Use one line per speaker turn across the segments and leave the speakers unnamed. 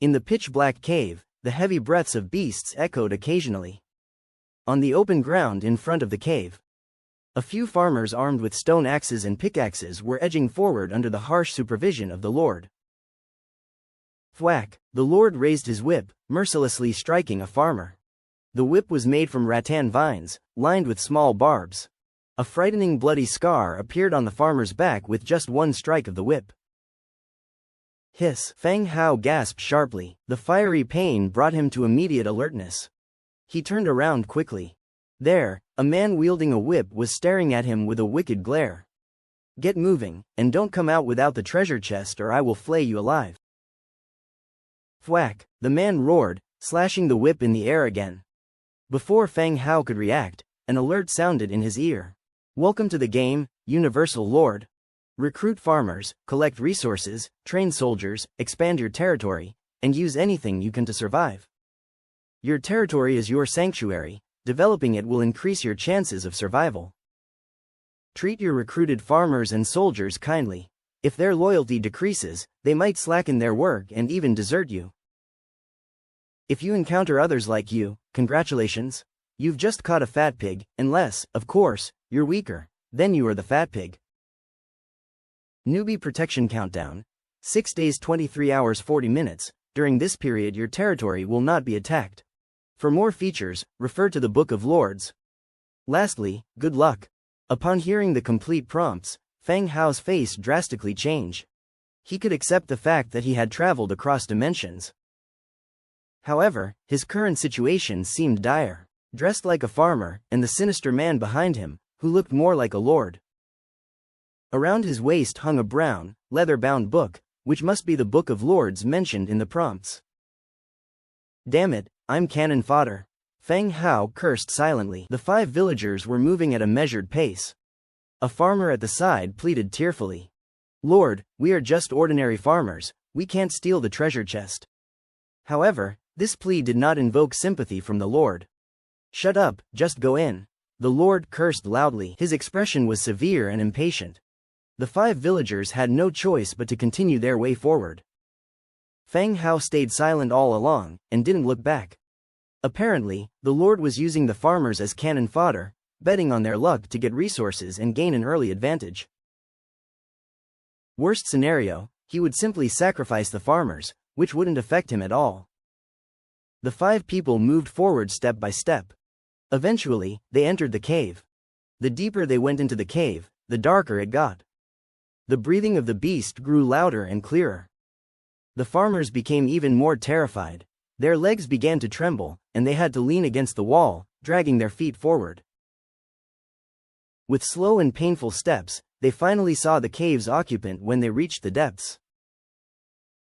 In the pitch-black cave, the heavy breaths of beasts echoed occasionally. On the open ground in front of the cave, a few farmers armed with stone axes and pickaxes were edging forward under the harsh supervision of the Lord. Thwack! The Lord raised his whip, mercilessly striking a farmer. The whip was made from rattan vines, lined with small barbs. A frightening bloody scar appeared on the farmer's back with just one strike of the whip. Hiss! Feng Hao gasped sharply. The fiery pain brought him to immediate alertness. He turned around quickly. There, a man wielding a whip was staring at him with a wicked glare. Get moving, and don't come out without the treasure chest or I will flay you alive. Thwack! The man roared, slashing the whip in the air again. Before Feng Hao could react, an alert sounded in his ear. Welcome to the game, Universal Lord. Recruit farmers, collect resources, train soldiers, expand your territory, and use anything you can to survive. Your territory is your sanctuary. Developing it will increase your chances of survival. Treat your recruited farmers and soldiers kindly. If their loyalty decreases, they might slacken their work and even desert you. If you encounter others like you, congratulations. You've just caught a fat pig, unless, of course, you're weaker. Then you are the fat pig. Newbie Protection Countdown. 6 days 23 hours 40 minutes. During this period your territory will not be attacked. For more features, refer to the Book of Lords. Lastly, good luck. Upon hearing the complete prompts, Feng Hao's face drastically changed. He could accept the fact that he had traveled across dimensions. However, his current situation seemed dire. Dressed like a farmer, and the sinister man behind him, who looked more like a lord. Around his waist hung a brown, leather-bound book, which must be the Book of Lords mentioned in the prompts. Damn it, I'm cannon fodder. Feng Hao cursed silently. The 5 villagers were moving at a measured pace. A farmer at the side pleaded tearfully. Lord, we are just ordinary farmers, we can't steal the treasure chest. However, this plea did not invoke sympathy from the Lord. Shut up, just go in. The Lord cursed loudly. His expression was severe and impatient. The 5 villagers had no choice but to continue their way forward. Feng Hao stayed silent all along, and didn't look back. Apparently, the Lord was using the farmers as cannon fodder, betting on their luck to get resources and gain an early advantage. Worst scenario, he would simply sacrifice the farmers, which wouldn't affect him at all. The 5 people moved forward step by step. Eventually, they entered the cave. The deeper they went into the cave, the darker it got. The breathing of the beast grew louder and clearer. The farmers became even more terrified. Their legs began to tremble, and they had to lean against the wall, dragging their feet forward. With slow and painful steps, they finally saw the cave's occupant when they reached the depths.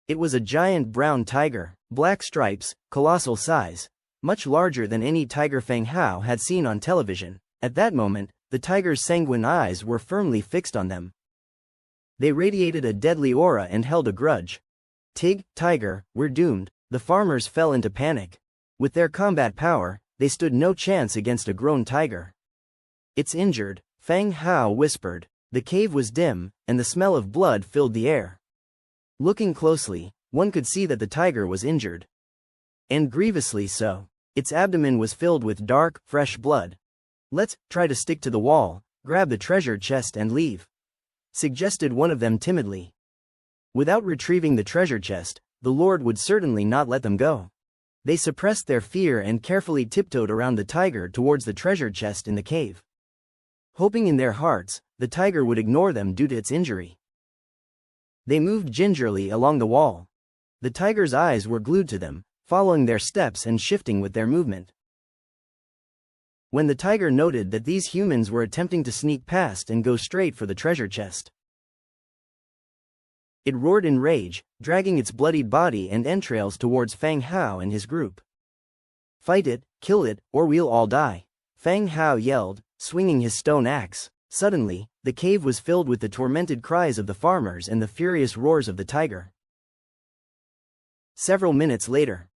It was a giant brown tiger, black stripes, colossal size, much larger than any tiger Feng Hao had seen on television. At that moment, the tiger's sanguine eyes were firmly fixed on them. They radiated a deadly aura and held a grudge. Tiger, we're doomed. The farmers fell into panic. With their combat power, they stood no chance against a grown tiger. It's injured, Feng Hao whispered. The cave was dim, and the smell of blood filled the air. Looking closely, one could see that the tiger was injured. And grievously so. Its abdomen was filled with dark, fresh blood. Let's try to stick to the wall, grab the treasure chest and leave, suggested one of them timidly. Without retrieving the treasure chest, the Lord would certainly not let them go. They suppressed their fear and carefully tiptoed around the tiger towards the treasure chest in the cave. Hoping in their hearts, the tiger would ignore them due to its injury. They moved gingerly along the wall. The tiger's eyes were glued to them, following their steps and shifting with their movement. When the tiger noted that these humans were attempting to sneak past and go straight for the treasure chest, it roared in rage, dragging its bloodied body and entrails towards Feng Hao and his group. Fight it, kill it, or we'll all die, Feng Hao yelled, swinging his stone axe. Suddenly, the cave was filled with the tormented cries of the farmers and the furious roars of the tiger. Several minutes later,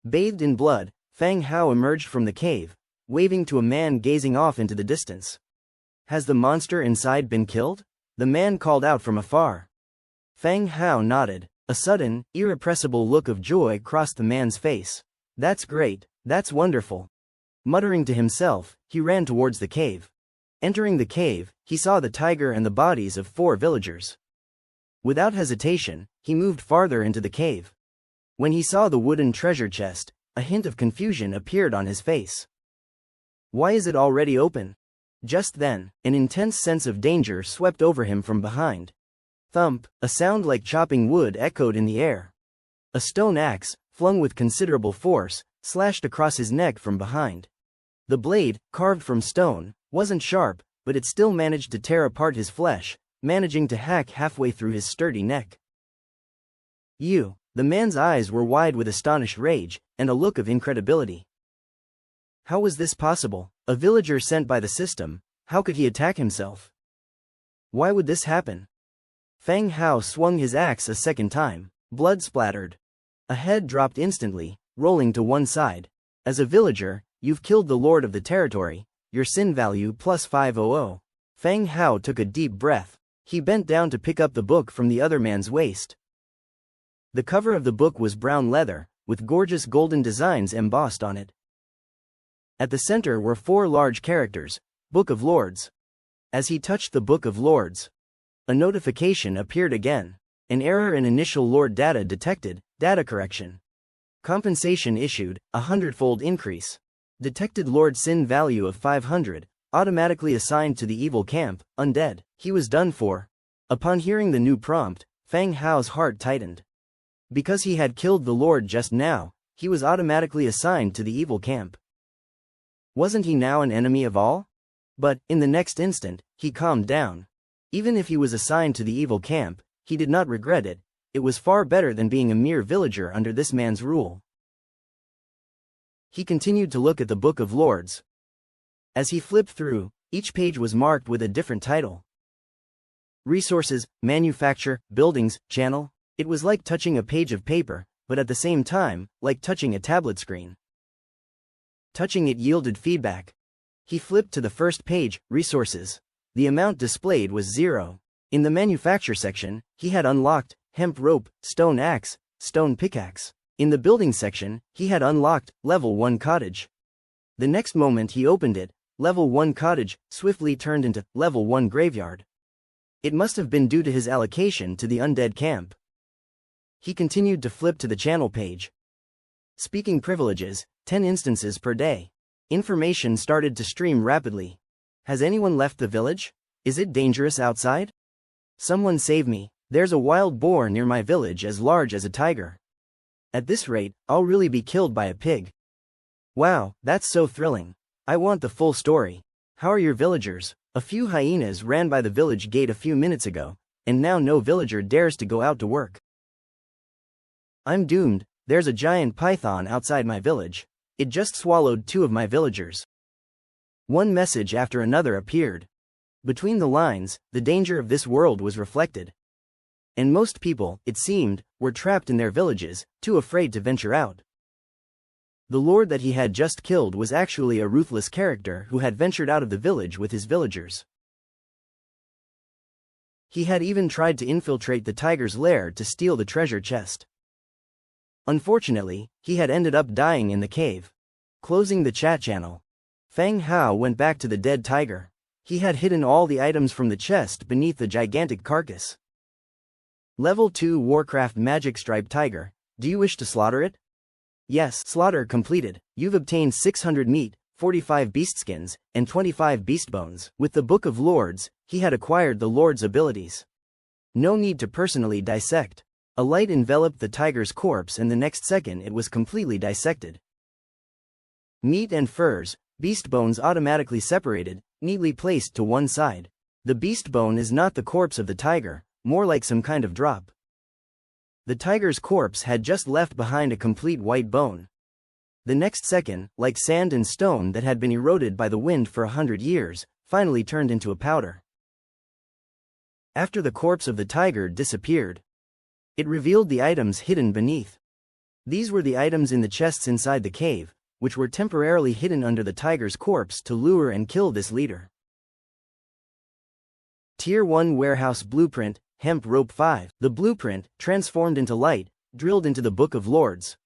bathed in blood, Feng Hao emerged from the cave, waving to a man gazing off into the distance. Has the monster inside been killed? The man called out from afar. Feng Hao nodded. A sudden, irrepressible look of joy crossed the man's face. "That's great, that's wonderful." Muttering to himself, he ran towards the cave. Entering the cave, he saw the tiger and the bodies of 4 villagers. Without hesitation, he moved farther into the cave. When he saw the wooden treasure chest, a hint of confusion appeared on his face. Why is it already open? Just then, an intense sense of danger swept over him from behind. Thump, a sound like chopping wood echoed in the air. A stone axe, flung with considerable force, slashed across his neck from behind. The blade, carved from stone, wasn't sharp, but it still managed to tear apart his flesh, managing to hack halfway through his sturdy neck. "You!" The man's eyes were wide with astonished rage, and a look of incredibility. How was this possible? A villager sent by the system, how could he attack himself? Why would this happen? Feng Hao swung his axe a second time. Blood splattered. A head dropped instantly, rolling to one side. As a villager, you've killed the lord of the territory, your sin value plus 500. Feng Hao took a deep breath. He bent down to pick up the book from the other man's waist. The cover of the book was brown leather, with gorgeous golden designs embossed on it. At the center were 4 large characters, Book of Lords. As he touched the Book of Lords, a notification appeared again. An error in initial lord data detected, data correction. Compensation issued, 100-fold increase. Detected lord sin value of 500, automatically assigned to the evil camp, Undead. He was done for. Upon hearing the new prompt, Feng Hao's heart tightened. Because he had killed the lord just now, he was automatically assigned to the evil camp. Wasn't he now an enemy of all? But, in the next instant, he calmed down. Even if he was assigned to the evil camp, he did not regret it. It was far better than being a mere villager under this man's rule. He continued to look at the Book of Lords. As he flipped through, each page was marked with a different title. Resources, manufacture, buildings, channel. It was like touching a page of paper, but at the same time, like touching a tablet screen. Touching it yielded feedback. He flipped to the first page, resources. The amount displayed was 0. In the manufacture section, he had unlocked hemp rope, stone axe, stone pickaxe. In the building section, he had unlocked level 1 cottage. The next moment he opened it, level 1 cottage swiftly turned into level 1 graveyard. It must have been due to his allocation to the undead camp. He continued to flip to the channel page. Speaking privileges, 10 instances per day. Information started to stream rapidly. Has anyone left the village? Is it dangerous outside? Someone save me, there's a wild boar near my village as large as a tiger. At this rate, I'll really be killed by a pig. Wow, that's so thrilling. I want the full story. How are your villagers? A few hyenas ran by the village gate a few minutes ago, and now no villager dares to go out to work. I'm doomed, there's a giant python outside my village. It just swallowed 2 of my villagers. One message after another appeared. Between the lines, the danger of this world was reflected. And most people, it seemed, were trapped in their villages, too afraid to venture out. The lord that he had just killed was actually a ruthless character who had ventured out of the village with his villagers. He had even tried to infiltrate the tiger's lair to steal the treasure chest. Unfortunately, he had ended up dying in the cave. Closing the chat channel, Feng Hao went back to the dead tiger. He had hidden all the items from the chest beneath the gigantic carcass. Level 2 Warcraft Magic Striped Tiger, do you wish to slaughter it? Yes, slaughter completed. You've obtained 600 meat, 45 beast skins, and 25 beast bones. With the Book of Lords, he had acquired the Lord's abilities. No need to personally dissect. A light enveloped the tiger's corpse and the next second it was completely dissected. Meat and furs, beast bones automatically separated, neatly placed to one side. The beast bone is not the corpse of the tiger, more like some kind of drop. The tiger's corpse had just left behind a complete white bone. The next second, like sand and stone that had been eroded by the wind for 100 years, finally turned into a powder. After the corpse of the tiger disappeared, it revealed the items hidden beneath. These were the items in the chests inside the cave, which were temporarily hidden under the tiger's corpse to lure and kill this leader. Tier 1 Warehouse Blueprint, hemp rope 5. The blueprint, transformed into light, drilled into the Book of Lords.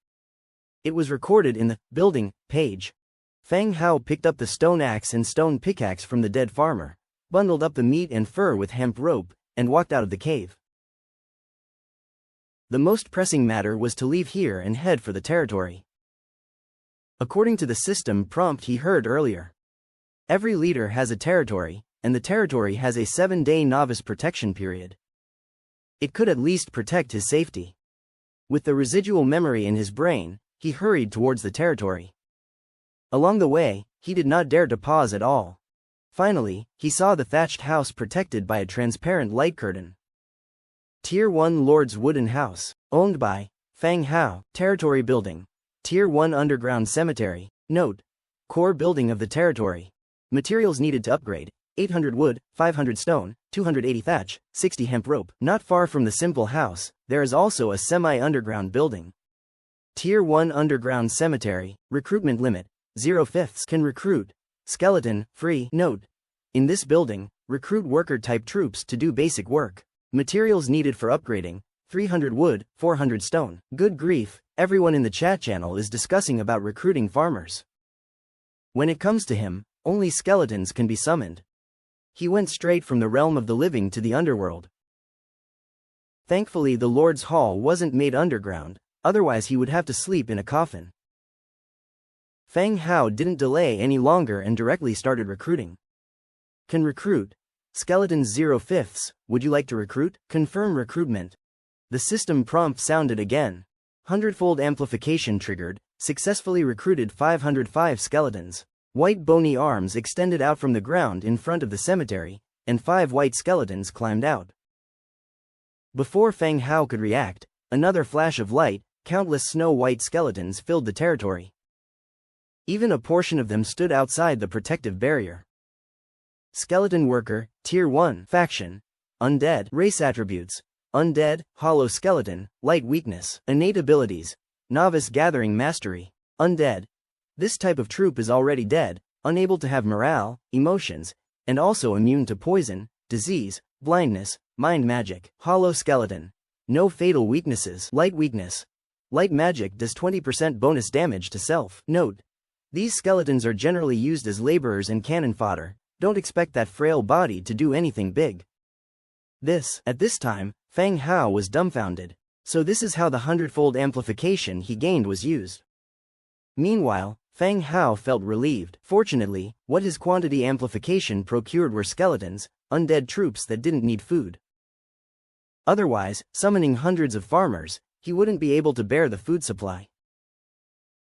It was recorded in the building page. Feng Hao picked up the stone axe and stone pickaxe from the dead farmer, bundled up the meat and fur with hemp rope, and walked out of the cave. The most pressing matter was to leave here and head for the territory. According to the system prompt he heard earlier, every leader has a territory, and the territory has a 7-day novice protection period. It could at least protect his safety. With the residual memory in his brain, he hurried towards the territory. Along the way, he did not dare to pause at all. Finally, he saw the thatched house protected by a transparent light curtain. Tier 1 Lord's Wooden House, owned by Feng Hao. Territory building. Tier 1 Underground Cemetery. Note: core building of the territory. Materials needed to upgrade: 800 wood, 500 stone, 280 thatch, 60 hemp rope. Not far from the simple house, there is also a semi-underground building. Tier 1 Underground Cemetery. Recruitment limit: 0/5. Can recruit skeleton, free. Note: in this building, recruit worker-type troops to do basic work. Materials needed for upgrading: 300 wood, 400 stone. Good grief, everyone in the chat channel is discussing about recruiting farmers. When it comes to him, only skeletons can be summoned. He went straight from the realm of the living to the underworld. Thankfully the Lord's Hall wasn't made underground, otherwise he would have to sleep in a coffin. Feng Hao didn't delay any longer and directly started recruiting. Can recruit skeletons 0/5. Would you like to recruit? Confirm recruitment. The system prompt sounded again. 100-fold amplification triggered, successfully recruited 505 skeletons. White bony arms extended out from the ground in front of the cemetery, and 5 white skeletons climbed out. Before Feng Hao could react, another flash of light, countless snow-white skeletons filled the territory. Even a portion of them stood outside the protective barrier. Skeleton Worker, Tier 1 Faction. Undead. Race Attributes: Undead, Hollow Skeleton, Light Weakness. Innate Abilities: Novice Gathering Mastery. Undead. This type of troop is already dead, unable to have morale, emotions, and also immune to poison, disease, blindness, mind magic. Hollow Skeleton. No fatal weaknesses. Light Weakness. Light magic does 20% bonus damage to self. Note: these skeletons are generally used as laborers and cannon fodder. Don't expect that frail body to do anything big. At this time, Feng Hao was dumbfounded. So this is how the 100-fold amplification he gained was used. Meanwhile, Feng Hao felt relieved. Fortunately, what his quantity amplification procured were skeletons, undead troops that didn't need food. Otherwise, summoning hundreds of farmers, he wouldn't be able to bear the food supply.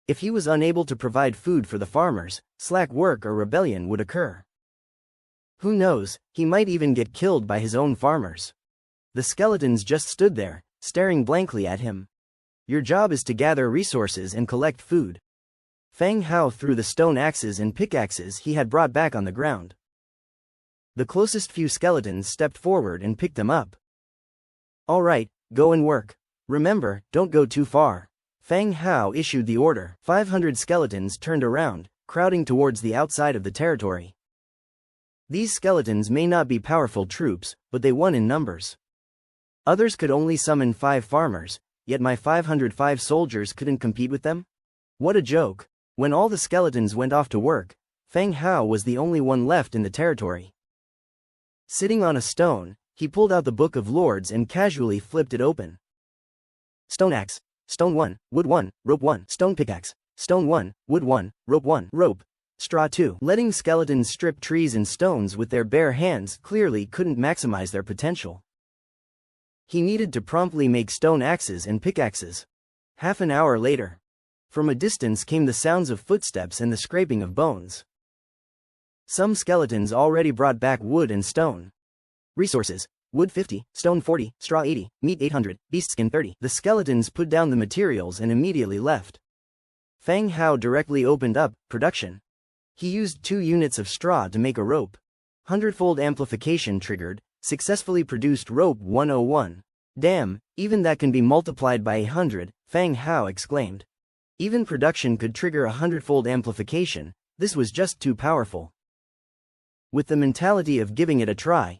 If he was unable to provide food for the farmers, slack work or rebellion would occur. Who knows, he might even get killed by his own farmers. The skeletons just stood there, staring blankly at him. Your job is to gather resources and collect food. Feng Hao threw the stone axes and pickaxes he had brought back on the ground. The closest few skeletons stepped forward and picked them up. All right, go and work. Remember, don't go too far. Feng Hao issued the order. 500 skeletons turned around, crowding towards the outside of the territory. These skeletons may not be powerful troops, but they won in numbers. Others could only summon 5 farmers, yet my 505 soldiers couldn't compete with them? What a joke! When all the skeletons went off to work, Feng Hao was the only one left in the territory. Sitting on a stone, he pulled out the Book of Lords and casually flipped it open. Stone axe, stone 1, wood 1, rope 1, stone pickaxe, stone 1, wood 1, rope, straw 2. Letting skeletons strip trees and stones with their bare hands clearly couldn't maximize their potential. He needed to promptly make stone axes and pickaxes. Half an hour later, from a distance came the sounds of footsteps and the scraping of bones. Some skeletons already brought back wood and stone. Resources: wood 50, stone 40, straw 80, meat 800, beast skin 30. The skeletons put down the materials and immediately left. Feng Hao directly opened up production. He used 2 units of straw to make a rope. 100-fold amplification triggered, successfully produced rope 101. Damn, even that can be multiplied by 100, Feng Hao exclaimed. Even production could trigger 100-fold amplification, this was just too powerful. With the mentality of giving it a try,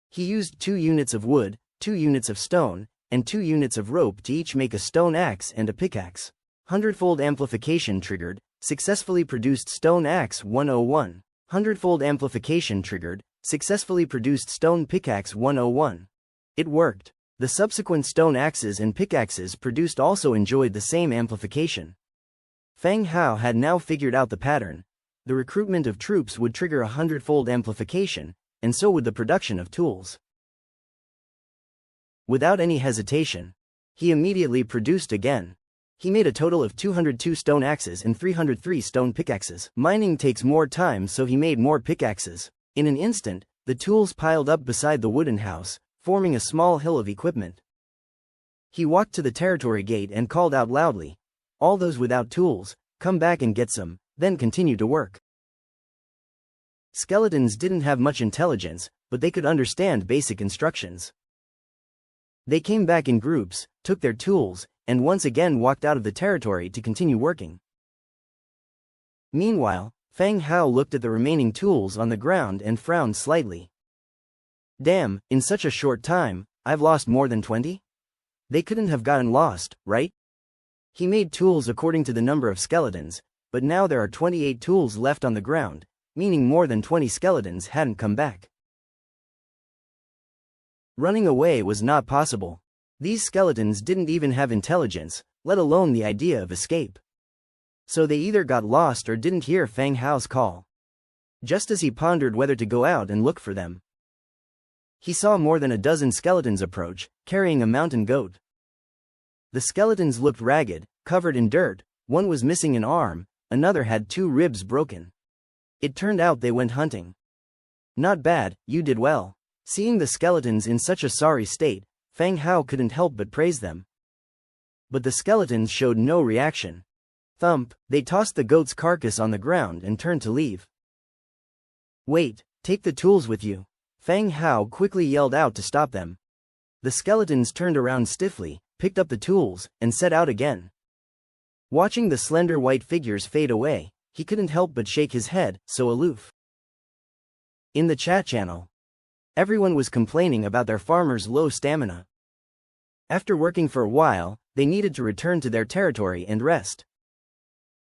he used 2 units of wood, 2 units of stone, and 2 units of rope to each make a stone axe and a pickaxe. 100-fold amplification triggered, successfully produced stone axe 101. 100-fold amplification triggered, successfully produced stone pickaxe 101. It worked. The subsequent stone axes and pickaxes produced also enjoyed the same amplification. Feng Hao had now figured out the pattern. The recruitment of troops would trigger a 100-fold amplification, and so would the production of tools. Without any hesitation, he immediately produced again. He made a total of 202 stone axes and 303 stone pickaxes. Mining takes more time, so he made more pickaxes. In an instant, the tools piled up beside the wooden house, forming a small hill of equipment. He walked to the territory gate and called out loudly, "All those without tools, come back and get some," then continue to work. Skeletons didn't have much intelligence, but they could understand basic instructions. They came back in groups, took their tools, and once again walked out of the territory to continue working. Meanwhile, Feng Hao looked at the remaining tools on the ground and frowned slightly. Damn, in such a short time, I've lost more than 20? They couldn't have gotten lost, right? He made tools according to the number of skeletons, but now there are 28 tools left on the ground, meaning more than 20 skeletons hadn't come back. Running away was not possible. These skeletons didn't even have intelligence, let alone the idea of escape. So they either got lost or didn't hear Feng Hao's call. Just as he pondered whether to go out and look for them, he saw more than a dozen skeletons approach, carrying a mountain goat. The skeletons looked ragged, covered in dirt, one was missing an arm, another had 2 ribs broken. It turned out they went hunting. Not bad, you did well. Seeing the skeletons in such a sorry state, Feng Hao couldn't help but praise them. But the skeletons showed no reaction. Thump, they tossed the goat's carcass on the ground and turned to leave. Wait, take the tools with you. Feng Hao quickly yelled out to stop them. The skeletons turned around stiffly, picked up the tools, and set out again. Watching the slender white figures fade away, he couldn't help but shake his head, so aloof. In the chat channel, everyone was complaining about their farmers' low stamina. After working for a while, they needed to return to their territory and rest.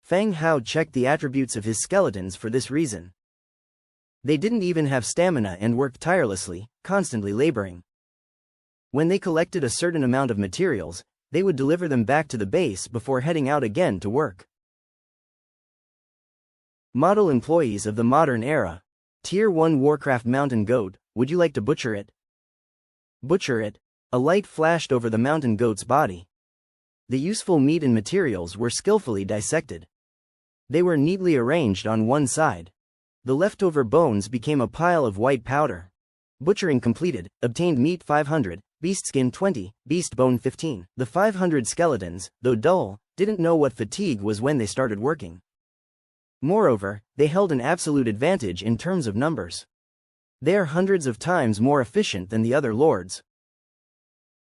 Feng Hao checked the attributes of his skeletons for this reason. They didn't even have stamina and worked tirelessly, constantly laboring. When they collected a certain amount of materials, they would deliver them back to the base before heading out again to work. Model employees of the modern era. Tier 1 Warcraft Mountain Goat, would you like to butcher it? Butcher it. A light flashed over the mountain goat's body. The useful meat and materials were skillfully dissected. They were neatly arranged on one side. The leftover bones became a pile of white powder. Butchering completed, obtained meat 500, beast skin 20, beast bone 15. The 500 skeletons, though dull, didn't know what fatigue was when they started working. Moreover, they held an absolute advantage in terms of numbers. They are hundreds of times more efficient than the other lords.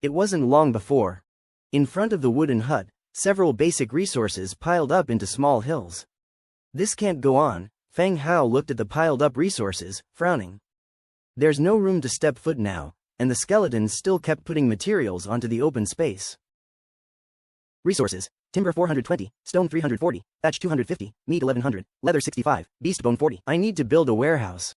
It wasn't long before, in front of the wooden hut, several basic resources piled up into small hills. This can't go on. Feng Hao looked at the piled-up resources, frowning. There's no room to step foot now, and the skeletons still kept putting materials onto the open space. Resources: timber 420, stone 340, thatch 250, meat 1100, leather 65, beast bone 40. I need to build a warehouse.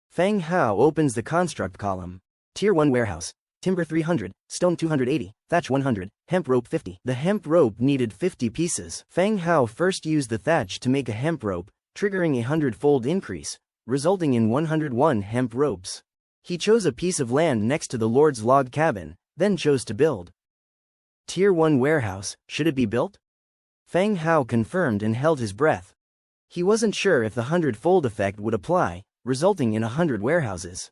Feng Hao opens the construct column. Tier 1 warehouse. Timber 300, stone 280, thatch 100, hemp rope 50. The hemp rope needed 50 pieces. Feng Hao first used the thatch to make a hemp rope, triggering a 100-fold increase, resulting in 101 hemp ropes. He chose a piece of land next to the Lord's log cabin, then chose to build. Tier 1 warehouse, should it be built? Feng Hao confirmed and held his breath. He wasn't sure if the 100-fold effect would apply, resulting in 100 warehouses.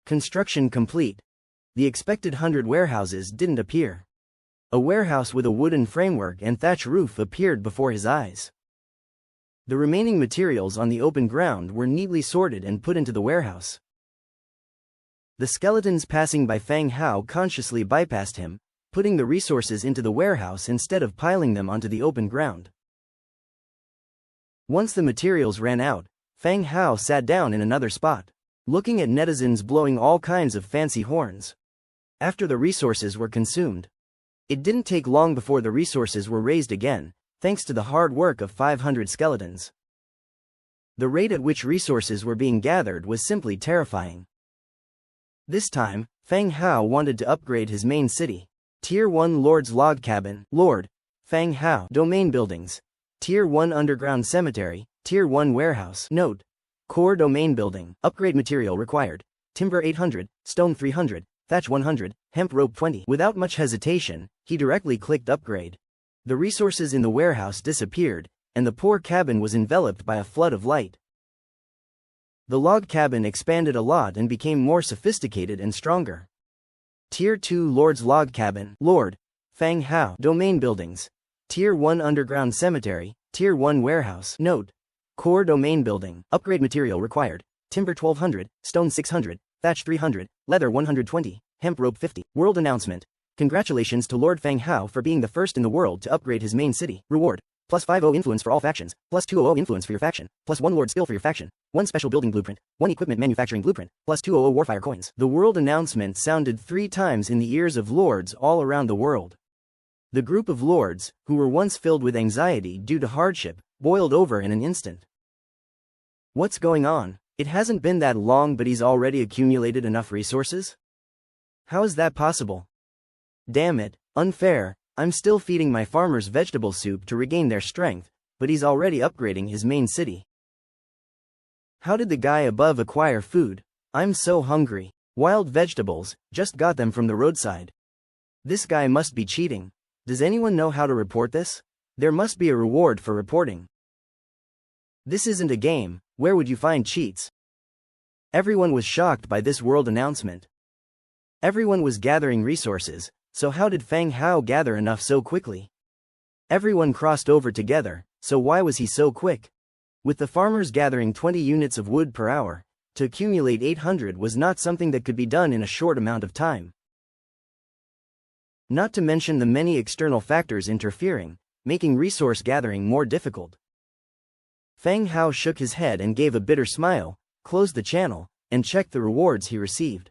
Construction complete. The expected 100 warehouses didn't appear. A warehouse with a wooden framework and thatch roof appeared before his eyes. The remaining materials on the open ground were neatly sorted and put into the warehouse. The skeletons passing by Feng Hao consciously bypassed him, putting the resources into the warehouse instead of piling them onto the open ground. Once the materials ran out, Feng Hao sat down in another spot, looking at netizens blowing all kinds of fancy horns. after the resources were consumed. It didn't take long before the resources were raised again, thanks to the hard work of 500 skeletons. The rate at which resources were being gathered was simply terrifying. This time, Feng Hao wanted to upgrade his main city. Tier 1 Lord's Log Cabin, Lord, Feng Hao. Domain Buildings. Tier 1 Underground Cemetery, Tier 1 Warehouse. Note: Core Domain Building. Upgrade material required: Timber 800, Stone 300, Thatch 100, Hemp Rope 20. Without much hesitation, he directly clicked Upgrade. The resources in the warehouse disappeared, and the poor cabin was enveloped by a flood of light. The log cabin expanded a lot and became more sophisticated and stronger. Tier 2 Lord's Log Cabin, Lord, Feng Hao. Domain Buildings. Tier 1 Underground Cemetery, Tier 1 Warehouse. Note: Core Domain Building. Upgrade material required: Timber 1200, Stone 600, Thatch 300, Leather 120, Hemp Rope 50. World Announcement: Congratulations to Lord Feng Hao for being the first in the world to upgrade his main city. Reward: plus 50 influence for all factions, plus 200 influence for your faction, plus 1 lord skill for your faction, 1 special building blueprint, 1 equipment manufacturing blueprint, plus 200 warfire coins. The world announcement sounded 3 times in the ears of lords all around the world. The group of lords, who were once filled with anxiety due to hardship, boiled over in an instant. What's going on? It hasn't been that long but he's already accumulated enough resources? How is that possible? Damn it, unfair. I'm still feeding my farmers vegetable soup to regain their strength, but he's already upgrading his main city. How did the guy above acquire food? I'm so hungry. Wild vegetables, just got them from the roadside. This guy must be cheating. Does anyone know how to report this? There must be a reward for reporting. This isn't a game, where would you find cheats? Everyone was shocked by this world announcement. Everyone was gathering resources, so how did Feng Hao gather enough so quickly? Everyone crossed over together, so why was he so quick? With the farmers gathering 20 units of wood per hour, to accumulate 800 was not something that could be done in a short amount of time. Not to mention the many external factors interfering, making resource gathering more difficult. Feng Hao shook his head and gave a bitter smile, closed the channel, and checked the rewards he received.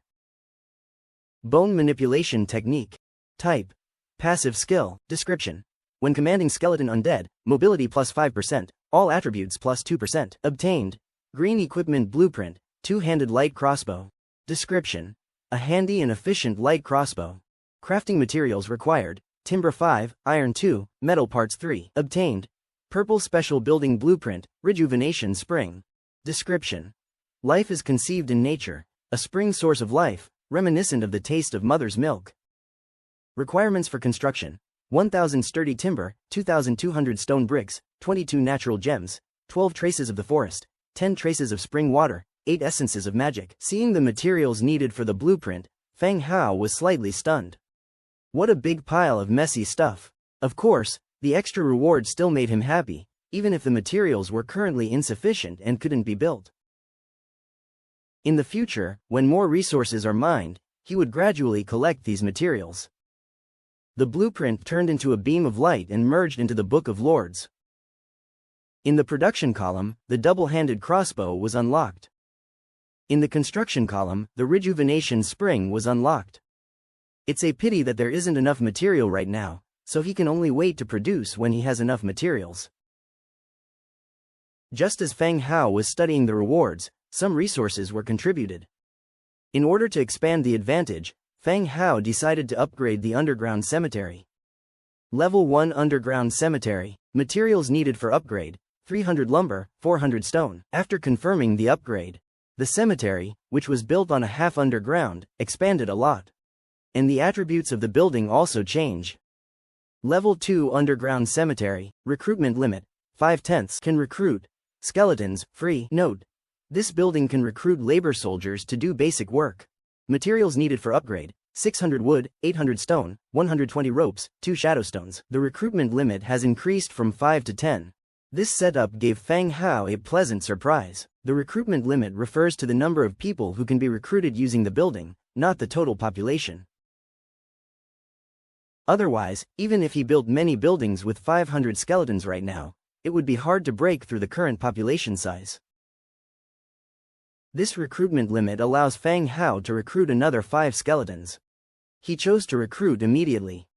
Bone Manipulation Technique. Type: Passive Skill. Description: When commanding skeleton undead, mobility plus 5%, all attributes plus 2%. Obtained: Green Equipment Blueprint, Two-Handed Light Crossbow. Description: A handy and efficient light crossbow. Crafting materials required: Timber 5, Iron 2, Metal Parts 3. Obtained: Purple Special Building Blueprint, Rejuvenation Spring. Description: Life is conceived in nature, a spring source of life, reminiscent of the taste of mother's milk. Requirements for construction: 1,000 sturdy timber, 2,200 stone bricks, 22 natural gems, 12 traces of the forest, 10 traces of spring water, 8 essences of magic. Seeing the materials needed for the blueprint, Feng Hao was slightly stunned. What a big pile of messy stuff. Of course, the extra reward still made him happy, even if the materials were currently insufficient and couldn't be built. In the future, when more resources are mined, he would gradually collect these materials. The blueprint turned into a beam of light and merged into the Book of Lords. In the production column, the double-handed crossbow was unlocked. In the construction column, the rejuvenation spring was unlocked. It's a pity that there isn't enough material right now, so he can only wait to produce when he has enough materials. Just as Feng Hao was studying the rewards, some resources were contributed. In order to expand the advantage, Feng Hao decided to upgrade the underground cemetery. Level 1 Underground Cemetery. Materials needed for upgrade: 300 lumber, 400 stone. After confirming the upgrade, the cemetery, which was built on a half underground, expanded a lot. And the attributes of the building also change. Level 2 Underground Cemetery. Recruitment limit: 5/10. Can recruit skeletons, free. Note: This building can recruit labor soldiers to do basic work. Materials needed for upgrade: 600 wood, 800 stone, 120 ropes, 2 shadowstones. The recruitment limit has increased from 5 to 10. This setup gave Feng Hao a pleasant surprise. The recruitment limit refers to the number of people who can be recruited using the building, not the total population. Otherwise, even if he built many buildings with 500 skeletons right now, it would be hard to break through the current population size. This recruitment limit allows Feng Hao to recruit another 5 skeletons. He chose to recruit immediately.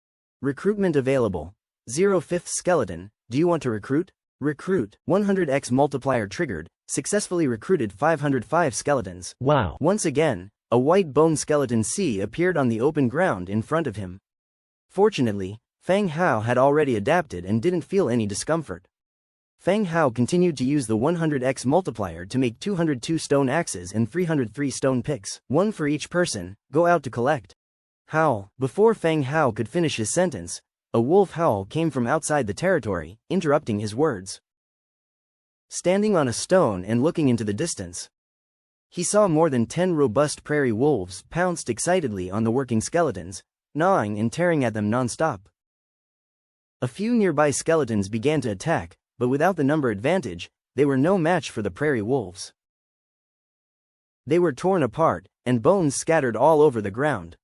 Recruitment available. 05th skeleton, do you want to recruit? Recruit. 100x multiplier triggered, successfully recruited 505 skeletons.
Wow.
Once again, a white bone skeleton C appeared on the open ground in front of him. Fortunately, Fang Hao had already adapted and didn't feel any discomfort. Fang Hao continued to use the 100x multiplier to make 202 stone axes and 303 stone picks, one for each person. Go out to collect. Howl. Before Fang Hao could finish his sentence, a wolf howl came from outside the territory, interrupting his words. Standing on a stone and looking into the distance, he saw more than 10 robust prairie wolves pounced excitedly on the working skeletons, gnawing and tearing at them non-stop. A few nearby skeletons began to attack, but without the number advantage, they were no match for the prairie wolves. They were torn apart, and bones scattered all over the ground.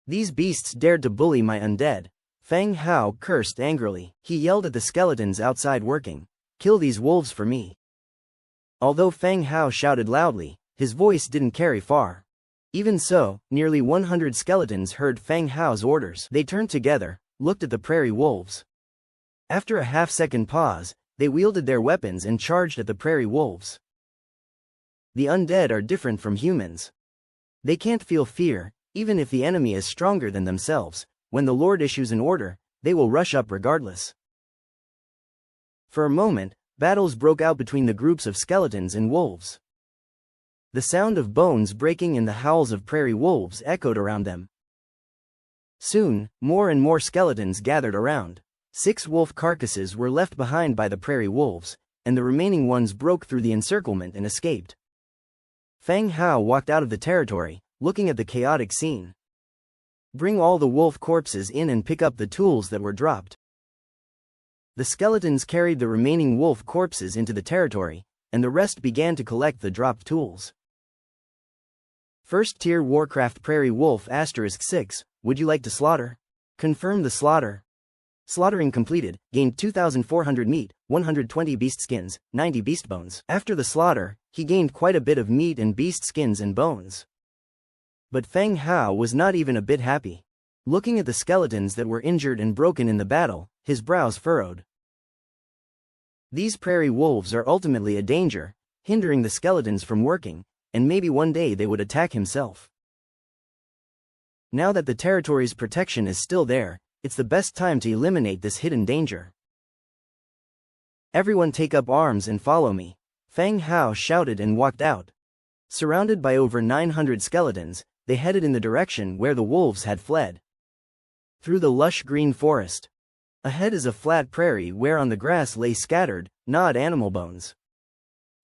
These beasts dared to bully my undead. Fang Hao cursed angrily. He yelled at the skeletons outside working, "Kill these wolves for me." Although Fang Hao shouted loudly, his voice didn't carry far. Even so, nearly 100 skeletons heard Fang Hao's orders. They turned together, looked at the prairie wolves. After a half-second pause, they wielded their weapons and charged at the prairie wolves. The undead are different from humans. They can't feel fear, even if the enemy is stronger than themselves. When the Lord issues an order, they will rush up regardless. For a moment, battles broke out between the groups of skeletons and wolves. The sound of bones breaking and the howls of prairie wolves echoed around them. Soon, more and more skeletons gathered around. 6 wolf carcasses were left behind by the prairie wolves, and the remaining ones broke through the encirclement and escaped. Fang Hao walked out of the territory, looking at the chaotic scene. Bring all the wolf corpses in and pick up the tools that were dropped. The skeletons carried the remaining wolf corpses into the territory, and the rest began to collect the dropped tools. First tier Warcraft Prairie Wolf *6, would you like to slaughter? Confirm the slaughter. Slaughtering completed, gained 2,400 meat, 120 beast skins, 90 beast bones. After the slaughter, he gained quite a bit of meat and beast skins and bones. But Fang Hao was not even a bit happy. Looking at the skeletons that were injured and broken in the battle, his brows furrowed. These prairie wolves are ultimately a danger, hindering the skeletons from working, and maybe one day they would attack himself. Now that the territory's protection is still there, it's the best time to eliminate this hidden danger. Everyone take up arms and follow me, Fang Hao shouted and walked out. Surrounded by over 900 skeletons, they headed in the direction where the wolves had fled. Through the lush green forest. Ahead is a flat prairie where on the grass lay scattered, gnawed animal bones.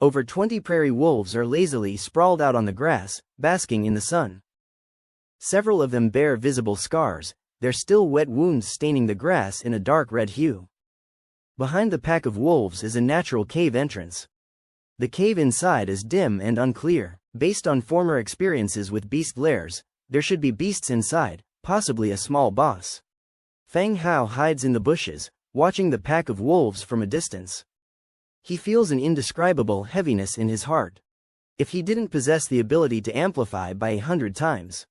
Over 20 prairie wolves are lazily sprawled out on the grass, basking in the sun. Several of them bear visible scars, their still wet wounds staining the grass in a dark red hue. Behind the pack of wolves is a natural cave entrance. The cave inside is dim and unclear. Based on former experiences with beast lairs, there should be beasts inside, possibly a small boss. Fang Hao hides in the bushes, watching the pack of wolves from a distance. He feels an indescribable heaviness in his heart. If he didn't possess the ability to amplify by 100 times.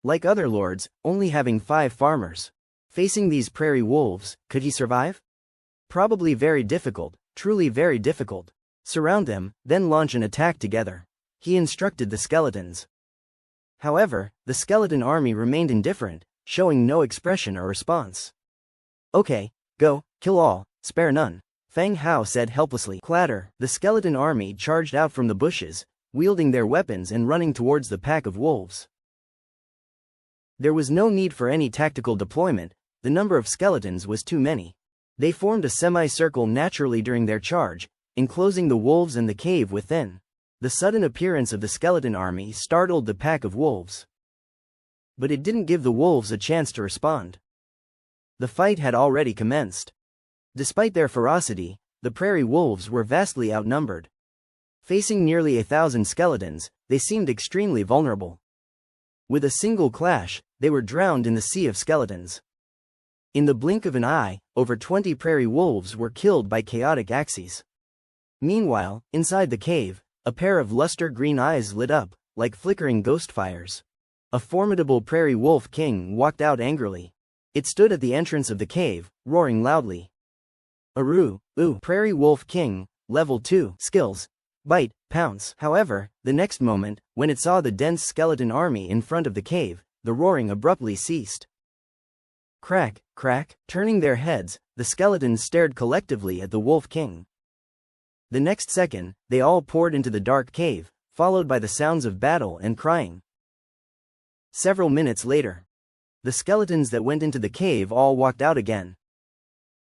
Like other lords, only having 5 farmers. Facing these prairie wolves, could he survive? Probably very difficult, truly very difficult. Surround them, then launch an attack together. He instructed the skeletons. However, the skeleton army remained indifferent, showing no expression or response. Okay, go, kill all, spare none, Fang Hao said helplessly. Clatter, the skeleton army charged out from the bushes, wielding their weapons and running towards the pack of wolves. There was no need for any tactical deployment, the number of skeletons was too many. They formed a semicircle naturally during their charge, enclosing the wolves and the cave within. The sudden appearance of the skeleton army startled the pack of wolves. But it didn't give the wolves a chance to respond. The fight had already commenced. Despite their ferocity, the prairie wolves were vastly outnumbered. Facing nearly 1,000 skeletons, they seemed extremely vulnerable. With a single clash, they were drowned in the sea of skeletons. In the blink of an eye, over 20 prairie wolves were killed by chaotic axes. Meanwhile, inside the cave, a pair of luster green eyes lit up, like flickering ghost fires. A formidable prairie wolf king walked out angrily. It stood at the entrance of the cave, roaring loudly. Aroo, ooh, prairie wolf king, level 2, skills. Bite, pounce. However, the next moment, when it saw the dense skeleton army in front of the cave, the roaring abruptly ceased. Crack, crack, turning their heads, the skeletons stared collectively at the wolf king. The next second, they all poured into the dark cave, followed by the sounds of battle and crying. Several minutes later, the skeletons that went into the cave all walked out again.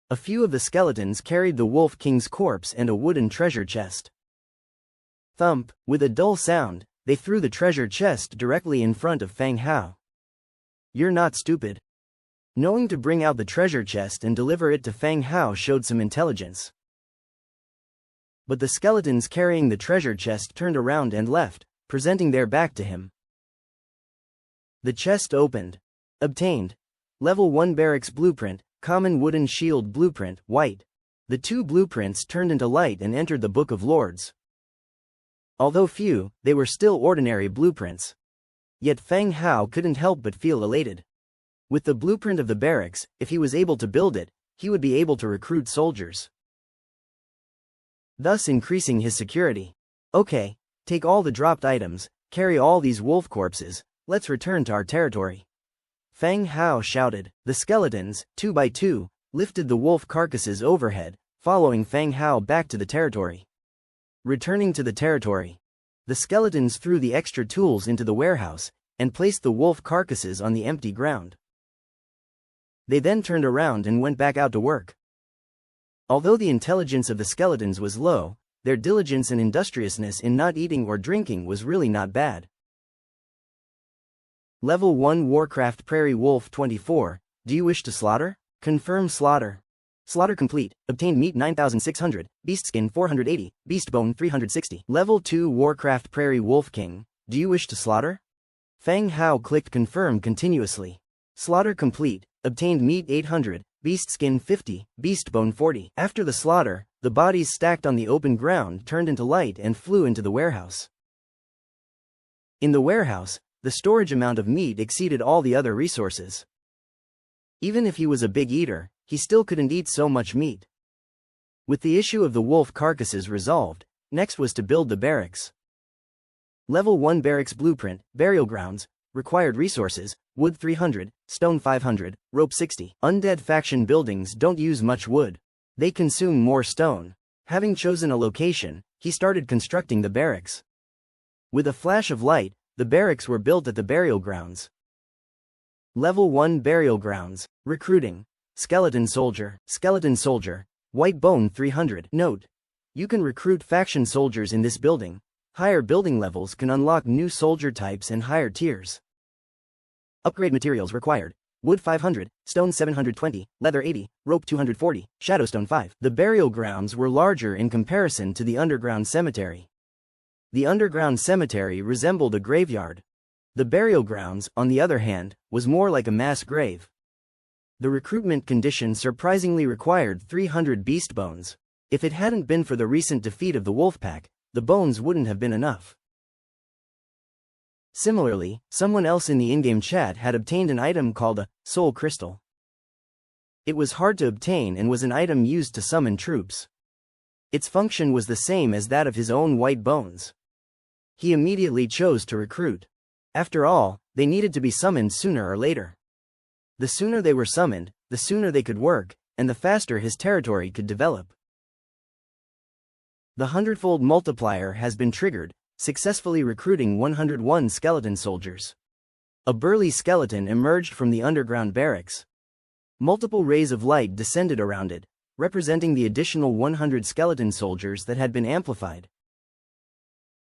A few of the skeletons carried the wolf king's corpse and a wooden treasure chest. Thump, with a dull sound, they threw the treasure chest directly in front of Feng Hao. You're not stupid. Knowing to bring out the treasure chest and deliver it to Feng Hao showed some intelligence. But the skeletons carrying the treasure chest turned around and left, presenting their back to him. The chest opened. Obtained. Level 1 Barracks Blueprint, Common Wooden Shield Blueprint, White. The 2 blueprints turned into light and entered the Book of Lords. Although few, they were still ordinary blueprints. Yet Feng Hao couldn't help but feel elated. With the blueprint of the barracks, if he was able to build it, he would be able to recruit soldiers, thus increasing his security. Okay, take all the dropped items, carry all these wolf corpses, let's return to our territory. Feng Hao shouted. The skeletons, 2 by 2, lifted the wolf carcasses overhead, following Feng Hao back to the territory. Returning to the territory, the skeletons threw the extra tools into the warehouse, and placed the wolf carcasses on the empty ground. They then turned around and went back out to work. Although the intelligence of the skeletons was low, their diligence and industriousness in not eating or drinking was really not bad. Level 1 Warcraft Prairie Wolf 24, do you wish to slaughter? Confirm slaughter. Slaughter complete, obtained meat 9600, beast skin 480, beast bone 360. Level 2 Warcraft Prairie Wolf King, do you wish to slaughter? Feng Hao clicked confirm continuously. Slaughter complete, obtained meat 800, beast skin 50, beast bone 40. After the slaughter, the bodies stacked on the open ground turned into light and flew into the warehouse. In the warehouse, the storage amount of meat exceeded all the other resources. Even if he was a big eater, he still couldn't eat so much meat. With the issue of the wolf carcasses resolved, next was to build the barracks. Level 1 Barracks Blueprint, Burial Grounds, required resources, wood 300, stone 500, rope 60. Undead faction buildings don't use much wood. They consume more stone. Having chosen a location, he started constructing the barracks. With a flash of light, the barracks were built at the burial grounds. Level 1 Burial Grounds, recruiting. Skeleton Soldier, White Bone 300. Note: you can recruit faction soldiers in this building. Higher building levels can unlock new soldier types and higher tiers. Upgrade materials required: wood 500, stone 720, leather 80, rope 240, shadowstone 5. The burial grounds were larger in comparison to the underground cemetery. The underground cemetery resembled a graveyard. The burial grounds, on the other hand, was more like a mass grave. The recruitment condition surprisingly required 300 beast bones. If it hadn't been for the recent defeat of the wolf pack, the bones wouldn't have been enough. Similarly, someone else in the in-game chat had obtained an item called a soul crystal. It was hard to obtain and was an item used to summon troops. Its function was the same as that of his own white bones. He immediately chose to recruit. After all, they needed to be summoned sooner or later. The sooner they were summoned, the sooner they could work, and the faster his territory could develop. The 100-fold multiplier has been triggered, successfully recruiting 101 skeleton soldiers. A burly skeleton emerged from the underground barracks. Multiple rays of light descended around it, representing the additional 100 skeleton soldiers that had been amplified.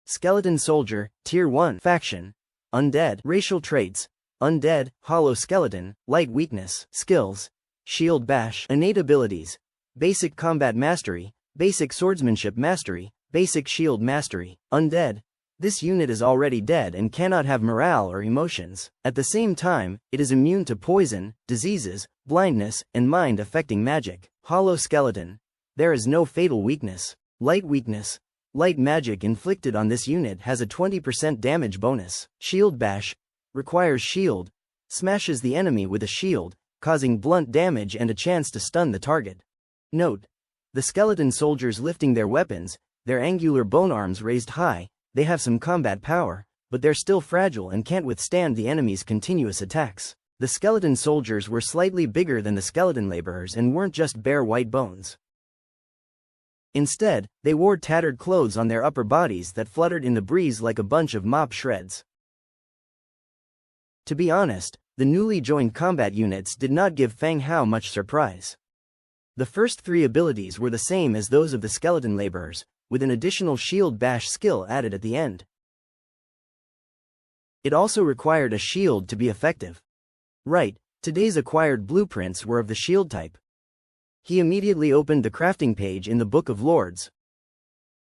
Skeleton Soldier, Tier 1 Faction. Undead. Racial traits: Undead, Hollow Skeleton, Light Weakness. Skills: Shield Bash. Innate abilities: Basic Combat Mastery, Basic Swordsmanship Mastery, Basic Shield Mastery. Undead. This unit is already dead and cannot have morale or emotions. At the same time, it is immune to poison, diseases, blindness, and mind-affecting magic. Hollow Skeleton. There is no fatal weakness. Light Weakness. Light magic inflicted on this unit has a 20% damage bonus. Shield Bash. requires shield, smashes the enemy with a shield, causing blunt damage and a chance to stun the target. Note: the skeleton soldiers lifting their weapons, their angular bone arms raised high, they have some combat power, but they're still fragile and can't withstand the enemy's continuous attacks. The skeleton soldiers were slightly bigger than the skeleton laborers and weren't just bare white bones. Instead, they wore tattered clothes on their upper bodies that fluttered in the breeze like a bunch of mop shreds. To be honest, the newly joined combat units did not give Feng Hao much surprise. The first three abilities were the same as those of the skeleton laborers, with an additional shield bash skill added at the end. It also required a shield to be effective. Right, today's acquired blueprints were of the shield type. He immediately opened the crafting page in the Book of Lords.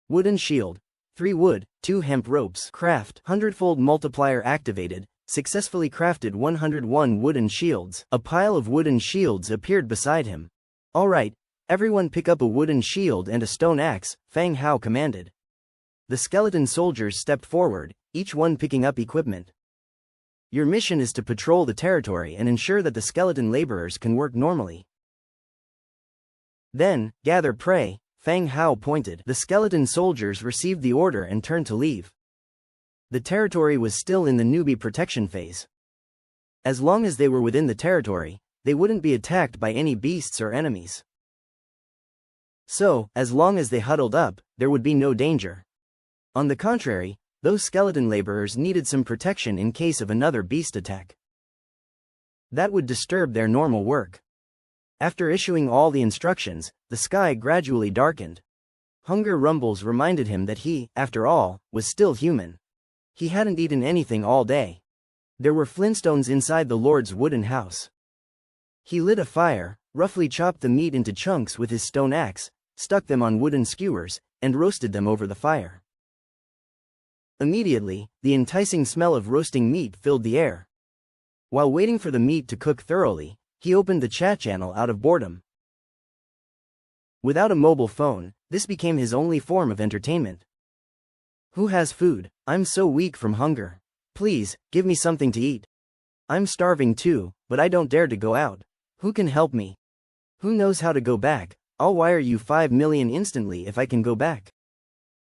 Wooden shield. 3 wood, 2 hemp ropes. Craft. 100-fold multiplier activated. Successfully crafted 101 wooden shields. A pile of wooden shields appeared beside him. Alright, everyone pick up a wooden shield and a stone axe, Feng Hao commanded. The skeleton soldiers stepped forward, each one picking up equipment. Your mission is to patrol the territory and ensure that the skeleton laborers can work normally. Then, gather prey, Feng Hao pointed. The skeleton soldiers received the order and turned to leave. The territory was still in the newbie protection phase. As long as they were within the territory, they wouldn't be attacked by any beasts or enemies. So, as long as they huddled up, there would be no danger. On the contrary, those skeleton laborers needed some protection in case of another beast attack. That would disturb their normal work. After issuing all the instructions, the sky gradually darkened. Hunger rumbles reminded him that he, after all, was still human. He hadn't eaten anything all day. There were flintstones inside the Lord's wooden house. He lit a fire, roughly chopped the meat into chunks with his stone axe, stuck them on wooden skewers, and roasted them over the fire. Immediately, the enticing smell of roasting meat filled the air. While waiting for the meat to cook thoroughly, he opened the chat channel out of boredom. Without a mobile phone, this became his only form of entertainment. Who has food? I'm so weak from hunger. Please, give me something to eat. I'm starving too, but I don't dare to go out. Who can help me? Who knows how to go back? I'll wire you 5 million instantly if I can go back.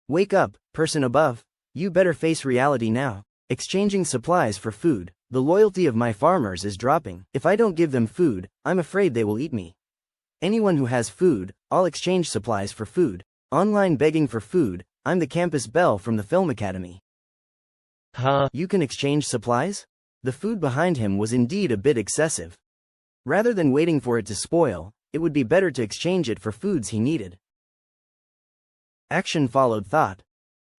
Wake up, person above. You better face reality now. Exchanging supplies for food. The loyalty of my farmers is dropping. If I don't give them food, I'm afraid they will eat me. Anyone who has food, I'll exchange supplies for food. Online begging for food. I'm the campus belle from the film academy. Huh? You can exchange supplies? The food behind him was indeed a bit excessive. Rather than waiting for it to spoil, it would be better to exchange it for foods he needed. Action followed thought.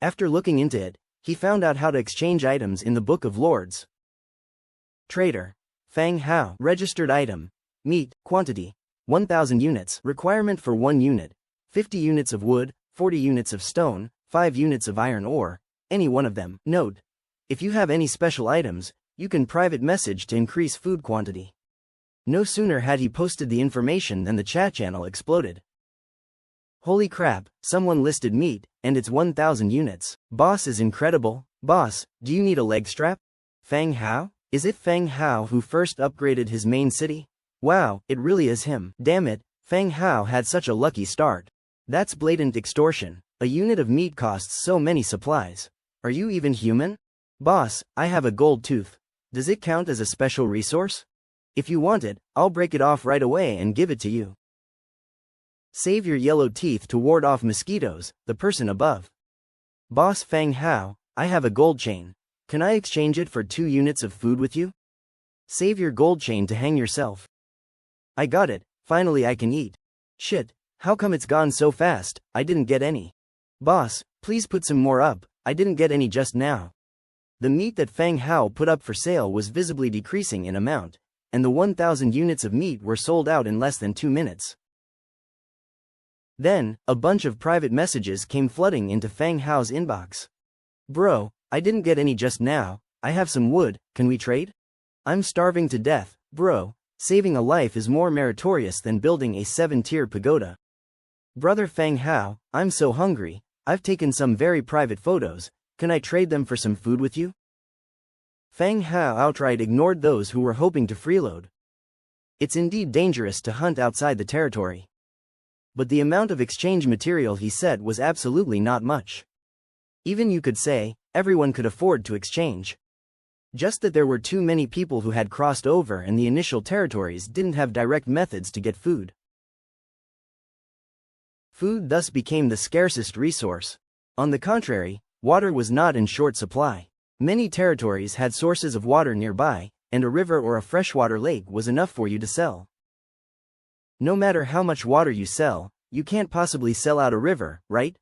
After looking into it, he found out how to exchange items in the Book of Lords. Trader. Feng Hao. Registered item. Meat, quantity. 1000 units. Requirement for 1 unit. 50 units of wood, 40 units of stone, 5 units of iron ore, any one of them. Note: if you have any special items, you can private message to increase food quantity. No sooner had he posted the information than the chat channel exploded. Holy crap, someone listed meat, and it's 1000 units. Boss is incredible. Boss, do you need a leg strap? Feng Hao? Is it Feng Hao who first upgraded his main city? Wow, it really is him. Damn it, Feng Hao had such a lucky start. That's blatant extortion. A unit of meat costs so many supplies. Are you even human? Boss, I have a gold tooth. Does it count as a special resource? If you want it, I'll break it off right away and give it to you. Save your yellow teeth to ward off mosquitoes, the person above. Boss Feng Hao, I have a gold chain. Can I exchange it for 2 units of food with you? Save your gold chain to hang yourself. I got it, finally I can eat. Shit, how come it's gone so fast? I didn't get any. Boss, please put some more up, I didn't get any just now. The meat that Feng Hao put up for sale was visibly decreasing in amount, and the 1000 units of meat were sold out in less than 2 minutes. Then, a bunch of private messages came flooding into Feng Hao's inbox. Bro, I didn't get any just now, I have some wood, can we trade? I'm starving to death, bro, saving a life is more meritorious than building a 7-tier pagoda. Brother Feng Hao, I'm so hungry, I've taken some very private photos, can I trade them for some food with you? Feng Hao outright ignored those who were hoping to freeload. It's indeed dangerous to hunt outside the territory. But the amount of exchange material he said was absolutely not much. Even you could say, everyone could afford to exchange. Just that there were too many people who had crossed over and the initial territories didn't have direct methods to get food. Food thus became the scarcest resource. On the contrary, water was not in short supply. Many territories had sources of water nearby, and a river or a freshwater lake was enough for you to sell. No matter how much water you sell, you can't possibly sell out a river, right?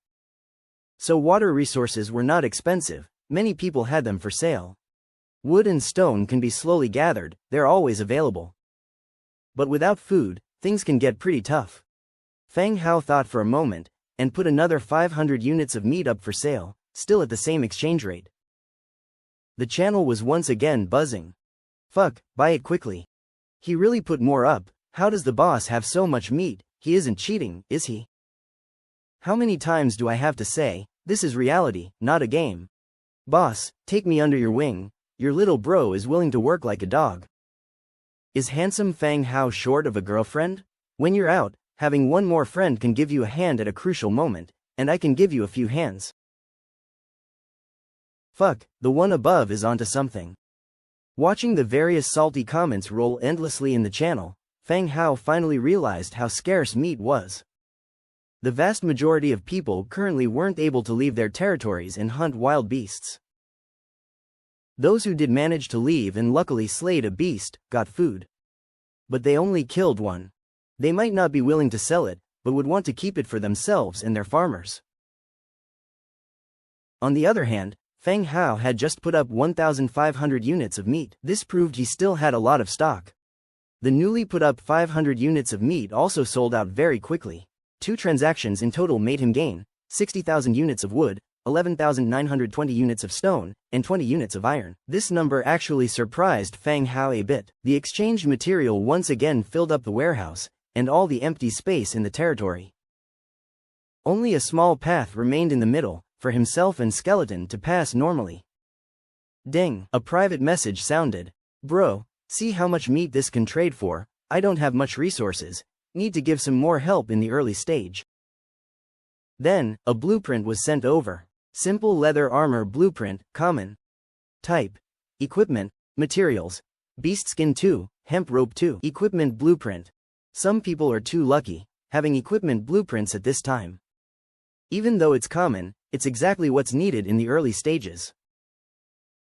So water resources were not expensive, many people had them for sale. Wood and stone can be slowly gathered, they're always available. But without food, things can get pretty tough. Feng Hao thought for a moment, and put another 500 units of meat up for sale, still at the same exchange rate. The channel was once again buzzing. Fuck, buy it quickly. He really put more up. How does the boss have so much meat? He isn't cheating, is he? How many times do I have to say, this is reality, not a game? Boss, take me under your wing, your little bro is willing to work like a dog. Is handsome Feng Hao short of a girlfriend? When you're out, having one more friend can give you a hand at a crucial moment, and I can give you a few hands. Fuck, the one above is onto something. Watching the various salty comments roll endlessly in the channel, Feng Hao finally realized how scarce meat was. The vast majority of people currently weren't able to leave their territories and hunt wild beasts. Those who did manage to leave and luckily slayed a beast, got food. But they only killed one. They might not be willing to sell it, but would want to keep it for themselves and their farmers. On the other hand, Feng Hao had just put up 1,500 units of meat. This proved he still had a lot of stock. The newly put up 500 units of meat also sold out very quickly. 2 transactions in total made him gain 60,000 units of wood, 11,920 units of stone, and 20 units of iron. This number actually surprised Feng Hao a bit. The exchanged material once again filled up the warehouse, and all the empty space in the territory. Only a small path remained in the middle, for himself and Skeleton to pass normally. Ding! A private message sounded. Bro, see how much meat this can trade for, I don't have much resources, need to give some more help in the early stage. Then, a blueprint was sent over. Simple leather armor blueprint, common. Type: equipment, materials, beast skin 2, hemp rope 2. Equipment blueprint. Some people are too lucky, having equipment blueprints at this time. Even though it's common, it's exactly what's needed in the early stages.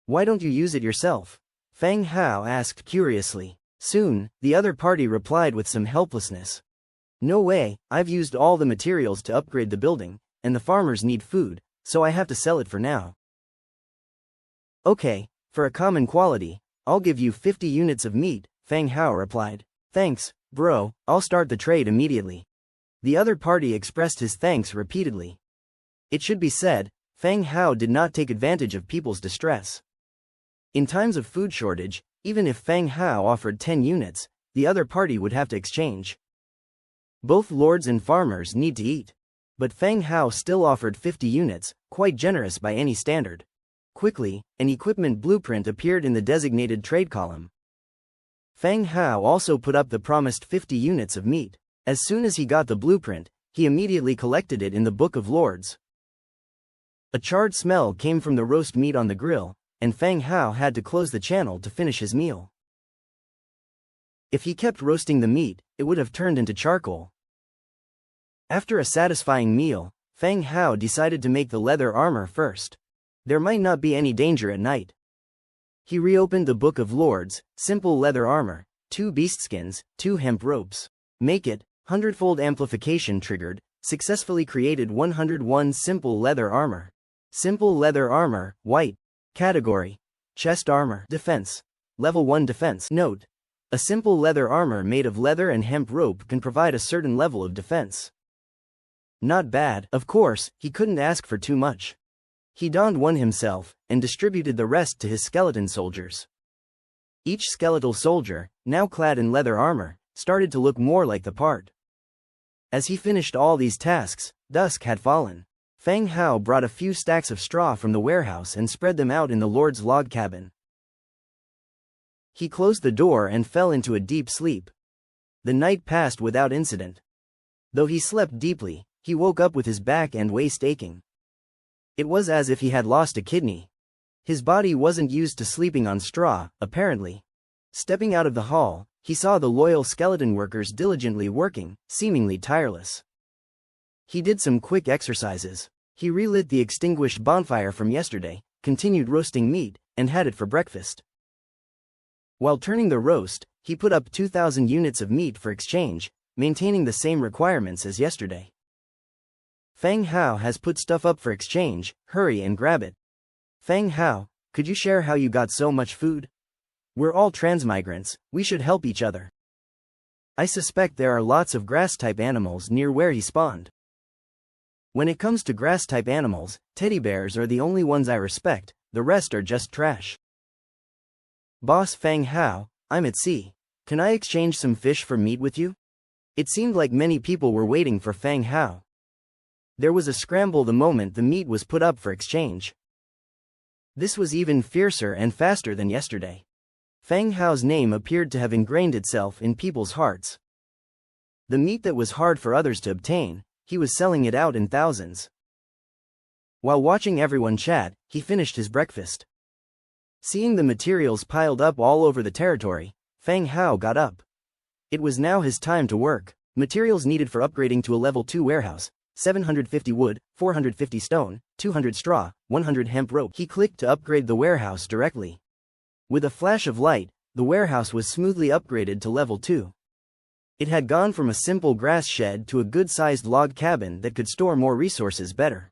Why don't you use it yourself? Feng Hao asked curiously. Soon, the other party replied with some helplessness. No way, I've used all the materials to upgrade the building, and the farmers need food, so I have to sell it for now. Okay, for a common quality, I'll give you 50 units of meat, Feng Hao replied. Thanks, bro, I'll start the trade immediately. The other party expressed his thanks repeatedly. It should be said, Feng Hao did not take advantage of people's distress. In times of food shortage, even if Feng Hao offered 10 units, the other party would have to exchange. Both lords and farmers need to eat. But Feng Hao still offered 50 units, quite generous by any standard. Quickly, an equipment blueprint appeared in the designated trade column. Feng Hao also put up the promised 50 units of meat. As soon as he got the blueprint, he immediately collected it in the Book of Lords. A charred smell came from the roast meat on the grill, and Feng Hao had to close the channel to finish his meal. If he kept roasting the meat, it would have turned into charcoal. After a satisfying meal, Feng Hao decided to make the leather armor first. There might not be any danger at night. He reopened the Book of Lords, simple leather armor, 2 beast skins, 2 hemp ropes. Make it, 100-fold amplification triggered, successfully created 101 simple leather armor. Simple leather armor, white. Category: chest armor, defense. Level 1 defense. Note: a simple leather armor made of leather and hemp rope can provide a certain level of defense. Not bad. Of course, he couldn't ask for too much. He donned one himself, and distributed the rest to his skeleton soldiers. Each skeletal soldier, now clad in leather armor, started to look more like the part. As he finished all these tasks, dusk had fallen. Feng Hao brought a few stacks of straw from the warehouse and spread them out in the Lord's log cabin. He closed the door and fell into a deep sleep. The night passed without incident. Though he slept deeply, he woke up with his back and waist aching. It was as if he had lost a kidney. His body wasn't used to sleeping on straw, apparently. Stepping out of the hall, he saw the loyal skeleton workers diligently working, seemingly tireless. He did some quick exercises. He relit the extinguished bonfire from yesterday, continued roasting meat, and had it for breakfast. While turning the roast, he put up 2,000 units of meat for exchange, maintaining the same requirements as yesterday. Fang Hao has put stuff up for exchange, hurry and grab it. Fang Hao, could you share how you got so much food? We're all transmigrants, we should help each other. I suspect there are lots of grass-type animals near where he spawned. When it comes to grass-type animals, teddy bears are the only ones I respect, the rest are just trash. Boss Fang Hao, I'm at sea. Can I exchange some fish for meat with you? It seemed like many people were waiting for Fang Hao. There was a scramble the moment the meat was put up for exchange. This was even fiercer and faster than yesterday. Fang Hao's name appeared to have ingrained itself in people's hearts. The meat that was hard for others to obtain, he was selling it out in thousands. While watching everyone chat, he finished his breakfast. Seeing the materials piled up all over the territory, Fang Hao got up. It was now his time to work. Materials needed for upgrading to a level 2 warehouse: 750 wood, 450 stone, 200 straw, 100 hemp rope. He clicked to upgrade the warehouse directly. With a flash of light, the warehouse was smoothly upgraded to level 2. It had gone from a simple grass shed to a good-sized log cabin that could store more resources better.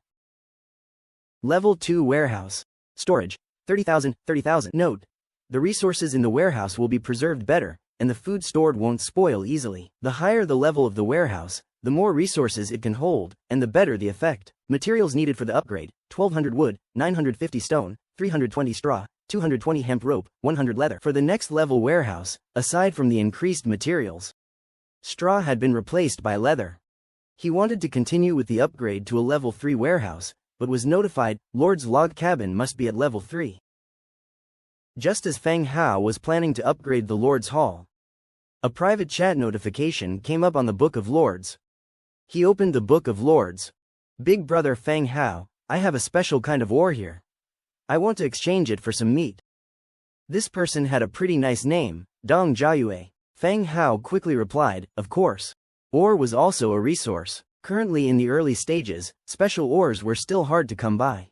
Level 2 warehouse. Storage, 30,000, 30,000. Note: the resources in the warehouse will be preserved better, and the food stored won't spoil easily. The higher the level of the warehouse, the more resources it can hold, and the better the effect. Materials needed for the upgrade: 1,200 wood, 950 stone, 320 straw, 220 hemp rope, 100 leather. For the next level warehouse, aside from the increased materials, straw had been replaced by leather. He wanted to continue with the upgrade to a level 3 warehouse, but was notified, Lord's log cabin must be at level 3. Just as Fang Hao was planning to upgrade the Lord's Hall, a private chat notification came up on the Book of Lords. He opened the Book of Lords. Big brother Fang Hao, I have a special kind of ore here. I want to exchange it for some meat. This person had a pretty nice name, Dong Jiayue. Fang Hao quickly replied, of course. Ore was also a resource. Currently in the early stages, special ores were still hard to come by.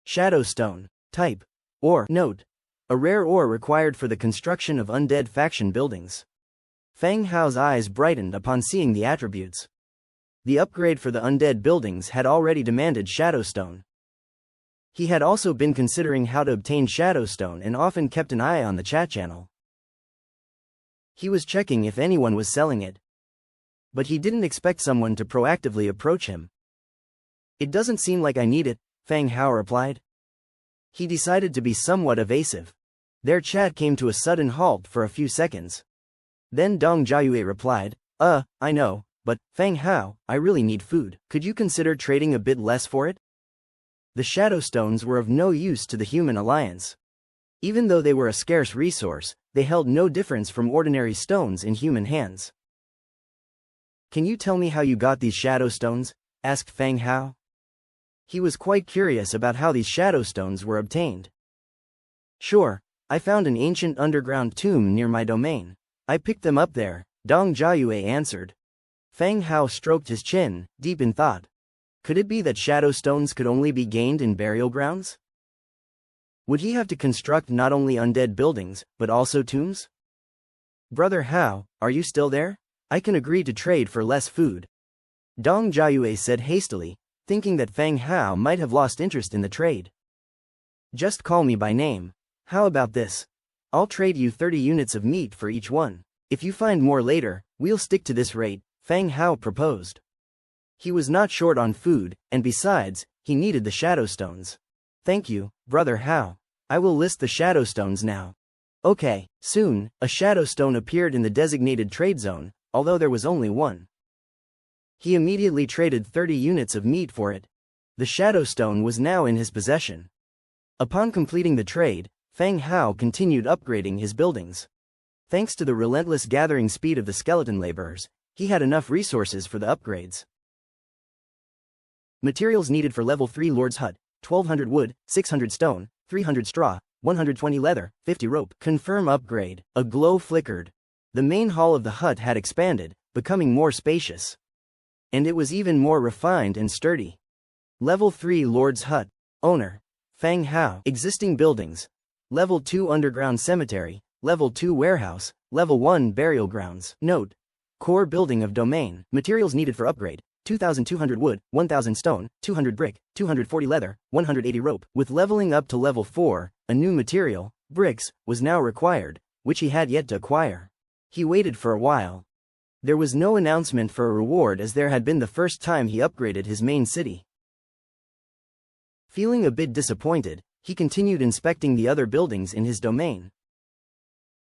Shadowstone. Type: ore. Note: a rare ore required for the construction of undead faction buildings. Fang Hao's eyes brightened upon seeing the attributes. The upgrade for the undead buildings had already demanded Shadowstone. He had also been considering how to obtain Shadowstone and often kept an eye on the chat channel. He was checking if anyone was selling it. But he didn't expect someone to proactively approach him. It doesn't seem like I need it, Fang Hao replied. He decided to be somewhat evasive. Their chat came to a sudden halt for a few seconds. Then Dong Jiayue replied, I know, but, Fang Hao, I really need food. Could you consider trading a bit less for it? The Shadowstones were of no use to the human alliance. Even though they were a scarce resource, they held no difference from ordinary stones in human hands. Can you tell me how you got these Shadowstones? Asked Fang Hao. He was quite curious about how these Shadowstones were obtained. Sure, I found an ancient underground tomb near my domain. I picked them up there, Dong Jiayue answered. Fang Hao stroked his chin, deep in thought. Could it be that Shadowstones could only be gained in burial grounds? Would he have to construct not only undead buildings, but also tombs? Brother Hao, are you still there? I can agree to trade for less food. Dong Jiayue said hastily, thinking that Fang Hao might have lost interest in the trade. Just call me by name. How about this? I'll trade you 30 units of meat for each one. If you find more later, we'll stick to this rate, Fang Hao proposed. He was not short on food, and besides, he needed the Shadowstones. Thank you, Brother Hao. I will list the Shadowstones now. Okay, soon, a Shadowstone appeared in the designated trade zone, although there was only one. He immediately traded 30 units of meat for it. The Shadowstone was now in his possession. Upon completing the trade, Feng Hao continued upgrading his buildings. Thanks to the relentless gathering speed of the skeleton laborers, he had enough resources for the upgrades. Materials needed for level 3 Lord's hut: 1200 wood, 600 stone, 300 straw, 120 leather, 50 rope. Confirm upgrade. A glow flickered. The main hall of the hut had expanded, becoming more spacious. And it was even more refined and sturdy. Level 3 Lord's hut. Owner: Feng Hao. Existing buildings: Level 2 Underground Cemetery, Level 2 Warehouse, Level 1 Burial Grounds. Note: Core building of domain. Materials needed for upgrade: 2,200 wood, 1,000 stone, 200 brick, 240 leather, 180 rope. With leveling up to level 4, a new material, bricks, was now required, which he had yet to acquire. He waited for a while. There was no announcement for a reward, as there had been the first time he upgraded his main city. Feeling a bit disappointed, he continued inspecting the other buildings in his domain.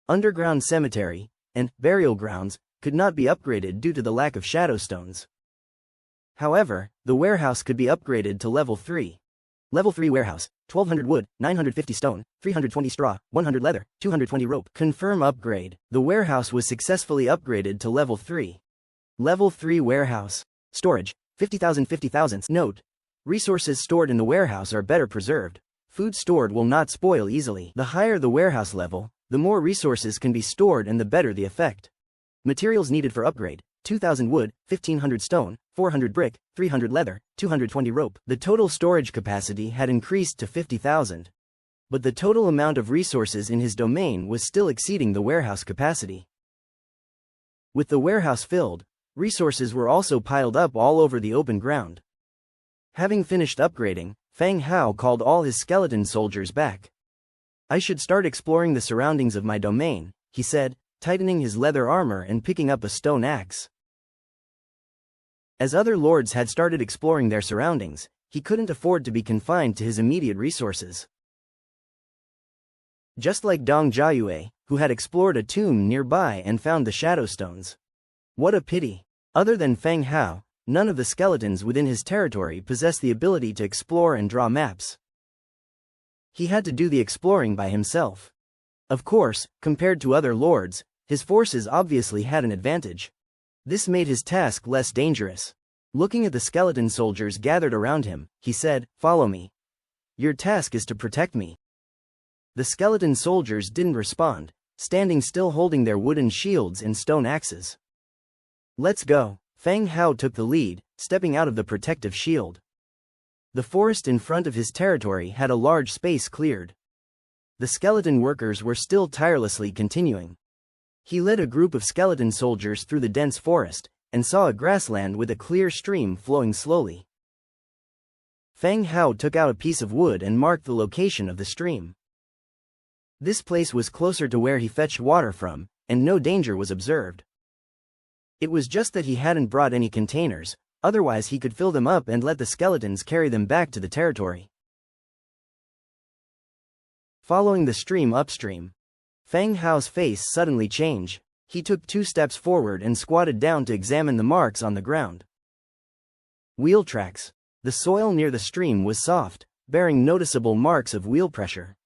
Underground Cemetery and Burial Grounds could not be upgraded due to the lack of shadow stones. However, the warehouse could be upgraded to level 3. Level 3 Warehouse: 1200 wood, 950 stone, 320 straw, 100 leather, 220 rope. Confirm upgrade. The warehouse was successfully upgraded to level 3. Level 3 Warehouse. Storage: 50,000. Note: resources stored in the warehouse are better preserved. Food stored will not spoil easily. The higher the warehouse level, the more resources can be stored and the better the effect. Materials needed for upgrade: 2,000 wood, 1,500 stone, 400 brick, 300 leather, 220 rope. The total storage capacity had increased to 50,000. But the total amount of resources in his domain was still exceeding the warehouse capacity. With the warehouse filled, resources were also piled up all over the open ground. Having finished upgrading, Feng Hao called all his skeleton soldiers back. "I should start exploring the surroundings of my domain," he said, tightening his leather armor and picking up a stone axe. As other lords had started exploring their surroundings, he couldn't afford to be confined to his immediate resources. Just like Dong Jiayue, who had explored a tomb nearby and found the shadow stones. What a pity! Other than Feng Hao, none of the skeletons within his territory possessed the ability to explore and draw maps. He had to do the exploring by himself. Of course, compared to other lords, his forces obviously had an advantage. This made his task less dangerous. Looking at the skeleton soldiers gathered around him, he said, "Follow me. Your task is to protect me." The skeleton soldiers didn't respond, standing still holding their wooden shields and stone axes. "Let's go." Feng Hao took the lead, stepping out of the protective shield. The forest in front of his territory had a large space cleared. The skeleton workers were still tirelessly continuing. He led a group of skeleton soldiers through the dense forest, and saw a grassland with a clear stream flowing slowly. Feng Hao took out a piece of wood and marked the location of the stream. This place was closer to where he fetched water from, and no danger was observed. It was just that he hadn't brought any containers, otherwise he could fill them up and let the skeletons carry them back to the territory. Following the stream upstream, Feng Hao's face suddenly changed. He took 2 steps forward and squatted down to examine the marks on the ground. Wheel tracks. The soil near the stream was soft, bearing noticeable marks of wheel pressure.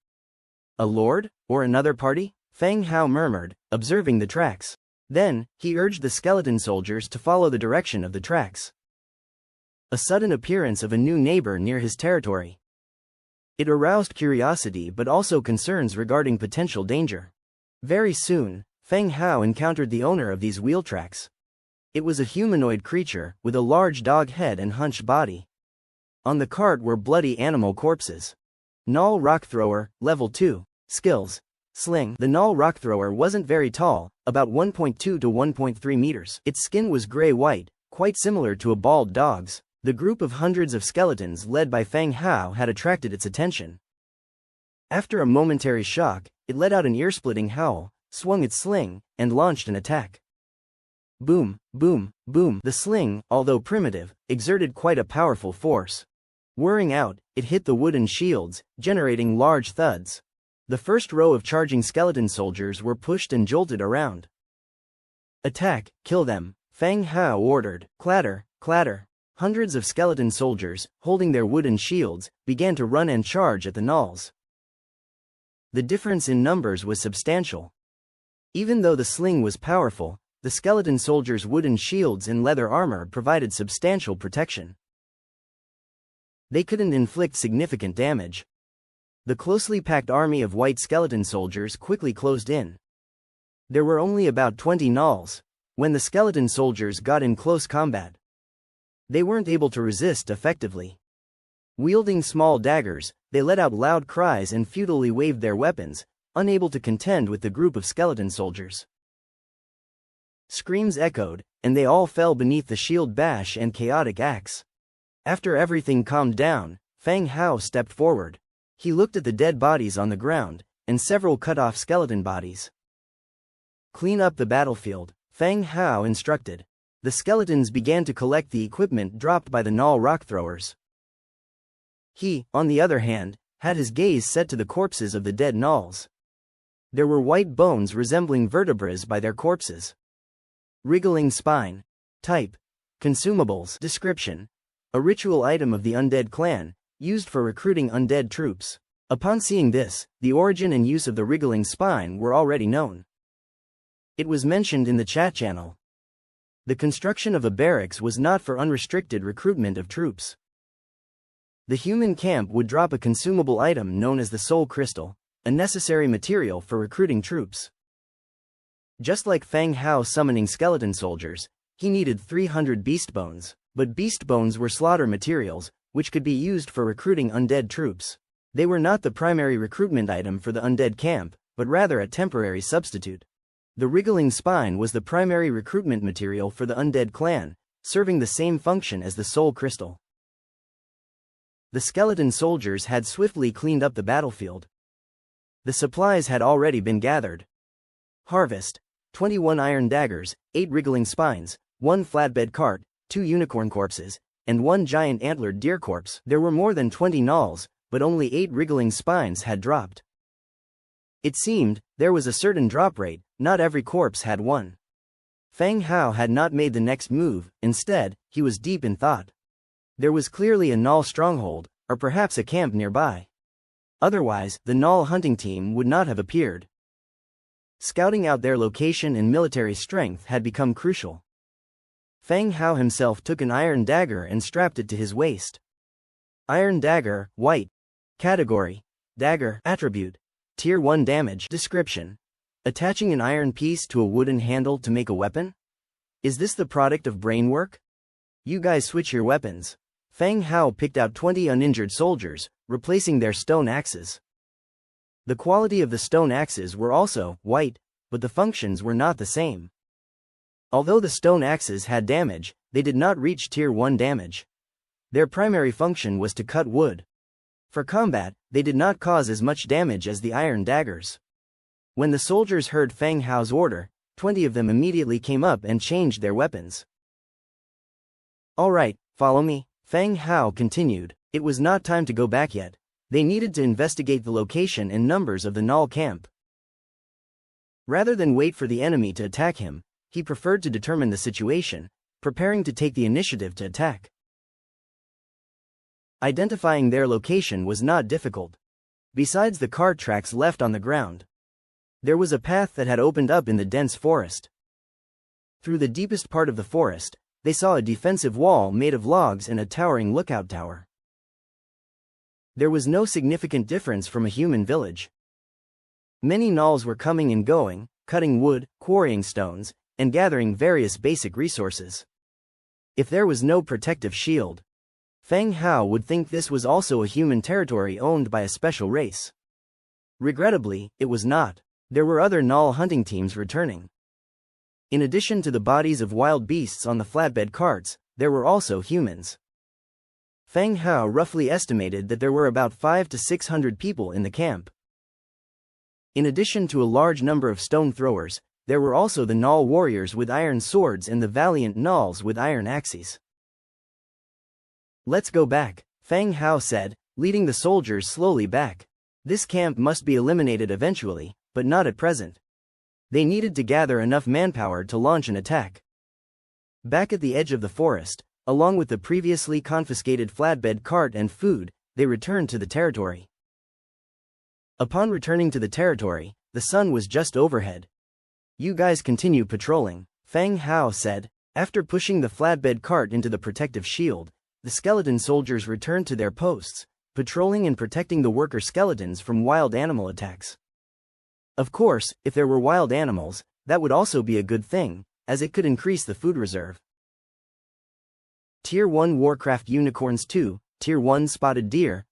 "A lord? Or another party?" Feng Hao murmured, observing the tracks. Then, he urged the skeleton soldiers to follow the direction of the tracks. A sudden appearance of a new neighbor near his territory. It aroused curiosity but also concerns regarding potential danger. Very soon, Feng Hao encountered the owner of these wheel tracks. It was a humanoid creature, with a large dog head and hunched body. On the cart were bloody animal corpses. Null Rock Thrower, Level 2. Skills: Sling. The Null Rock Thrower wasn't very tall, about 1.2 to 1.3 meters. Its skin was gray-white, quite similar to a bald dog's. The group of hundreds of skeletons led by Feng Hao had attracted its attention. After a momentary shock, it let out an ear-splitting howl, swung its sling, and launched an attack. Boom, boom, boom. The sling, although primitive, exerted quite a powerful force. Whirring out, it hit the wooden shields, generating large thuds. The first row of charging skeleton soldiers were pushed and jolted around. "Attack, kill them," Feng Hao ordered. Clatter, clatter. Hundreds of skeleton soldiers, holding their wooden shields, began to run and charge at the gnolls. The difference in numbers was substantial. Even though the sling was powerful, the skeleton soldiers' wooden shields and leather armor provided substantial protection. They couldn't inflict significant damage. The closely packed army of white skeleton soldiers quickly closed in. There were only about 20 gnolls when the skeleton soldiers got in close combat. They weren't able to resist effectively. Wielding small daggers, they let out loud cries and futilely waved their weapons, unable to contend with the group of skeleton soldiers. Screams echoed, and they all fell beneath the shield bash and chaotic axe. After everything calmed down, Fang Hao stepped forward. He looked at the dead bodies on the ground, and several cut-off skeleton bodies. Clean up the battlefield, Fang Hao instructed. The skeletons began to collect the equipment dropped by the gnoll rock throwers. He, on the other hand, had his gaze set to the corpses of the dead gnolls. There were white bones resembling vertebrae by their corpses. Wriggling spine. Type. Consumables. Description. A ritual item of the Undead clan, used for recruiting undead troops. Upon seeing this, the origin and use of the wriggling spine were already known. It was mentioned in the chat channel. The construction of a barracks was not for unrestricted recruitment of troops. The human camp would drop a consumable item known as the soul crystal, a necessary material for recruiting troops. Just like Fang Hao summoning skeleton soldiers, he needed 300 beast bones, but beast bones were slaughter materials, which could be used for recruiting undead troops. They were not the primary recruitment item for the undead camp, but rather a temporary substitute. The wriggling spine was the primary recruitment material for the undead clan, serving the same function as the soul crystal. The skeleton soldiers had swiftly cleaned up the battlefield. The supplies had already been gathered. Harvest: 21 iron daggers, 8 wriggling spines, 1 flatbed cart, 2 unicorn corpses, and 1 giant antlered deer corpse. There were more than 20 gnolls, but only 8 wriggling spines had dropped. It seemed, there was a certain drop rate, not every corpse had one. Fang Hao had not made the next move, instead, he was deep in thought. There was clearly a gnoll stronghold, or perhaps a camp nearby. Otherwise, the gnoll hunting team would not have appeared. Scouting out their location and military strength had become crucial. Fang Hao himself took an iron dagger and strapped it to his waist. Iron dagger, white. Category: dagger. Attribute: Tier 1 damage. Description: attaching an iron piece to a wooden handle to make a weapon? Is this the product of brain work? You guys switch your weapons. Fang Hao picked out 20 uninjured soldiers, replacing their stone axes. The quality of the stone axes were also white, but the functions were not the same. Although the stone axes had damage, they did not reach Tier 1 damage. Their primary function was to cut wood. For combat, they did not cause as much damage as the iron daggers. When the soldiers heard Fang Hao's order, 20 of them immediately came up and changed their weapons. Alright, follow me, Fang Hao continued. It was not time to go back yet. They needed to investigate the location and numbers of the gnoll camp. Rather than wait for the enemy to attack him, he preferred to determine the situation, preparing to take the initiative to attack. Identifying their location was not difficult. Besides the cart tracks left on the ground, there was a path that had opened up in the dense forest. Through the deepest part of the forest, they saw a defensive wall made of logs and a towering lookout tower. There was no significant difference from a human village. Many gnolls were coming and going, cutting wood, quarrying stones, and gathering various basic resources. If there was no protective shield, Fang Hao would think this was also a human territory owned by a special race. Regrettably, it was not. There were other gnoll hunting teams returning. In addition to the bodies of wild beasts on the flatbed carts, there were also humans. Fang Hao roughly estimated that there were about 500 to 600 people in the camp. In addition to a large number of stone throwers, there were also the gnoll warriors with iron swords and the valiant gnolls with iron axes. Let's go back, Fang Hao said, leading the soldiers slowly back. This camp must be eliminated eventually, but not at present. They needed to gather enough manpower to launch an attack. Back at the edge of the forest, along with the previously confiscated flatbed cart and food, they returned to the territory. Upon returning to the territory, the sun was just overhead. "You guys continue patrolling," Feng Hao said. After pushing the flatbed cart into the protective shield, the skeleton soldiers returned to their posts, patrolling and protecting the worker skeletons from wild animal attacks. Of course, if there were wild animals, that would also be a good thing, as it could increase the food reserve. Tier 1 Warcraft Unicorns 2, Tier 1 Spotted Deer,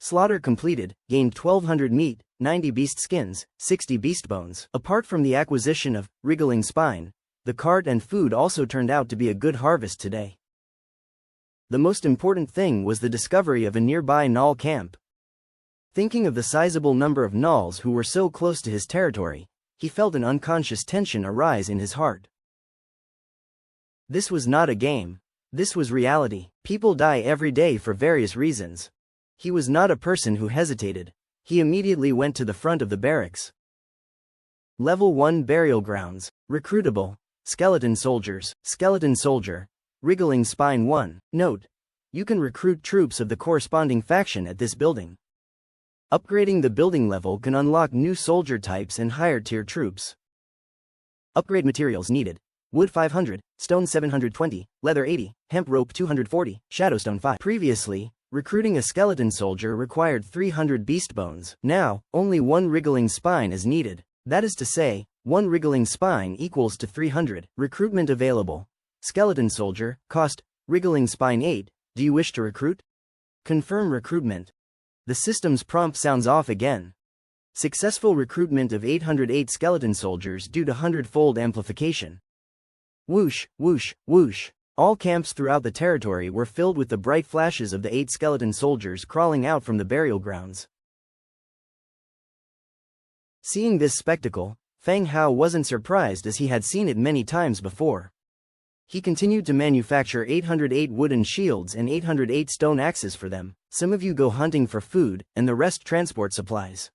Slaughter completed, gained 1200 meat, 90 beast skins, 60 beast bones. Apart from the acquisition of Wriggling Spine, the cart and food also turned out to be a good harvest today. The most important thing was the discovery of a nearby Null camp. Thinking of the sizable number of Nulls who were so close to his territory, he felt an unconscious tension arise in his heart. This was not a game. This was reality. People die every day for various reasons. He was not a person who hesitated. He immediately went to the front of the barracks. Level 1 Burial Grounds. Recruitable. Skeleton Soldiers. Skeleton Soldier. Wriggling Spine 1. Note: you can recruit troops of the corresponding faction at this building. Upgrading the building level can unlock new soldier types and higher tier troops. Upgrade materials needed: wood 500, stone 720, leather 80, hemp rope 240, shadowstone 5. Previously, recruiting a skeleton soldier required 300 beast bones. Now, only one wriggling spine is needed. That is to say, one wriggling spine equals to 300. Recruitment available. Skeleton soldier, cost, wriggling spine 8, do you wish to recruit? Confirm recruitment. The system's prompt sounds off again. Successful recruitment of 808 skeleton soldiers due to 100-fold amplification. Whoosh, whoosh, whoosh. All camps throughout the territory were filled with the bright flashes of the 8 skeleton soldiers crawling out from the burial grounds. Seeing this spectacle, Feng Hao wasn't surprised as he had seen it many times before. He continued to manufacture 808 wooden shields and 808 stone axes for them. Some of you go hunting for food, and the rest transport supplies.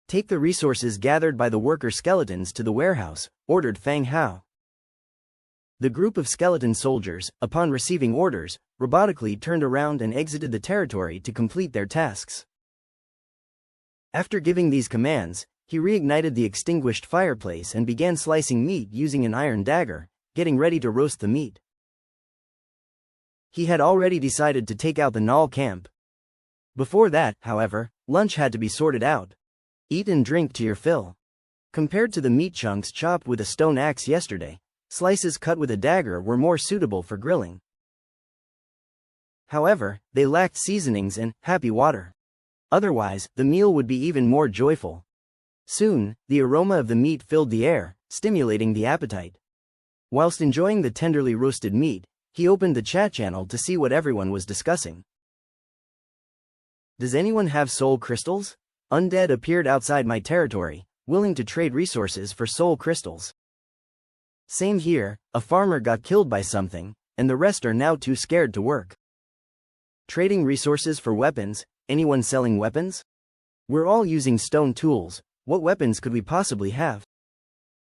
Take the resources gathered by the worker skeletons to the warehouse, ordered Feng Hao. The group of skeleton soldiers, upon receiving orders, robotically turned around and exited the territory to complete their tasks. After giving these commands, he reignited the extinguished fireplace and began slicing meat using an iron dagger, getting ready to roast the meat. He had already decided to take out the Null camp. Before that, however, lunch had to be sorted out. Eat and drink to your fill. Compared to the meat chunks chopped with a stone axe yesterday, slices cut with a dagger were more suitable for grilling. However, they lacked seasonings and happy water. Otherwise, the meal would be even more joyful. Soon, the aroma of the meat filled the air, stimulating the appetite. Whilst enjoying the tenderly roasted meat, he opened the chat channel to see what everyone was discussing. Does anyone have soul crystals? Undead appeared outside my territory, willing to trade resources for soul crystals. Same here, a farmer got killed by something, and the rest are now too scared to work. Trading resources for weapons, anyone selling weapons? We're all using stone tools, what weapons could we possibly have?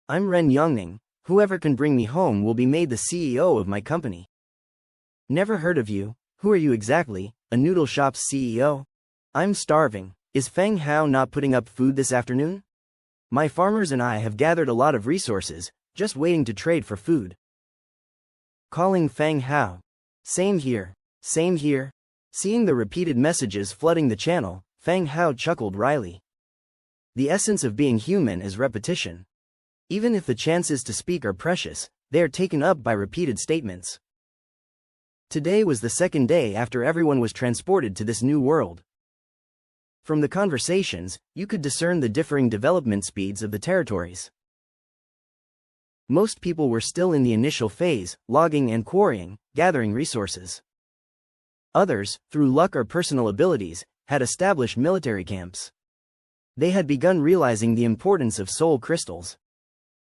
I'm Ren Yongning. Whoever can bring me home will be made the CEO of my company. Never heard of you. Who are you exactly? A noodle shop's CEO? I'm starving. Is Feng Hao not putting up food this afternoon? My farmers and I have gathered a lot of resources, just waiting to trade for food. Calling Feng Hao. Same here. Same here. Seeing the repeated messages flooding the channel, Feng Hao chuckled wryly. The essence of being human is repetition. Even if the chances to speak are precious, they are taken up by repeated statements. Today was the second day after everyone was transported to this new world. From the conversations, you could discern the differing development speeds of the territories. Most people were still in the initial phase, logging and quarrying, gathering resources. Others, through luck or personal abilities, had established military camps. They had begun realizing the importance of soul crystals.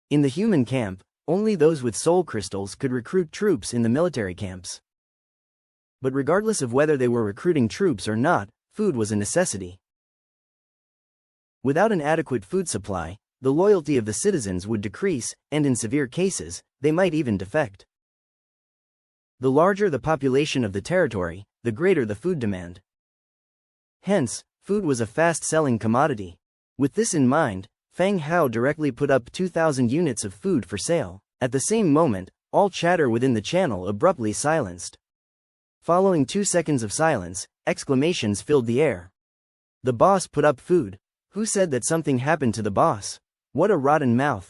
In the human camp, only those with soul crystals could recruit troops in the military camps. But regardless of whether they were recruiting troops or not, food was a necessity. Without an adequate food supply, the loyalty of the citizens would decrease, and in severe cases, they might even defect. The larger the population of the territory, the greater the food demand. Hence, Food was a fast-selling commodity. With this in mind, Feng Hao directly put up 2,000 units of food for sale. At the same moment, all chatter within the channel abruptly silenced. Following 2 seconds of silence, exclamations filled the air. The boss put up food. Who said that something happened to the boss? What a rotten mouth.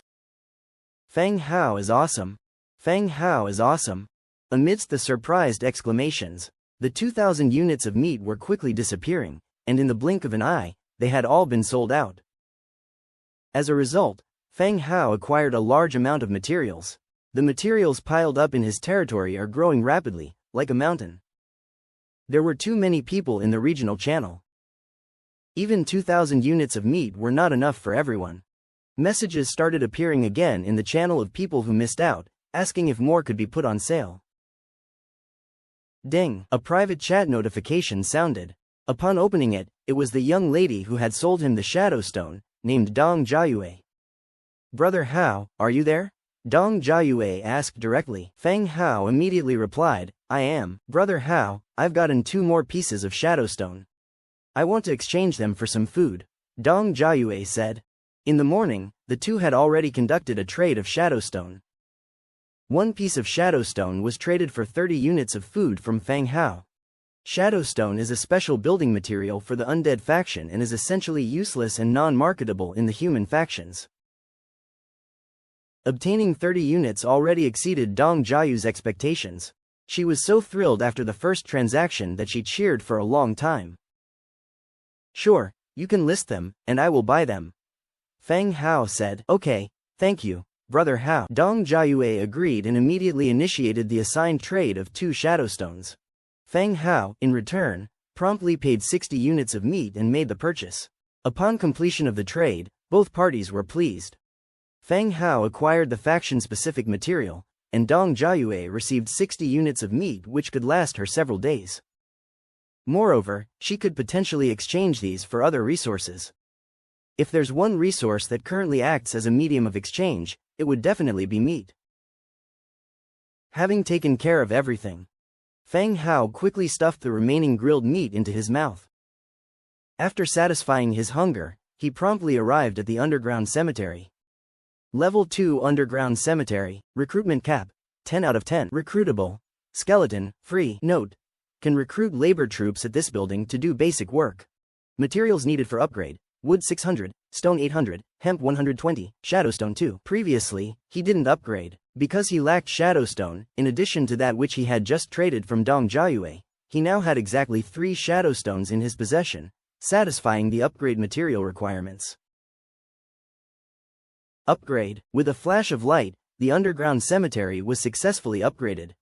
Feng Hao is awesome. Feng Hao is awesome. Amidst the surprised exclamations, the 2,000 units of meat were quickly disappearing, and in the blink of an eye, they had all been sold out. As a result, Feng Hao acquired a large amount of materials. The materials piled up in his territory are growing rapidly, like a mountain. There were too many people in the regional channel. Even 2,000 units of meat were not enough for everyone. Messages started appearing again in the channel of people who missed out, asking if more could be put on sale. Ding! A private chat notification sounded. Upon opening it, it was the young lady who had sold him the Shadow Stone, named Dong Jiayue. Brother Hao, are you there? Dong Jiayue asked directly. Feng Hao immediately replied, I am. Brother Hao, I've gotten 2 more pieces of Shadow Stone. I want to exchange them for some food, Dong Jiayue said. In the morning, the two had already conducted a trade of Shadow Stone. 1 piece of Shadow Stone was traded for 30 units of food from Feng Hao. Shadow Stone is a special building material for the Undead faction and is essentially useless and non-marketable in the human factions. Obtaining 30 units already exceeded Dong Jiayue's expectations. She was so thrilled after the first transaction that she cheered for a long time. Sure, you can list them, and I will buy them. Feng Hao said. Okay, thank you, Brother Hao. Dong Jiayue agreed and immediately initiated the assigned trade of 2 Shadow Stones. Feng Hao, in return, promptly paid 60 units of meat and made the purchase. Upon completion of the trade, both parties were pleased. Feng Hao acquired the faction-specific material, and Dong Jiayue received 60 units of meat which could last her several days. Moreover, she could potentially exchange these for other resources. If there's one resource that currently acts as a medium of exchange, it would definitely be meat. Having taken care of everything, Feng Hao quickly stuffed the remaining grilled meat into his mouth. After satisfying his hunger, he promptly arrived at the underground cemetery. Level 2 Underground Cemetery, Recruitment Cap, 10 out of 10. Recruitable. Skeleton, free. Note: can recruit labor troops at this building to do basic work. Materials needed for upgrade: wood 600, stone 800, hemp 120, shadowstone 2. Previously, he didn't upgrade, because he lacked shadowstone. In addition to that which he had just traded from Dong Jiayue, he now had exactly 3 shadowstones in his possession, satisfying the upgrade material requirements. Upgrade. With a flash of light, the underground cemetery was successfully upgraded.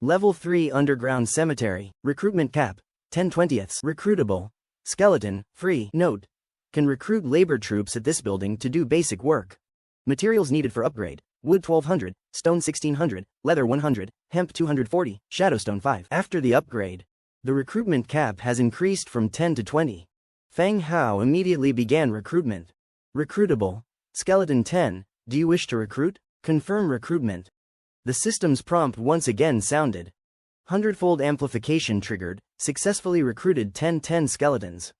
Level 3 Underground Cemetery, Recruitment Cap, 10/20. Recruitable. Skeleton, free. Note: can recruit labor troops at this building to do basic work. Materials needed for upgrade: wood 1200, stone 1600, leather 100, hemp 240, shadowstone 5. After the upgrade, the recruitment cap has increased from 10 to 20. Feng Hao immediately began recruitment. Recruitable. Skeleton 10, do you wish to recruit? Confirm recruitment. The system's prompt once again sounded. 100-fold amplification triggered, successfully recruited 10 skeletons.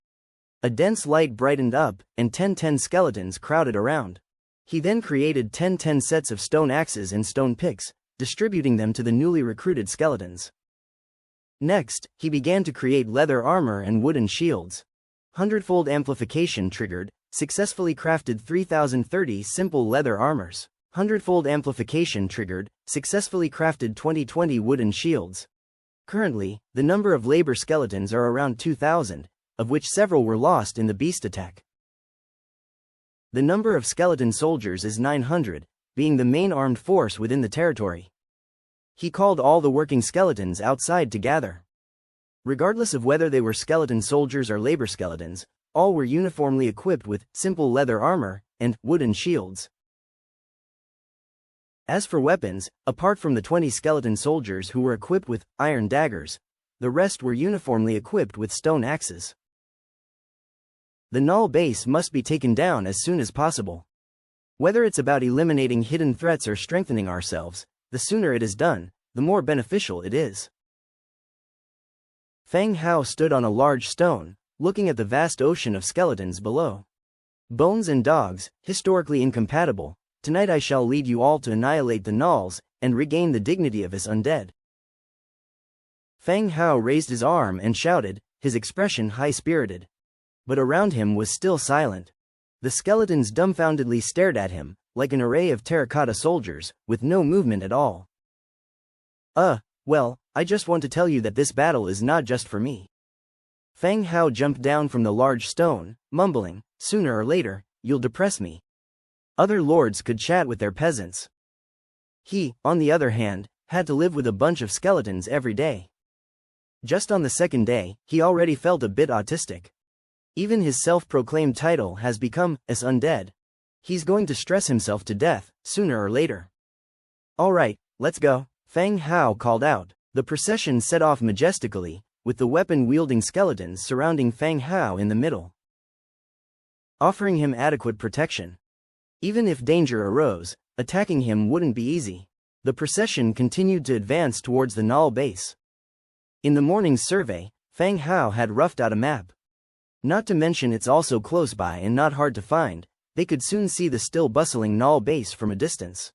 A dense light brightened up, and 10 skeletons crowded around. He then created 10 sets of stone axes and stone picks, distributing them to the newly recruited skeletons. Next, he began to create leather armor and wooden shields. 100-fold amplification triggered, successfully crafted 3030 simple leather armors. 100-fold amplification triggered, successfully crafted 20 wooden shields. Currently, the number of labor skeletons are around 2,000, of which several were lost in the beast attack. The number of skeleton soldiers is 900, being the main armed force within the territory. He called all the working skeletons outside to gather. Regardless of whether they were skeleton soldiers or labor skeletons, all were uniformly equipped with simple leather armor and wooden shields. As for weapons, apart from the 20 skeleton soldiers who were equipped with iron daggers, the rest were uniformly equipped with stone axes. The null base must be taken down as soon as possible. Whether it's about eliminating hidden threats or strengthening ourselves, the sooner it is done, the more beneficial it is. Feng Hao stood on a large stone, looking at the vast ocean of skeletons below. Bones and dogs, historically incompatible, tonight I shall lead you all to annihilate the gnolls, and regain the dignity of us undead. Feng Hao raised his arm and shouted, his expression high-spirited. But around him was still silent. The skeletons dumbfoundedly stared at him, like an array of terracotta soldiers, with no movement at all. Well, I just want to tell you that this battle is not just for me. Feng Hao jumped down from the large stone, mumbling, sooner or later, you'll depress me. Other lords could chat with their peasants. He, on the other hand, had to live with a bunch of skeletons every day. Just on the second day, he already felt a bit autistic. Even his self-proclaimed title has become, as undead. He's going to stress himself to death, sooner or later. Alright, let's go, Feng Hao called out. The procession set off majestically, with the weapon-wielding skeletons surrounding Feng Hao in the middle, offering him adequate protection. Even if danger arose, attacking him wouldn't be easy. The procession continued to advance towards the gnoll base. In the morning's survey, Feng Hao had roughed out a map. Not to mention it's also close by and not hard to find, they could soon see the still bustling gnoll base from a distance.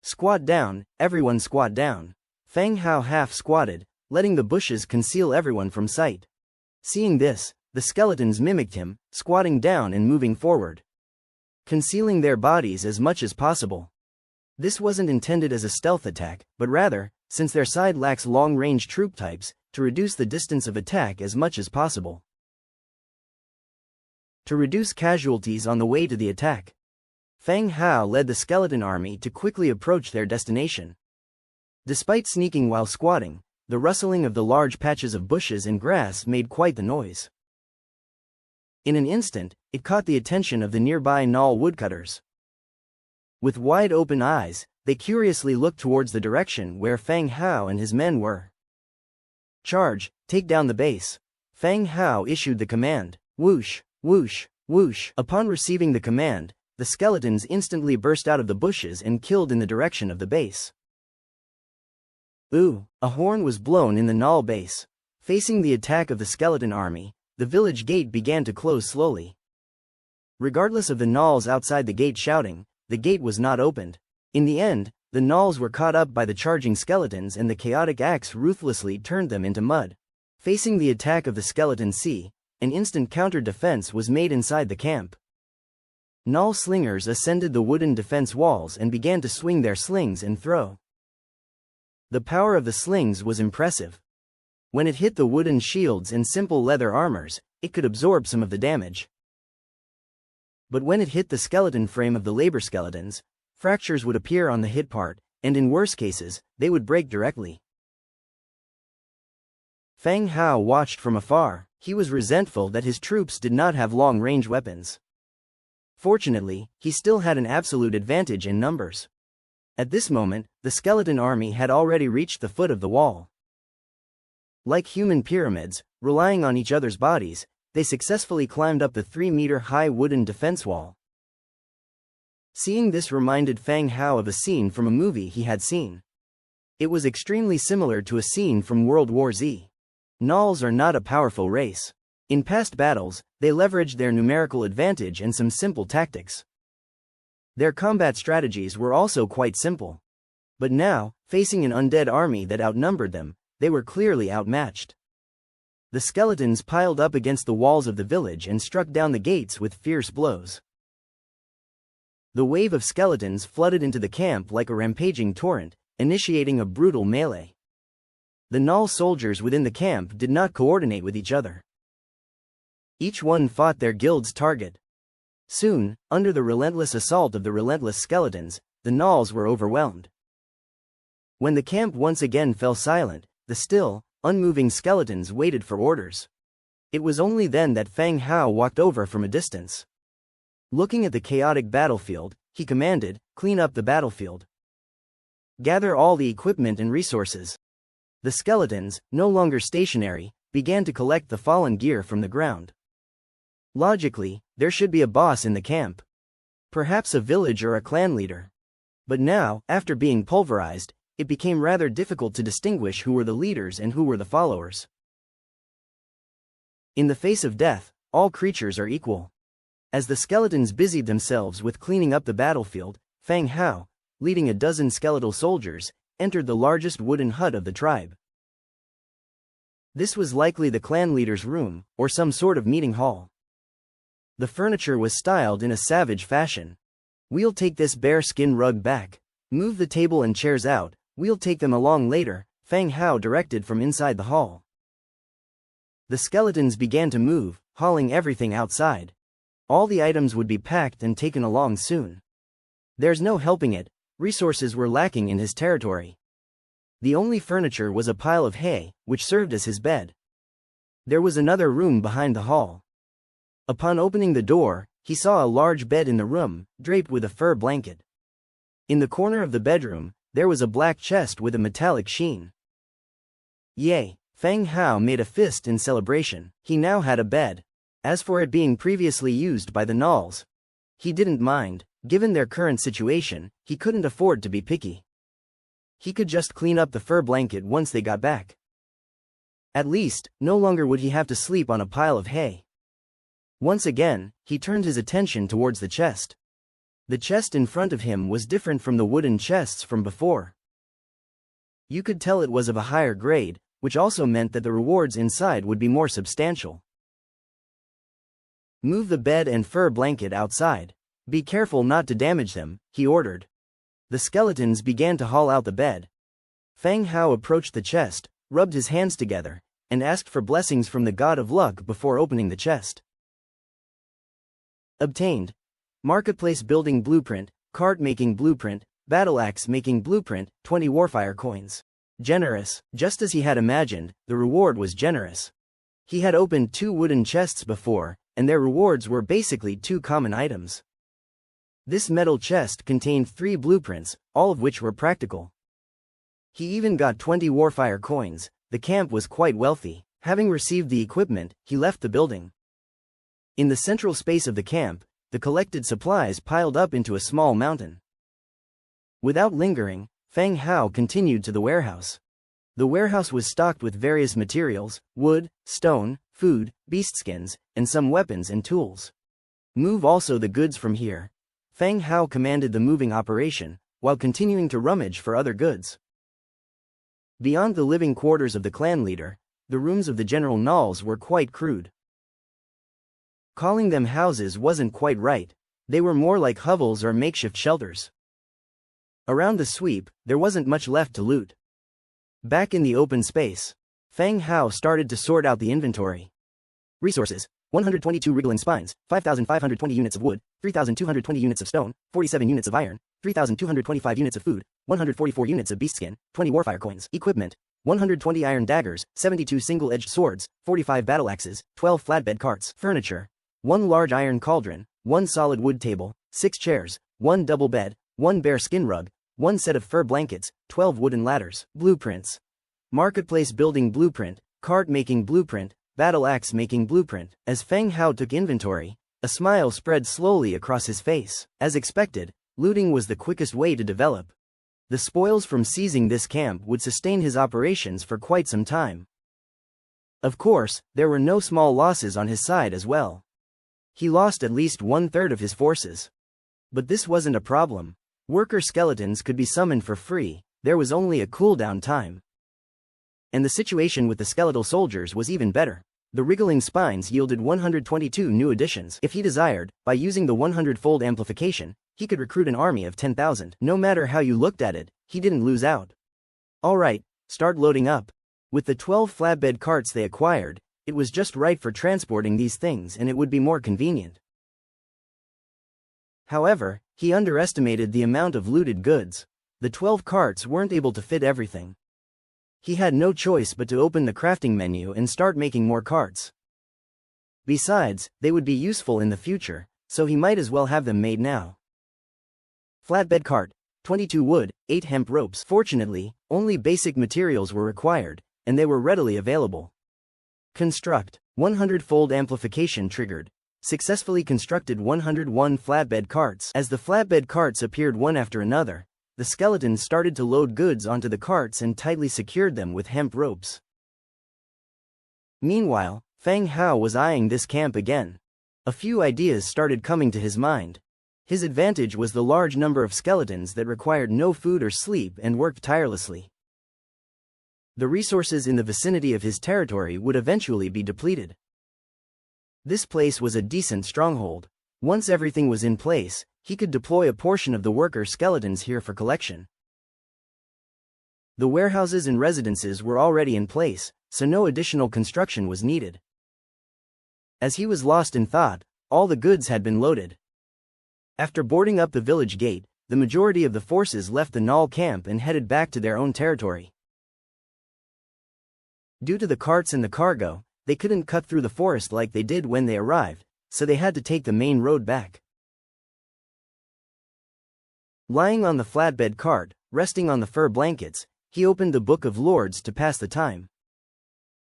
Squat down, everyone squat down. Feng Hao half squatted, letting the bushes conceal everyone from sight. Seeing this, the skeletons mimicked him, squatting down and moving forward, concealing their bodies as much as possible. This wasn't intended as a stealth attack, but rather, since their side lacks long-range troop types, to reduce the distance of attack as much as possible. To reduce casualties on the way to the attack, Feng Hao led the skeleton army to quickly approach their destination. Despite sneaking while squatting, the rustling of the large patches of bushes and grass made quite the noise. In an instant, it caught the attention of the nearby gnoll woodcutters. With wide-open eyes, they curiously looked towards the direction where Feng Hao and his men were. Charge, take down the base. Feng Hao issued the command. Whoosh, whoosh, whoosh. Upon receiving the command, the skeletons instantly burst out of the bushes and killed in the direction of the base. Ooh, a horn was blown in the gnoll base. Facing the attack of the skeleton army, the village gate began to close slowly. Regardless of the gnolls outside the gate shouting, the gate was not opened. In the end, the gnolls were caught up by the charging skeletons and the chaotic axe ruthlessly turned them into mud. Facing the attack of the skeleton sea, an instant counter-defense was made inside the camp. Gnoll slingers ascended the wooden defense walls and began to swing their slings and throw. The power of the slings was impressive. When it hit the wooden shields and simple leather armors, it could absorb some of the damage. But when it hit the skeleton frame of the labor skeletons, fractures would appear on the hit part, and in worse cases, they would break directly. Feng Hao watched from afar. He was resentful that his troops did not have long-range weapons. Fortunately, he still had an absolute advantage in numbers. At this moment, the skeleton army had already reached the foot of the wall. Like human pyramids, relying on each other's bodies, they successfully climbed up the 3-meter-high wooden defense wall. Seeing this reminded Feng Hao of a scene from a movie he had seen. It was extremely similar to a scene from World War Z. Gnolls are not a powerful race. In past battles, they leveraged their numerical advantage and some simple tactics. Their combat strategies were also quite simple. But now, facing an undead army that outnumbered them, they were clearly outmatched. The skeletons piled up against the walls of the village and struck down the gates with fierce blows. The wave of skeletons flooded into the camp like a rampaging torrent, initiating a brutal melee. The gnoll soldiers within the camp did not coordinate with each other. Each one fought their guild's target. Soon, under the relentless assault of the relentless skeletons, the gnolls were overwhelmed. When the camp once again fell silent, the still, unmoving skeletons waited for orders. It was only then that Feng Hao walked over from a distance. Looking at the chaotic battlefield, he commanded, "Clean up the battlefield. Gather all the equipment and resources." The skeletons, no longer stationary, began to collect the fallen gear from the ground. Logically, there should be a boss in the camp. Perhaps a village or a clan leader. But now, after being pulverized, it became rather difficult to distinguish who were the leaders and who were the followers. In the face of death, all creatures are equal. As the skeletons busied themselves with cleaning up the battlefield, Feng Hao, leading a dozen skeletal soldiers, entered the largest wooden hut of the tribe. This was likely the clan leader's room, or some sort of meeting hall. The furniture was styled in a savage fashion. "We'll take this bear skin rug back. Move the table and chairs out, we'll take them along later," Feng Hao directed from inside the hall. The skeletons began to move, hauling everything outside. All the items would be packed and taken along soon. There's no helping it, resources were lacking in his territory. The only furniture was a pile of hay, which served as his bed. There was another room behind the hall. Upon opening the door, he saw a large bed in the room, draped with a fur blanket. In the corner of the bedroom, there was a black chest with a metallic sheen. Yay! Feng Hao made a fist in celebration. He now had a bed. As for it being previously used by the gnolls, he didn't mind. Given their current situation, he couldn't afford to be picky. He could just clean up the fur blanket once they got back. At least, no longer would he have to sleep on a pile of hay. Once again, he turned his attention towards the chest. The chest in front of him was different from the wooden chests from before. You could tell it was of a higher grade, which also meant that the rewards inside would be more substantial. "Move the bed and fur blanket outside. Be careful not to damage them," he ordered. The skeletons began to haul out the bed. Feng Hao approached the chest, rubbed his hands together, and asked for blessings from the god of luck before opening the chest. Obtained. Marketplace building blueprint, cart making blueprint, battle axe making blueprint, 20 warfire coins. Generous. Just as he had imagined, the reward was generous. He had opened 2 wooden chests before, and their rewards were basically 2 common items. This metal chest contained 3 blueprints, all of which were practical. He even got 20 warfire coins. The camp was quite wealthy. Having received the equipment, he left the building. In the central space of the camp, the collected supplies piled up into a small mountain. Without lingering, Feng Hao continued to the warehouse. The warehouse was stocked with various materials: wood, stone, food, beast skins, and some weapons and tools. "Move also the goods from here." Feng Hao commanded the moving operation, while continuing to rummage for other goods. Beyond the living quarters of the clan leader, the rooms of the general gnolls were quite crude. Calling them houses wasn't quite right, they were more like hovels or makeshift shelters. Around the sweep, there wasn't much left to loot. Back in the open space, Feng Hao started to sort out the inventory. Resources: 122 wriggling spines, 5,520 units of wood, 3,220 units of stone, 47 units of iron, 3,225 units of food, 144 units of beast skin, 20 warfire coins. Equipment: 120 iron daggers, 72 single-edged swords, 45 battle axes, 12 flatbed carts. Furniture: 1 large iron cauldron, 1 solid wood table, 6 chairs, 1 double bed, 1 bear skin rug, 1 set of fur blankets, 12 wooden ladders. Blueprints: marketplace building blueprint, cart making blueprint, battle axe making blueprint. As Feng Hao took inventory, a smile spread slowly across his face. As expected, looting was the quickest way to develop. The spoils from seizing this camp would sustain his operations for quite some time. Of course, there were no small losses on his side as well. He lost at least 1/3 of his forces. But this wasn't a problem. Worker skeletons could be summoned for free, there was only a cooldown time. And the situation with the skeletal soldiers was even better. The wriggling spines yielded 122 new additions. If he desired, by using the 100-fold amplification, he could recruit an army of 10,000. No matter how you looked at it, he didn't lose out. Alright, start loading up. With the 12 flatbed carts they acquired, it was just right for transporting these things, and it would be more convenient. However, he underestimated the amount of looted goods. The 12 carts weren't able to fit everything. He had no choice but to open the crafting menu and start making more carts. Besides, they would be useful in the future, so he might as well have them made now. Flatbed cart: 22 wood, 8 hemp ropes. Fortunately, only basic materials were required, and they were readily available. Construct: 100-fold amplification triggered. Successfully constructed 101 flatbed carts. As the flatbed carts appeared one after another, the skeletons started to load goods onto the carts and tightly secured them with hemp ropes. Meanwhile, Feng Hao was eyeing this camp again. A few ideas started coming to his mind. His advantage was the large number of skeletons that required no food or sleep and worked tirelessly. The resources in the vicinity of his territory would eventually be depleted. This place was a decent stronghold. Once everything was in place, he could deploy a portion of the worker skeletons here for collection. The warehouses and residences were already in place, so no additional construction was needed. As he was lost in thought, all the goods had been loaded. After boarding up the village gate, the majority of the forces left the Null camp and headed back to their own territory. Due to the carts and the cargo, they couldn't cut through the forest like they did when they arrived, so they had to take the main road back. Lying on the flatbed cart, resting on the fur blankets, he opened the Book of Lords to pass the time.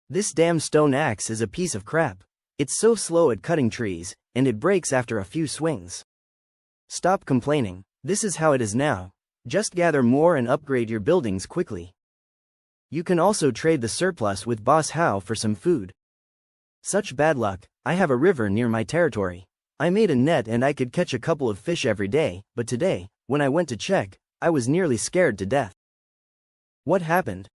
This damn stone axe is a piece of crap. It's so slow at cutting trees, and it breaks after a few swings. Stop complaining. This is how it is now. Just gather more and upgrade your buildings quickly. You can also trade the surplus with Boss Hao for some food. Such bad luck. I have a river near my territory. I made a net and I could catch a couple of fish every day, but today, when I went to check, I was nearly scared to death. What happened?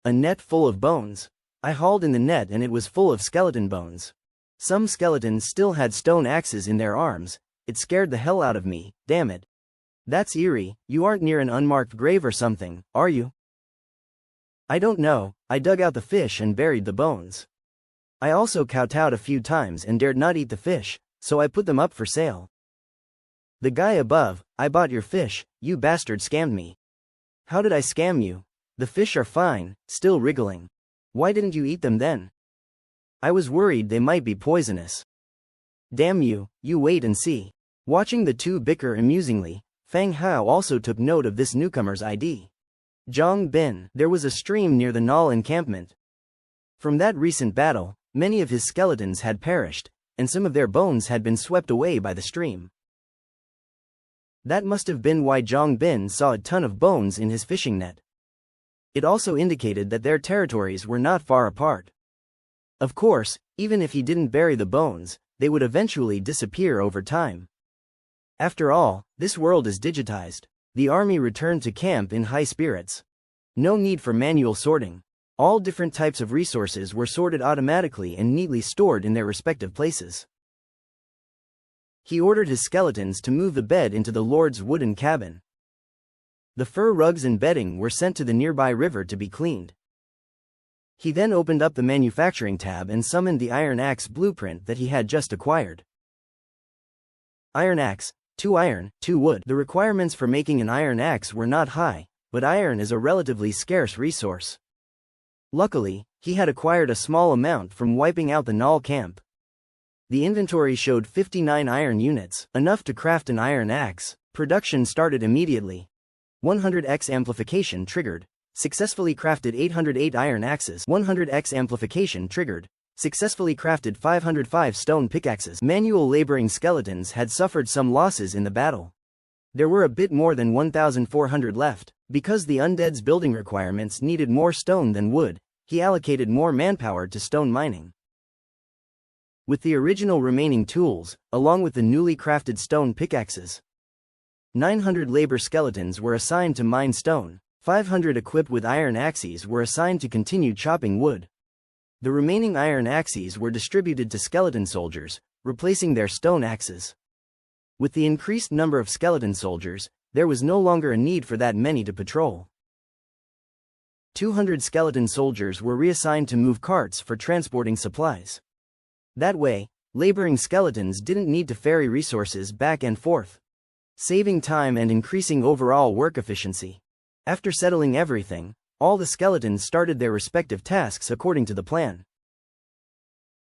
A net full of bones. I hauled in the net and it was full of skeleton bones. Some skeletons still had stone axes in their arms. It scared the hell out of me, damn it. That's eerie. You aren't near an unmarked grave or something, are you? I don't know. I dug out the fish and buried the bones. I also kowtowed a few times and dared not eat the fish, so I put them up for sale. The guy above, I bought your fish, you bastard scammed me. How did I scam you? The fish are fine, still wriggling. Why didn't you eat them then? I was worried they might be poisonous. Damn you, you wait and see. Watching the two bicker amusingly, Feng Hao also took note of this newcomer's ID. Zhang Bin. There was a stream near the Null encampment. From that recent battle, many of his skeletons had perished, and some of their bones had been swept away by the stream. That must have been why Zhang Bin saw a ton of bones in his fishing net. It also indicated that their territories were not far apart. Of course, even if he didn't bury the bones, they would eventually disappear over time. After all, this world is digitized. The army returned to camp in high spirits. No need for manual sorting. All different types of resources were sorted automatically and neatly stored in their respective places. He ordered his skeletons to move the bed into the Lord's wooden cabin. The fur rugs and bedding were sent to the nearby river to be cleaned. He then opened up the manufacturing tab and summoned the iron axe blueprint that he had just acquired. Iron axe, 2 iron, 2 wood. The requirements for making an iron axe were not high, but iron is a relatively scarce resource. Luckily, he had acquired a small amount from wiping out the Null camp. The inventory showed 59 iron units, enough to craft an iron axe. Production started immediately. 100x amplification triggered. Successfully crafted 808 iron axes. 100x amplification triggered. Successfully crafted 505 stone pickaxes. Manual laboring skeletons had suffered some losses in the battle. There were a bit more than 1,400 left. Because the Undead's building requirements needed more stone than wood, he allocated more manpower to stone mining. With the original remaining tools, along with the newly crafted stone pickaxes, 900 labor skeletons were assigned to mine stone. 500 equipped with iron axes were assigned to continue chopping wood. The remaining iron axes were distributed to skeleton soldiers, replacing their stone axes. With the increased number of skeleton soldiers, there was no longer a need for that many to patrol. 200 skeleton soldiers were reassigned to move carts for transporting supplies. That way, laboring skeletons didn't need to ferry resources back and forth, saving time and increasing overall work efficiency. After settling everything, all the skeletons started their respective tasks according to the plan.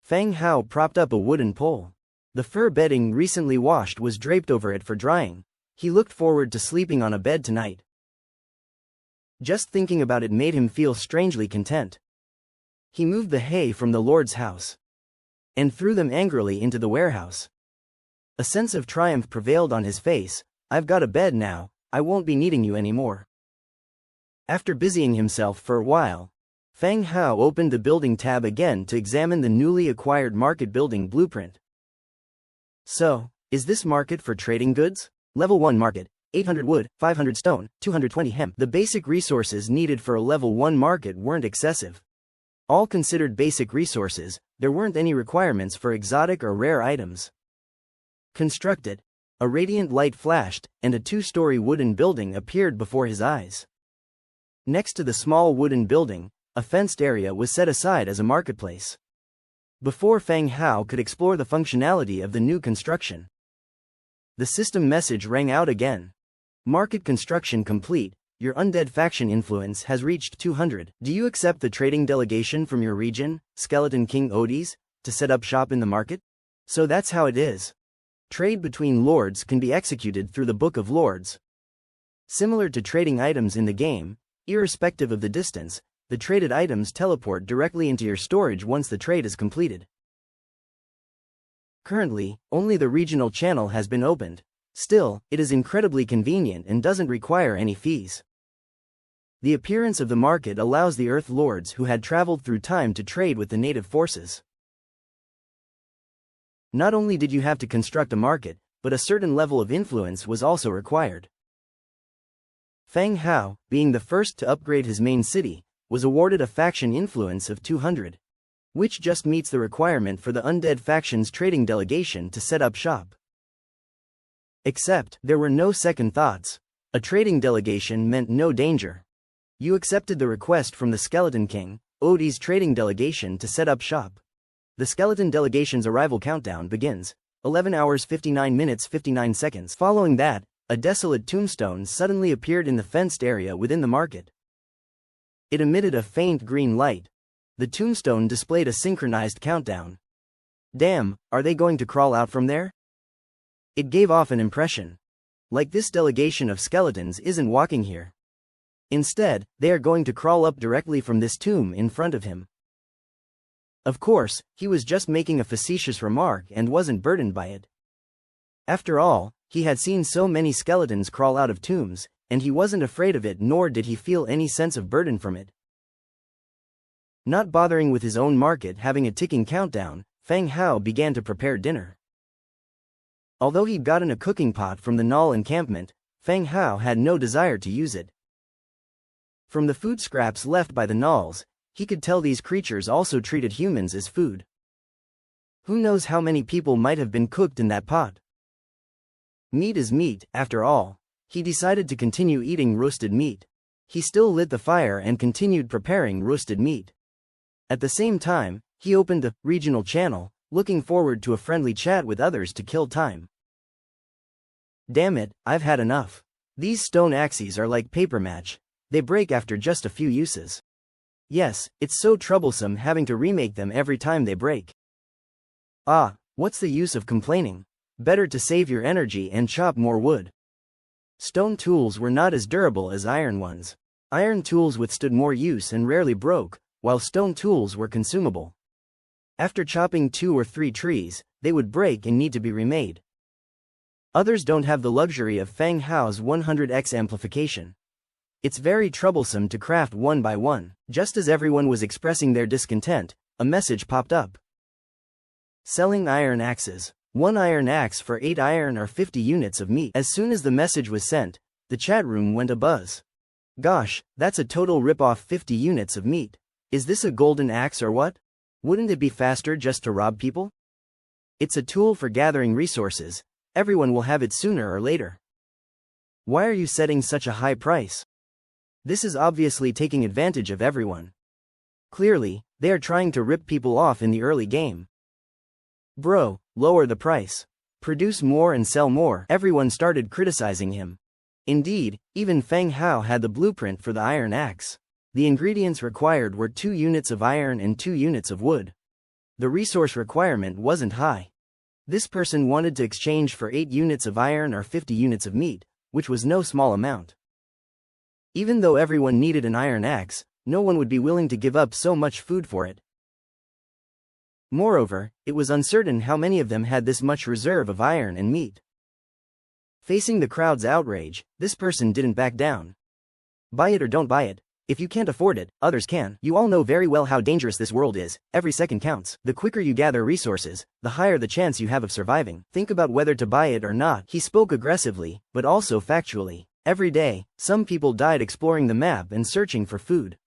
Feng Hao propped up a wooden pole. The fur bedding recently washed was draped over it for drying. He looked forward to sleeping on a bed tonight. Just thinking about it made him feel strangely content. He moved the hay from the Lord's house and threw them angrily into the warehouse. A sense of triumph prevailed on his face. I've got a bed now, I won't be needing you anymore. After busying himself for a while, Feng Hao opened the building tab again to examine the newly acquired market building blueprint. So, is this market for trading goods? Level 1 market, 800 wood, 500 stone, 220 hemp. The basic resources needed for a level 1 market weren't excessive. All considered basic resources, there weren't any requirements for exotic or rare items. Constructed. A radiant light flashed, and a 2-story wooden building appeared before his eyes. Next to the small wooden building, a fenced area was set aside as a marketplace. Before Feng Hao could explore the functionality of the new construction, the system message rang out again. Market construction complete. Your undead faction influence has reached 200. Do you accept the trading delegation from your region, Skeleton King Odys, to set up shop in the market? So that's how it is. Trade between lords can be executed through the Book of Lords. Similar to trading items in the game, irrespective of the distance, the traded items teleport directly into your storage once the trade is completed. Currently, only the regional channel has been opened. Still, it is incredibly convenient and doesn't require any fees. The appearance of the market allows the Earth Lords who had traveled through time to trade with the native forces. Not only did you have to construct a market, but a certain level of influence was also required. Feng Hao, being the first to upgrade his main city, was awarded a faction influence of 200, which just meets the requirement for the Undead faction's trading delegation to set up shop. Except, there were no second thoughts. A trading delegation meant no danger. You accepted the request from the Skeleton King, Odys' trading delegation to set up shop. The skeleton delegation's arrival countdown begins, 11 hours 59 minutes 59 seconds. Following that, a desolate tombstone suddenly appeared in the fenced area within the market. It emitted a faint green light. The tombstone displayed a synchronized countdown. Damn, are they going to crawl out from there? It gave off an impression. Like this delegation of skeletons isn't walking here. Instead, they are going to crawl up directly from this tomb in front of him. Of course, he was just making a facetious remark and wasn't burdened by it. After all, he had seen so many skeletons crawl out of tombs, and he wasn't afraid of it, nor did he feel any sense of burden from it. Not bothering with his own market having a ticking countdown, Feng Hao began to prepare dinner. Although he'd gotten a cooking pot from the Null encampment, Feng Hao had no desire to use it. From the food scraps left by the Nulls, he could tell these creatures also treated humans as food. Who knows how many people might have been cooked in that pot? Meat is meat, after all. He decided to continue eating roasted meat. He still lit the fire and continued preparing roasted meat. At the same time, he opened the regional channel, looking forward to a friendly chat with others to kill time. Damn it, I've had enough. These stone axes are like paper match. They break after just a few uses. Yes, it's so troublesome having to remake them every time they break. Ah, what's the use of complaining? Better to save your energy and chop more wood. Stone tools were not as durable as iron ones. Iron tools withstood more use and rarely broke, while stone tools were consumable. After chopping 2 or 3 trees, they would break and need to be remade. Others don't have the luxury of Feng Hao's 100x amplification. It's very troublesome to craft one by one. Just as everyone was expressing their discontent, a message popped up. Selling iron axes. 1 iron axe for 8 iron or 50 units of meat. As soon as the message was sent, the chat room went abuzz. Gosh, that's a total rip-off 50 units of meat. Is this a golden axe or what? Wouldn't it be faster just to rob people? It's a tool for gathering resources. Everyone will have it sooner or later. Why are you setting such a high price? This is obviously taking advantage of everyone. Clearly, they are trying to rip people off in the early game. Bro, lower the price. Produce more and sell more. Everyone started criticizing him. Indeed, even Feng Hao had the blueprint for the iron axe. The ingredients required were 2 units of iron and 2 units of wood. The resource requirement wasn't high. This person wanted to exchange for 8 units of iron or 50 units of meat, which was no small amount. Even though everyone needed an iron axe, no one would be willing to give up so much food for it. Moreover, it was uncertain how many of them had this much reserve of iron and meat. Facing the crowd's outrage, this person didn't back down. Buy it or don't buy it, If you can't afford it, others can. You all know very well how dangerous this world is. Every second counts. The quicker you gather resources, the higher the chance you have of surviving. Think about whether to buy it or not. He spoke aggressively, but also factually. Every day, some people died exploring the map and searching for food.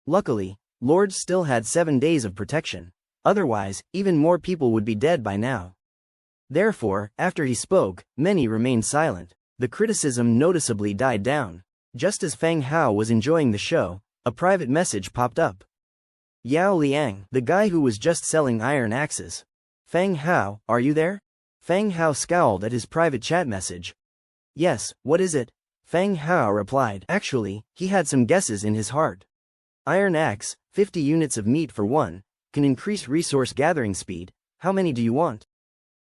Luckily, Lords still had 7 days of protection. Otherwise, even more people would be dead by now. Therefore, after he spoke, many remained silent. The criticism noticeably died down. Just as Feng Hao was enjoying the show, a private message popped up. Yao Liang, the guy who was just selling iron axes. Feng Hao, are you there? Feng Hao scowled at his private chat message. Yes, what is it? Feng Hao replied. Actually, he had some guesses in his heart. Iron axe, 50 units of meat for one, can increase resource gathering speed. How many do you want?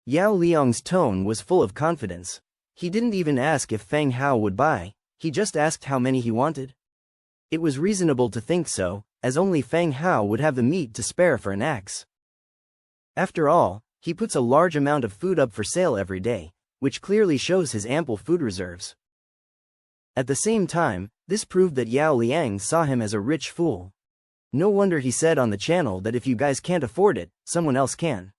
Yao Liang's tone was full of confidence. He didn't even ask if Feng Hao would buy. He just asked how many he wanted. It was reasonable to think so, as only Feng Hao would have the meat to spare for an axe. After all, he puts a large amount of food up for sale every day, which clearly shows his ample food reserves. At the same time, this proved that Yao Liang saw him as a rich fool. No wonder he said on the channel that if you guys can't afford it, someone else can.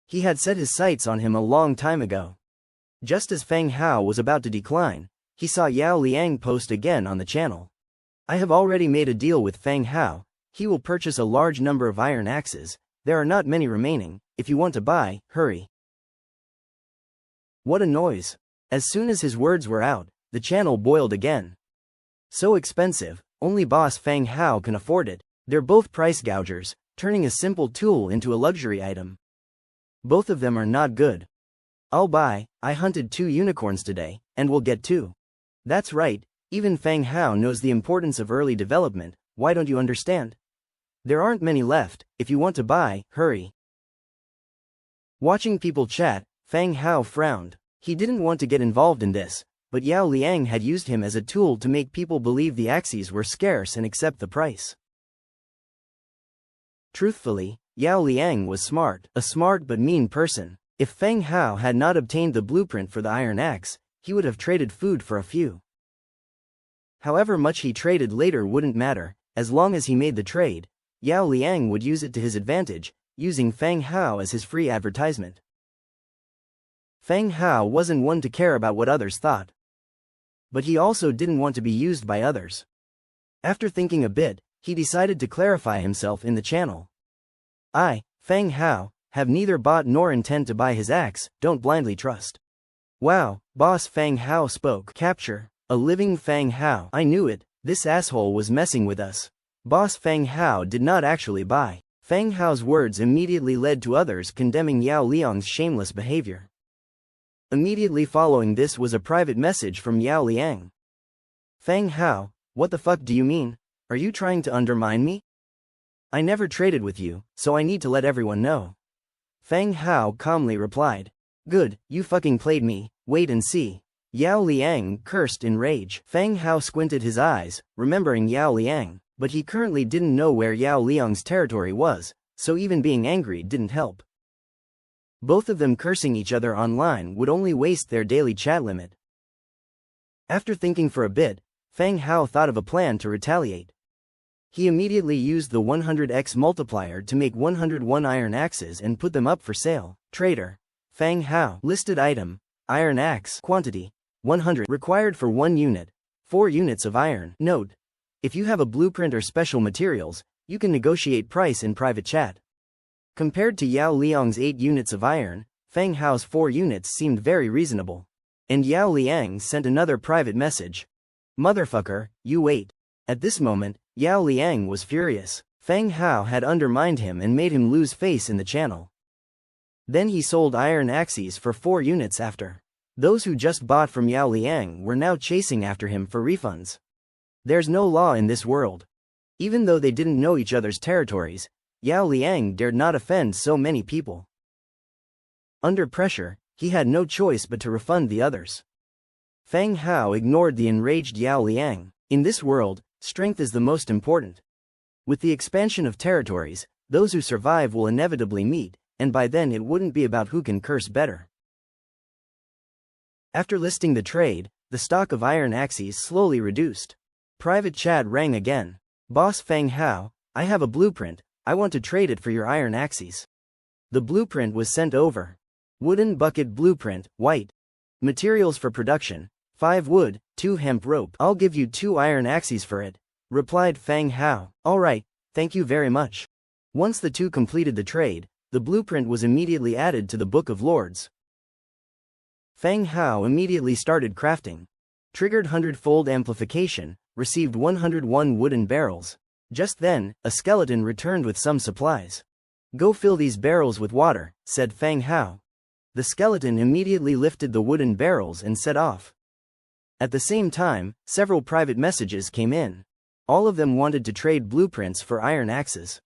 He had set his sights on him a long time ago. Just as Feng Hao was about to decline, he saw Yao Liang post again on the channel. I have already made a deal with Feng Hao. He will purchase a large number of iron axes. There are not many remaining. If you want to buy, hurry. What a noise. As soon as his words were out, the channel boiled again. So expensive, only boss Feng Hao can afford it. They're both price gougers, turning a simple tool into a luxury item. Both of them are not good. I'll buy. I hunted 2 unicorns today, and will get 2. That's right, even Feng Hao knows the importance of early development. Why don't you understand? There aren't many left. If you want to buy, hurry. Watching people chat, Feng Hao frowned. He didn't want to get involved in this, but Yao Liang had used him as a tool to make people believe the axes were scarce and accept the price. Truthfully, Yao Liang was smart, a smart but mean person. If Feng Hao had not obtained the blueprint for the iron axe, he would have traded food for a few. However much he traded later wouldn't matter, as long as he made the trade. Yao Liang would use it to his advantage, using Feng Hao as his free advertisement. Feng Hao wasn't one to care about what others thought. But he also didn't want to be used by others. After thinking a bit, he decided to clarify himself in the channel. I, Feng Hao, have neither bought nor intend to buy his axe. Don't blindly trust. Wow, boss Feng Hao spoke. Capture. A living Feng Hao. I knew it. This asshole was messing with us. Boss Feng Hao did not actually buy. Feng Hao's words immediately led to others condemning Yao Liang's shameless behavior. Immediately following this was a private message from Yao Liang. Feng Hao, what the fuck do you mean? Are you trying to undermine me? I never traded with you, so I need to let everyone know. Feng Hao calmly replied. Good, you fucking played me, wait and see. Yao Liang cursed in rage. Feng Hao squinted his eyes, remembering Yao Liang, but he currently didn't know where Yao Liang's territory was, so even being angry didn't help. Both of them cursing each other online would only waste their daily chat limit. After thinking for a bit, Feng Hao thought of a plan to retaliate. He immediately used the 100x multiplier to make 101 iron axes and put them up for sale. Trader. Feng Hao. Listed item. Iron axe. Quantity. 100. Required for 1 unit. 4 units of iron. Note. If you have a blueprint or special materials, you can negotiate price in private chat. Compared to Yao Liang's 8 units of iron, Feng Hao's 4 units seemed very reasonable. And Yao Liang sent another private message. Motherfucker, you wait. At this moment, Yao Liang was furious. Feng Hao had undermined him and made him lose face in the channel. Then he sold iron axes for 4 units after. Those who just bought from Yao Liang were now chasing after him for refunds. There's no law in this world. Even though they didn't know each other's territories, Yao Liang dared not offend so many people. Under pressure, he had no choice but to refund the others. Feng Hao ignored the enraged Yao Liang. In this world, strength is the most important. With the expansion of territories, those who survive will inevitably meet, and by then it wouldn't be about who can curse better. After listing the trade, the stock of iron axes slowly reduced. Private chat rang again. Boss Feng Hao, I have a blueprint, I want to trade it for your iron axes. The blueprint was sent over. Wooden bucket blueprint, white. Materials for production, 5 wood, 2 hemp rope. I'll give you 2 iron axes for it, replied Feng Hao. Alright, thank you very much. Once the two completed the trade, the blueprint was immediately added to the Book of Lords. Feng Hao immediately started crafting. Triggered 100-fold amplification, received 101 wooden barrels. Just then, a skeleton returned with some supplies. Go fill these barrels with water, said Feng Hao. The skeleton immediately lifted the wooden barrels and set off. At the same time, several private messages came in. All of them wanted to trade blueprints for iron axes.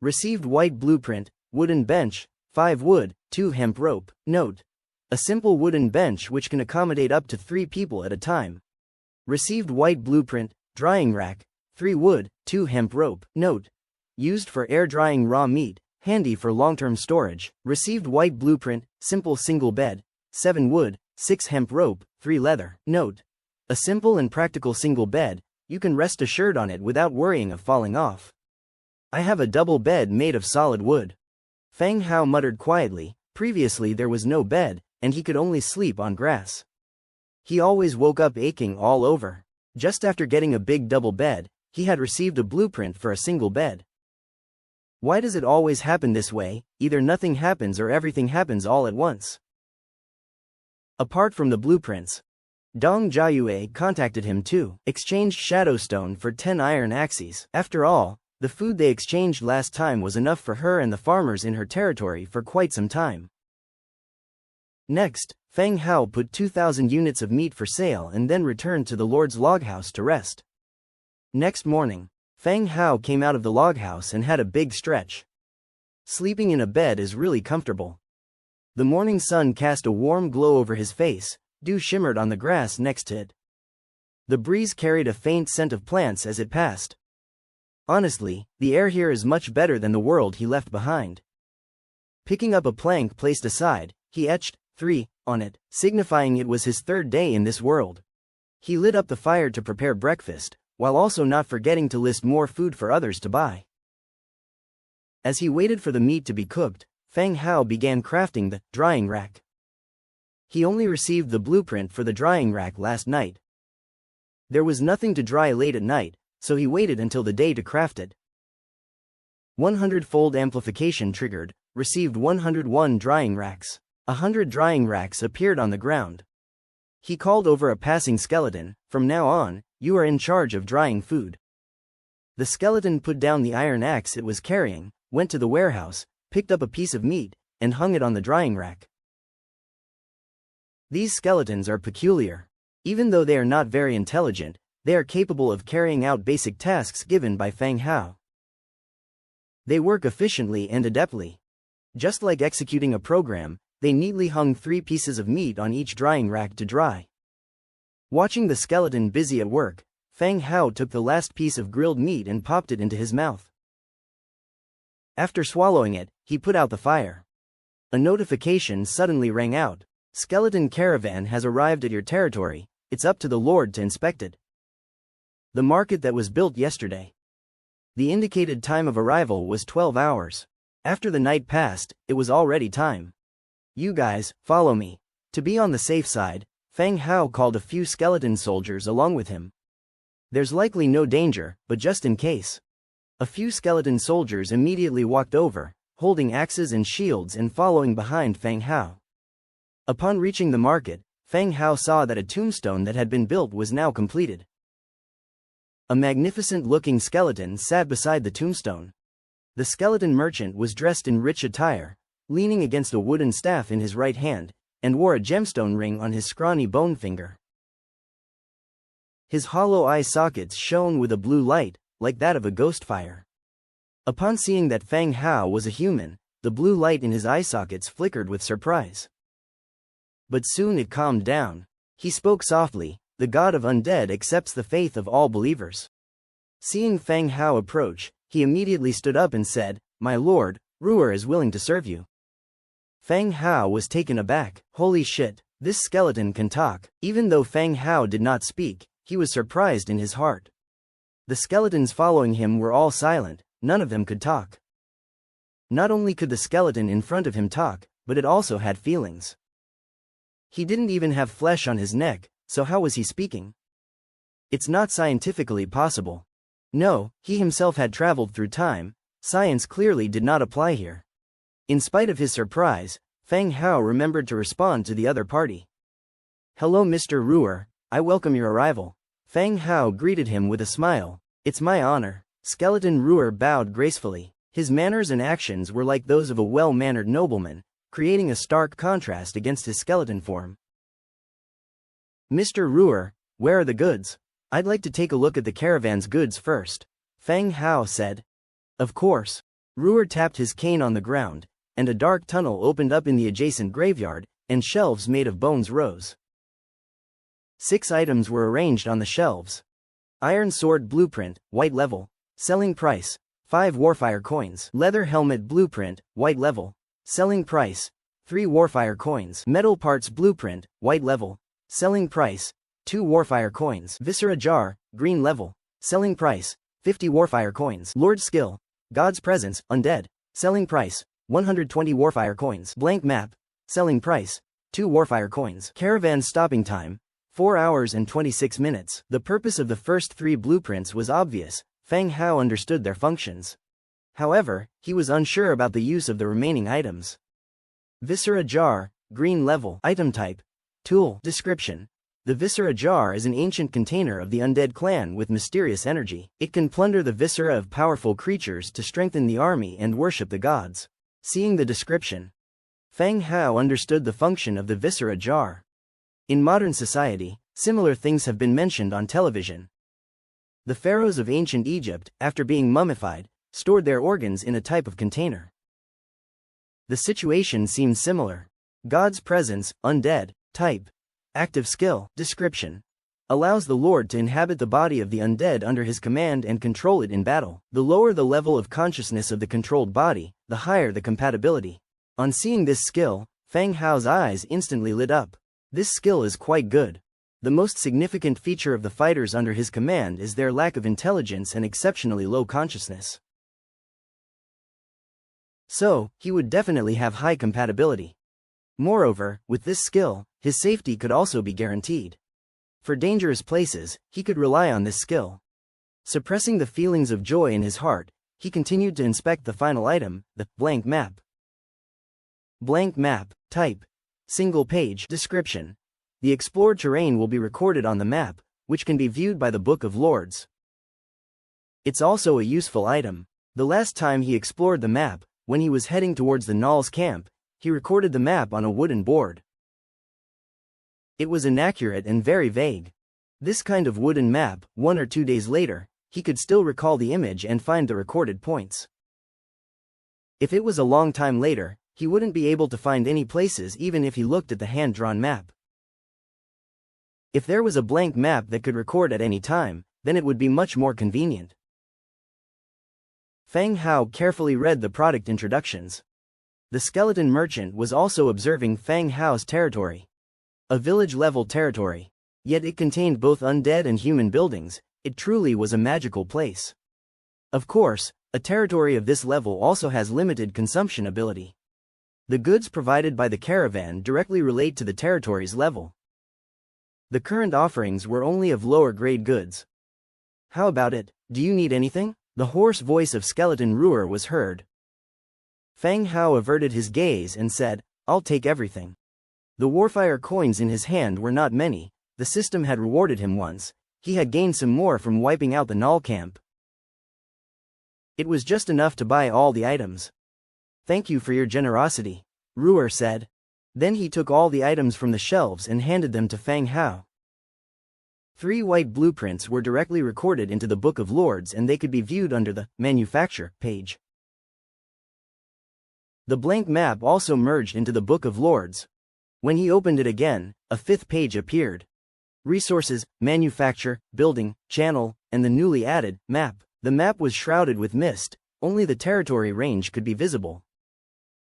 Received white blueprint, wooden bench, 5 wood, 2 hemp rope. Note: a simple wooden bench which can accommodate up to 3 people at a time. Received white blueprint, drying rack, 3 wood, 2 hemp rope. Note: used for air drying raw meat, handy for long-term storage. Received white blueprint, simple single bed, 7 wood, 6 hemp rope, 3 leather. Note: a simple and practical single bed, you can rest assured on it without worrying of falling off. I have a double bed made of solid wood. Feng Hao muttered quietly. Previously there was no bed, and he could only sleep on grass. He always woke up aching all over. Just after getting a big double bed, he had received a blueprint for a single bed. Why does it always happen this way? Either nothing happens or everything happens all at once. Apart from the blueprints, Dong Jiayue contacted him too. Exchanged Shadowstone for 10 iron axes. After all, the food they exchanged last time was enough for her and the farmers in her territory for quite some time. Next, Feng Hao put 2,000 units of meat for sale and then returned to the Lord's loghouse to rest. Next morning, Feng Hao came out of the loghouse and had a big stretch. Sleeping in a bed is really comfortable. The morning sun cast a warm glow over his face, dew shimmered on the grass next to it. The breeze carried a faint scent of plants as it passed. Honestly, the air here is much better than the world he left behind. Picking up a plank placed aside, he etched 3 on it, signifying it was his 3rd day in this world. He lit up the fire to prepare breakfast, while also not forgetting to list more food for others to buy. As he waited for the meat to be cooked, Feng Hao began crafting the drying rack. He only received the blueprint for the drying rack last night. There was nothing to dry late at night, so he waited until the day to craft it. 100-fold amplification triggered, received 101 drying racks. 100 drying racks appeared on the ground. He called over a passing skeleton. From now on, you are in charge of drying food. The skeleton put down the iron axe it was carrying, went to the warehouse, picked up a piece of meat, and hung it on the drying rack. These skeletons are peculiar. Even though they are not very intelligent, they are capable of carrying out basic tasks given by Feng Hao. They work efficiently and adeptly. Just like executing a program, they neatly hung 3 pieces of meat on each drying rack to dry. Watching the skeleton busy at work, Feng Hao took the last piece of grilled meat and popped it into his mouth. After swallowing it, he put out the fire. A notification suddenly rang out. Skeleton caravan has arrived at your territory, it's up to the Lord to inspect it. The market that was built yesterday. The indicated time of arrival was 12 hours. After the night passed, it was already time. You guys, follow me. To be on the safe side, Feng Hao called a few skeleton soldiers along with him. There's likely no danger, but just in case. A few skeleton soldiers immediately walked over, holding axes and shields and following behind Feng Hao. Upon reaching the market, Feng Hao saw that a tombstone that had been built was now completed. A magnificent-looking skeleton sat beside the tombstone. The skeleton merchant was dressed in rich attire, leaning against a wooden staff in his right hand, and wore a gemstone ring on his scrawny bone finger. His hollow eye sockets shone with a blue light, like that of a ghost fire. Upon seeing that Feng Hao was a human, the blue light in his eye sockets flickered with surprise. But soon it calmed down. He spoke softly, "The God of Undead accepts the faith of all believers." Seeing Feng Hao approach, he immediately stood up and said, "My lord, Ruer is willing to serve you." Feng Hao was taken aback. Holy shit, this skeleton can talk. Even though Feng Hao did not speak, he was surprised in his heart. The skeletons following him were all silent, none of them could talk. Not only could the skeleton in front of him talk, but it also had feelings. He didn't even have flesh on his neck, so how was he speaking? It's not scientifically possible. No, he himself had traveled through time, science clearly did not apply here. In spite of his surprise, Feng Hao remembered to respond to the other party. "Hello Mr. Ruer, I welcome your arrival." Feng Hao greeted him with a smile. "It's my honor." Skeleton Ruer bowed gracefully. His manners and actions were like those of a well-mannered nobleman, creating a stark contrast against his skeleton form. "Mr. Ruer, where are the goods? I'd like to take a look at the caravan's goods first," Feng Hao said. "Of course." Ruer tapped his cane on the ground, and a dark tunnel opened up in the adjacent graveyard, and shelves made of bones rose. 6 items were arranged on the shelves. Iron sword blueprint, white level. Selling price, 5 warfire coins. Leather helmet blueprint, white level. Selling price, 3 warfire coins. Metal parts blueprint, white level. Selling price, 2 warfire coins. Viscera jar, green level. Selling price, 50 warfire coins. Lord skill, God's presence, undead. Selling price, 120 warfire coins. Blank map, selling price, 2 warfire coins. Caravan stopping time, 4 hours and 26 minutes. The purpose of the first 3 blueprints was obvious. Feng Hao understood their functions. However, he was unsure about the use of the remaining items. Viscera jar, green level. Item type, tool. Description: the Viscera jar is an ancient container of the Undead clan with mysterious energy. It can plunder the viscera of powerful creatures to strengthen the army and worship the gods. Seeing the description, Feng Hao understood the function of the Viscera jar. In modern society, similar things have been mentioned on television. The pharaohs of ancient Egypt, after being mummified, stored their organs in a type of container. The situation seems similar. God's presence, undead, type. Active skill. Description: allows the Lord to inhabit the body of the undead under his command and control it in battle. The lower the level of consciousness of the controlled body, the higher the compatibility. On seeing this skill, Feng Hao's eyes instantly lit up. This skill is quite good. The most significant feature of the fighters under his command is their lack of intelligence and exceptionally low consciousness. So, he would definitely have high compatibility. Moreover, with this skill, his safety could also be guaranteed. For dangerous places, he could rely on this skill. Suppressing the feelings of joy in his heart, he continued to inspect the final item, the blank map. Blank map, type. Single page. Description: the explored terrain will be recorded on the map, which can be viewed by the Book of Lords. It's also a useful item. The last time he explored the map, when he was heading towards the Null's camp, he recorded the map on a wooden board. It was inaccurate and very vague. This kind of wooden map, 1 or 2 days later, he could still recall the image and find the recorded points. If it was a long time later, he wouldn't be able to find any places even if he looked at the hand-drawn map. If there was a blank map that could record at any time, then it would be much more convenient. Feng Hao carefully read the product introductions. The skeleton merchant was also observing Feng Hao's territory. A village-level territory. Yet it contained both undead and human buildings. It truly was a magical place. Of course, a territory of this level also has limited consumption ability. The goods provided by the caravan directly relate to the territory's level. The current offerings were only of lower-grade goods. "How about it? Do you need anything?" The hoarse voice of Skeleton Ruer was heard. Feng Hao averted his gaze and said, "I'll take everything." The warfire coins in his hand were not many. The system had rewarded him once. He had gained some more from wiping out the Null camp. It was just enough to buy all the items. "Thank you for your generosity," Ruer said. Then he took all the items from the shelves and handed them to Feng Hao. 3 white blueprints were directly recorded into the Book of Lords and they could be viewed under the Manufacture page. The blank map also merged into the Book of Lords. When he opened it again, a 5th page appeared. Resources, Manufacture, Building, Channel, and the newly added Map. The map was shrouded with mist, only the territory range could be visible.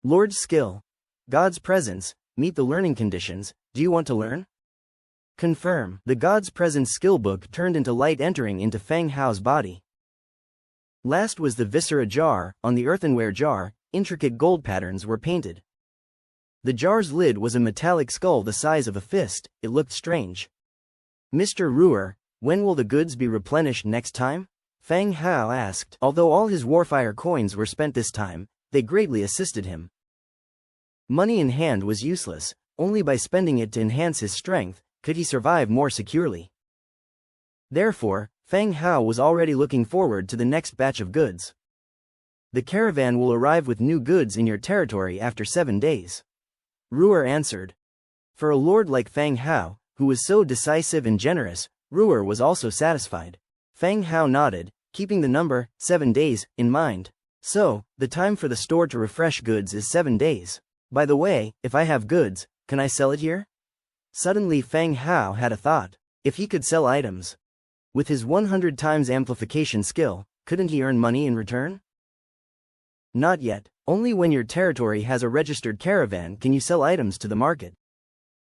Lord's skill. God's presence, meet the learning conditions. Do you want to learn? Confirm. The god's present skill book turned into light entering into Feng Hao's body. Last was the viscera jar. On the earthenware jar, intricate gold patterns were painted. The jar's lid was a metallic skull the size of a fist. It looked strange. Mr. Ruer, when will the goods be replenished next time? Feng Hao asked. Although all his warfire coins were spent this time, they greatly assisted him. Money in hand was useless. Only by spending it to enhance his strength could he survive more securely. Therefore, Feng Hao was already looking forward to the next batch of goods. The caravan will arrive with new goods in your territory after 7 days. Ruer answered. For a lord like Feng Hao, who was so decisive and generous, Ruer was also satisfied. Feng Hao nodded, keeping the number, 7 days, in mind. So, the time for the store to refresh goods is 7 days. By the way, if I have goods, can I sell it here? Suddenly Feng Hao had a thought. If he could sell items with his 100 times amplification skill, couldn't he earn money in return? Not yet. Only when your territory has a registered caravan can you sell items to the market.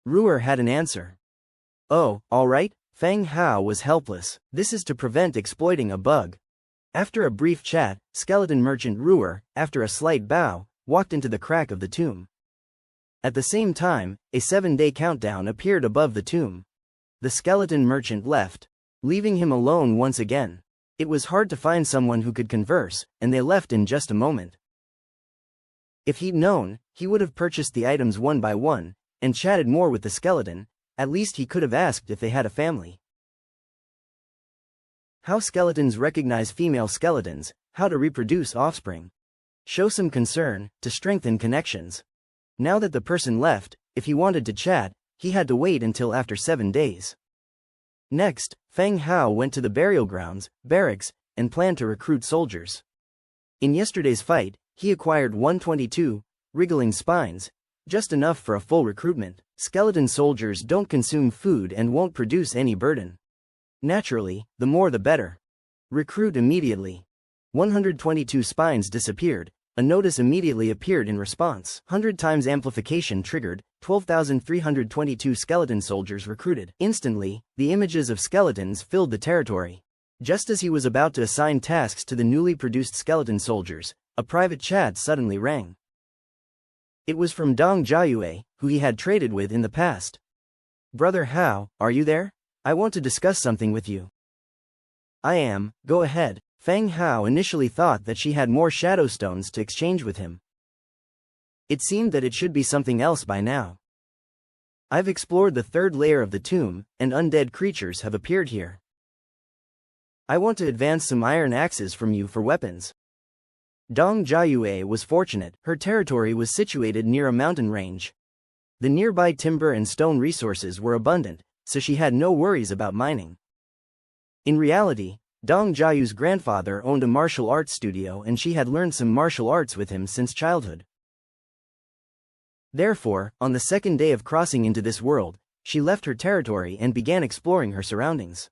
Ruer had an answer. Oh, alright. Feng Hao was helpless. This is to prevent exploiting a bug. After a brief chat, skeleton merchant Ruer, after a slight bow, walked into the crack of the tomb. At the same time, a 7-day countdown appeared above the tomb. The skeleton merchant left, leaving him alone once again. It was hard to find someone who could converse, and they left in just a moment. If he'd known, he would have purchased the items one by one, and chatted more with the skeleton. At least he could have asked if they had a family. How skeletons recognize female skeletons, how to reproduce offspring. Show some concern, to strengthen connections. Now that the person left, if he wanted to chat, he had to wait until after 7 days. Next, Feng Hao went to the burial grounds, barracks, and planned to recruit soldiers. In yesterday's fight, he acquired 122 wriggling spines, just enough for a full recruitment. Skeleton soldiers don't consume food and won't produce any burden. Naturally, the more the better. Recruit immediately. 122 spines disappeared. A notice immediately appeared in response. 100 times amplification triggered. 12,322 skeleton soldiers recruited. Instantly, the images of skeletons filled the territory. Just as he was about to assign tasks to the newly produced skeleton soldiers, a private chat suddenly rang. It was from Dong Jiayue, who he had traded with in the past. Brother Hao, are you there? I want to discuss something with you. I am, go ahead. Feng Hao initially thought that she had more shadow stones to exchange with him. It seemed that it should be something else by now. I've explored the 3rd layer of the tomb, and undead creatures have appeared here. I want to advance some iron axes from you for weapons. Dong Jiayue was fortunate. Her territory was situated near a mountain range. The nearby timber and stone resources were abundant, so she had no worries about mining. In reality, Dong Jiayue's grandfather owned a martial arts studio and she had learned some martial arts with him since childhood. Therefore, on the 2nd day of crossing into this world, she left her territory and began exploring her surroundings.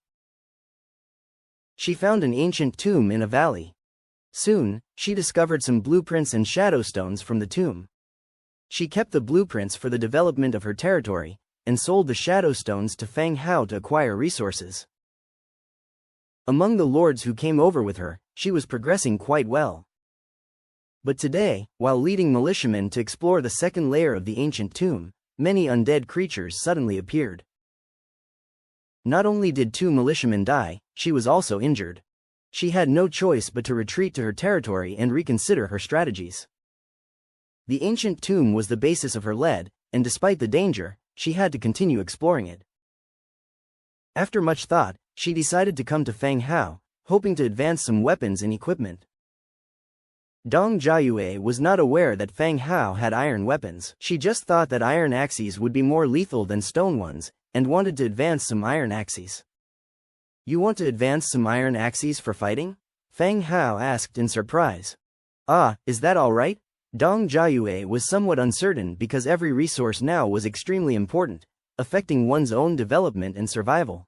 She found an ancient tomb in a valley. Soon, she discovered some blueprints and shadow stones from the tomb. She kept the blueprints for the development of her territory, and sold the shadow stones to Feng Hao to acquire resources. Among the lords who came over with her, she was progressing quite well. But today, while leading militiamen to explore the 2nd layer of the ancient tomb, many undead creatures suddenly appeared. Not only did 2 militiamen die, she was also injured. She had no choice but to retreat to her territory and reconsider her strategies. The ancient tomb was the basis of her lead, and despite the danger, she had to continue exploring it. After much thought, she decided to come to Feng Hao, hoping to advance some weapons and equipment. Dong Jiayue was not aware that Feng Hao had iron weapons. She just thought that iron axes would be more lethal than stone ones, and wanted to advance some iron axes. You want to advance some iron axes for fighting? Feng Hao asked in surprise. Ah, is that all right? Dong Jiayue was somewhat uncertain because every resource now was extremely important, affecting one's own development and survival.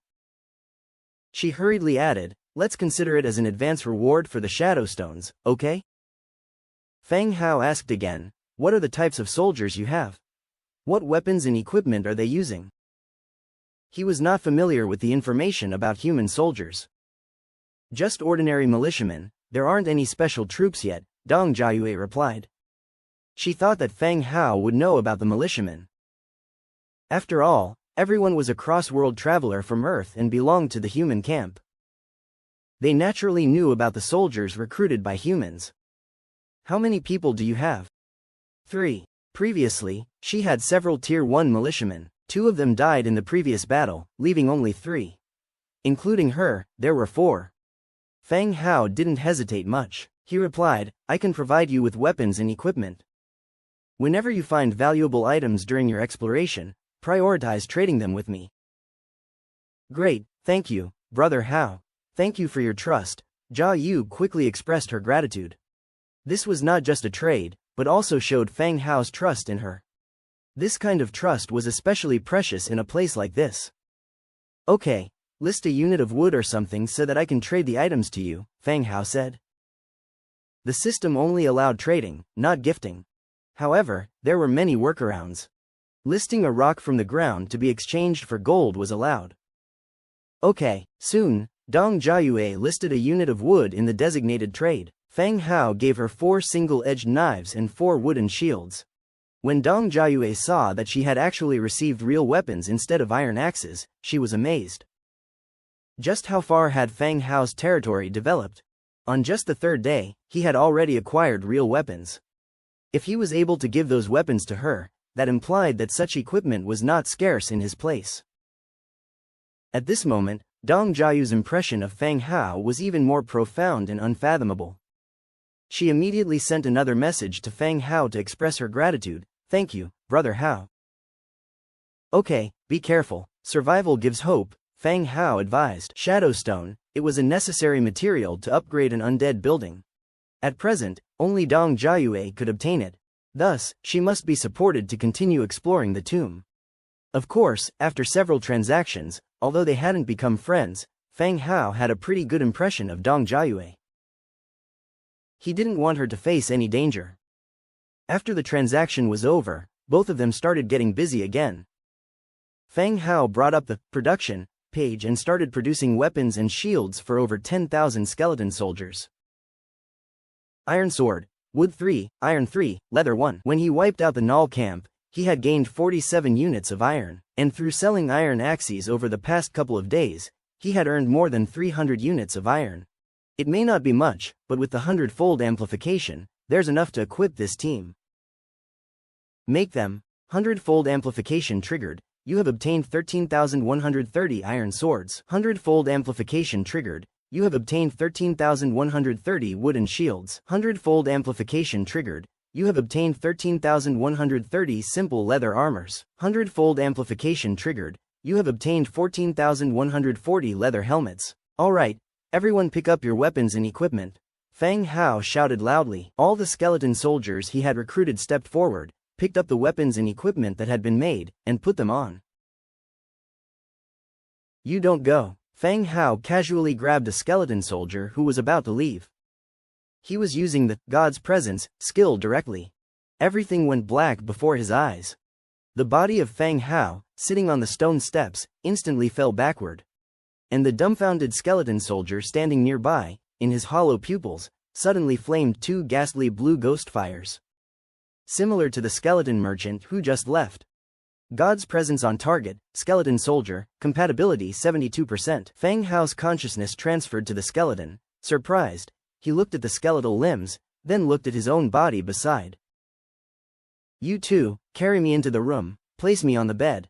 She hurriedly added, let's consider it as an advance reward for the shadow stones, okay? Feng Hao asked again, what are the types of soldiers you have? What weapons and equipment are they using? He was not familiar with the information about human soldiers. Just ordinary militiamen, there aren't any special troops yet, Dong Jiayue replied. She thought that Feng Hao would know about the militiamen. After all, everyone was a cross-world traveler from Earth and belonged to the human camp. They naturally knew about the soldiers recruited by humans. How many people do you have? 3. Previously, she had several Tier 1 militiamen. 2 of them died in the previous battle, leaving only 3. Including her, there were 4. Feng Hao didn't hesitate much. He replied, I can provide you with weapons and equipment. Whenever you find valuable items during your exploration, prioritize trading them with me. Great, thank you, Brother Hao. Thank you for your trust. Jia Yu quickly expressed her gratitude. This was not just a trade, but also showed Feng Hao's trust in her. This kind of trust was especially precious in a place like this. Okay, list a unit of wood or something so that I can trade the items to you, Feng Hao said. The system only allowed trading, not gifting. However, there were many workarounds. Listing a rock from the ground to be exchanged for gold was allowed. Okay, soon, Dong Jiayue listed a unit of wood in the designated trade. Feng Hao gave her 4 single-edged knives and 4 wooden shields. When Dong Jiayue saw that she had actually received real weapons instead of iron axes, she was amazed. Just how far had Feng Hao's territory developed? On just the 3rd day, he had already acquired real weapons. If he was able to give those weapons to her, that implied that such equipment was not scarce in his place. At this moment, Dong Jiayu's impression of Feng Hao was even more profound and unfathomable. She immediately sent another message to Feng Hao to express her gratitude. Thank you, Brother Hao. Okay, be careful, survival gives hope, Feng Hao advised. Shadowstone, it was a necessary material to upgrade an undead building. At present, only Dong Jiayue could obtain it. Thus, she must be supported to continue exploring the tomb. Of course, after several transactions, although they hadn't become friends, Feng Hao had a pretty good impression of Dong Jiayue. He didn't want her to face any danger. After the transaction was over, both of them started getting busy again. Feng Hao brought up the production page and started producing weapons and shields for over 10,000 skeleton soldiers. Iron sword, wood 3, iron 3, leather 1. When he wiped out the Null camp, he had gained 47 units of iron, and through selling iron axes over the past couple of days, he had earned more than 300 units of iron. It may not be much, but with the 100-fold amplification, there's enough to equip this team. Make them. 100-fold amplification triggered. You have obtained 13,130 iron swords. 100-fold amplification triggered. You have obtained 13,130 wooden shields. 100-fold amplification triggered. You have obtained 13,130 simple leather armors. 100-fold amplification triggered. You have obtained 14,140 leather helmets. Alright, everyone pick up your weapons and equipment. Feng Hao shouted loudly. All the skeleton soldiers he had recruited stepped forward, picked up the weapons and equipment that had been made, and put them on. You don't go. Feng Hao casually grabbed a skeleton soldier who was about to leave. He was using the God's presence skill directly. Everything went black before his eyes. The body of Feng Hao, sitting on the stone steps, instantly fell backward. And the dumbfounded skeleton soldier standing nearby, in his hollow pupils, suddenly flamed 2 ghastly blue ghost fires. Similar to the skeleton merchant who just left. God's presence on target, skeleton soldier, compatibility 72%. Feng Hao's consciousness transferred to the skeleton. Surprised, he looked at the skeletal limbs, then looked at his own body beside. You too, carry me into the room, place me on the bed.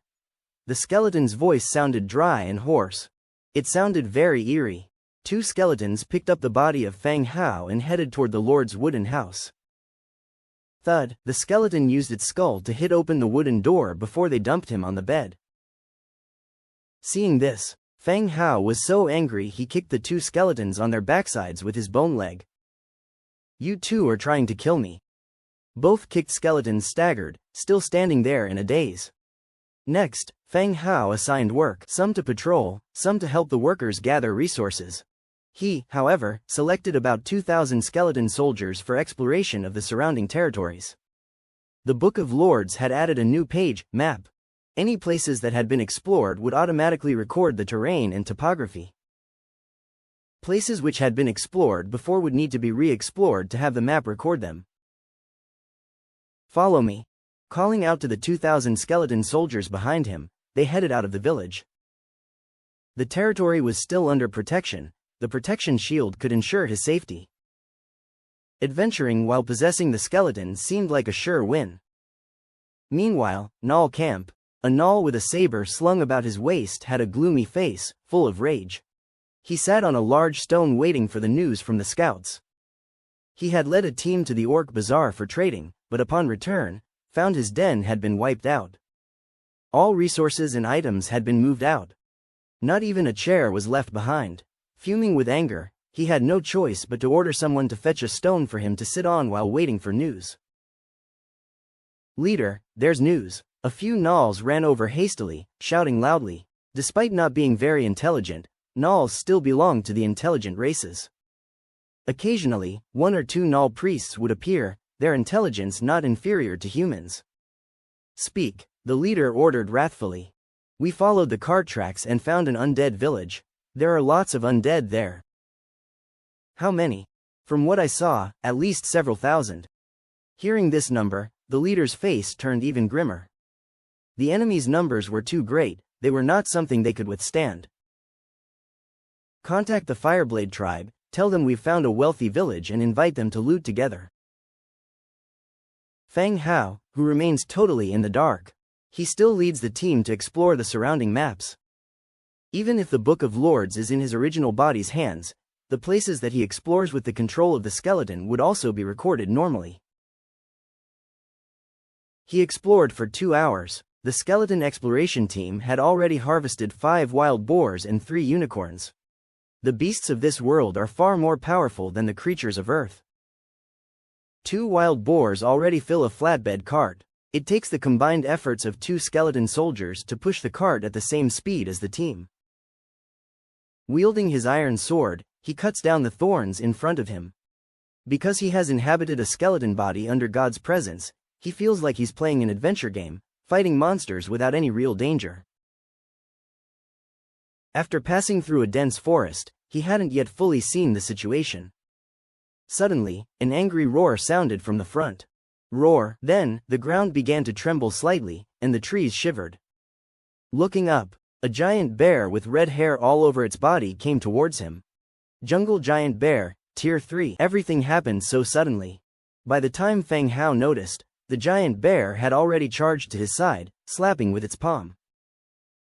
The skeleton's voice sounded dry and hoarse. It sounded very eerie. 2 skeletons picked up the body of Feng Hao and headed toward the Lord's wooden house. Thud, the skeleton used its skull to hit open the wooden door before they dumped him on the bed. Seeing this, Feng Hao was so angry he kicked the 2 skeletons on their backsides with his bone leg. You two are trying to kill me. Both kicked skeletons staggered, still standing there in a daze. Next, Feng Hao assigned work, some to patrol, some to help the workers gather resources. He, however, selected about 2,000 skeleton soldiers for exploration of the surrounding territories. The Book of Lords had added a new page, map. Any places that had been explored would automatically record the terrain and topography. Places which had been explored before would need to be re-explored to have the map record them. "Follow me." Calling out to the 2,000 skeleton soldiers behind him, they headed out of the village. The territory was still under protection. The protection shield could ensure his safety. Adventuring while possessing the skeleton seemed like a sure win. Meanwhile, Gnawl camp. A Gnawl with a saber slung about his waist had a gloomy face, full of rage. He sat on a large stone waiting for the news from the scouts. He had led a team to the Orc Bazaar for trading, but upon return, found his den had been wiped out. All resources and items had been moved out. Not even a chair was left behind. Fuming with anger, he had no choice but to order someone to fetch a stone for him to sit on while waiting for news. "Leader, there's news." A few Gnawls ran over hastily, shouting loudly. Despite not being very intelligent, Gnawls still belonged to the intelligent races. Occasionally, one or two Gnawl priests would appear, their intelligence not inferior to humans. "Speak," the leader ordered wrathfully. "We followed the cart tracks and found an undead village. There are lots of undead there." "How many?" "From what I saw, at least several thousand." Hearing this number, the leader's face turned even grimmer. The enemy's numbers were too great, they were not something they could withstand. "Contact the Fireblade tribe, tell them we've found a wealthy village and invite them to loot together." Feng Hao, who remains totally in the dark. He still leads the team to explore the surrounding maps. Even if the Book of Lords is in his original body's hands, the places that he explores with the control of the skeleton would also be recorded normally. He explored for 2 hours. The skeleton exploration team had already harvested 5 wild boars and 3 unicorns. The beasts of this world are far more powerful than the creatures of Earth. 2 wild boars already fill a flatbed cart. It takes the combined efforts of 2 skeleton soldiers to push the cart at the same speed as the team. Wielding his iron sword, he cuts down the thorns in front of him. Because he has inhabited a skeleton body under God's presence, he feels like he's playing an adventure game, fighting monsters without any real danger. After passing through a dense forest, he hadn't yet fully seen the situation. Suddenly, an angry roar sounded from the front. Roar. Then, the ground began to tremble slightly, and the trees shivered. Looking up, a giant bear with red hair all over its body came towards him. Jungle Giant Bear, Tier 3. Everything happened so suddenly. By the time Feng Hao noticed, the giant bear had already charged to his side, slapping with its palm.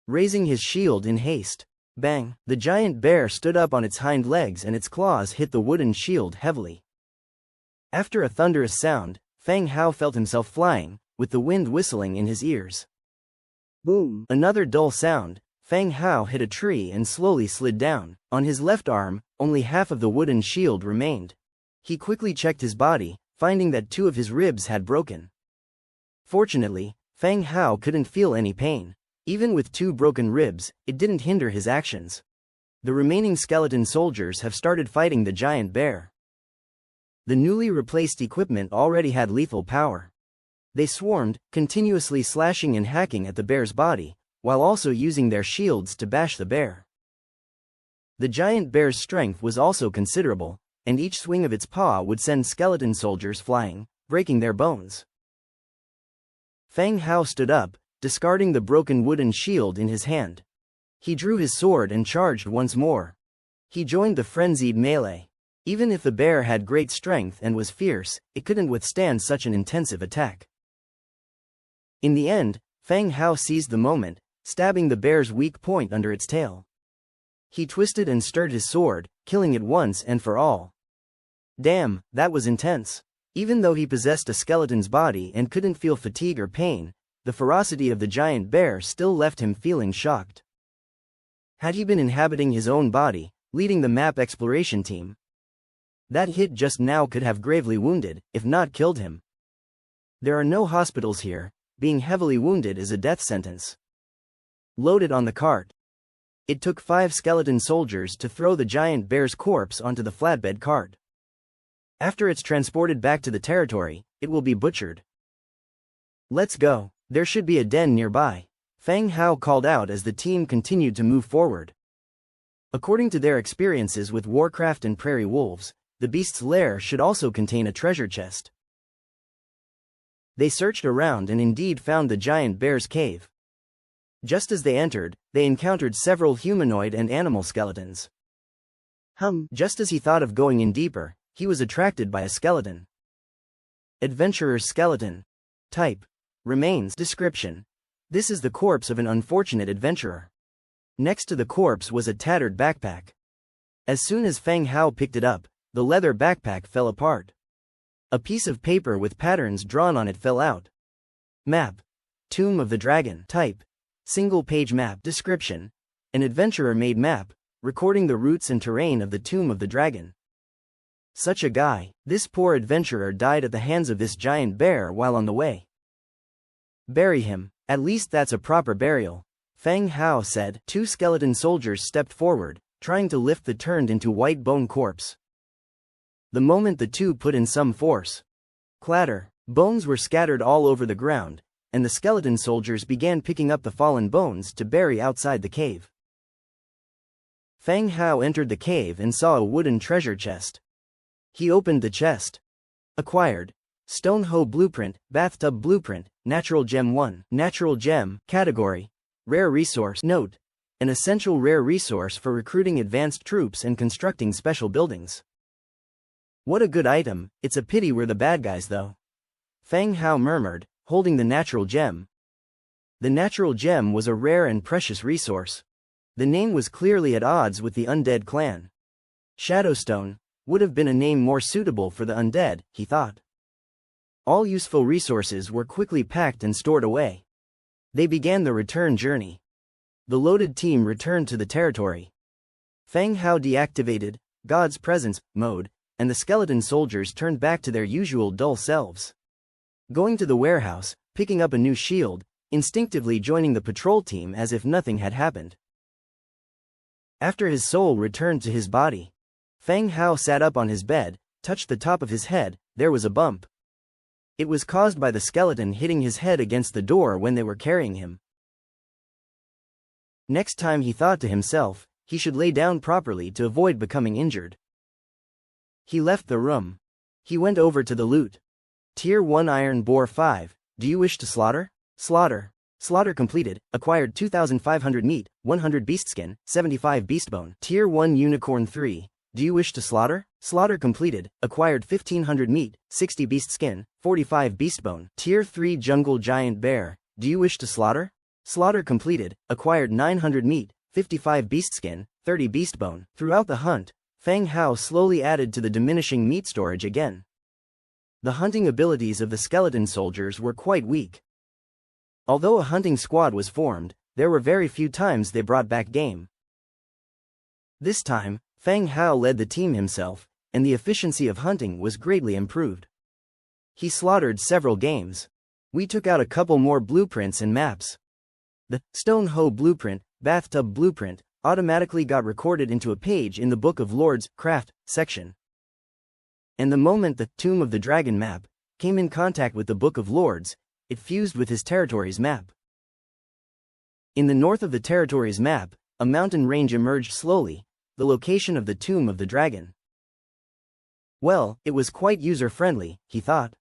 Raising his shield in haste. Bang! The giant bear stood up on its hind legs and its claws hit the wooden shield heavily. After a thunderous sound, Feng Hao felt himself flying, with the wind whistling in his ears. Boom! Another dull sound. Feng Hao hit a tree and slowly slid down. On his left arm, only half of the wooden shield remained. He quickly checked his body, finding that 2 of his ribs had broken. Fortunately, Feng Hao couldn't feel any pain. Even with 2 broken ribs, it didn't hinder his actions. The remaining skeleton soldiers have started fighting the giant bear. The newly replaced equipment already had lethal power. They swarmed, continuously slashing and hacking at the bear's body, while also using their shields to bash the bear. The giant bear's strength was also considerable, and each swing of its paw would send skeleton soldiers flying, breaking their bones. Feng Hao stood up, discarding the broken wooden shield in his hand. He drew his sword and charged once more. He joined the frenzied melee. Even if the bear had great strength and was fierce, it couldn't withstand such an intensive attack. In the end, Feng Hao seized the moment, stabbing the bear's weak point under its tail. He twisted and stirred his sword, killing it once and for all. Damn, that was intense. Even though he possessed a skeleton's body and couldn't feel fatigue or pain, the ferocity of the giant bear still left him feeling shocked. Had he been inhabiting his own body, leading the map exploration team, that hit just now could have gravely wounded, if not killed him. There are no hospitals here. Being heavily wounded is a death sentence. Loaded on the cart. It took 5 skeleton soldiers to throw the giant bear's corpse onto the flatbed cart. After it's transported back to the territory, it will be butchered. Let's go. There should be a den nearby. Fang Hao called out as the team continued to move forward. According to their experiences with Warcraft and prairie wolves, the beast's lair should also contain a treasure chest. They searched around and indeed found the giant bear's cave. Just as they entered, they encountered several humanoid and animal skeletons. Just as he thought of going in deeper, he was attracted by a skeleton. Adventurer's skeleton. Type. Remains. Description. This is the corpse of an unfortunate adventurer. Next to the corpse was a tattered backpack. As soon as Fang Hao picked it up, the leather backpack fell apart. A piece of paper with patterns drawn on it fell out. Map. Tomb of the Dragon. Type. Single-page map. Description. An adventurer-made map, recording the routes and terrain of the Tomb of the Dragon. Such a guy. This poor adventurer died at the hands of this giant bear while on the way. Bury him. At least that's a proper burial, Fang Hao said. Two skeleton soldiers stepped forward, trying to lift the turned into white bone corpse. The moment the two put in some force, clatter, bones were scattered all over the ground, and the skeleton soldiers began picking up the fallen bones to bury outside the cave. Fang Hao entered the cave and saw a wooden treasure chest. He opened the chest. Acquired. Stone Hoe Blueprint, Bathtub Blueprint, Natural Gem 1. Natural Gem. Category. Rare Resource. Note. An essential rare resource for recruiting advanced troops and constructing special buildings. What a good item. It's a pity we're the bad guys though. Fang Hao murmured, holding the natural gem. The natural gem was a rare and precious resource. The name was clearly at odds with the Undead clan. Shadowstone would have been a name more suitable for the Undead, he thought. All useful resources were quickly packed and stored away. They began the return journey. The loaded team returned to the territory. Fang Hao deactivated God's Presence mode, and the skeleton soldiers turned back to their usual dull selves. Going to the warehouse, picking up a new shield, instinctively joining the patrol team as if nothing had happened. After his soul returned to his body, Fang Hao sat up on his bed, touched the top of his head. There was a bump. It was caused by the skeleton hitting his head against the door when they were carrying him. Next time, he thought to himself, he should lay down properly to avoid becoming injured. He left the room. He went over to the loot. Tier 1 Iron Boar 5, do you wish to slaughter? Slaughter. Slaughter completed, acquired 2,500 meat, 100 beast skin, 75 beast bone. Tier 1 Unicorn 3, do you wish to slaughter? Slaughter completed, acquired 1,500 meat, 60 beast skin, 45 beast bone. Tier 3 Jungle Giant Bear, do you wish to slaughter? Slaughter completed, acquired 900 meat, 55 beast skin, 30 beast bone. Throughout the hunt, Fang Hao slowly added to the diminishing meat storage again. The hunting abilities of the skeleton soldiers were quite weak. Although a hunting squad was formed, there were very few times they brought back game. This time, Fang Hao led the team himself, and the efficiency of hunting was greatly improved. He slaughtered several games. We took out a couple more blueprints and maps. The Stone Hoe Blueprint, Bathtub Blueprint, automatically got recorded into a page in the Book of Lords, Craft, section. And the moment the Tomb of the Dragon map came in contact with the Book of Lords, it fused with his territory's map. In the north of the territory's map, a mountain range emerged slowly, the location of the Tomb of the Dragon. Well, it was quite user-friendly, he thought.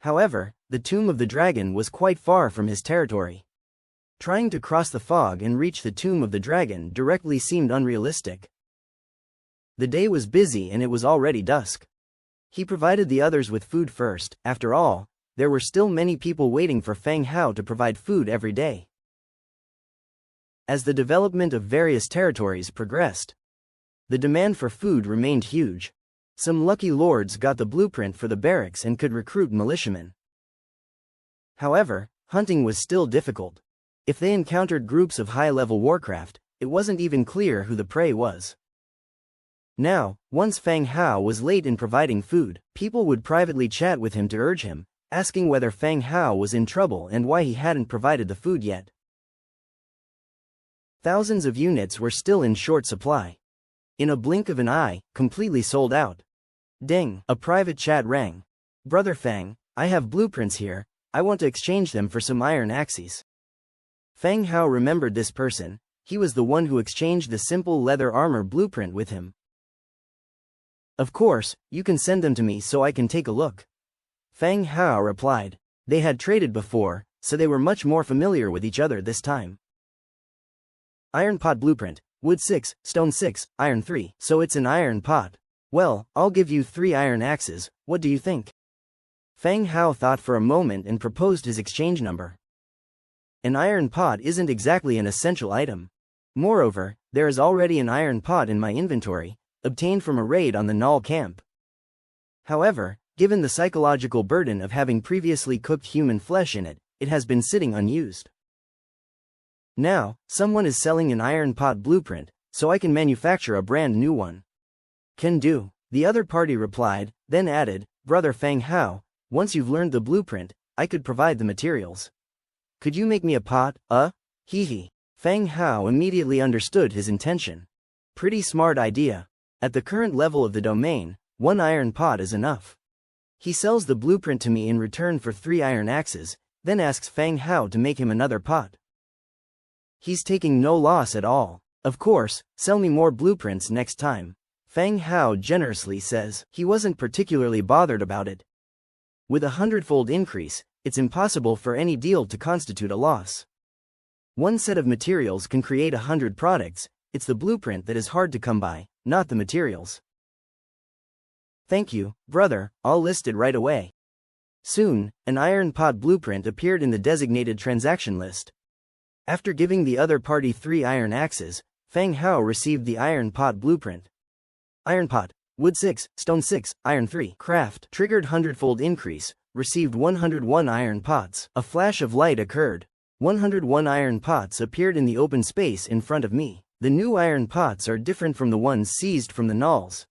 However, the Tomb of the Dragon was quite far from his territory. Trying to cross the fog and reach the Tomb of the Dragon directly seemed unrealistic. The day was busy and it was already dusk. He provided the others with food first. After all, there were still many people waiting for Fang Hao to provide food every day. As the development of various territories progressed, the demand for food remained huge. Some lucky lords got the blueprint for the barracks and could recruit militiamen. However, hunting was still difficult. If they encountered groups of high-level Warcraft, it wasn't even clear who the prey was. Now, once Fang Hao was late in providing food, people would privately chat with him to urge him, asking whether Fang Hao was in trouble and why he hadn't provided the food yet. Thousands of units were still in short supply. In a blink of an eye, completely sold out. Ding! A private chat rang. Brother Fang, I have blueprints here, I want to exchange them for some iron axes. Fang Hao remembered this person. He was the one who exchanged the simple leather armor blueprint with him. Of course, you can send them to me so I can take a look. Fang Hao replied. They had traded before, so they were much more familiar with each other this time. Iron pot blueprint, wood 6, stone 6, iron 3, so it's an iron pot. Well, I'll give you 3 iron axes, what do you think? Fang Hao thought for a moment and proposed his exchange number. An iron pot isn't exactly an essential item. Moreover, there is already an iron pot in my inventory, obtained from a raid on the Null camp. However, given the psychological burden of having previously cooked human flesh in it, it has been sitting unused. Now, someone is selling an iron pot blueprint, so I can manufacture a brand new one. Can do, the other party replied, then added, Brother Fang Hao, once you've learned the blueprint, I could provide the materials. Could you make me a pot, Hee. Fang Hao immediately understood his intention. Pretty smart idea. At the current level of the domain, 1 iron pot is enough. He sells the blueprint to me in return for 3 iron axes, then asks Fang Hao to make him another pot. He's taking no loss at all. Of course, sell me more blueprints next time. Fang Hao generously says. He wasn't particularly bothered about it. With a 100-fold increase, it's impossible for any deal to constitute a loss. One set of materials can create 100 products, it's the blueprint that is hard to come by, not the materials. Thank you, brother, I'll list it right away. Soon, an iron pot blueprint appeared in the designated transaction list. After giving the other party 3 iron axes, Fang Hao received the iron pot blueprint. Iron pot, wood 6, stone 6, iron 3, craft, triggered 100-fold increase, received 101 iron pots. A flash of light occurred. 101 iron pots appeared in the open space in front of me. The new iron pots are different from the ones seized from the Nulls.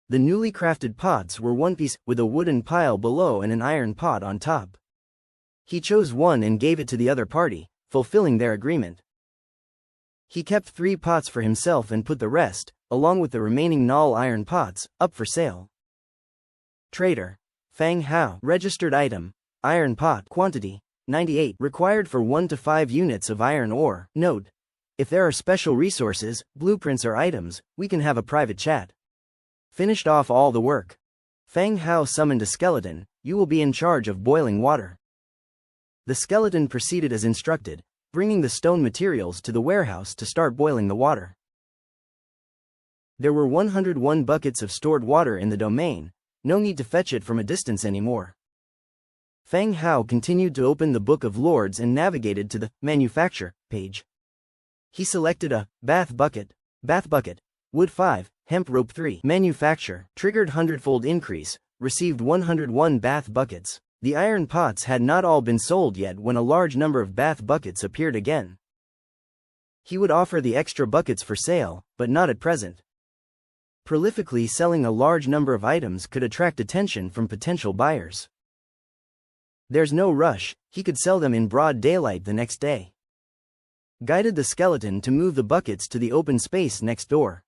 The newly crafted pots were one piece, with a wooden pile below and an iron pot on top. He chose one and gave it to the other party, fulfilling their agreement. He kept 3 pots for himself and put the rest, along with the remaining Null iron pots, up for sale. Trader. Fang Hao. Registered item. Iron pot. Quantity. 98. Required for 1 to 5 units of iron ore. Note. If there are special resources, blueprints or items, we can have a private chat. Finished off all the work. Fang Hao summoned a skeleton. You will be in charge of boiling water. The skeleton proceeded as instructed, bringing the stone materials to the warehouse to start boiling the water. There were 101 buckets of stored water in the domain, no need to fetch it from a distance anymore. Fang Hao continued to open the Book of Lords and navigated to the Manufacture page. He selected a bath bucket, wood 5, hemp rope 3, manufacture, triggered 100-fold increase, received 101 bath buckets. The iron pots had not all been sold yet when a large number of bath buckets appeared again. He would offer the extra buckets for sale, but not at present. Prolifically selling a large number of items could attract attention from potential buyers. There's no rush, he could sell them in broad daylight the next day. Guided the skeleton to move the buckets to the open space next door.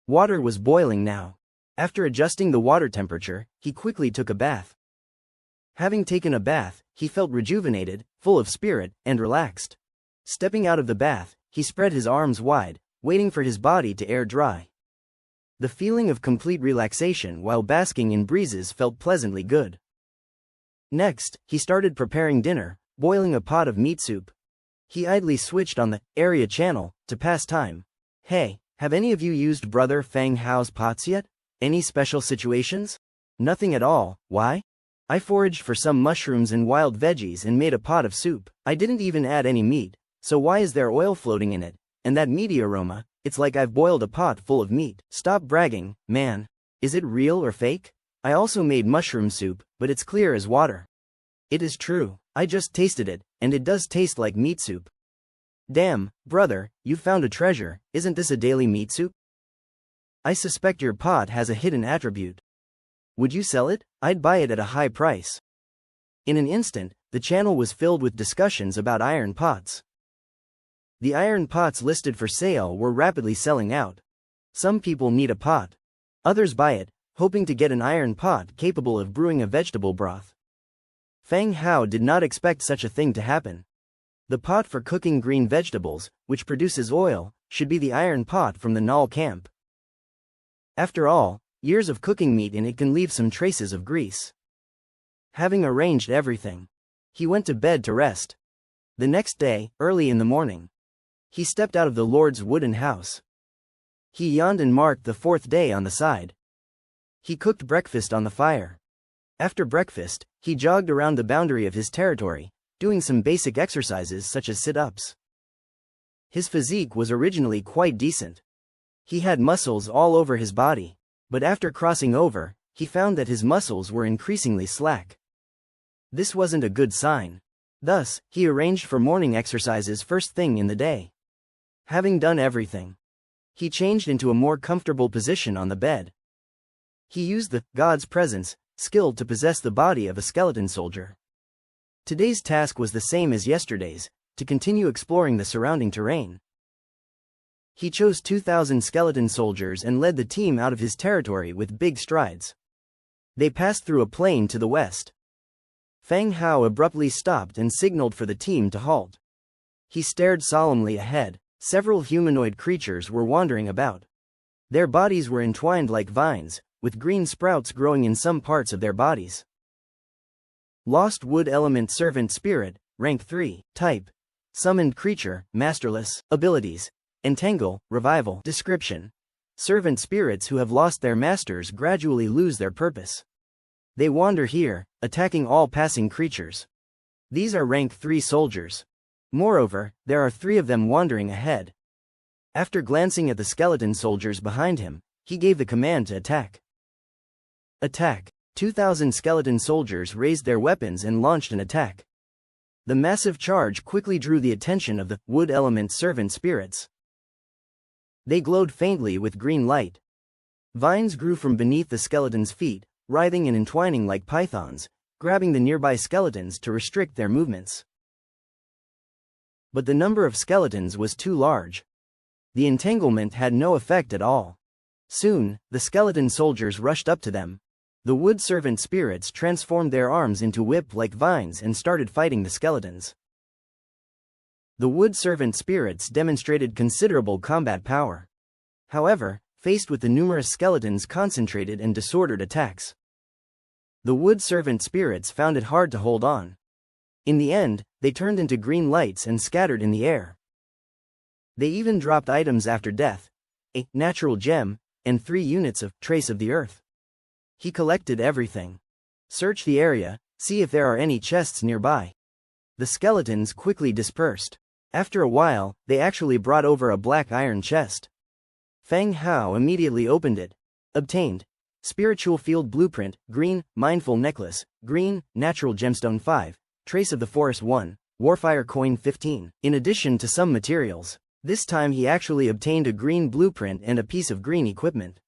Water was boiling now. After adjusting the water temperature, he quickly took a bath. Having taken a bath, he felt rejuvenated, full of spirit, and relaxed. Stepping out of the bath, he spread his arms wide, waiting for his body to air dry. The feeling of complete relaxation while basking in breezes felt pleasantly good. Next, he started preparing dinner, boiling a pot of meat soup. He idly switched on the area channel to pass time. Hey, have any of you used Brother Fang Hao's pots yet? Any special situations? Nothing at all, why? I foraged for some mushrooms and wild veggies and made a pot of soup. I didn't even add any meat, so why is there oil floating in it? And that meaty aroma, it's like I've boiled a pot full of meat. Stop bragging, man. Is it real or fake? I also made mushroom soup, but it's clear as water. It is true, I just tasted it, and it does taste like meat soup. Damn, brother, you found a treasure, isn't this a daily meat soup? I suspect your pot has a hidden attribute. Would you sell it? I'd buy it at a high price. In an instant, the channel was filled with discussions about iron pots. The iron pots listed for sale were rapidly selling out. Some people need a pot. Others buy it, hoping to get an iron pot capable of brewing a vegetable broth. Fang Hao did not expect such a thing to happen. The pot for cooking green vegetables, which produces oil, should be the iron pot from the Null camp. After all, years of cooking meat in it can leave some traces of grease. Having arranged everything, he went to bed to rest. The next day, early in the morning, he stepped out of the Lord's wooden house. He yawned and marked the 4th day on the side. He cooked breakfast on the fire. After breakfast, he jogged around the boundary of his territory, doing some basic exercises such as sit-ups. His physique was originally quite decent. He had muscles all over his body, but after crossing over, he found that his muscles were increasingly slack. This wasn't a good sign. Thus, he arranged for morning exercises first thing in the day. Having done everything, he changed into a more comfortable position on the bed. He used the God's presence skill to possess the body of a skeleton soldier. Today's task was the same as yesterday's, to continue exploring the surrounding terrain. He chose 2,000 skeleton soldiers and led the team out of his territory with big strides. They passed through a plain to the west. Feng Hao abruptly stopped and signaled for the team to halt. He stared solemnly ahead. Several humanoid creatures were wandering about. Their bodies were entwined like vines, with green sprouts growing in some parts of their bodies. Lost Wood Element Servant Spirit, Rank 3, Type. Summoned Creature, Masterless, Abilities. Entangle, Revival. Description. Servant spirits who have lost their masters gradually lose their purpose. They wander here, attacking all passing creatures. These are Rank 3 soldiers. Moreover, there are 3 of them wandering ahead. After glancing at the skeleton soldiers behind him, he gave the command to attack. Attack. 2,000 skeleton soldiers raised their weapons and launched an attack. The massive charge quickly drew the attention of the Wood Element Servant Spirits. They glowed faintly with green light. Vines grew from beneath the skeletons' feet, writhing and entwining like pythons, grabbing the nearby skeletons to restrict their movements. But the number of skeletons was too large. The entanglement had no effect at all. Soon, the skeleton soldiers rushed up to them. The wood servant spirits transformed their arms into whip-like vines and started fighting the skeletons. The wood servant spirits demonstrated considerable combat power. However, faced with the numerous skeletons' concentrated and disordered attacks, the wood servant spirits found it hard to hold on. In the end, they turned into green lights and scattered in the air. They even dropped items after death, a natural gem, and 3 units of trace of the earth. He collected everything. Search the area, see if there are any chests nearby. The skeletons quickly dispersed. After a while, they actually brought over a black iron chest. Feng Hao immediately opened it. Obtained. Spiritual Field Blueprint, Green, Mindful Necklace, Green, Natural Gemstone 5, Trace of the Forest 1, Warfire Coin 15. In addition to some materials, this time he actually obtained a green blueprint and a piece of green equipment.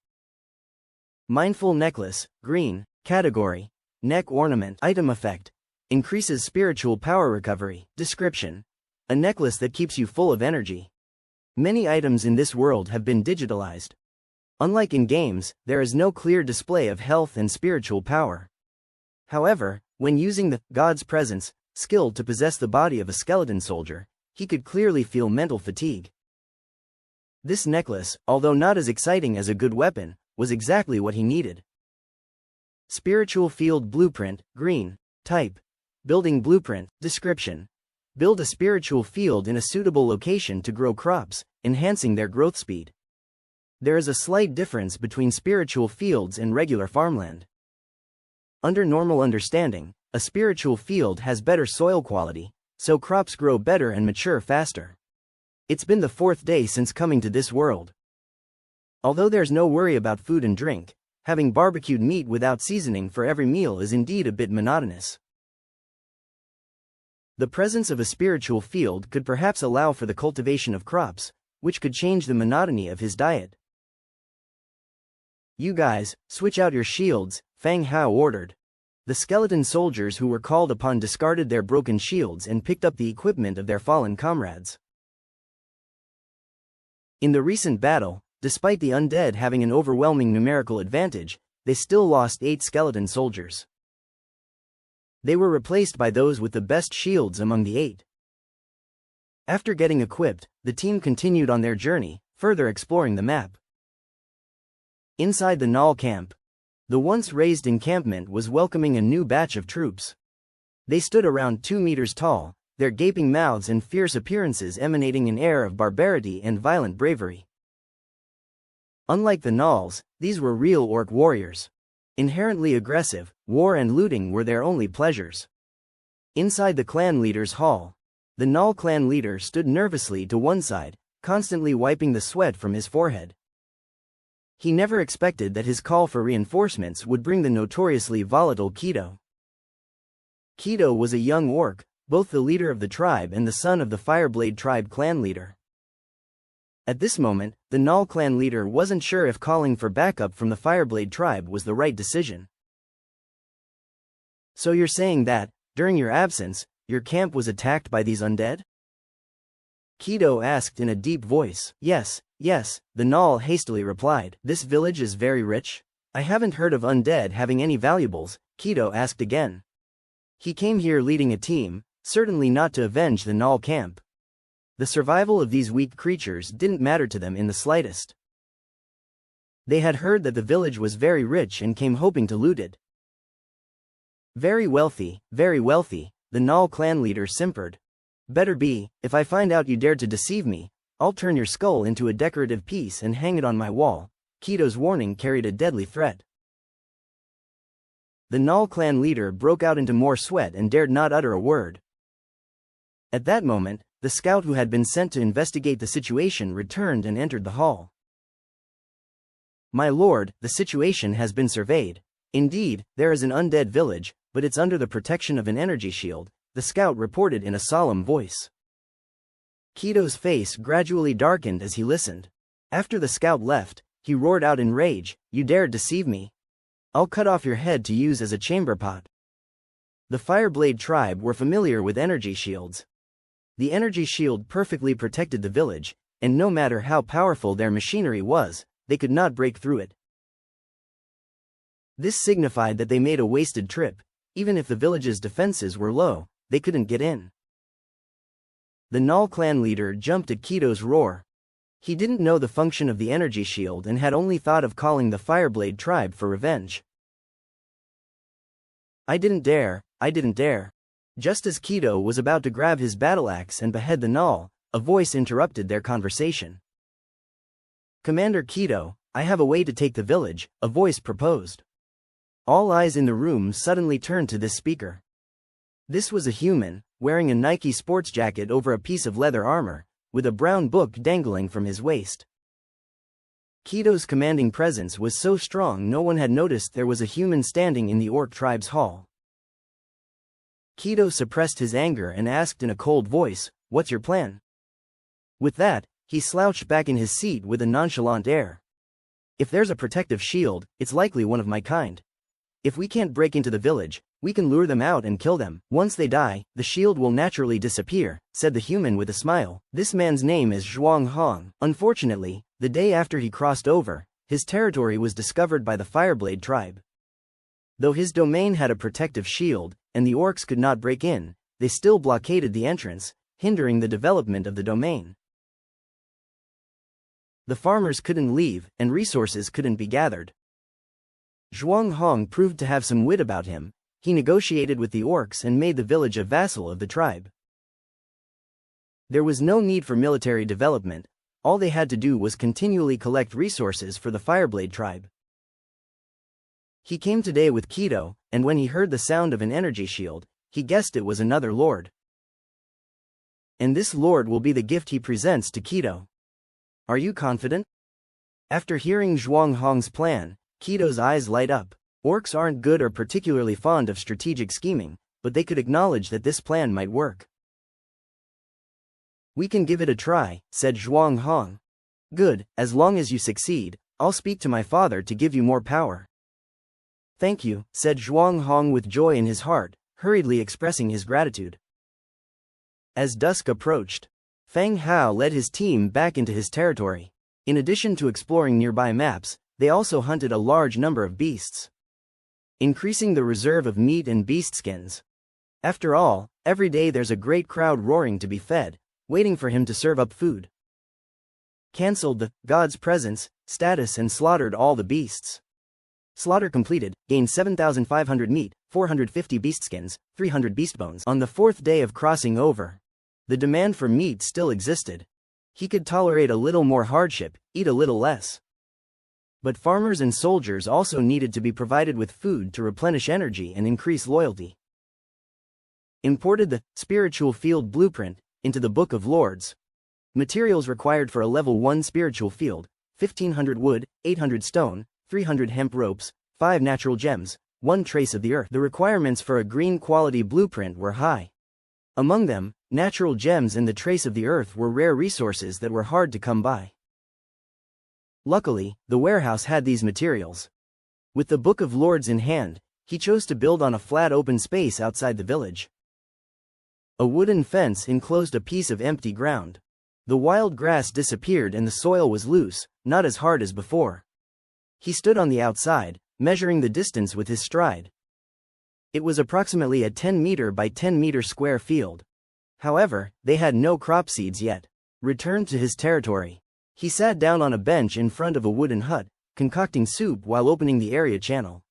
Mindful Necklace, Green, Category, Neck Ornament. Item Effect. Increases spiritual power recovery. Description. A necklace that keeps you full of energy. Many items in this world have been digitalized. Unlike in games, there is no clear display of health and spiritual power. However, when using the God's Presence skill to possess the body of a skeleton soldier, he could clearly feel mental fatigue. This necklace, although not as exciting as a good weapon, was exactly what he needed. Spiritual Field Blueprint, Green, Type. Building Blueprint. Description. Build a spiritual field in a suitable location to grow crops, enhancing their growth speed. There is a slight difference between spiritual fields and regular farmland. Under normal understanding, a spiritual field has better soil quality, so crops grow better and mature faster. It's been the 4th day since coming to this world. Although there's no worry about food and drink, having barbecued meat without seasoning for every meal is indeed a bit monotonous. The presence of a spiritual field could perhaps allow for the cultivation of crops, which could change the monotony of his diet. You guys, switch out your shields, Feng Hao ordered. The skeleton soldiers who were called upon discarded their broken shields and picked up the equipment of their fallen comrades. In the recent battle, despite the undead having an overwhelming numerical advantage, they still lost 8 skeleton soldiers. They were replaced by those with the best shields among the 8. After getting equipped, the team continued on their journey, further exploring the map. Inside the Null camp, the once raised encampment was welcoming a new batch of troops. They stood around 2 meters tall, their gaping mouths and fierce appearances emanating an air of barbarity and violent bravery. Unlike the Nulls, these were real orc warriors. Inherently aggressive, war and looting were their only pleasures. Inside the clan leader's hall, the Null clan leader stood nervously to one side, constantly wiping the sweat from his forehead. He never expected that his call for reinforcements would bring the notoriously volatile Keto. Keto was a young orc, both the leader of the tribe and the son of the Fireblade tribe clan leader. At this moment, the Null clan leader wasn't sure if calling for backup from the Fireblade tribe was the right decision. So you're saying that, during your absence, your camp was attacked by these undead? Keto asked in a deep voice. Yes, the Null hastily replied. This village is very rich? I haven't heard of undead having any valuables, Keto asked again. He came here leading a team, certainly not to avenge the Null camp. The survival of these weak creatures didn't matter to them in the slightest. They had heard that the village was very rich and came hoping to loot it. Very wealthy, the Null clan leader simpered. Better be, if I find out you dared to deceive me, I'll turn your skull into a decorative piece and hang it on my wall. Keto's warning carried a deadly threat. The Null clan leader broke out into more sweat and dared not utter a word. At that moment, the scout who had been sent to investigate the situation returned and entered the hall. My lord, the situation has been surveyed. Indeed, there is an undead village, but it's under the protection of an energy shield, the scout reported in a solemn voice. Keto's face gradually darkened as he listened. After the scout left, he roared out in rage, "You dared deceive me? I'll cut off your head to use as a chamber pot." The Fireblade tribe were familiar with energy shields. The energy shield perfectly protected the village, and no matter how powerful their machinery was, they could not break through it. This signified that they made a wasted trip. Even if the village's defenses were low, they couldn't get in. The Null clan leader jumped at Keto's roar. He didn't know the function of the energy shield and had only thought of calling the Fireblade tribe for revenge. I didn't dare. Just as Keto was about to grab his battle axe and behead the Null, a voice interrupted their conversation. Commander Keto, I have a way to take the village, a voice proposed. All eyes in the room suddenly turned to this speaker. This was a human, wearing a Nike sports jacket over a piece of leather armor, with a brown book dangling from his waist. Keto's commanding presence was so strong no one had noticed there was a human standing in the orc tribe's hall. Keto suppressed his anger and asked in a cold voice, "What's your plan?" With that, he slouched back in his seat with a nonchalant air. "If there's a protective shield, it's likely one of my kind. If we can't break into the village, we can lure them out and kill them. Once they die, the shield will naturally disappear," said the human with a smile. This man's name is Zhuang Hong. Unfortunately, the day after he crossed over, his territory was discovered by the Fireblade tribe. Though his domain had a protective shield, and the orcs could not break in, they still blockaded the entrance, hindering the development of the domain. The farmers couldn't leave, and resources couldn't be gathered. Zhuang Hong proved to have some wit about him. He negotiated with the orcs and made the village a vassal of the tribe. There was no need for military development. All they had to do was continually collect resources for the Fireblade tribe. He came today with Keto, and when he heard the sound of an energy shield, he guessed it was another lord. And this lord will be the gift he presents to Keto. Are you confident? After hearing Zhuang Hong's plan, Keto's eyes light up. Orcs aren't good or particularly fond of strategic scheming, but they could acknowledge that this plan might work. We can give it a try, said Zhuang Hong. Good, as long as you succeed, I'll speak to my father to give you more power. Thank you, said Zhuang Hong with joy in his heart, hurriedly expressing his gratitude. As dusk approached, Feng Hao led his team back into his territory. In addition to exploring nearby maps, they also hunted a large number of beasts, increasing the reserve of meat and beast skins. After all, every day there's a great crowd roaring to be fed. waiting for him to serve up food. Cancelled the God's presence status and slaughtered all the beasts. Slaughter completed, gained 7,500 meat, 450 beast skins, 300 beast bones. On the 4th day of crossing over, the demand for meat still existed. He could tolerate a little more hardship, eat a little less. But farmers and soldiers also needed to be provided with food to replenish energy and increase loyalty. Imported the spiritual field blueprint into the Book of Lords. Materials required for a level 1 spiritual field: 1,500 wood, 800 stone, 300 hemp ropes, 5 natural gems, 1 trace of the earth. The requirements for a green quality blueprint were high. Among them, natural gems and the trace of the earth were rare resources that were hard to come by. Luckily, the warehouse had these materials. With the Book of Lords in hand, he chose to build on a flat open space outside the village. A wooden fence enclosed a piece of empty ground. The wild grass disappeared and the soil was loose, not as hard as before. He stood on the outside, measuring the distance with his stride. It was approximately a 10-meter by 10-meter square field. However, they had no crop seeds yet. Returned to his territory, he sat down on a bench in front of a wooden hut, concocting soup while opening the area channel.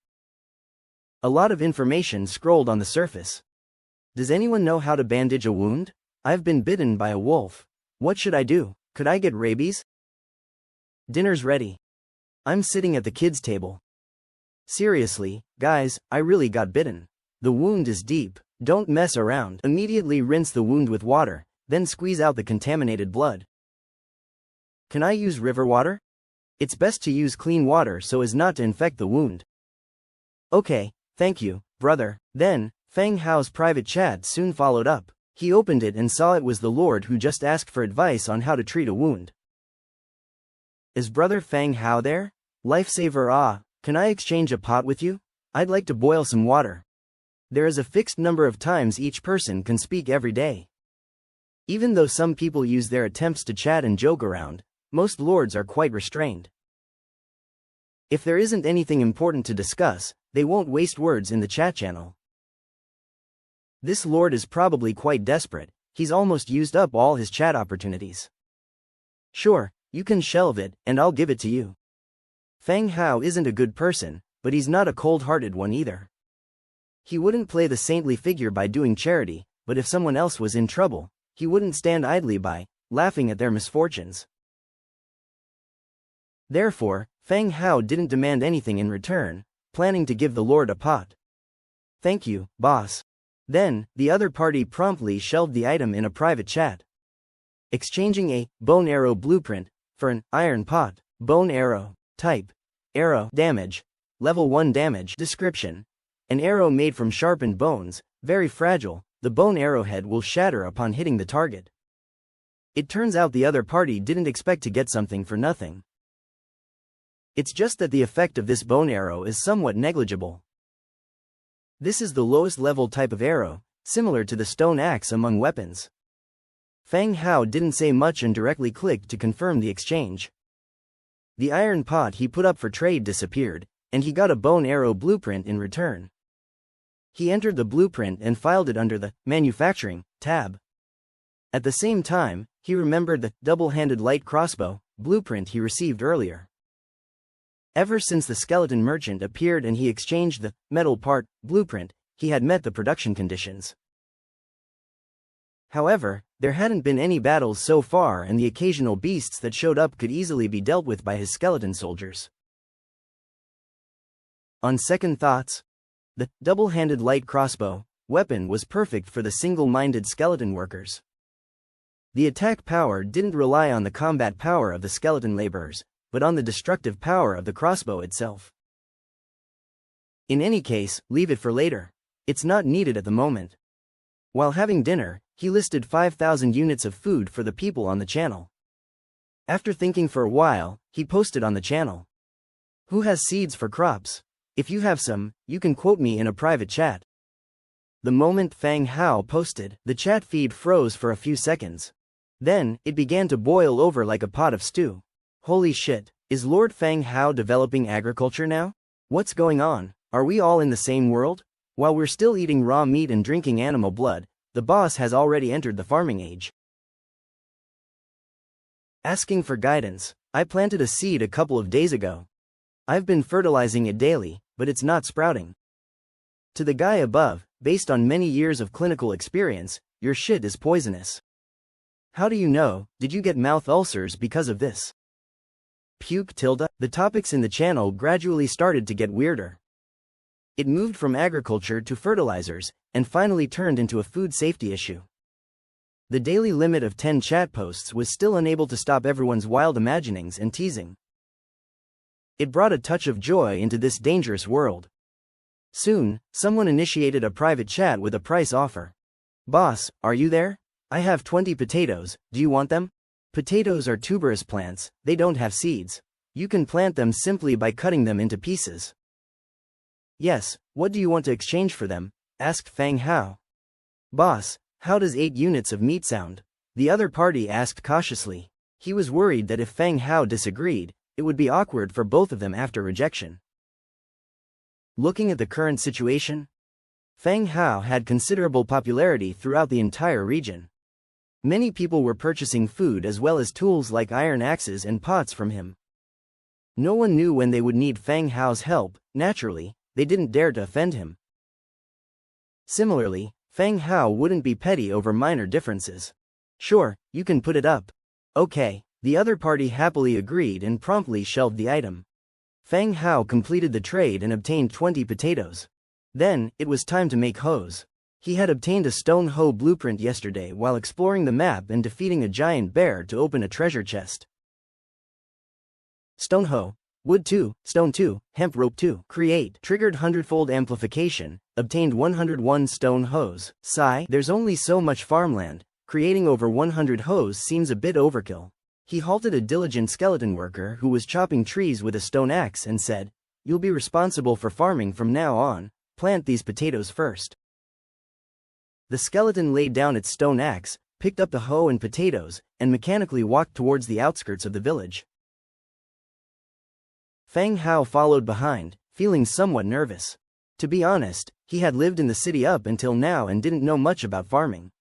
A lot of information scrolled on the surface. Does anyone know how to bandage a wound? I've been bitten by a wolf. What should I do? Could I get rabies? Dinner's ready. I'm sitting at the kids' table. Seriously, guys, I really got bitten. The wound is deep. Don't mess around. Immediately rinse the wound with water, then squeeze out the contaminated blood. Can I use river water? It's best to use clean water so as not to infect the wound. Okay, thank you, brother. Then, Feng Hao's private chat soon followed up. He opened it and saw it was the Lord who just asked for advice on how to treat a wound. Is brother Feng Hao there? Lifesaver. Can I exchange a pot with you? I'd like to boil some water. There is a fixed number of times each person can speak every day. Even though some people use their attempts to chat and joke around, most lords are quite restrained. If there isn't anything important to discuss, they won't waste words in the chat channel. This lord is probably quite desperate. He's almost used up all his chat opportunities. Sure, you can shelve it, and I'll give it to you. Feng Hao isn't a good person, but he's not a cold-hearted one either. He wouldn't play the saintly figure by doing charity, but if someone else was in trouble, he wouldn't stand idly by, laughing at their misfortunes. Therefore, Feng Hao didn't demand anything in return, planning to give the lord a pot. Thank you, boss. Then, the other party promptly shelved the item in a private chat. Exchanging a bone arrow blueprint for an iron pot. Bone arrow. Type: arrow. Damage: level 1 damage. Description: an arrow made from sharpened bones, very fragile. The bone arrowhead will shatter upon hitting the target. It turns out the other party didn't expect to get something for nothing. It's just that the effect of this bone arrow is somewhat negligible. This is the lowest level type of arrow, similar to the stone axe among weapons. Feng Hao didn't say much and directly clicked to confirm the exchange. The iron pot he put up for trade disappeared, and he got a bone arrow blueprint in return. He entered the blueprint and filed it under the Manufacturing tab. At the same time, he remembered the double-handed light crossbow blueprint he received earlier. Ever since the skeleton merchant appeared and he exchanged the metal part blueprint, he had met the production conditions. However, there hadn't been any battles so far, and the occasional beasts that showed up could easily be dealt with by his skeleton soldiers. On second thoughts, the double-handed light crossbow weapon was perfect for the single-minded skeleton workers. The attack power didn't rely on the combat power of the skeleton laborers, but on the destructive power of the crossbow itself. In any case, leave it for later. It's not needed at the moment. While having dinner, he listed 5,000 units of food for the people on the channel. After thinking for a while, he posted on the channel. Who has seeds for crops? If you have some, you can quote me in a private chat. The moment Feng Hao posted, the chat feed froze for a few seconds. Then, it began to boil over like a pot of stew. Holy shit, is Lord Feng Hao developing agriculture now? What's going on? Are we all in the same world? While we're still eating raw meat and drinking animal blood, the boss has already entered the farming age. Asking for guidance. I planted a seed a couple of days ago. I've been fertilizing it daily, but it's not sprouting. To the guy above, based on many years of clinical experience, your shit is poisonous. How do you know? Did you get mouth ulcers because of this? Puke tilde. The topics in the channel gradually started to get weirder. It moved from agriculture to fertilizers, and finally turned into a food safety issue. The daily limit of 10 chat posts was still unable to stop everyone's wild imaginings and teasing. It brought a touch of joy into this dangerous world. Soon, someone initiated a private chat with a price offer. Boss, are you there? I have 20 potatoes, do you want them? Potatoes are tuberous plants, they don't have seeds. You can plant them simply by cutting them into pieces. Yes, what do you want to exchange for them? Asked Fang Hao. Boss, how does 8 units of meat sound? The other party asked cautiously. He was worried that if Fang Hao disagreed, it would be awkward for both of them after rejection. Looking at the current situation, Fang Hao had considerable popularity throughout the entire region. Many people were purchasing food as well as tools like iron axes and pots from him. No one knew when they would need Fang Hao's help. Naturally, they didn't dare to offend him. Similarly, Fang Hao wouldn't be petty over minor differences. Sure, you can put it up. Okay, the other party happily agreed and promptly shelved the item. Fang Hao completed the trade and obtained 20 potatoes. Then, it was time to make hoes. He had obtained a stone hoe blueprint yesterday while exploring the map and defeating a giant bear to open a treasure chest. Stone hoe. Wood 2, stone 2, hemp rope 2. Create. Triggered 100-fold amplification. Obtained 101 stone hoes. Sigh. There's only so much farmland. Creating over 100 hoes seems a bit overkill. He halted a diligent skeleton worker who was chopping trees with a stone axe and said, "You'll be responsible for farming from now on. Plant these potatoes first." The skeleton laid down its stone axe, picked up the hoe and potatoes, and mechanically walked towards the outskirts of the village. Fang Hao followed behind, feeling somewhat nervous. To be honest, he had lived in the city up until now and didn't know much about farming.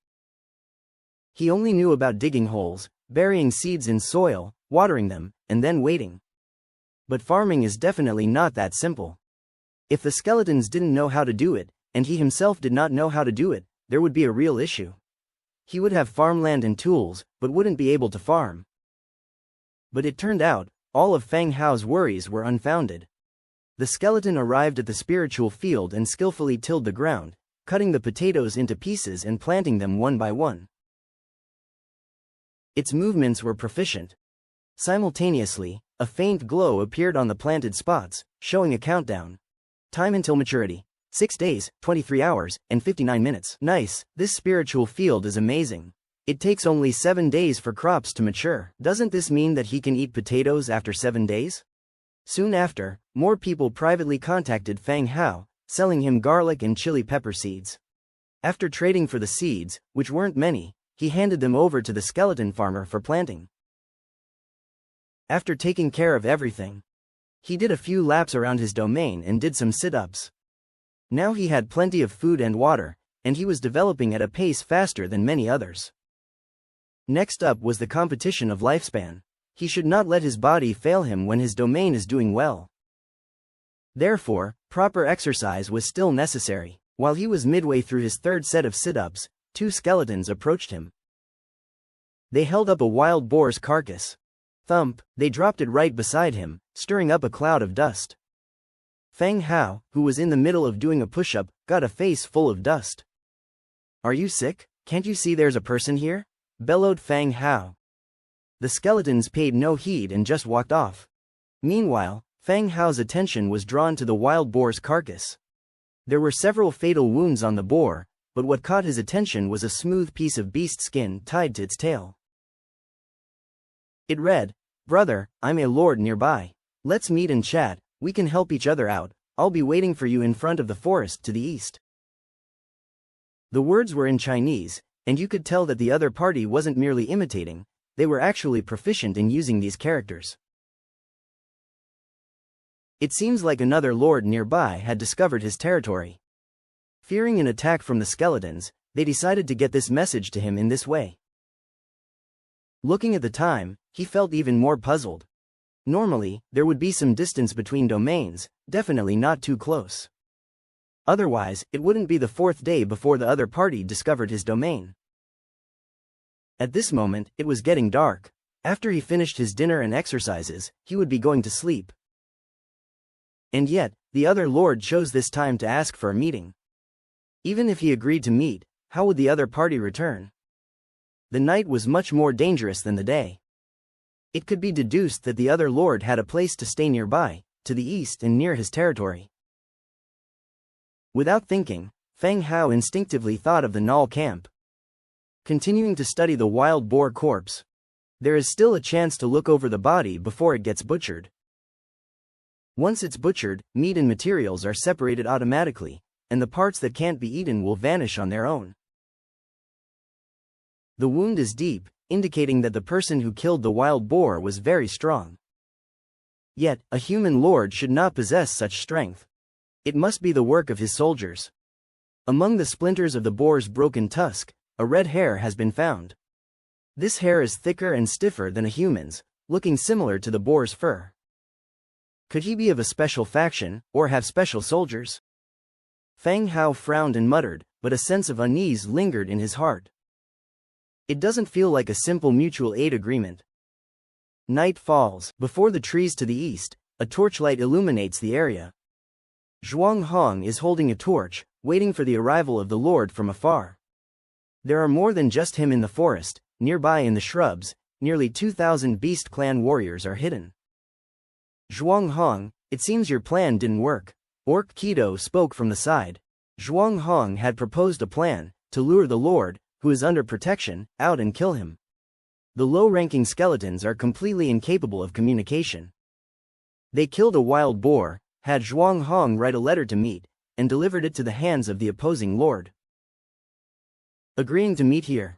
He only knew about digging holes, burying seeds in soil, watering them, and then waiting. But farming is definitely not that simple. If the skeletons didn't know how to do it, and he himself did not know how to do it, there would be a real issue. He would have farmland and tools, but wouldn't be able to farm. But it turned out, all of Fang Hao's worries were unfounded. The skeleton arrived at the spiritual field and skillfully tilled the ground, cutting the potatoes into pieces and planting them one by one. Its movements were proficient. Simultaneously, a faint glow appeared on the planted spots, showing a countdown. Time until maturity. 6 days, 23 hours, and 59 minutes. Nice, this spiritual field is amazing. It takes only 7 days for crops to mature. Doesn't this mean that he can eat potatoes after 7 days? Soon after, more people privately contacted Fang Hao, selling him garlic and chili pepper seeds. After trading for the seeds, which weren't many, he handed them over to the skeleton farmer for planting. After taking care of everything, he did a few laps around his domain and did some sit-ups. Now he had plenty of food and water, and he was developing at a pace faster than many others. Next up was the competition of lifespan. He should not let his body fail him when his domain is doing well. Therefore, proper exercise was still necessary. While he was midway through his third set of sit-ups, 2 skeletons approached him. They held up a wild boar's carcass. Thump, they dropped it right beside him, stirring up a cloud of dust. Fang Hao, who was in the middle of doing a push-up, got a face full of dust. "Are you sick? Can't you see there's a person here?" bellowed Fang Hao. The skeletons paid no heed and just walked off. Meanwhile, Fang Hao's attention was drawn to the wild boar's carcass. There were several fatal wounds on the boar, but what caught his attention was a smooth piece of beast skin tied to its tail. It read, "Brother, I'm a lord nearby. Let's meet and chat, we can help each other out, I'll be waiting for you in front of the forest to the east." The words were in Chinese, and you could tell that the other party wasn't merely imitating, they were actually proficient in using these characters. It seems like another lord nearby had discovered his territory. Fearing an attack from the skeletons, they decided to get this message to him in this way. Looking at the time, he felt even more puzzled. Normally, there would be some distance between domains, definitely not too close. Otherwise, it wouldn't be the fourth day before the other party discovered his domain. At this moment, it was getting dark. After he finished his dinner and exercises, he would be going to sleep. And yet, the other lord chose this time to ask for a meeting. Even if he agreed to meet, how would the other party return? The night was much more dangerous than the day. It could be deduced that the other lord had a place to stay nearby, to the east and near his territory. Without thinking, Feng Hao instinctively thought of the Null camp. Continuing to study the wild boar corpse, there is still a chance to look over the body before it gets butchered. Once it's butchered, meat and materials are separated automatically, and the parts that can't be eaten will vanish on their own. The wound is deep, indicating that the person who killed the wild boar was very strong. Yet, a human lord should not possess such strength. It must be the work of his soldiers. Among the splinters of the boar's broken tusk, a red hair has been found. This hair is thicker and stiffer than a human's, looking similar to the boar's fur. Could he be of a special faction, or have special soldiers? Feng Hao frowned and muttered, but a sense of unease lingered in his heart. It doesn't feel like a simple mutual aid agreement. Night falls. Before the trees to the east, a torchlight illuminates the area. Zhuang Hong is holding a torch, waiting for the arrival of the lord from afar. There are more than just him in the forest. Nearby in the shrubs, nearly 2,000 Beast Clan warriors are hidden. Zhuang Hong, it seems your plan didn't work. Orc Kido spoke from the side. Zhuang Hong had proposed a plan, to lure the lord, who is under protection, out and kill him. The low-ranking skeletons are completely incapable of communication. They killed a wild boar, had Zhuang Hong write a letter to meet, and delivered it to the hands of the opposing lord. Agreeing to meet here.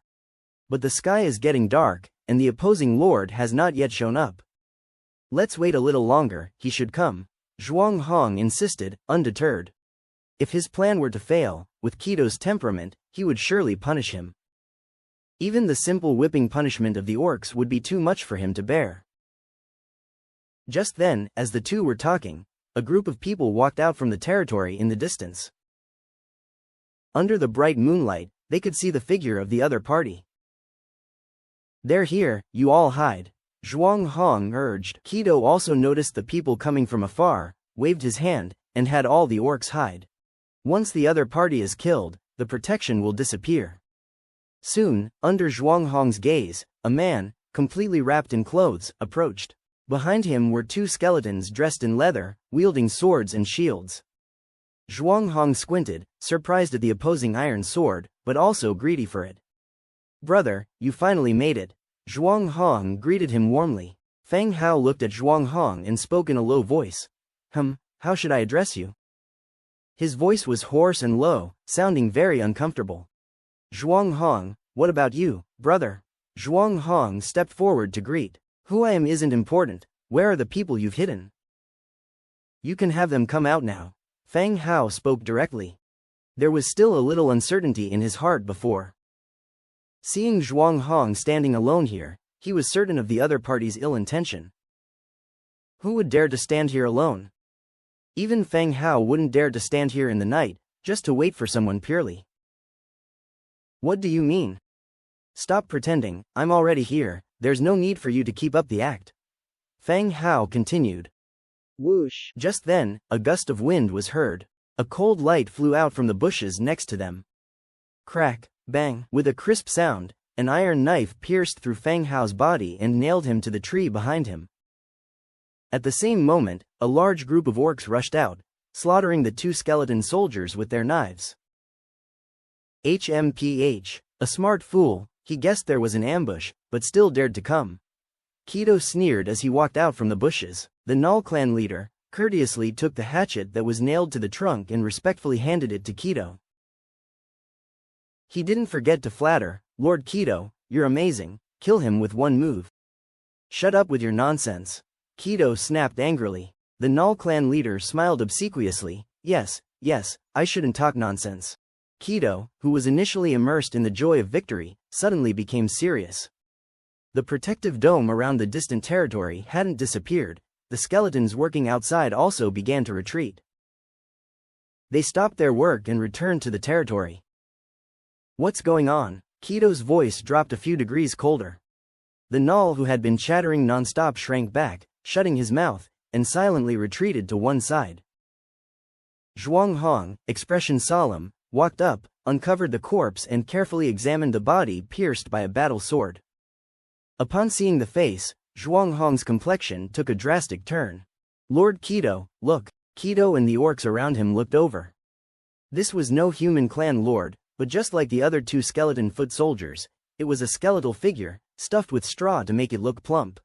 But the sky is getting dark, and the opposing lord has not yet shown up. Let's wait a little longer, he should come, Zhuang Hong insisted, undeterred. If his plan were to fail, with Kido's temperament, he would surely punish him. Even the simple whipping punishment of the orcs would be too much for him to bear. Just then, as the two were talking, a group of people walked out from the territory in the distance. Under the bright moonlight, they could see the figure of the other party. They're here, you all hide, Zhuang Hong urged. Kido also noticed the people coming from afar, waved his hand, and had all the orcs hide. Once the other party is killed, the protection will disappear. Soon, under Zhuang Hong's gaze, a man, completely wrapped in clothes, approached. Behind him were two skeletons dressed in leather, wielding swords and shields. Zhuang Hong squinted, surprised at the opposing iron sword, but also greedy for it. Brother, you finally made it. Zhuang Hong greeted him warmly. Feng Hao looked at Zhuang Hong and spoke in a low voice. How should I address you? His voice was hoarse and low, sounding very uncomfortable. Zhuang Hong, what about you, brother? Zhuang Hong stepped forward to greet. Who I am isn't important, where are the people you've hidden? You can have them come out now. Feng Hao spoke directly. There was still a little uncertainty in his heart before. Seeing Zhuang Hong standing alone here, he was certain of the other party's ill intention. Who would dare to stand here alone? Even Feng Hao wouldn't dare to stand here in the night, just to wait for someone purely. What do you mean? Stop pretending, I'm already here, there's no need for you to keep up the act. Feng Hao continued. Whoosh! Just then, a gust of wind was heard. A cold light flew out from the bushes next to them. Crack! Bang! With a crisp sound, an iron knife pierced through Feng Hao's body and nailed him to the tree behind him. At the same moment, a large group of orcs rushed out, slaughtering the two skeleton soldiers with their knives. HMPH. A smart fool, he guessed there was an ambush, but still dared to come. Kido sneered as he walked out from the bushes. The Null clan leader courteously took the hatchet that was nailed to the trunk and respectfully handed it to Kido. He didn't forget to flatter, Lord Kido, you're amazing, kill him with one move. Shut up with your nonsense. Kido snapped angrily. The Null clan leader smiled obsequiously. Yes, I shouldn't talk nonsense. Kido, who was initially immersed in the joy of victory, suddenly became serious. The protective dome around the distant territory hadn't disappeared. The skeletons working outside also began to retreat. They stopped their work and returned to the territory. "What's going on?" Kito's voice dropped a few degrees colder. The Null, who had been chattering non-stop, shrank back, shutting his mouth, and silently retreated to one side. Zhuang Hong, expression solemn, walked up, uncovered the corpse and carefully examined the body pierced by a battle sword. Upon seeing the face, Zhuang Hong's complexion took a drastic turn. "Lord Kito, look." Kito and the orcs around him looked over. This was no human clan lord, but just like the other two skeleton foot soldiers, it was a skeletal figure, stuffed with straw to make it look plump.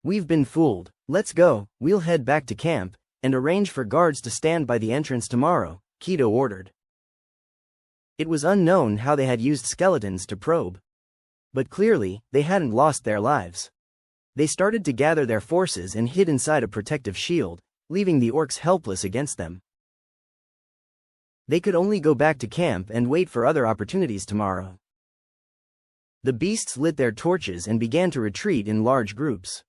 "We've been fooled. Let's go, we'll head back to camp, and arrange for guards to stand by the entrance tomorrow," Kito ordered. It was unknown how they had used skeletons to probe. But clearly, they hadn't lost their lives. They started to gather their forces and hid inside a protective shield, leaving the orcs helpless against them. They could only go back to camp and wait for other opportunities tomorrow. The beasts lit their torches and began to retreat in large groups.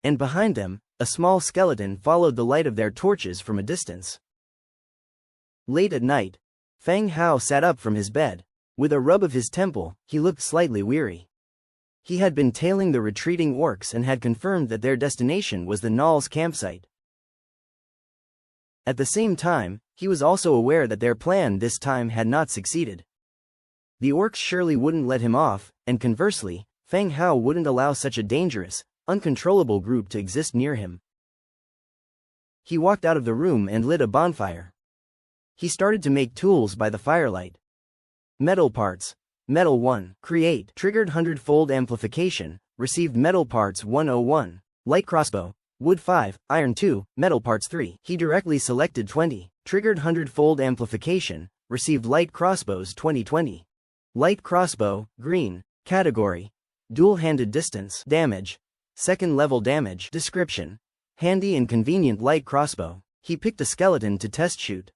And behind them, a small skeleton followed the light of their torches from a distance. Late at night, Feng Hao sat up from his bed. With a rub of his temple, he looked slightly weary. He had been tailing the retreating orcs and had confirmed that their destination was the Null's campsite. At the same time, he was also aware that their plan this time had not succeeded. The orcs surely wouldn't let him off, and conversely, Feng Hao wouldn't allow such a dangerous, uncontrollable group to exist near him. He walked out of the room and lit a bonfire. He started to make tools by the firelight. Metal parts. Metal 1. Create. Triggered 100-fold amplification. Received metal parts 101. Light crossbow. Wood 5. Iron 2. Metal parts 3. He directly selected 20. Triggered 100-fold amplification. Received light crossbows 2020. Light crossbow. Green. Category. Dual-handed distance. Damage. Second level damage. Description. Handy and convenient light crossbow. He picked a skeleton to test shoot.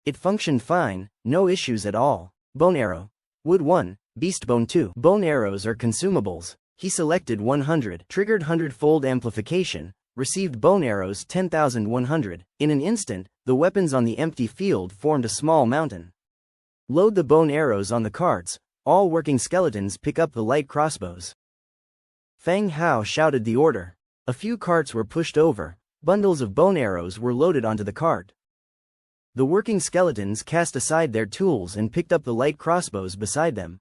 It functioned fine, no issues at all. Bone arrow. Wood 1, beast bone 2. Bone arrows are consumables. He selected 100. Triggered 100-fold amplification. Received bone arrows 10,100. In an instant, the weapons on the empty field formed a small mountain. Load the bone arrows on the carts. All working skeletons pick up the light crossbows. Feng Hao shouted the order. A few carts were pushed over. Bundles of bone arrows were loaded onto the cart. The working skeletons cast aside their tools and picked up the light crossbows beside them.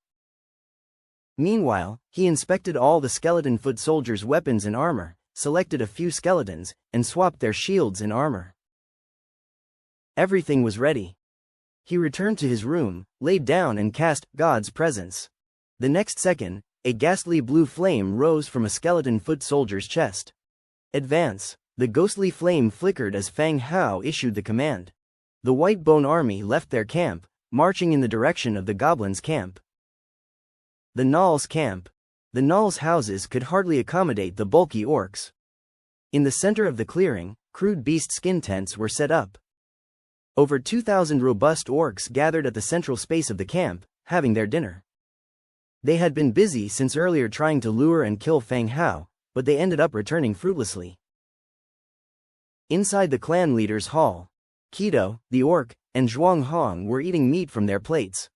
Meanwhile, he inspected all the skeleton foot soldiers' weapons and armor, selected a few skeletons, and swapped their shields and armor. Everything was ready. He returned to his room, laid down and cast God's Presence. The next second, a ghastly blue flame rose from a skeleton foot soldier's chest. Advance. The ghostly flame flickered as Feng Hao issued the command. The White Bone Army left their camp, marching in the direction of the goblins' camp. The Null's camp. The Null's houses could hardly accommodate the bulky orcs. In the center of the clearing, crude beast skin tents were set up. Over 2,000 robust orcs gathered at the central space of the camp, having their dinner. They had been busy since earlier trying to lure and kill Feng Hao, but they ended up returning fruitlessly. Inside the clan leader's hall, Kito, the orc, and Zhuang Hong were eating meat from their plates.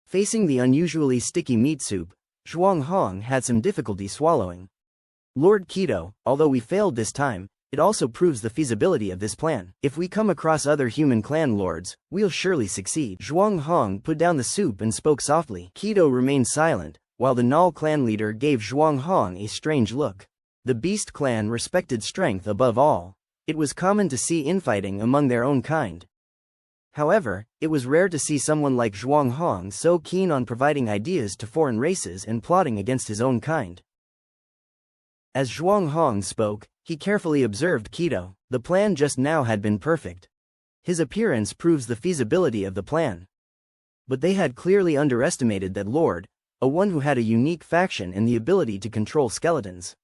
Facing the unusually sticky meat soup, Zhuang Hong had some difficulty swallowing. "Lord Kito, although we failed this time, it also proves the feasibility of this plan. If we come across other human clan lords, we'll surely succeed." Zhuang Hong put down the soup and spoke softly. Kito remained silent, while the Null clan leader gave Zhuang Hong a strange look. The Beast clan respected strength above all. It was common to see infighting among their own kind. However, it was rare to see someone like Zhuang Hong so keen on providing ideas to foreign races and plotting against his own kind. As Zhuang Hong spoke, he carefully observed Kito. The plan just now had been perfect. His appearance proves the feasibility of the plan. But they had clearly underestimated that lord, a one who had a unique faction and the ability to control skeletons.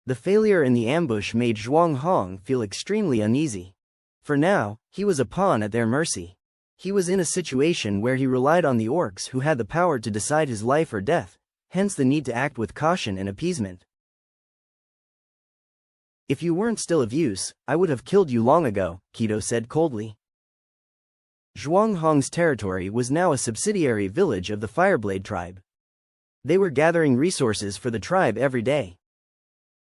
The failure in the ambush made Zhuang Hong feel extremely uneasy. For now, he was a pawn at their mercy. He was in a situation where he relied on the orcs who had the power to decide his life or death, hence the need to act with caution and appeasement. If you weren't still of use, I would have killed you long ago, Kido said coldly. Zhuang-Hong's territory was now a subsidiary village of the Fireblade tribe. They were gathering resources for the tribe every day.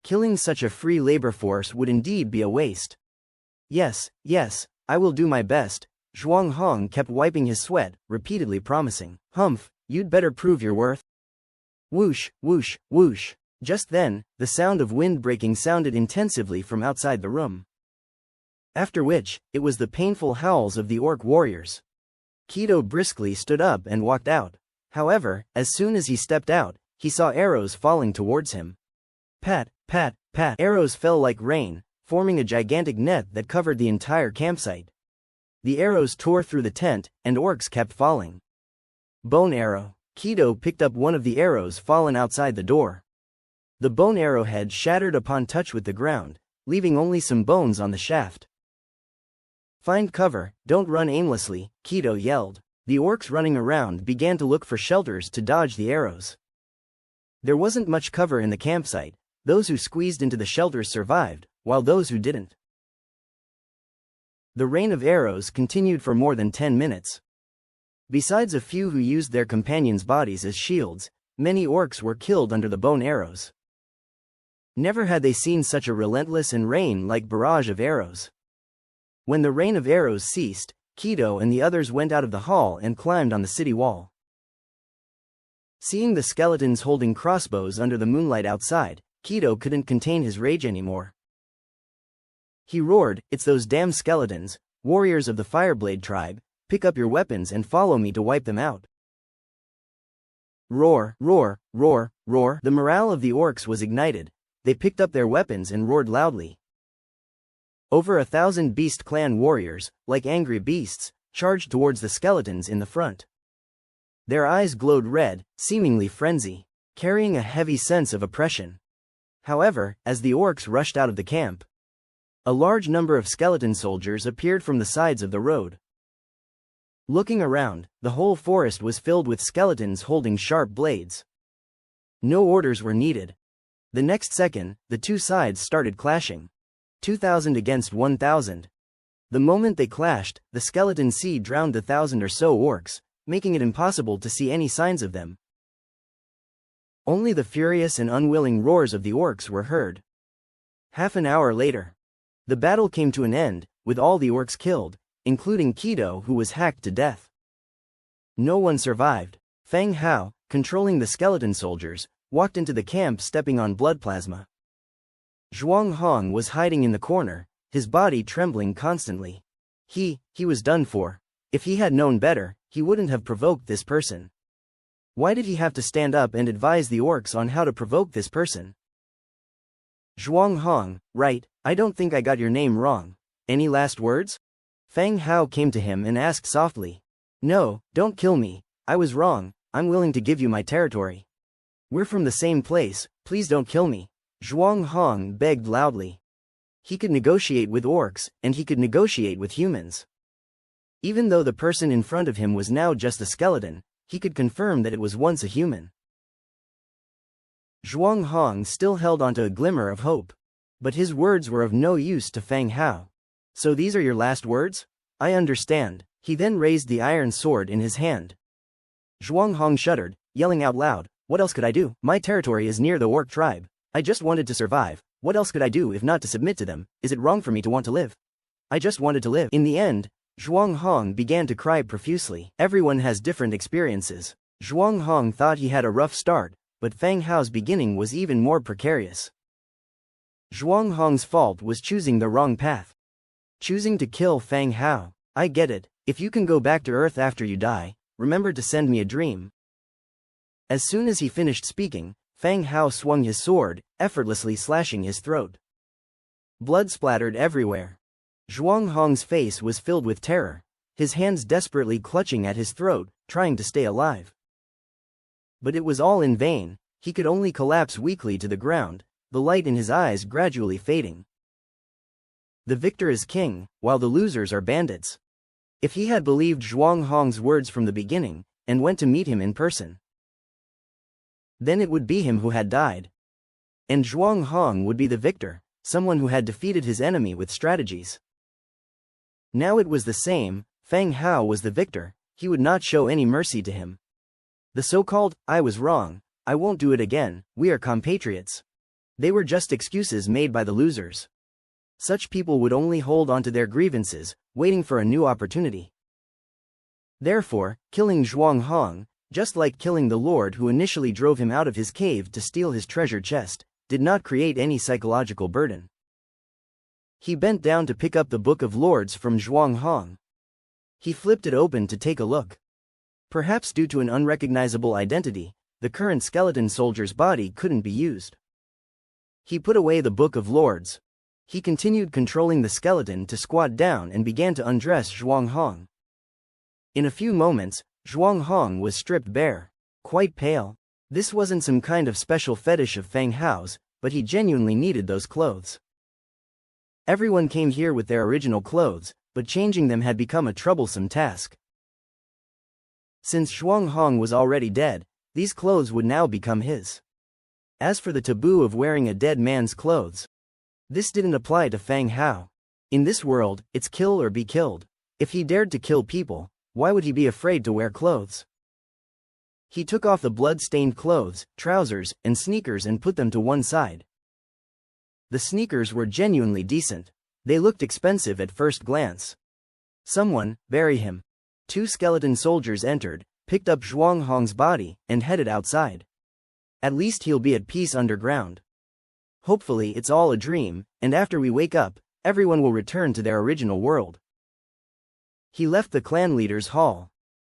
Killing such a free labor force would indeed be a waste. Yes, I will do my best, Zhuang-Hong kept wiping his sweat, repeatedly promising. Humph, you'd better prove your worth. Whoosh, whoosh, whoosh. Just then, the sound of wind breaking sounded intensively from outside the room. After which, it was the painful howls of the orc warriors. Kido briskly stood up and walked out. However, as soon as he stepped out, he saw arrows falling towards him. Pat, pat, pat. Arrows fell like rain, forming a gigantic net that covered the entire campsite. The arrows tore through the tent, and orcs kept falling. Bone arrow. Kido picked up one of the arrows fallen outside the door. The bone arrowhead shattered upon touch with the ground, leaving only some bones on the shaft. Find cover, don't run aimlessly, Kido yelled. The orcs running around began to look for shelters to dodge the arrows. There wasn't much cover in the campsite. Those who squeezed into the shelters survived, while those who didn't. The rain of arrows continued for more than 10 minutes. Besides a few who used their companions' bodies as shields, many orcs were killed under the bone arrows. Never had they seen such a relentless and rain-like barrage of arrows. When the rain of arrows ceased, Kido and the others went out of the hall and climbed on the city wall. Seeing the skeletons holding crossbows under the moonlight outside, Kido couldn't contain his rage anymore. He roared, "It's those damn skeletons, warriors of the Fireblade tribe, pick up your weapons and follow me to wipe them out." Roar, roar, roar, roar. The morale of the orcs was ignited. They picked up their weapons and roared loudly. Over 1,000 Beast Clan warriors, like angry beasts, charged towards the skeletons in the front. Their eyes glowed red, seemingly frenzy, carrying a heavy sense of oppression. However, as the orcs rushed out of the camp, a large number of skeleton soldiers appeared from the sides of the road. Looking around, the whole forest was filled with skeletons holding sharp blades. No orders were needed. The next second, the two sides started clashing. 2,000 against 1,000. The moment they clashed, the skeleton sea drowned 1,000 or so orcs, making it impossible to see any signs of them. Only the furious and unwilling roars of the orcs were heard. Half an hour later, the battle came to an end, with all the orcs killed, including Kido, who was hacked to death. No one survived. Feng Hao, controlling the skeleton soldiers, walked into the camp stepping on blood plasma. Zhuang-Hong was hiding in the corner, his body trembling constantly. He was done for. If he had known better, he wouldn't have provoked this person. Why did he have to stand up and advise the orcs on how to provoke this person? Zhuang-Hong, right, I don't think I got your name wrong. Any last words? Feng Hao came to him and asked softly. No, don't kill me, I was wrong, I'm willing to give you my territory. We're from the same place, please don't kill me. Zhuang-Hong begged loudly. He could negotiate with orcs, and he could negotiate with humans. Even though the person in front of him was now just a skeleton, he could confirm that it was once a human. Zhuang-Hong still held onto a glimmer of hope. But his words were of no use to Feng Hao. So these are your last words? I understand. He then raised the iron sword in his hand. Zhuang-Hong shuddered, yelling out loud, what else could I do? My territory is near the orc tribe. I just wanted to survive. What else could I do if not to submit to them? Is it wrong for me to want to live? I just wanted to live. In the end, Zhuang-Hong began to cry profusely. Everyone has different experiences. Zhuang-Hong thought he had a rough start, but Feng Hao's beginning was even more precarious. Zhuang-Hong's fault was choosing the wrong path. Choosing to kill Feng Hao. I get it. If you can go back to Earth after you die, remember to send me a dream. As soon as he finished speaking, Feng Hao swung his sword, effortlessly slashing his throat. Blood splattered everywhere. Zhuang-Hong's face was filled with terror, his hands desperately clutching at his throat, trying to stay alive. But it was all in vain. He could only collapse weakly to the ground, the light in his eyes gradually fading. The victor is king, while the losers are bandits. If he had believed Zhuang-Hong's words from the beginning, and went to meet him in person, Then it would be him who had died. And Zhuang Hong would be the victor, someone who had defeated his enemy with strategies. Now it was the same, Feng Hao was the victor, he would not show any mercy to him. The so-called, "I was wrong, I won't do it again, we are compatriots." They were just excuses made by the losers. Such people would only hold on to their grievances, waiting for a new opportunity. Therefore, killing Zhuang Hong, just like killing the lord who initially drove him out of his cave to steal his treasure chest, did not create any psychological burden. He bent down to pick up the Book of Lords from Zhuang Hong. He flipped it open to take a look. Perhaps due to an unrecognizable identity, the current skeleton soldier's body couldn't be used. He put away the Book of Lords. He continued controlling the skeleton to squat down and began to undress Zhuang Hong. In a few moments, Zhuang Hong was stripped bare. Quite pale. This wasn't some kind of special fetish of Feng Hao's, but he genuinely needed those clothes. Everyone came here with their original clothes, but changing them had become a troublesome task. Since Zhuang Hong was already dead, these clothes would now become his. As for the taboo of wearing a dead man's clothes, this didn't apply to Feng Hao. In this world, it's kill or be killed. If he dared to kill people, why would he be afraid to wear clothes? He took off the blood-stained clothes, trousers, and sneakers and put them to one side. The sneakers were genuinely decent. They looked expensive at first glance. Someone, bury him. 2 skeleton soldiers entered, picked up Zhuang Hong's body, and headed outside. At least he'll be at peace underground. Hopefully it's all a dream, and after we wake up, everyone will return to their original world. He left the clan leader's hall.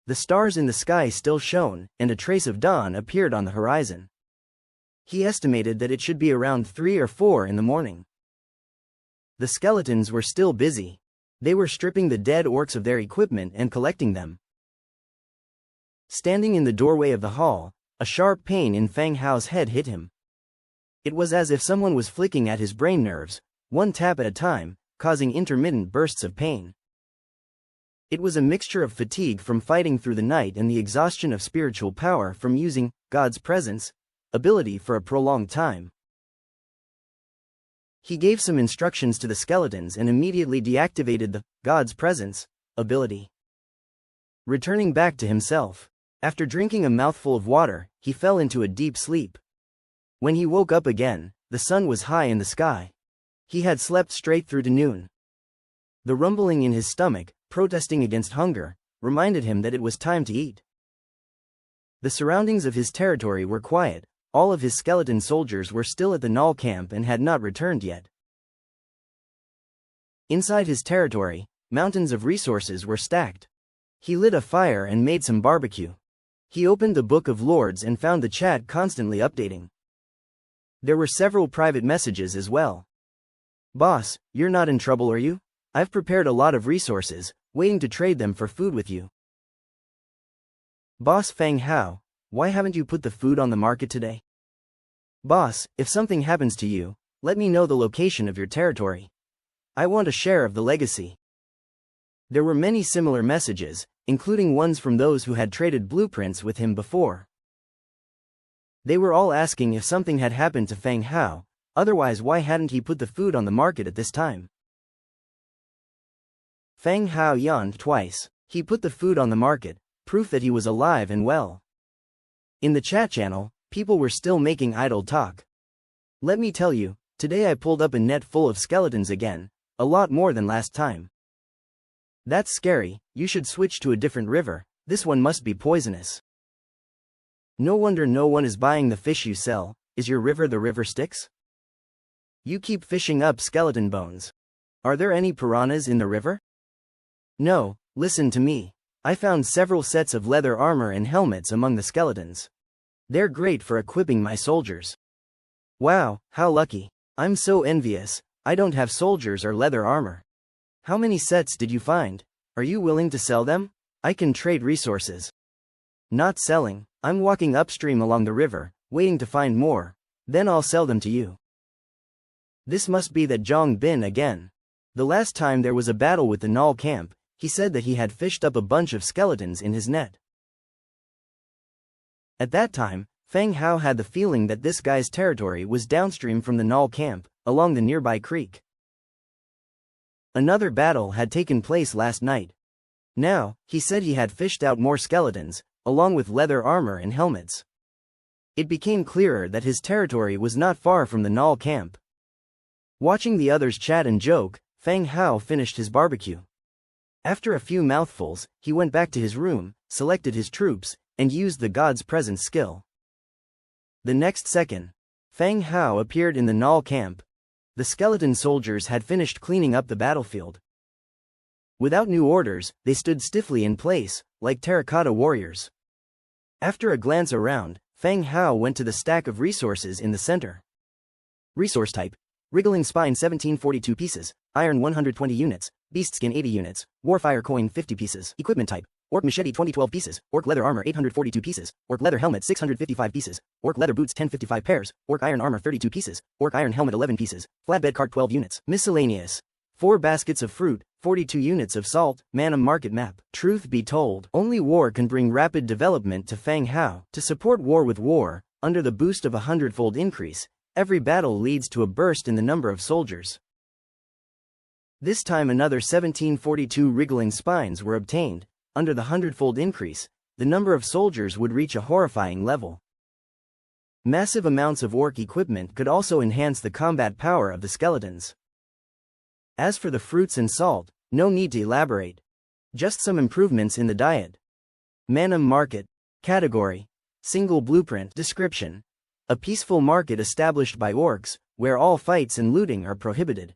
The stars in the sky still shone, and a trace of dawn appeared on the horizon. He estimated that it should be around 3 or 4 in the morning. The skeletons were still busy. They were stripping the dead orcs of their equipment and collecting them. Standing in the doorway of the hall, a sharp pain in Feng Hao's head hit him. It was as if someone was flicking at his brain nerves, one tap at a time, causing intermittent bursts of pain. It was a mixture of fatigue from fighting through the night and the exhaustion of spiritual power from using God's presence ability for a prolonged time. He gave some instructions to the skeletons and immediately deactivated the God's presence ability. Returning back to himself, after drinking a mouthful of water, he fell into a deep sleep. When he woke up again, the sun was high in the sky. He had slept straight through to noon. The rumbling in his stomach, protesting against hunger, reminded him that it was time to eat. The surroundings of his territory were quiet. All of his skeleton soldiers were still at the Null camp and had not returned yet. Inside his territory, mountains of resources were stacked. He lit a fire and made some barbecue. He opened the Book of Lords and found the chat constantly updating. There were several private messages as well. "Boss, you're not in trouble, are you? I've prepared a lot of resources, waiting to trade them for food with you." "Boss Feng Hao, why haven't you put the food on the market today?" "Boss, if something happens to you, let me know the location of your territory. I want a share of the legacy." There were many similar messages, including ones from those who had traded blueprints with him before. They were all asking if something had happened to Feng Hao, otherwise why hadn't he put the food on the market at this time? Feng Hao yawned twice. He put the food on the market, proof that he was alive and well. In the chat channel, people were still making idle talk. "Let me tell you, today I pulled up a net full of skeletons again, a lot more than last time. That's scary, you should switch to a different river, this one must be poisonous. No wonder no one is buying the fish you sell, is your river the river Styx? You keep fishing up skeleton bones. Are there any piranhas in the river? No, listen to me. I found several sets of leather armor and helmets among the skeletons. They're great for equipping my soldiers." "Wow, how lucky. I'm so envious, I don't have soldiers or leather armor. How many sets did you find? Are you willing to sell them? I can trade resources." "Not selling, I'm walking upstream along the river, waiting to find more, then I'll sell them to you." This must be that Zhang Bin again. The last time there was a battle with the Null camp, he said that he had fished up a bunch of skeletons in his net. At that time, Feng Hao had the feeling that this guy's territory was downstream from the Null camp, along the nearby creek. Another battle had taken place last night. Now, he said he had fished out more skeletons, along with leather armor and helmets. It became clearer that his territory was not far from the Null camp. Watching the others chat and joke, Feng Hao finished his barbecue. After a few mouthfuls, he went back to his room, selected his troops, and used the God's Presence skill. The next second, Feng Hao appeared in the Null camp. The skeleton soldiers had finished cleaning up the battlefield. Without new orders, they stood stiffly in place, like terracotta warriors. After a glance around, Feng Hao went to the stack of resources in the center. Resource type: Wriggling Spine 1742 pieces, Iron 120 units, Beast Skin 80 units, Warfire Coin 50 pieces. Equipment type: Orc Machete 2012 pieces, Orc Leather Armor 842 pieces, Orc Leather Helmet 655 pieces, Orc Leather Boots 1055 pairs, Orc Iron Armor 32 pieces, Orc Iron Helmet 11 pieces, Flatbed Cart 12 units. Miscellaneous: 4 baskets of fruit, 42 units of salt, Manwha market map. Truth be told, only war can bring rapid development to Feng Hao. To support war with war, under the boost of a 100-fold increase, every battle leads to a burst in the number of soldiers. This time another 1742 wriggling spines were obtained. Under the 100-fold increase, the number of soldiers would reach a horrifying level. Massive amounts of orc equipment could also enhance the combat power of the skeletons. As for the fruits and salt, no need to elaborate. Just some improvements in the diet. Manwha market. Category: Single blueprint. Description: A peaceful market established by orcs, where all fights and looting are prohibited.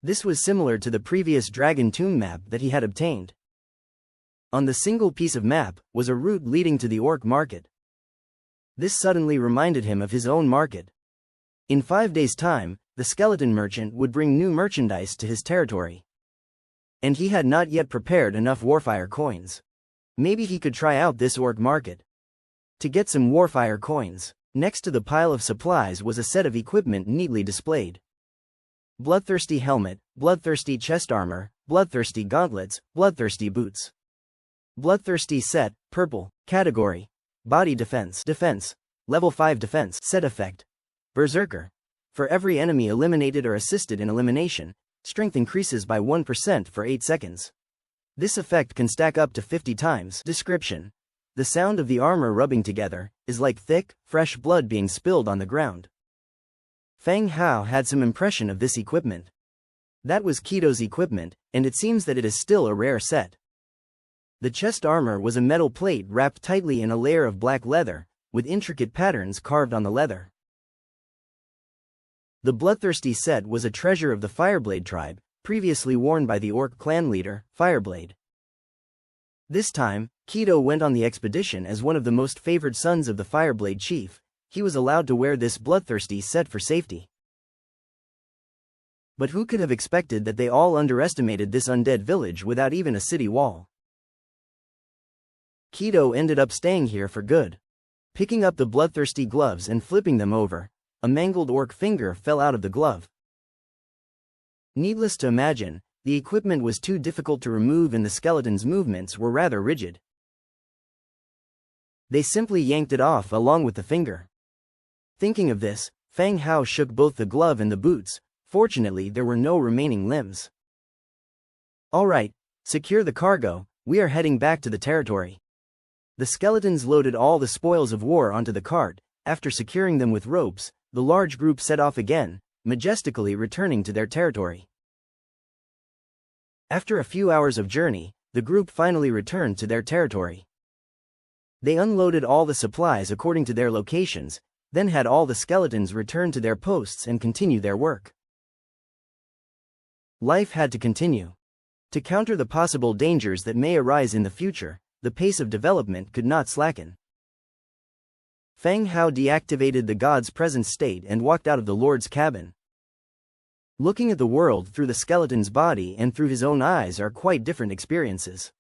This was similar to the previous Dragon Tomb map that he had obtained. On the single piece of map was a route leading to the orc market. This suddenly reminded him of his own market. In 5 days' time, the skeleton merchant would bring new merchandise to his territory. And he had not yet prepared enough Warfire coins. Maybe he could try out this orc market to get some Warfire coins. Next to the pile of supplies was a set of equipment neatly displayed. Bloodthirsty helmet, bloodthirsty chest armor, bloodthirsty gauntlets, bloodthirsty boots. Bloodthirsty set, purple. Category: Body defense. Defense: Level 5 defense. Set effect: Berserker. For every enemy eliminated or assisted in elimination, strength increases by 1% for 8 seconds. This effect can stack up to 50 times. Description: The sound of the armor rubbing together is like thick, fresh blood being spilled on the ground. Feng Hao had some impression of this equipment. That was Keto's equipment, and it seems that it is still a rare set. The chest armor was a metal plate wrapped tightly in a layer of black leather, with intricate patterns carved on the leather. The bloodthirsty set was a treasure of the Fireblade tribe, previously worn by the orc clan leader, Fireblade. This time, Keto went on the expedition as one of the most favored sons of the Fireblade chief. He was allowed to wear this bloodthirsty set for safety. But who could have expected that they all underestimated this undead village without even a city wall? Keto ended up staying here for good. Picking up the bloodthirsty gloves and flipping them over, a mangled orc finger fell out of the glove. Needless to imagine, the equipment was too difficult to remove and the skeleton's movements were rather rigid. They simply yanked it off along with the finger. Thinking of this, Feng Hao shook both the glove and the boots. Fortunately, there were no remaining limbs. Alright, secure the cargo, we are heading back to the territory. The skeletons loaded all the spoils of war onto the cart. After securing them with ropes, the large group set off again, majestically returning to their territory. After a few hours of journey, the group finally returned to their territory. They unloaded all the supplies according to their locations, then had all the skeletons return to their posts and continue their work. Life had to continue. To counter the possible dangers that may arise in the future, the pace of development could not slacken. Feng Hao deactivated the God's Presence state and walked out of the Lord's cabin. Looking at the world through the skeleton's body and through his own eyes are quite different experiences.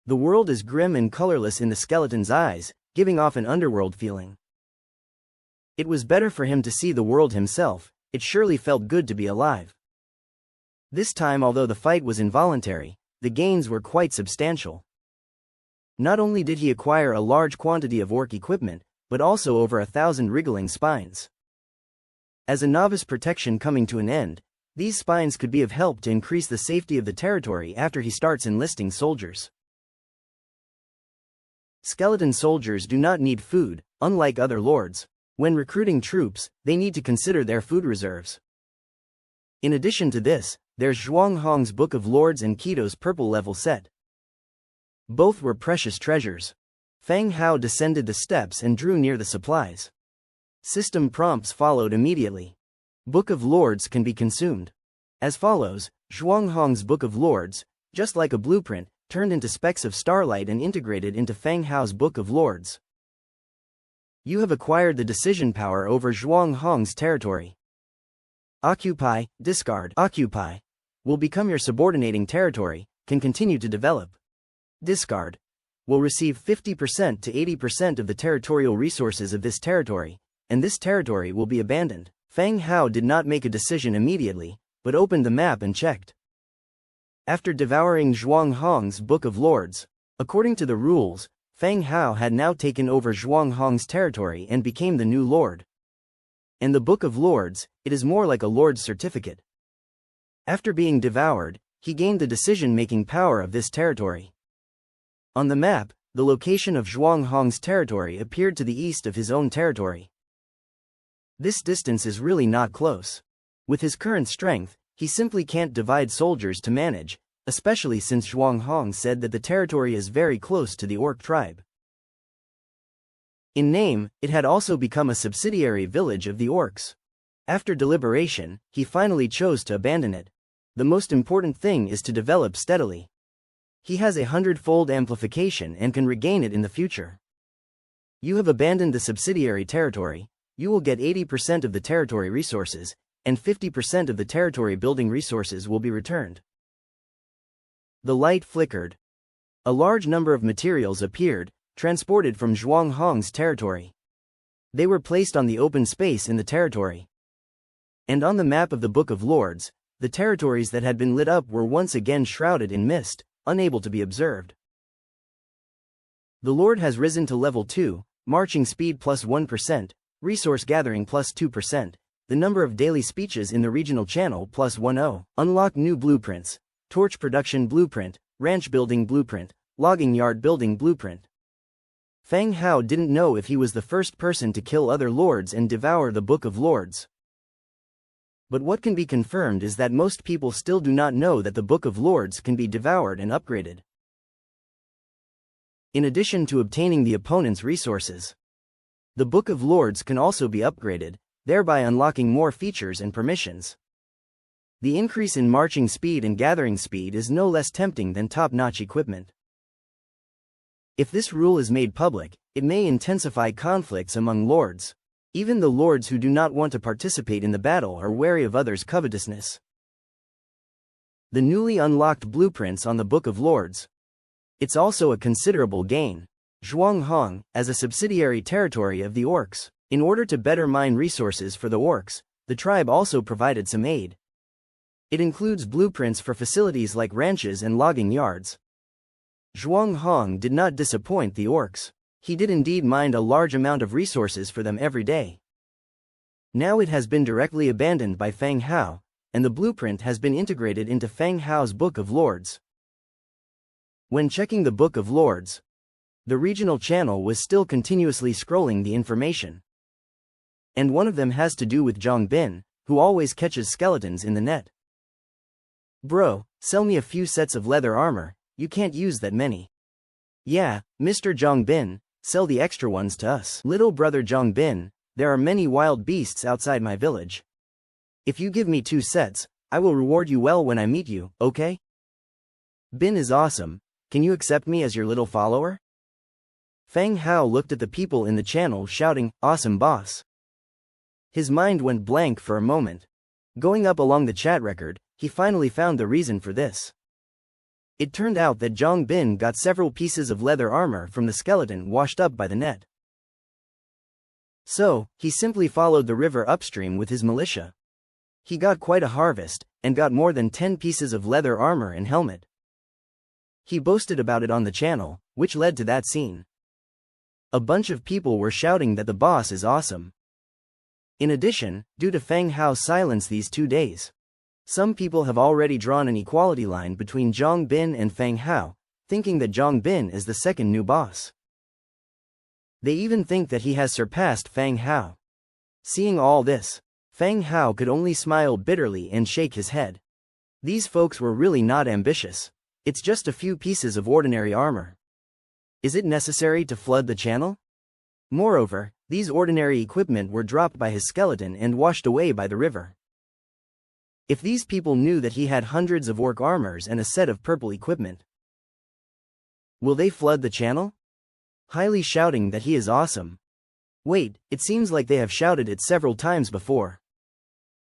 The world is grim and colorless in the skeleton's eyes, giving off an underworld feeling. It was better for him to see the world himself. It surely felt good to be alive. This time, although the fight was involuntary, the gains were quite substantial. Not only did he acquire a large quantity of orc equipment, but also over 1,000 wriggling spines. As a novice protection coming to an end, these spines could be of help to increase the safety of the territory after he starts enlisting soldiers. Skeleton soldiers do not need food, unlike other lords. When recruiting troops, they need to consider their food reserves. In addition to this, there's Zhuang Hong's Book of Lords and Keto's purple level set. Both were precious treasures. Feng Hao descended the steps and drew near the supplies. System prompts followed immediately. Book of Lords can be consumed. As follows, Zhuang Hong's Book of Lords, just like a blueprint, turned into specks of starlight and integrated into Feng Hao's Book of Lords. You have acquired the decision power over Zhuang Hong's territory. Occupy, discard, occupy, will become your subordinating territory, can continue to develop. Discard, will receive 50% to 80% of the territorial resources of this territory, and this territory will be abandoned. Feng Hao did not make a decision immediately, but opened the map and checked. After devouring Zhuang Hong's Book of Lords, according to the rules, Feng Hao had now taken over Zhuang Hong's territory and became the new lord. In the Book of Lords, it is more like a lord's certificate. After being devoured, he gained the decision-making power of this territory. On the map, the location of Zhuang Hong's territory appeared to the east of his own territory. This distance is really not close. With his current strength, he simply can't divide soldiers to manage, especially since Zhuang Hong said that the territory is very close to the orc tribe. In name, it had also become a subsidiary village of the orcs. After deliberation, he finally chose to abandon it. The most important thing is to develop steadily. He has 100-fold amplification and can regain it in the future. You have abandoned the subsidiary territory. You will get 80% of the territory resources, and 50% of the territory building resources will be returned. The light flickered. A large number of materials appeared, transported from Zhuang Hong's territory. They were placed on the open space in the territory. And on the map of the Book of Lords, the territories that had been lit up were once again shrouded in mist, unable to be observed. The Lord has risen to level 2, marching speed plus 1%, resource gathering plus 2%, the number of daily speeches in the regional channel plus 10. Unlock new blueprints: torch production blueprint, ranch building blueprint, logging yard building blueprint. Feng Hao didn't know if he was the first person to kill other lords and devour the Book of Lords. But what can be confirmed is that most people still do not know that the Book of Lords can be devoured and upgraded. In addition to obtaining the opponent's resources, the Book of Lords can also be upgraded, thereby unlocking more features and permissions. The increase in marching speed and gathering speed is no less tempting than top-notch equipment. If this rule is made public, it may intensify conflicts among lords. Even the lords who do not want to participate in the battle are wary of others' covetousness. The newly unlocked blueprints on the Book of Lords. It's also a considerable gain. Zhuang Hong, as a subsidiary territory of the orcs, in order to better mine resources for the orcs, the tribe also provided some aid. It includes blueprints for facilities like ranches and logging yards. Zhuang Hong did not disappoint the orcs. He did indeed mine a large amount of resources for them every day. Now it has been directly abandoned by Feng Hao, and the blueprint has been integrated into Feng Hao's Book of Lords. When checking the Book of Lords, the regional channel was still continuously scrolling the information. And one of them has to do with Zhang Bin, who always catches skeletons in the net. Bro, sell me a few sets of leather armor, you can't use that many. Yeah, Mr. Zhang Bin, sell the extra ones to us. Little brother Zhang Bin, there are many wild beasts outside my village. If you give me 2 sets, I will reward you well when I meet you, okay? Bin is awesome, can you accept me as your little follower? Feng Hao looked at the people in the channel shouting, awesome boss. His mind went blank for a moment. Going up along the chat record, he finally found the reason for this. It turned out that Zhang Bin got several pieces of leather armor from the skeleton washed up by the net. So, he simply followed the river upstream with his militia. He got quite a harvest, and got more than 10 pieces of leather armor and helmet. He boasted about it on the channel, which led to that scene. A bunch of people were shouting that the boss is awesome. In addition, due to Feng Hao's silence these 2 days, some people have already drawn an equality line between Zhang Bin and Feng Hao, thinking that Zhang Bin is the second new boss. They even think that he has surpassed Feng Hao. Seeing all this, Feng Hao could only smile bitterly and shake his head. These folks were really not ambitious. It's just a few pieces of ordinary armor. Is it necessary to flood the channel? Moreover, these ordinary equipment were dropped by his skeleton and washed away by the river. If these people knew that he had hundreds of orc armors and a set of purple equipment, will they flood the channel? Highly shouting that he is awesome. Wait, it seems like they have shouted it several times before.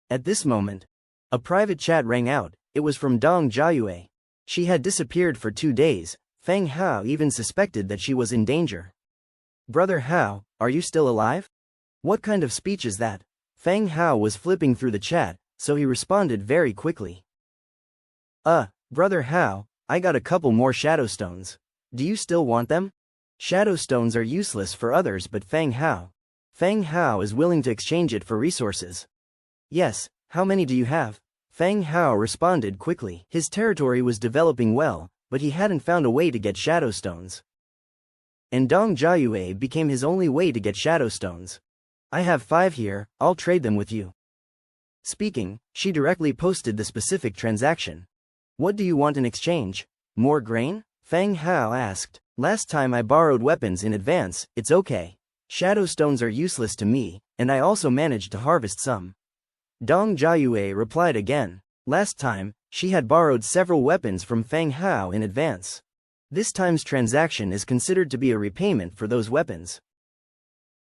At this moment, a private chat rang out. It was from Dong Jiayue. She had disappeared for 2 days. Feng Hao even suspected that she was in danger. Brother Hao, are you still alive? What kind of speech is that? Feng Hao was flipping through the chat, so he responded very quickly. Brother Hao, I got a couple more shadow stones. Do you still want them? Shadow stones are useless for others but Feng Hao. Feng Hao is willing to exchange it for resources. Yes, how many do you have? Feng Hao responded quickly. His territory was developing well, but he hadn't found a way to get shadow stones. And Dong Jiayue became his only way to get shadow stones. I have 5 here, I'll trade them with you. Speaking, she directly posted the specific transaction. What do you want in exchange? More grain? Feng Hao asked. Last time I borrowed weapons in advance, it's okay. Shadow stones are useless to me, and I also managed to harvest some. Dong Jiayue replied again. Last time, she had borrowed several weapons from Feng Hao in advance. This time's transaction is considered to be a repayment for those weapons.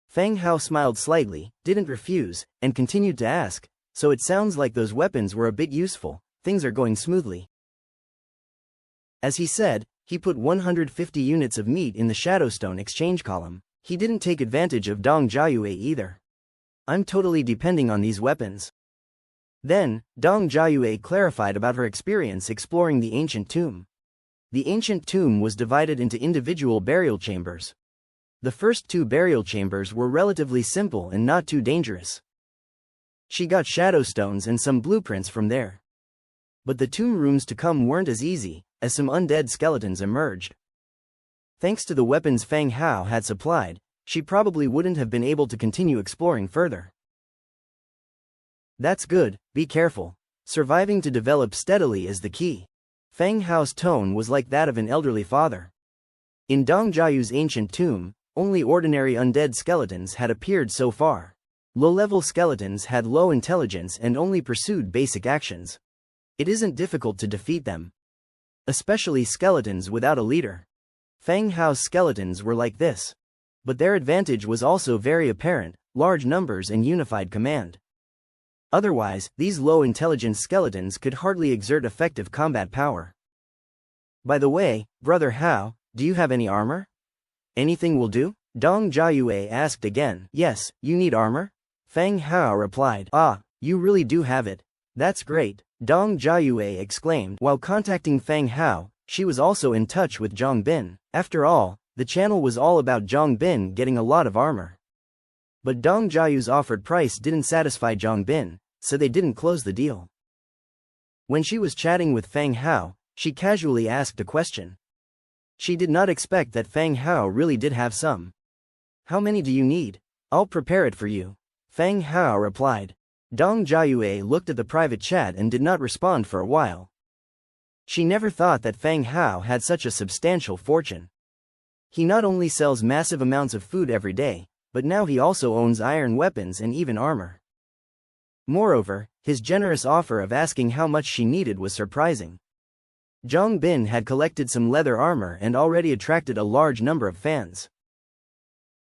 Feng Hao smiled slightly, didn't refuse, and continued to ask, so it sounds like those weapons were a bit useful, things are going smoothly. As he said, he put 150 units of meat in the Shadowstone exchange column. He didn't take advantage of Dong Jiayue either. I'm totally depending on these weapons. Then, Dong Jiayue clarified about her experience exploring the ancient tomb. The ancient tomb was divided into individual burial chambers. The first 2 burial chambers were relatively simple and not too dangerous. She got shadow stones and some blueprints from there. But the tomb rooms to come weren't as easy, as some undead skeletons emerged. Thanks to the weapons Feng Hao had supplied, she probably wouldn't have been able to continue exploring further. That's good, be careful. Surviving to develop steadily is the key. Feng Hao's tone was like that of an elderly father. In Dong Jiayu's ancient tomb, only ordinary undead skeletons had appeared so far. Low-level skeletons had low intelligence and only pursued basic actions. It isn't difficult to defeat them. Especially skeletons without a leader. Feng Hao's skeletons were like this. But their advantage was also very apparent, large numbers and unified command. Otherwise, these low-intelligence skeletons could hardly exert effective combat power. By the way, Brother Hao, do you have any armor? Anything will do? Dong Jiayue asked again. Yes, you need armor? Feng Hao replied. Ah, you really do have it. That's great, Dong Jiayue exclaimed. While contacting Feng Hao, she was also in touch with Zhang Bin. After all, the channel was all about Zhang Bin getting a lot of armor. But Dong Jiayu's offered price didn't satisfy Zhang Bin, so they didn't close the deal. When she was chatting with Feng Hao, she casually asked a question. She did not expect that Feng Hao really did have some. How many do you need? I'll prepare it for you. Feng Hao replied. Dong Jiayue looked at the private chat and did not respond for a while. She never thought that Feng Hao had such a substantial fortune. He not only sells massive amounts of food every day, but now he also owns iron weapons and even armor. Moreover, his generous offer of asking how much she needed was surprising. Zhang Bin had collected some leather armor and already attracted a large number of fans.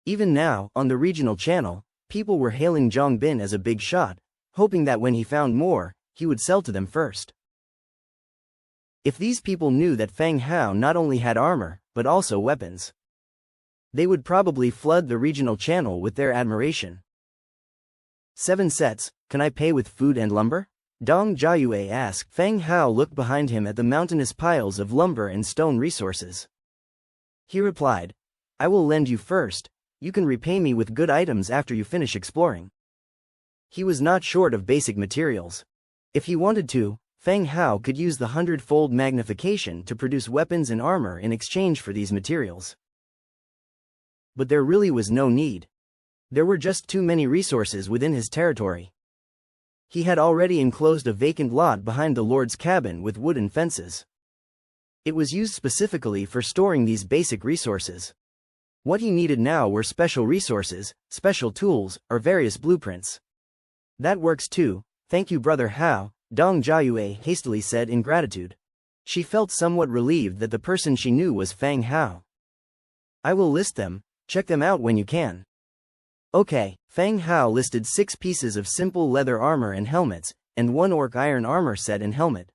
Even now, on the regional channel, people were hailing Zhang Bin as a big shot, hoping that when he found more, he would sell to them first. If these people knew that Feng Hao not only had armor, but also weapons, they would probably flood the regional channel with their admiration. 7 sets, can I pay with food and lumber? Dong Jiayue asked. Feng Hao looked behind him at the mountainous piles of lumber and stone resources. He replied, I will lend you first, you can repay me with good items after you finish exploring. He was not short of basic materials. If he wanted to, Feng Hao could use the 100-fold magnification to produce weapons and armor in exchange for these materials. But there really was no need. There were just too many resources within his territory. He had already enclosed a vacant lot behind the Lord's cabin with wooden fences. It was used specifically for storing these basic resources. What he needed now were special resources, special tools, or various blueprints. That works too, thank you Brother Hao, Dong Jiayue hastily said in gratitude. She felt somewhat relieved that the person she knew was Feng Hao. I will list them, check them out when you can. Okay, Feng Hao listed 6 pieces of simple leather armor and helmets, and 1 orc iron armor set and helmet.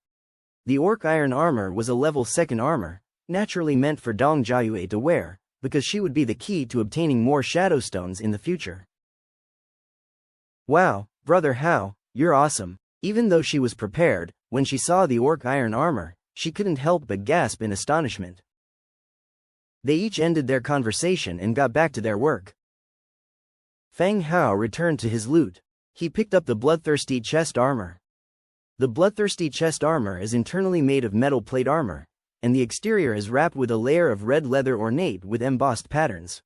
The orc iron armor was a level 2nd armor, naturally meant for Dong Jiayue to wear, because she would be the key to obtaining more shadow stones in the future. Wow, Brother Hao, you're awesome. Even though she was prepared, when she saw the orc iron armor, she couldn't help but gasp in astonishment. They each ended their conversation and got back to their work. Feng Hao returned to his loot. He picked up the bloodthirsty chest armor. The bloodthirsty chest armor is internally made of metal plate armor, and the exterior is wrapped with a layer of red leather ornate with embossed patterns.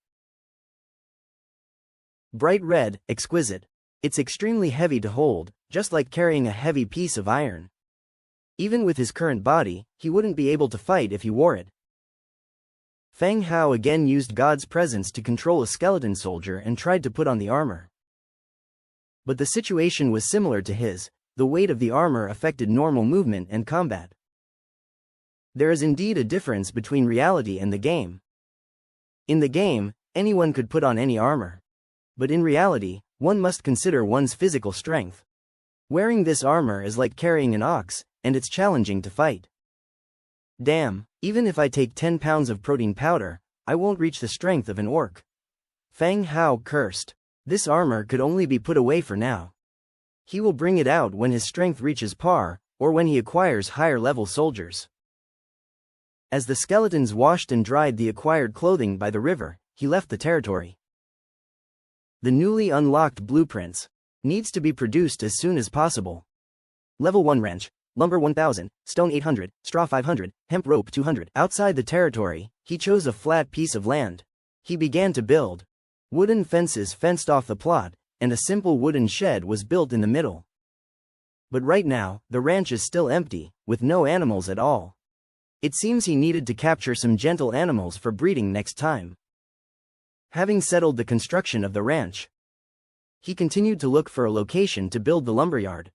Bright red, exquisite. It's extremely heavy to hold, just like carrying a heavy piece of iron. Even with his current body, he wouldn't be able to fight if he wore it. Feng Hao again used God's presence to control a skeleton soldier and tried to put on the armor. But the situation was similar to his, the weight of the armor affected normal movement and combat. There is indeed a difference between reality and the game. In the game, anyone could put on any armor. But in reality, one must consider one's physical strength. Wearing this armor is like carrying an ox, and it's challenging to fight. Damn, even if I take 10 pounds of protein powder, I won't reach the strength of an orc. Feng Hao cursed. This armor could only be put away for now. He will bring it out when his strength reaches par, or when he acquires higher-level soldiers. As the skeletons washed and dried the acquired clothing by the river, he left the territory. The newly unlocked blueprints needs to be produced as soon as possible. Level 1 wrench, lumber 1000, stone 800, straw 500, hemp rope 200. Outside the territory, he chose a flat piece of land. He began to build. Wooden fences fenced off the plot, and a simple wooden shed was built in the middle. But right now, the ranch is still empty, with no animals at all. It seems he needed to capture some gentle animals for breeding next time. Having settled the construction of the ranch, he continued to look for a location to build the lumberyard.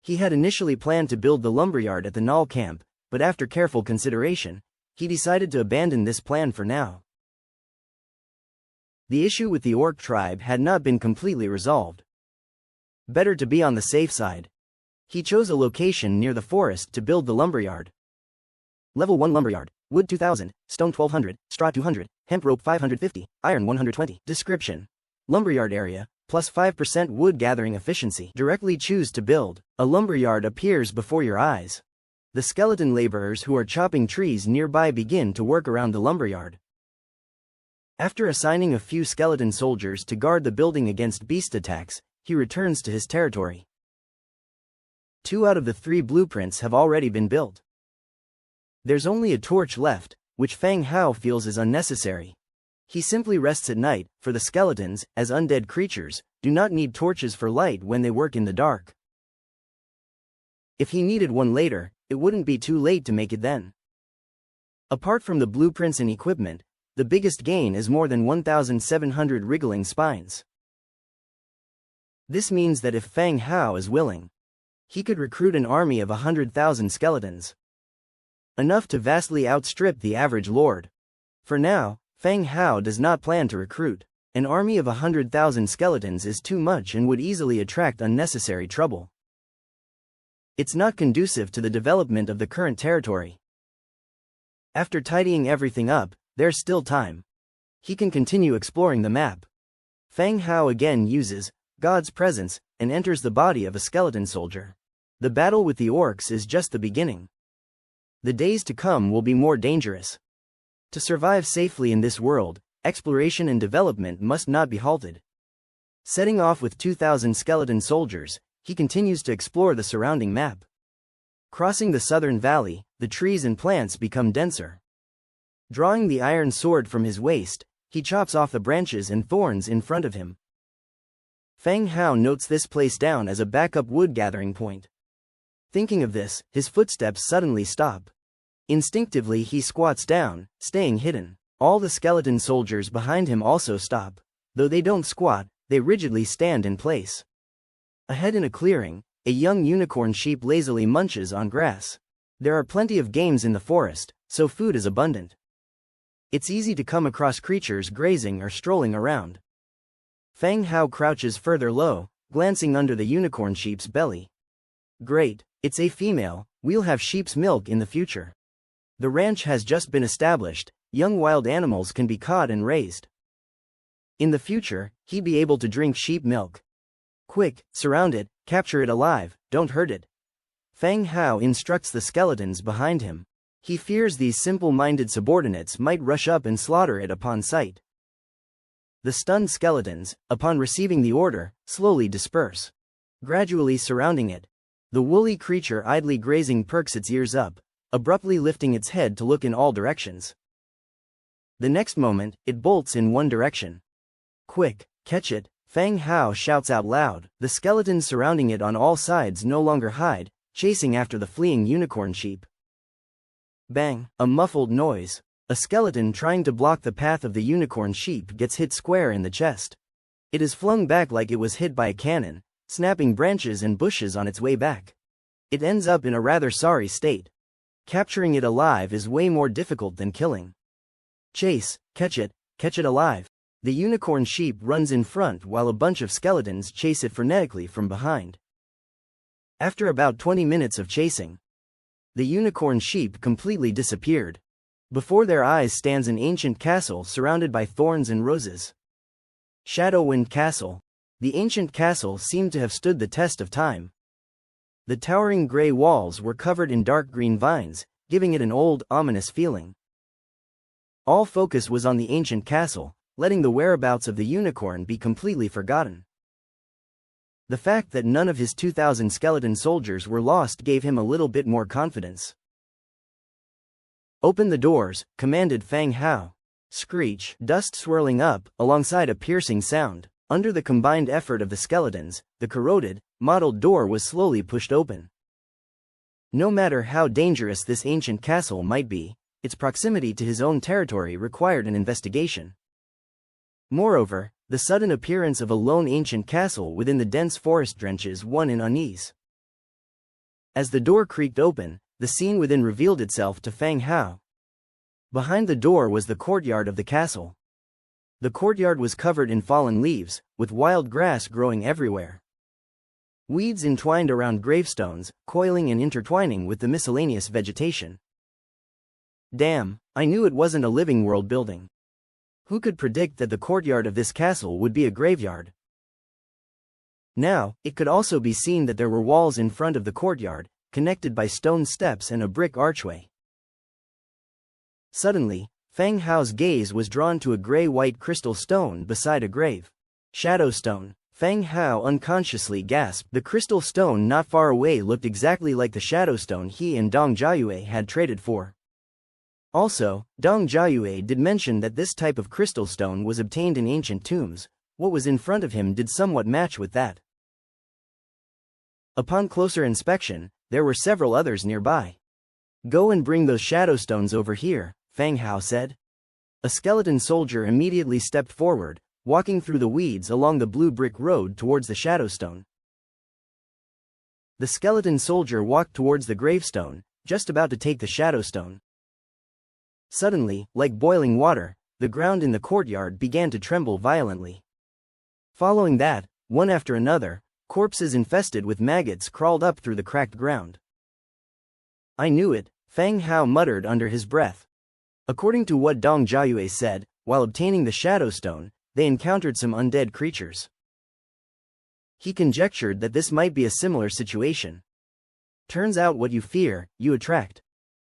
He had initially planned to build the lumberyard at the Null camp, but after careful consideration, he decided to abandon this plan for now. The issue with the orc tribe had not been completely resolved. Better to be on the safe side. He chose a location near the forest to build the lumberyard. Level 1 lumberyard. Wood 2000, stone 1200, straw 200, hemp rope 550, iron 120. Description: lumberyard area, plus 5% wood gathering efficiency. Directly choose to build. A lumberyard appears before your eyes. The skeleton laborers who are chopping trees nearby begin to work around the lumberyard. After assigning a few skeleton soldiers to guard the building against beast attacks, he returns to his territory. 2 out of the 3 blueprints have already been built. There's only a torch left, which Feng Hao feels is unnecessary. He simply rests at night, for the skeletons, as undead creatures, do not need torches for light when they work in the dark. If he needed one later, it wouldn't be too late to make it then. Apart from the blueprints and equipment, the biggest gain is more than 1,700 wriggling spines. This means that if Feng Hao is willing, he could recruit an army of 100,000 skeletons. Enough to vastly outstrip the average lord. For now, Feng Hao does not plan to recruit. An army of 100,000 skeletons is too much and would easily attract unnecessary trouble. It's not conducive to the development of the current territory. After tidying everything up, there's still time. He can continue exploring the map. Feng Hao again uses God's presence and enters the body of a skeleton soldier. The battle with the orcs is just the beginning. The days to come will be more dangerous. To survive safely in this world, exploration and development must not be halted. Setting off with 2,000 skeleton soldiers, he continues to explore the surrounding map. Crossing the southern valley, the trees and plants become denser. Drawing the iron sword from his waist, he chops off the branches and thorns in front of him. Feng Hao notes this place down as a backup wood gathering point. Thinking of this, his footsteps suddenly stop. Instinctively he squats down, staying hidden. All the skeleton soldiers behind him also stop. Though they don't squat, they rigidly stand in place. Ahead in a clearing, a young unicorn sheep lazily munches on grass. There are plenty of games in the forest, so food is abundant. It's easy to come across creatures grazing or strolling around. Feng Hao crouches further low, glancing under the unicorn sheep's belly. Great, it's a female, we'll have sheep's milk in the future. The ranch has just been established, young wild animals can be caught and raised. In the future, he'd be able to drink sheep milk. Quick, surround it, capture it alive, don't hurt it. Feng Hao instructs the skeletons behind him. He fears these simple-minded subordinates might rush up and slaughter it upon sight. The stunned skeletons, upon receiving the order, slowly disperse. Gradually surrounding it. The woolly creature idly grazing perks its ears up, abruptly lifting its head to look in all directions. The next moment, it bolts in one direction. Quick, catch it, Feng Hao shouts out loud. The skeletons surrounding it on all sides no longer hide, chasing after the fleeing unicorn sheep. Bang, a muffled noise. A skeleton trying to block the path of the unicorn sheep gets hit square in the chest. It is flung back like it was hit by a cannon, snapping branches and bushes on its way back. It ends up in a rather sorry state. Capturing it alive is way more difficult than killing. Chase, catch it alive. The unicorn sheep runs in front while a bunch of skeletons chase it frenetically from behind. After about 20 minutes of chasing, the unicorn sheep completely disappeared. Before their eyes stands an ancient castle surrounded by thorns and roses. Shadowwind Castle. The ancient castle seemed to have stood the test of time. The towering gray walls were covered in dark green vines, giving it an old, ominous feeling. All focus was on the ancient castle, letting the whereabouts of the unicorn be completely forgotten. The fact that none of his 2,000 skeleton soldiers were lost gave him a little bit more confidence. Open the doors, commanded Feng Hao. Screech, dust swirling up, alongside a piercing sound. Under the combined effort of the skeletons, the corroded, mottled door was slowly pushed open. No matter how dangerous this ancient castle might be, its proximity to his own territory required an investigation. Moreover, the sudden appearance of a lone ancient castle within the dense forest drenches one in unease. As the door creaked open, the scene within revealed itself to Feng Hao. Behind the door was the courtyard of the castle. The courtyard was covered in fallen leaves, with wild grass growing everywhere. Weeds entwined around gravestones, coiling and intertwining with the miscellaneous vegetation. Damn, I knew it wasn't a living world building. Who could predict that the courtyard of this castle would be a graveyard? Now, it could also be seen that there were walls in front of the courtyard, connected by stone steps and a brick archway. Suddenly, Feng Hao's gaze was drawn to a gray-white crystal stone beside a grave. Shadowstone. Feng Hao unconsciously gasped. The crystal stone not far away looked exactly like the shadowstone he and Dong Jiayue had traded for. Also, Dong Jiayue did mention that this type of crystal stone was obtained in ancient tombs. What was in front of him did somewhat match with that. Upon closer inspection, there were several others nearby. Go and bring those shadowstones over here, Feng Hao said. A skeleton soldier immediately stepped forward, walking through the weeds along the blue brick road towards the shadowstone. The skeleton soldier walked towards the gravestone, just about to take the shadowstone. Suddenly, like boiling water, the ground in the courtyard began to tremble violently. Following that, one after another, corpses infested with maggots crawled up through the cracked ground. I knew it, Feng Hao muttered under his breath. According to what Dong Jiayue said, while obtaining the shadowstone, they encountered some undead creatures. He conjectured that this might be a similar situation. Turns out what you fear, you attract.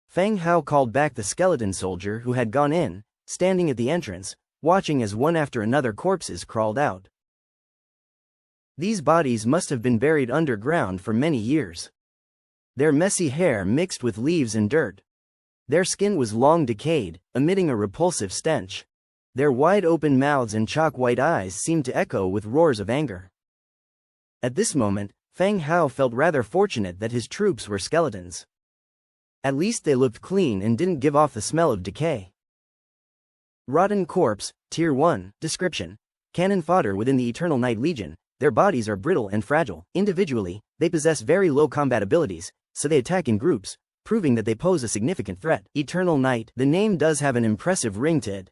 Feng Hao called back the skeleton soldier who had gone in, standing at the entrance, watching as one after another corpses crawled out. These bodies must have been buried underground for many years. Their messy hair mixed with leaves and dirt. Their skin was long decayed, emitting a repulsive stench. Their wide-open mouths and chalk-white eyes seemed to echo with roars of anger. At this moment, Feng Hao felt rather fortunate that his troops were skeletons. At least they looked clean and didn't give off the smell of decay. Rotten corpse, Tier 1, description. Cannon fodder within the Eternal Night Legion. Their bodies are brittle and fragile. Individually, they possess very low combat abilities, so they attack in groups, proving that they pose a significant threat. Eternal Night, the name does have an impressive ring to it.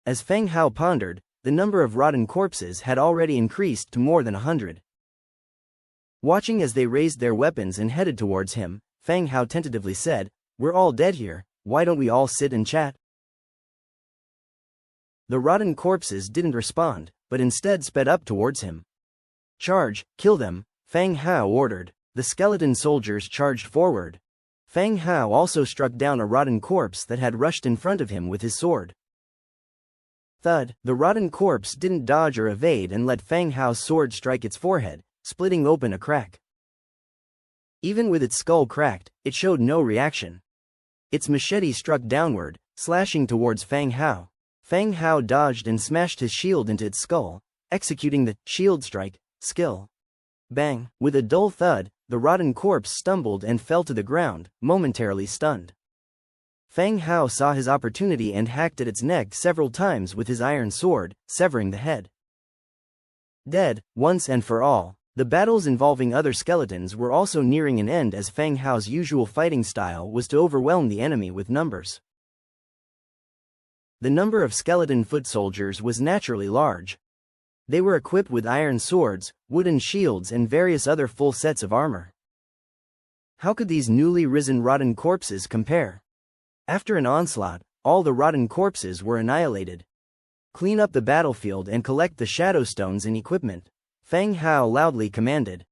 As Feng Hao pondered, the number of rotten corpses had already increased to more than 100. Watching as they raised their weapons and headed towards him, Feng Hao tentatively said, "We're all dead here, why don't we all sit and chat?" The rotten corpses didn't respond, but instead sped up towards him. "Charge, kill them," Feng Hao ordered. The skeleton soldiers charged forward. Feng Hao also struck down a rotten corpse that had rushed in front of him with his sword. Thud, the rotten corpse didn't dodge or evade and let Feng Hao's sword strike its forehead, splitting open a crack. Even with its skull cracked, it showed no reaction. Its machete struck downward, slashing towards Feng Hao. Feng Hao dodged and smashed his shield into its skull, executing the shield strike skill. Bang! With a dull thud, the rotten corpse stumbled and fell to the ground, momentarily stunned. Feng Hao saw his opportunity and hacked at its neck several times with his iron sword, severing the head. Dead, once and for all. The battles involving other skeletons were also nearing an end as Feng Hao's usual fighting style was to overwhelm the enemy with numbers. The number of skeleton foot soldiers was naturally large. They were equipped with iron swords, wooden shields and various other full sets of armor. How could these newly risen rotten corpses compare? After an onslaught, all the rotten corpses were annihilated. "Clean up the battlefield and collect the shadow stones and equipment," Feng Hao loudly commanded.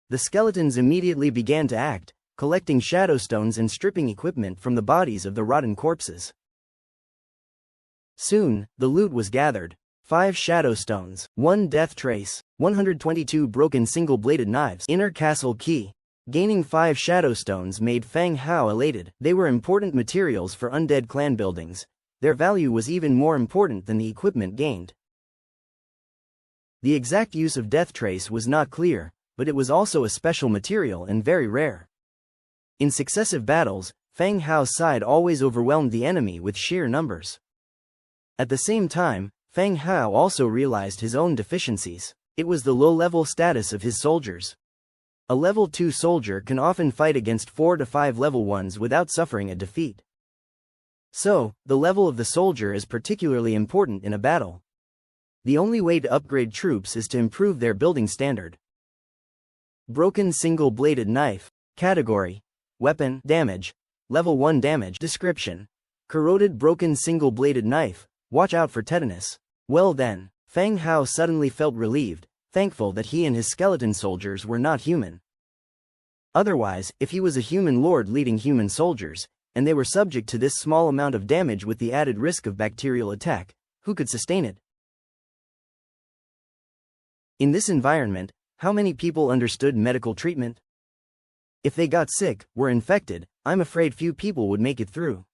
The skeletons immediately began to act, collecting shadow stones and stripping equipment from the bodies of the rotten corpses. Soon, the loot was gathered. 5 shadow stones, 1 death trace, 122 broken single-bladed knives, inner castle key. Gaining 5 shadow stones made Feng Hao elated. They were important materials for undead clan buildings. Their value was even more important than the equipment gained. The exact use of death trace was not clear, but it was also a special material and very rare. In successive battles, Feng Hao's side always overwhelmed the enemy with sheer numbers. At the same time, Feng Hao also realized his own deficiencies. It was the low-level status of his soldiers. A level 2 soldier can often fight against 4 to 5 level 1s without suffering a defeat. So, the level of the soldier is particularly important in a battle. The only way to upgrade troops is to improve their building standard. Broken single-bladed knife. Category: Weapon, Damage, Level 1 Damage. Description: Corroded broken single-bladed knife. Watch out for tetanus. Well then, Feng Hao suddenly felt relieved, thankful that he and his skeleton soldiers were not human. Otherwise, if he was a human lord leading human soldiers, and they were subject to this small amount of damage with the added risk of bacterial attack, who could sustain it? In this environment, how many people understood medical treatment? If they got sick, were infected, I'm afraid few people would make it through.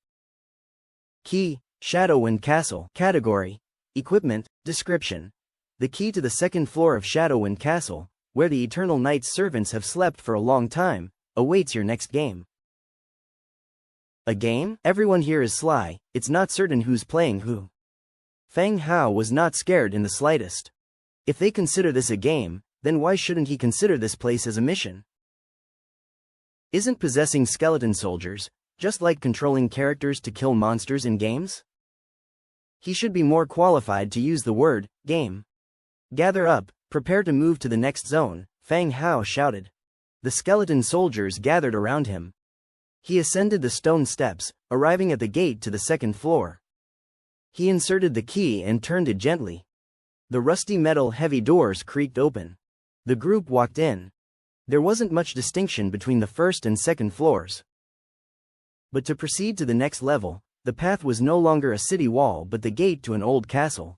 Key: Shadowwind Castle. Category: Equipment. Description: The key to the second floor of Shadowwind Castle, where the Eternal Night's servants have slept for a long time, awaits your next game. A game? Everyone here is sly, it's not certain who's playing who. Feng Hao was not scared in the slightest. If they consider this a game, then why shouldn't he consider this place as a mission? Isn't possessing skeleton soldiers just like controlling characters to kill monsters in games? He should be more qualified to use the word game. Gather up, prepare to move to the next zone, Feng Hao shouted. The skeleton soldiers gathered around him. He ascended the stone steps, arriving at the gate to the second floor. He inserted the key and turned it gently. The rusty metal heavy doors creaked open. The group walked in. There wasn't much distinction between the first and second floors. But to proceed to the next level, the path was no longer a city wall but the gate to an old castle.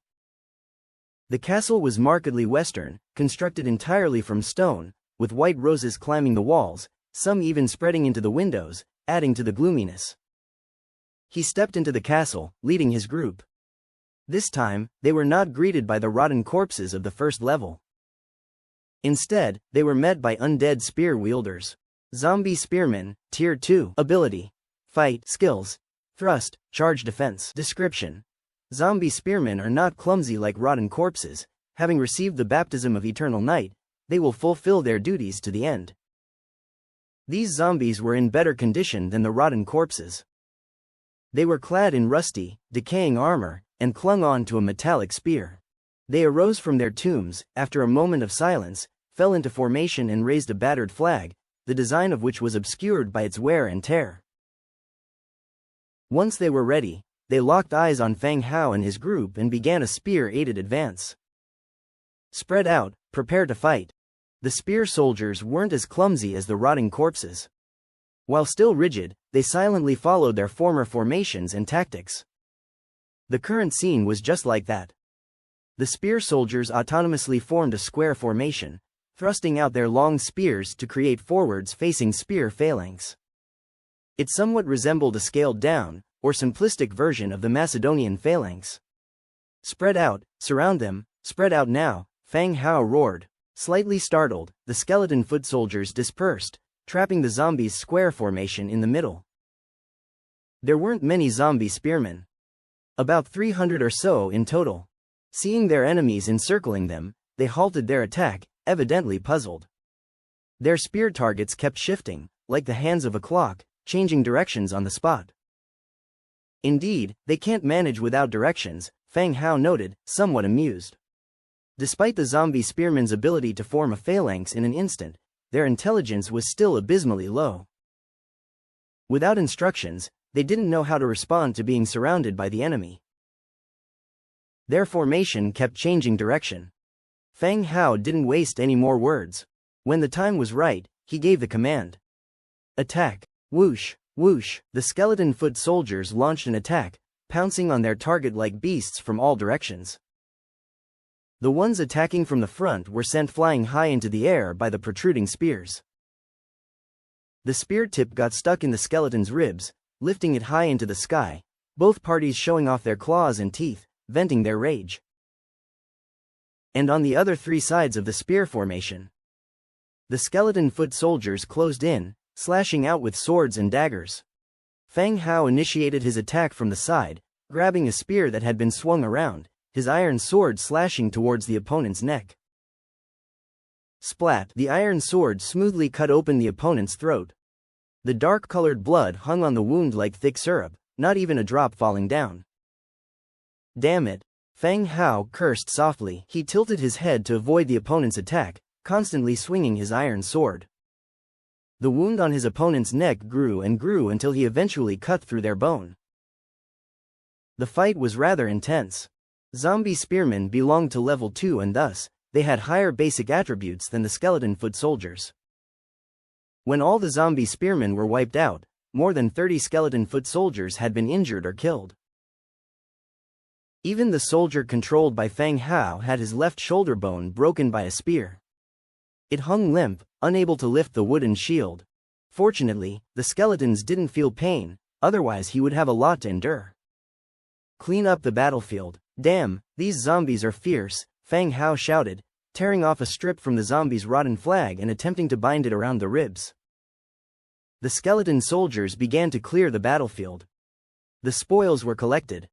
The castle was markedly western, constructed entirely from stone, with white roses climbing the walls, some even spreading into the windows, adding to the gloominess. He stepped into the castle, leading his group. This time, they were not greeted by the rotten corpses of the first level. Instead, they were met by undead spear wielders. Zombie spearmen, Tier 2. Ability. Fight, skills. Thrust, charge defense. Description. Zombie spearmen are not clumsy like rotten corpses. Having received the baptism of eternal night, they will fulfill their duties to the end. These zombies were in better condition than the rotten corpses. They were clad in rusty, decaying armor, and clung on to a metallic spear. They arose from their tombs, after a moment of silence, fell into formation and raised a battered flag, the design of which was obscured by its wear and tear. Once they were ready, they locked eyes on Feng Hao and his group and began a spear-aided advance. Spread out, prepare to fight. The spear soldiers weren't as clumsy as the rotting corpses. While still rigid, they silently followed their former formations and tactics. The current scene was just like that. The spear soldiers autonomously formed a square formation, thrusting out their long spears to create forwards-facing spear phalanx. It somewhat resembled a scaled-down, or simplistic version of the Macedonian phalanx. Spread out, surround them, spread out now, Feng Hao roared. Slightly startled, the skeleton foot soldiers dispersed, trapping the zombies' square formation in the middle. There weren't many zombie spearmen. About 300 or so in total. Seeing their enemies encircling them, they halted their attack, evidently puzzled. Their spear targets kept shifting, like the hands of a clock, changing directions on the spot. Indeed, they can't manage without directions, Feng Hao noted, somewhat amused. Despite the zombie spearmen's ability to form a phalanx in an instant, their intelligence was still abysmally low. Without instructions, they didn't know how to respond to being surrounded by the enemy. Their formation kept changing direction. Feng Hao didn't waste any more words. When the time was right, he gave the command. Attack! Whoosh! Whoosh! The skeleton foot soldiers launched an attack, pouncing on their target like beasts from all directions. The ones attacking from the front were sent flying high into the air by the protruding spears. The spear tip got stuck in the skeleton's ribs, lifting it high into the sky, both parties showing off their claws and teeth, venting their rage. And on the other three sides of the spear formation, the skeleton foot soldiers closed in, slashing out with swords and daggers. Feng Hao initiated his attack from the side, grabbing a spear that had been swung around, his iron sword slashing towards the opponent's neck. Splat! The iron sword smoothly cut open the opponent's throat. The dark-colored blood hung on the wound like thick syrup, not even a drop falling down. Damn it! Feng Hao cursed softly. He tilted his head to avoid the opponent's attack, constantly swinging his iron sword. The wound on his opponent's neck grew and grew until he eventually cut through their bone. The fight was rather intense. Zombie spearmen belonged to level 2 and thus, they had higher basic attributes than the skeleton foot soldiers. When all the zombie spearmen were wiped out, more than 30 skeleton foot soldiers had been injured or killed. Even the soldier controlled by Feng Hao had his left shoulder bone broken by a spear. It hung limp, unable to lift the wooden shield. Fortunately, the skeletons didn't feel pain, otherwise he would have a lot to endure. Clean up the battlefield. Damn, these zombies are fierce, Feng Hao shouted, tearing off a strip from the zombie's rotten flag and attempting to bind it around the ribs. The skeleton soldiers began to clear the battlefield. The spoils were collected.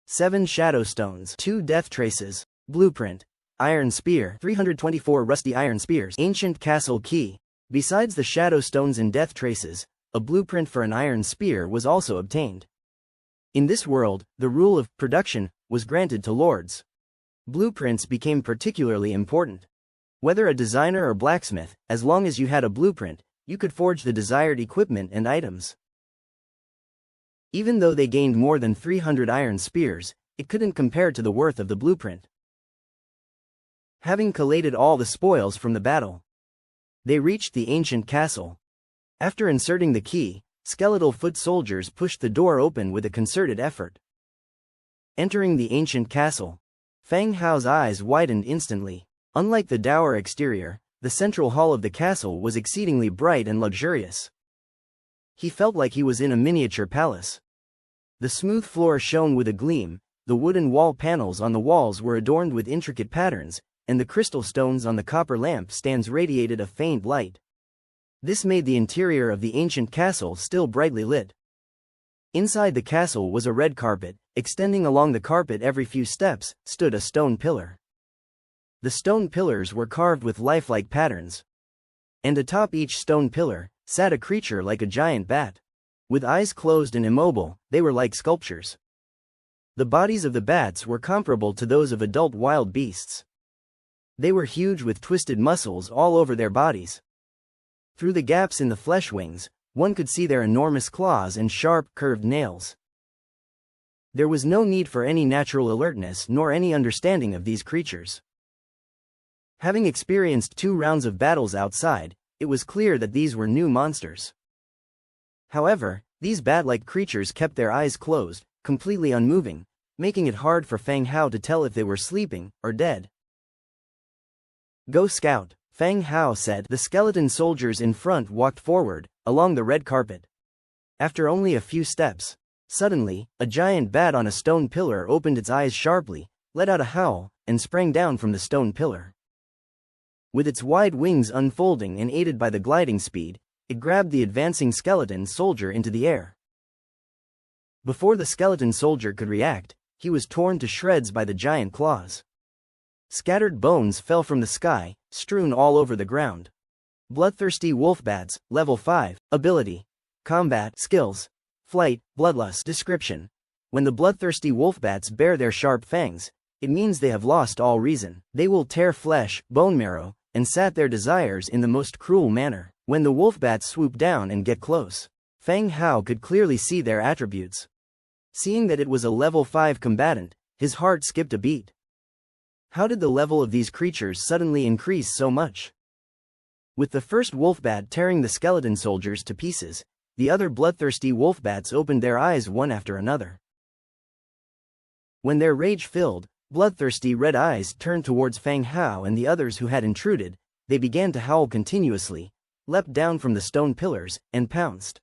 7 shadow stones, 2 death traces, blueprint, iron spear, 324 rusty iron spears, ancient castle key. Besides the shadow stones and death traces, a blueprint for an iron spear was also obtained. In this world, the rule of production was granted to lords. Blueprints became particularly important. Whether a designer or blacksmith, as long as you had a blueprint, you could forge the desired equipment and items. Even though they gained more than 300 iron spears, it couldn't compare to the worth of the blueprint. Having collated all the spoils from the battle, They reached the ancient castle. After inserting the key, skeletal foot soldiers pushed the door open with a concerted effort. Entering the ancient castle, Feng Hao's eyes widened instantly. Unlike the dour exterior, the central hall of the castle was exceedingly bright and luxurious. He felt like he was in a miniature palace. The smooth floor shone with a gleam, the wooden wall panels on the walls were adorned with intricate patterns, and the crystal stones on the copper lamp stands radiated a faint light. This made the interior of the ancient castle still brightly lit. Inside the castle was a red carpet. Extending along the carpet every few steps, stood a stone pillar. The stone pillars were carved with lifelike patterns. And atop each stone pillar, sat a creature like a giant bat. With eyes closed and immobile, they were like sculptures. The bodies of the bats were comparable to those of adult wild beasts. They were huge with twisted muscles all over their bodies. Through the gaps in the flesh wings, one could see their enormous claws and sharp, curved nails. There was no need for any natural alertness nor any understanding of these creatures. Having experienced 2 rounds of battles outside, it was clear that these were new monsters. However, these bat-like creatures kept their eyes closed, completely unmoving, making it hard for Feng Hao to tell if they were sleeping or dead. "Go scout," Feng Hao said. The skeleton soldiers in front walked forward, along the red carpet. After only a few steps, suddenly, a giant bat on a stone pillar opened its eyes sharply, let out a howl, and sprang down from the stone pillar. With its wide wings unfolding and aided by the gliding speed, it grabbed the advancing skeleton soldier into the air. Before the skeleton soldier could react, he was torn to shreds by the giant claws. Scattered bones fell from the sky, strewn all over the ground. Bloodthirsty wolf bats, level 5, ability, combat, skills, flight, bloodlust. Description: when the bloodthirsty wolfbats bare their sharp fangs, it means they have lost all reason. They will tear flesh, bone marrow, and sat their desires in the most cruel manner. When the wolfbats swoop down and get close, Feng Hao could clearly see their attributes. Seeing that it was a level 5 combatant, his heart skipped a beat. How did the level of these creatures suddenly increase so much? With the first wolfbat tearing the skeleton soldiers to pieces, the other bloodthirsty wolfbats opened their eyes one after another. When their rage-filled, bloodthirsty red eyes turned towards Feng Hao and the others who had intruded, they began to howl continuously, leapt down from the stone pillars, and pounced.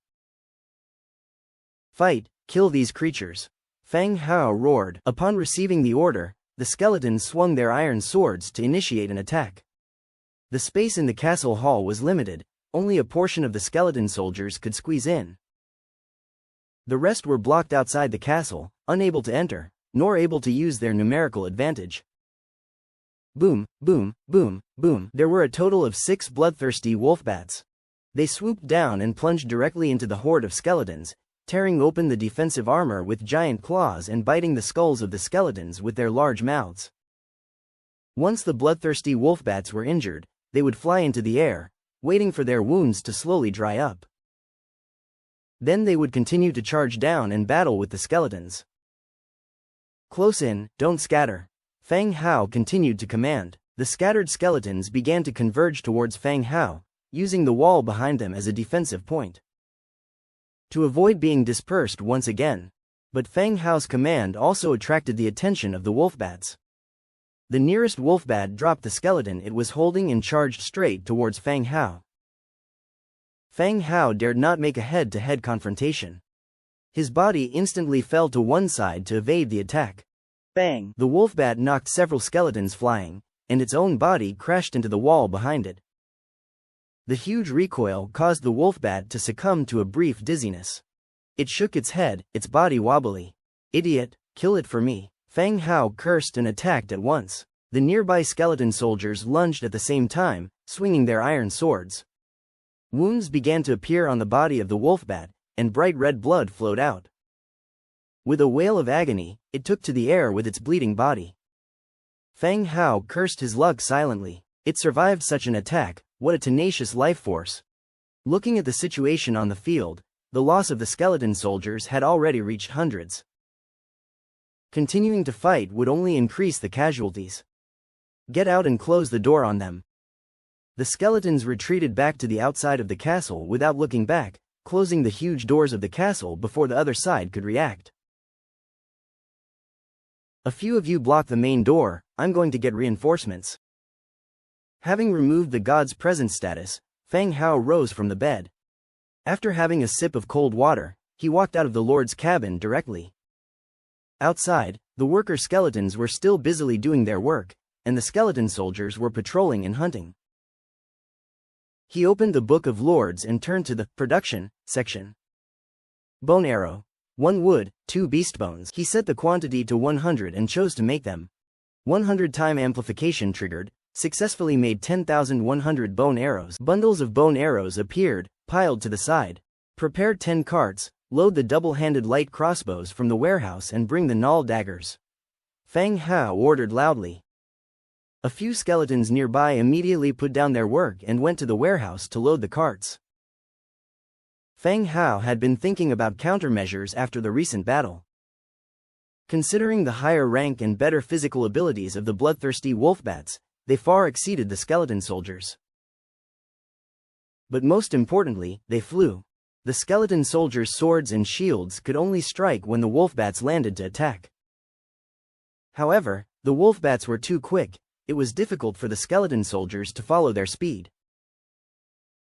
"Fight, kill these creatures!" Feng Hao roared. Upon receiving the order, the skeletons swung their iron swords to initiate an attack. The space in the castle hall was limited, only a portion of the skeleton soldiers could squeeze in. The rest were blocked outside the castle, unable to enter, nor able to use their numerical advantage. Boom, boom, boom, boom. There were a total of 6 bloodthirsty wolfbats. They swooped down and plunged directly into the horde of skeletons, tearing open the defensive armor with giant claws and biting the skulls of the skeletons with their large mouths. Once the bloodthirsty wolfbats were injured, they would fly into the air, waiting for their wounds to slowly dry up. Then they would continue to charge down and battle with the skeletons. "Close in, don't scatter," Feng Hao continued to command. The scattered skeletons began to converge towards Feng Hao, using the wall behind them as a defensive point, to avoid being dispersed once again. But Feng Hao's command also attracted the attention of the wolfbats. The nearest wolfbat dropped the skeleton it was holding and charged straight towards Feng Hao. Feng Hao dared not make a head-to-head confrontation. His body instantly fell to one side to evade the attack. Bang! The wolfbat knocked several skeletons flying, and its own body crashed into the wall behind it. The huge recoil caused the wolfbat to succumb to a brief dizziness. It shook its head, its body wobbly. "Idiot, kill it for me." Feng Hao cursed and attacked at once. The nearby skeleton soldiers lunged at the same time, swinging their iron swords. Wounds began to appear on the body of the wolfbat, and bright red blood flowed out. With a wail of agony, it took to the air with its bleeding body. Feng Hao cursed his luck silently. It survived such an attack. What a tenacious life force. Looking at the situation on the field, the loss of the skeleton soldiers had already reached hundreds. Continuing to fight would only increase the casualties. "Get out and close the door on them." The skeletons retreated back to the outside of the castle without looking back, closing the huge doors of the castle before the other side could react. A few of you block the main door, I'm going to get reinforcements. Having removed the god's presence status, Feng Hao rose from the bed. After having a sip of cold water, he walked out of the Lord's cabin directly. Outside, the worker skeletons were still busily doing their work, and the skeleton soldiers were patrolling and hunting. He opened the Book of Lords and turned to the production section. Bone arrow. 1 wood, 2 beast bones. He set the quantity to 100 and chose to make them. 100-time amplification triggered, successfully made 10,100 bone arrows. Bundles of bone arrows appeared, piled to the side. Prepare 10 carts, load the double-handed light crossbows from the warehouse and bring the null daggers. Feng Hao ordered loudly. A few skeletons nearby immediately put down their work and went to the warehouse to load the carts. Feng Hao had been thinking about countermeasures after the recent battle. Considering the higher rank and better physical abilities of the bloodthirsty wolfbats, they far exceeded the skeleton soldiers. But most importantly, they flew. The skeleton soldiers' swords and shields could only strike when the wolfbats landed to attack. However, the wolfbats were too quick, it was difficult for the skeleton soldiers to follow their speed.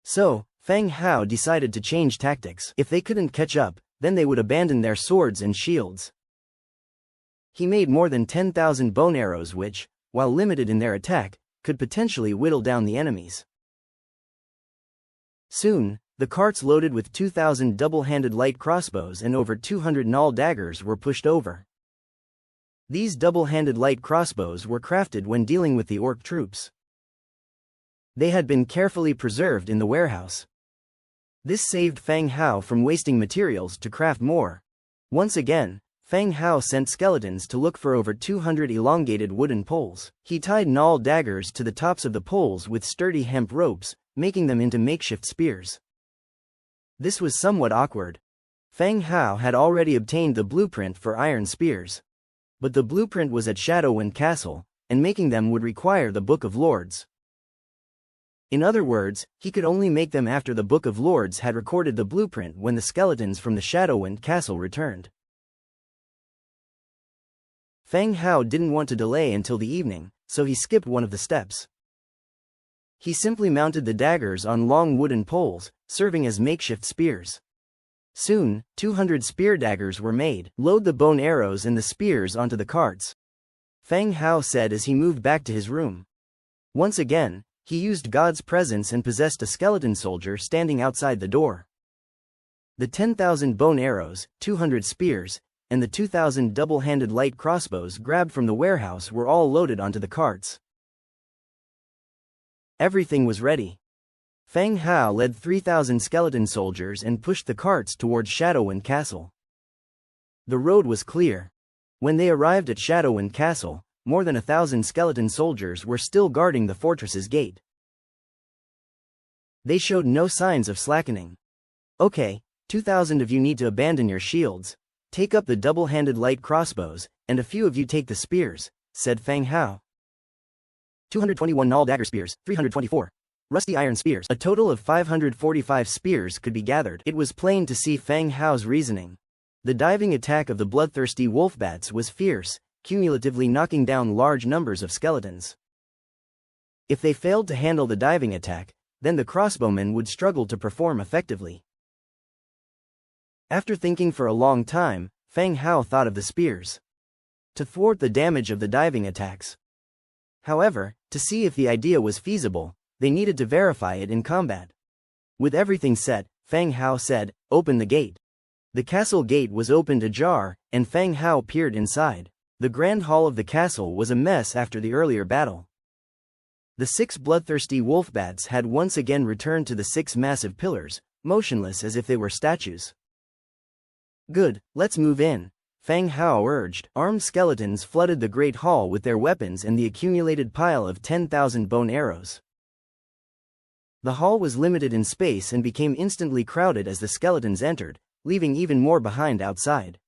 So, Feng Hao decided to change tactics. If they couldn't catch up, then they would abandon their swords and shields. He made more than 10,000 bone arrows which, while limited in their attack, could potentially whittle down the enemies. Soon, the carts loaded with 2,000 double-handed light crossbows and over 200 null daggers were pushed over. These double-handed light crossbows were crafted when dealing with the orc troops. They had been carefully preserved in the warehouse. This saved Feng Hao from wasting materials to craft more. Once again, Feng Hao sent skeletons to look for over 200 elongated wooden poles. He tied null daggers to the tops of the poles with sturdy hemp ropes, making them into makeshift spears. This was somewhat awkward. Feng Hao had already obtained the blueprint for iron spears. But the blueprint was at Shadowwind Castle, and making them would require the Book of Lords. In other words, he could only make them after the Book of Lords had recorded the blueprint when the skeletons from the Shadowwind Castle returned. Feng Hao didn't want to delay until the evening, so he skipped one of the steps. He simply mounted the daggers on long wooden poles, serving as makeshift spears. Soon, 200 spear daggers were made. Load the bone arrows and the spears onto the carts, Feng Hao said as he moved back to his room. Once again, he used God's presence and possessed a skeleton soldier standing outside the door. The 10,000 bone arrows, 200 spears, and the 2,000 double-handed light crossbows grabbed from the warehouse were all loaded onto the carts. Everything was ready. Feng Hao led 3,000 skeleton soldiers and pushed the carts towards Shadowwind Castle. The road was clear. When they arrived at Shadowwind Castle, more than 1,000 skeleton soldiers were still guarding the fortress's gate. They showed no signs of slackening. Okay, 2,000 of you need to abandon your shields, take up the double-handed light crossbows, and a few of you take the spears, said Feng Hao. 221 null dagger spears, 324 rusty iron spears. A total of 545 spears could be gathered. It was plain to see Feng Hao's reasoning. The diving attack of the bloodthirsty wolfbats was fierce, cumulatively knocking down large numbers of skeletons. If they failed to handle the diving attack, then the crossbowmen would struggle to perform effectively. After thinking for a long time, Feng Hao thought of the spears to thwart the damage of the diving attacks. However, to see if the idea was feasible, they needed to verify it in combat. With everything set, Feng Hao said, "Open the gate." The castle gate was opened ajar, and Feng Hao peered inside. The grand hall of the castle was a mess after the earlier battle. The 6 bloodthirsty wolfbats had once again returned to the 6 massive pillars, motionless as if they were statues. "Good, let's move in," Feng Hao urged. Armed skeletons flooded the great hall with their weapons and the accumulated pile of 10,000 bone arrows. The hall was limited in space and became instantly crowded as the skeletons entered, leaving even more behind outside.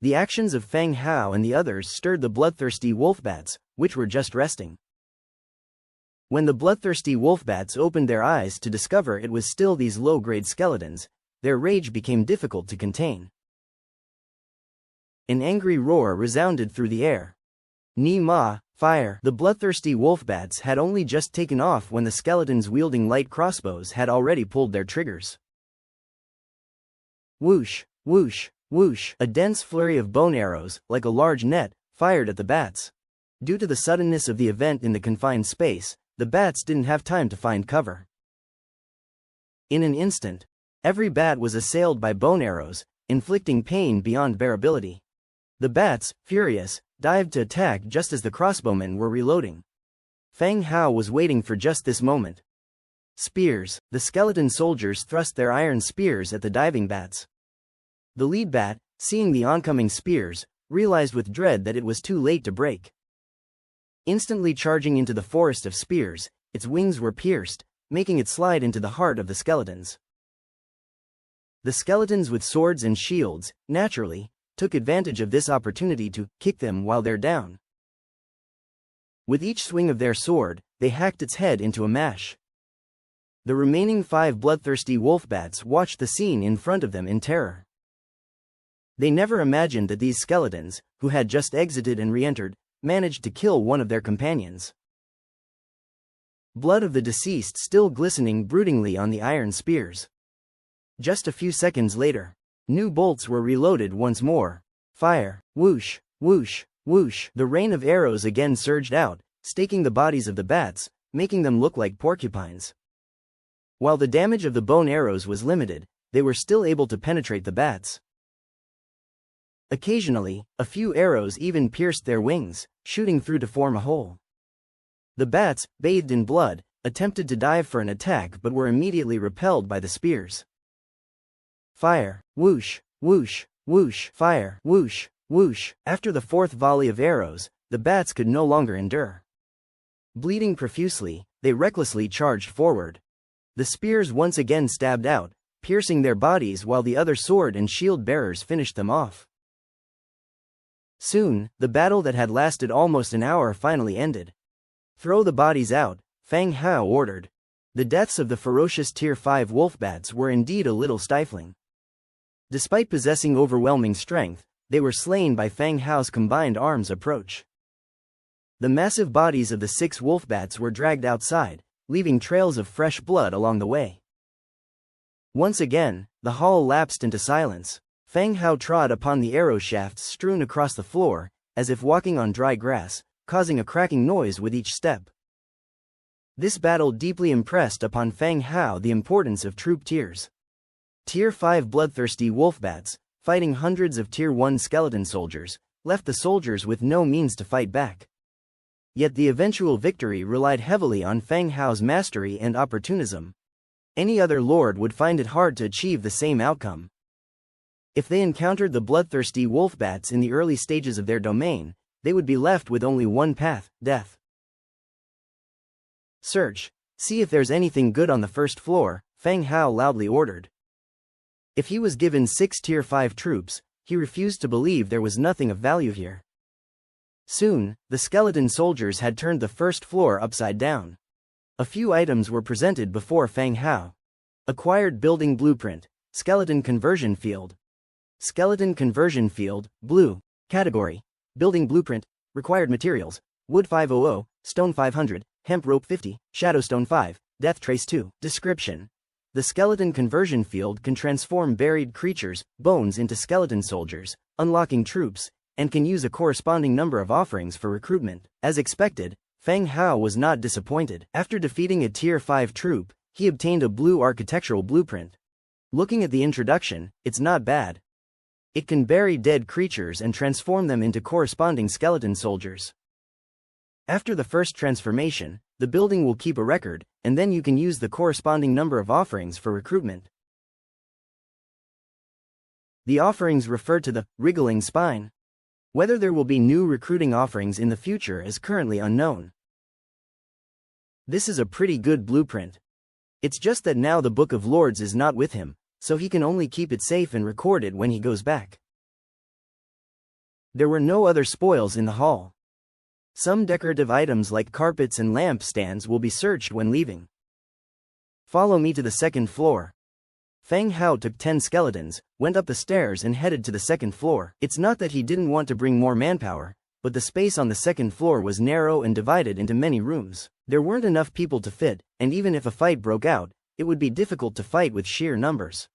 The actions of Feng Hao and the others stirred the bloodthirsty wolfbats, which were just resting. When the bloodthirsty wolf-bats opened their eyes to discover it was still these low-grade skeletons, their rage became difficult to contain. An angry roar resounded through the air. Ni-ma, fire! The bloodthirsty wolf-bats had only just taken off when the skeletons wielding light crossbows had already pulled their triggers. Whoosh, whoosh, whoosh! A dense flurry of bone arrows, like a large net, fired at the bats. Due to the suddenness of the event in the confined space, the bats didn't have time to find cover. In an instant, every bat was assailed by bone arrows, inflicting pain beyond bearability. The bats, furious, dived to attack just as the crossbowmen were reloading. Feng Hao was waiting for just this moment. Spears. The skeleton soldiers thrust their iron spears at the diving bats. The lead bat, seeing the oncoming spears, realized with dread that it was too late to break. Instantly charging into the forest of spears, its wings were pierced, making it slide into the heart of the skeletons. The skeletons with swords and shields, naturally, took advantage of this opportunity to kick them while they're down. With each swing of their sword, they hacked its head into a mash. The remaining 5 bloodthirsty wolf-bats watched the scene in front of them in terror. They never imagined that these skeletons, who had just exited and re-entered, managed to kill one of their companions. Blood of the deceased still glistening broodingly on the iron spears. Just a few seconds later, new bolts were reloaded once more. Fire! Whoosh! Whoosh! Whoosh! The rain of arrows again surged out, staking the bodies of the bats, making them look like porcupines. While the damage of the bone arrows was limited, they were still able to penetrate the bats. Occasionally, a few arrows even pierced their wings, shooting through to form a hole. The bats, bathed in blood, attempted to dive for an attack but were immediately repelled by the spears. Fire! Whoosh! Whoosh! Whoosh! Fire! Whoosh! Whoosh! After the 4th volley of arrows, the bats could no longer endure. Bleeding profusely, they recklessly charged forward. The spears once again stabbed out, piercing their bodies while the other sword and shield bearers finished them off. Soon, the battle that had lasted almost an hour finally ended. Throw the bodies out, Feng Hao ordered. The deaths of the ferocious Tier 5 wolf-bats were indeed a little stifling. Despite possessing overwhelming strength, they were slain by Feng Hao's combined arms approach. The massive bodies of the 6 wolf-bats were dragged outside, leaving trails of fresh blood along the way. Once again, the hall lapsed into silence. Feng Hao trod upon the arrow shafts strewn across the floor, as if walking on dry grass, causing a cracking noise with each step. This battle deeply impressed upon Feng Hao the importance of troop tiers. Tier 5 bloodthirsty wolf-bats, fighting hundreds of Tier 1 skeleton soldiers, left the soldiers with no means to fight back. Yet the eventual victory relied heavily on Feng Hao's mastery and opportunism. Any other lord would find it hard to achieve the same outcome. If they encountered the bloodthirsty wolf-bats in the early stages of their domain, they would be left with only one path: death. Search. See if there's anything good on the first floor, Feng Hao loudly ordered. If he was given 6 Tier 5 troops, he refused to believe there was nothing of value here. Soon, the skeleton soldiers had turned the first floor upside down. A few items were presented before Feng Hao. Acquired building blueprint, skeleton conversion field. Skeleton conversion field, blue. Category: building blueprint. Required materials: wood 500, stone 500, hemp rope 50, shadowstone 5, death trace 2. Description: the skeleton conversion field can transform buried creatures' bones into skeleton soldiers, unlocking troops, and can use a corresponding number of offerings for recruitment. As expected, Feng Hao was not disappointed. After defeating a Tier 5 troop, he obtained a blue architectural blueprint. Looking at the introduction, it's not bad. It can bury dead creatures and transform them into corresponding skeleton soldiers. After the first transformation, the building will keep a record, and then you can use the corresponding number of offerings for recruitment. The offerings refer to the wriggling spine. Whether there will be new recruiting offerings in the future is currently unknown. This is a pretty good blueprint. It's just that now the Book of Lords is not with him, so he can only keep it safe and record it when he goes back. There were no other spoils in the hall. Some decorative items like carpets and lamp stands will be searched when leaving. Follow me to the second floor. Feng Hao took 10 skeletons, went up the stairs and headed to the second floor. It's not that he didn't want to bring more manpower, but the space on the second floor was narrow and divided into many rooms. There weren't enough people to fit, and even if a fight broke out, it would be difficult to fight with sheer numbers.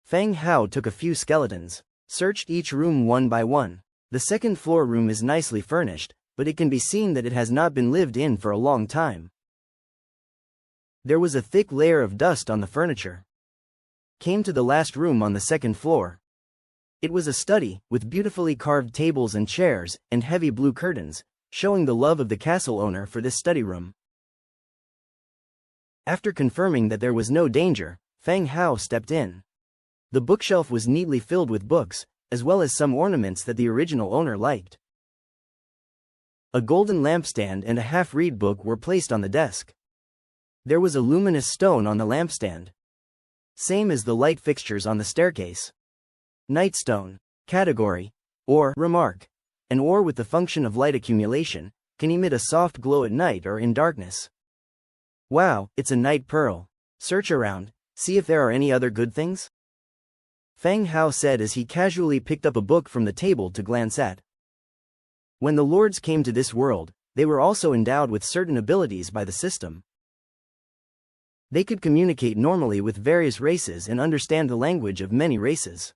Feng Hao took a few skeletons, searched each room one by one. The second floor room is nicely furnished, but it can be seen that it has not been lived in for a long time. There was a thick layer of dust on the furniture. Came to the last room on the second floor. It was a study, with beautifully carved tables and chairs, and heavy blue curtains, showing the love of the castle owner for this study room. After confirming that there was no danger, Feng Hao stepped in. The bookshelf was neatly filled with books, as well as some ornaments that the original owner liked. A golden lampstand and a half-read book were placed on the desk. There was a luminous stone on the lampstand. Same as the light fixtures on the staircase. Nightstone. Category. Ore. Remark. An ore with the function of light accumulation, can emit a soft glow at night or in darkness. Wow, it's a night pearl. Search around, see if there are any other good things? Feng Hao said as he casually picked up a book from the table to glance at. When the lords came to this world, they were also endowed with certain abilities by the system. They could communicate normally with various races and understand the language of many races.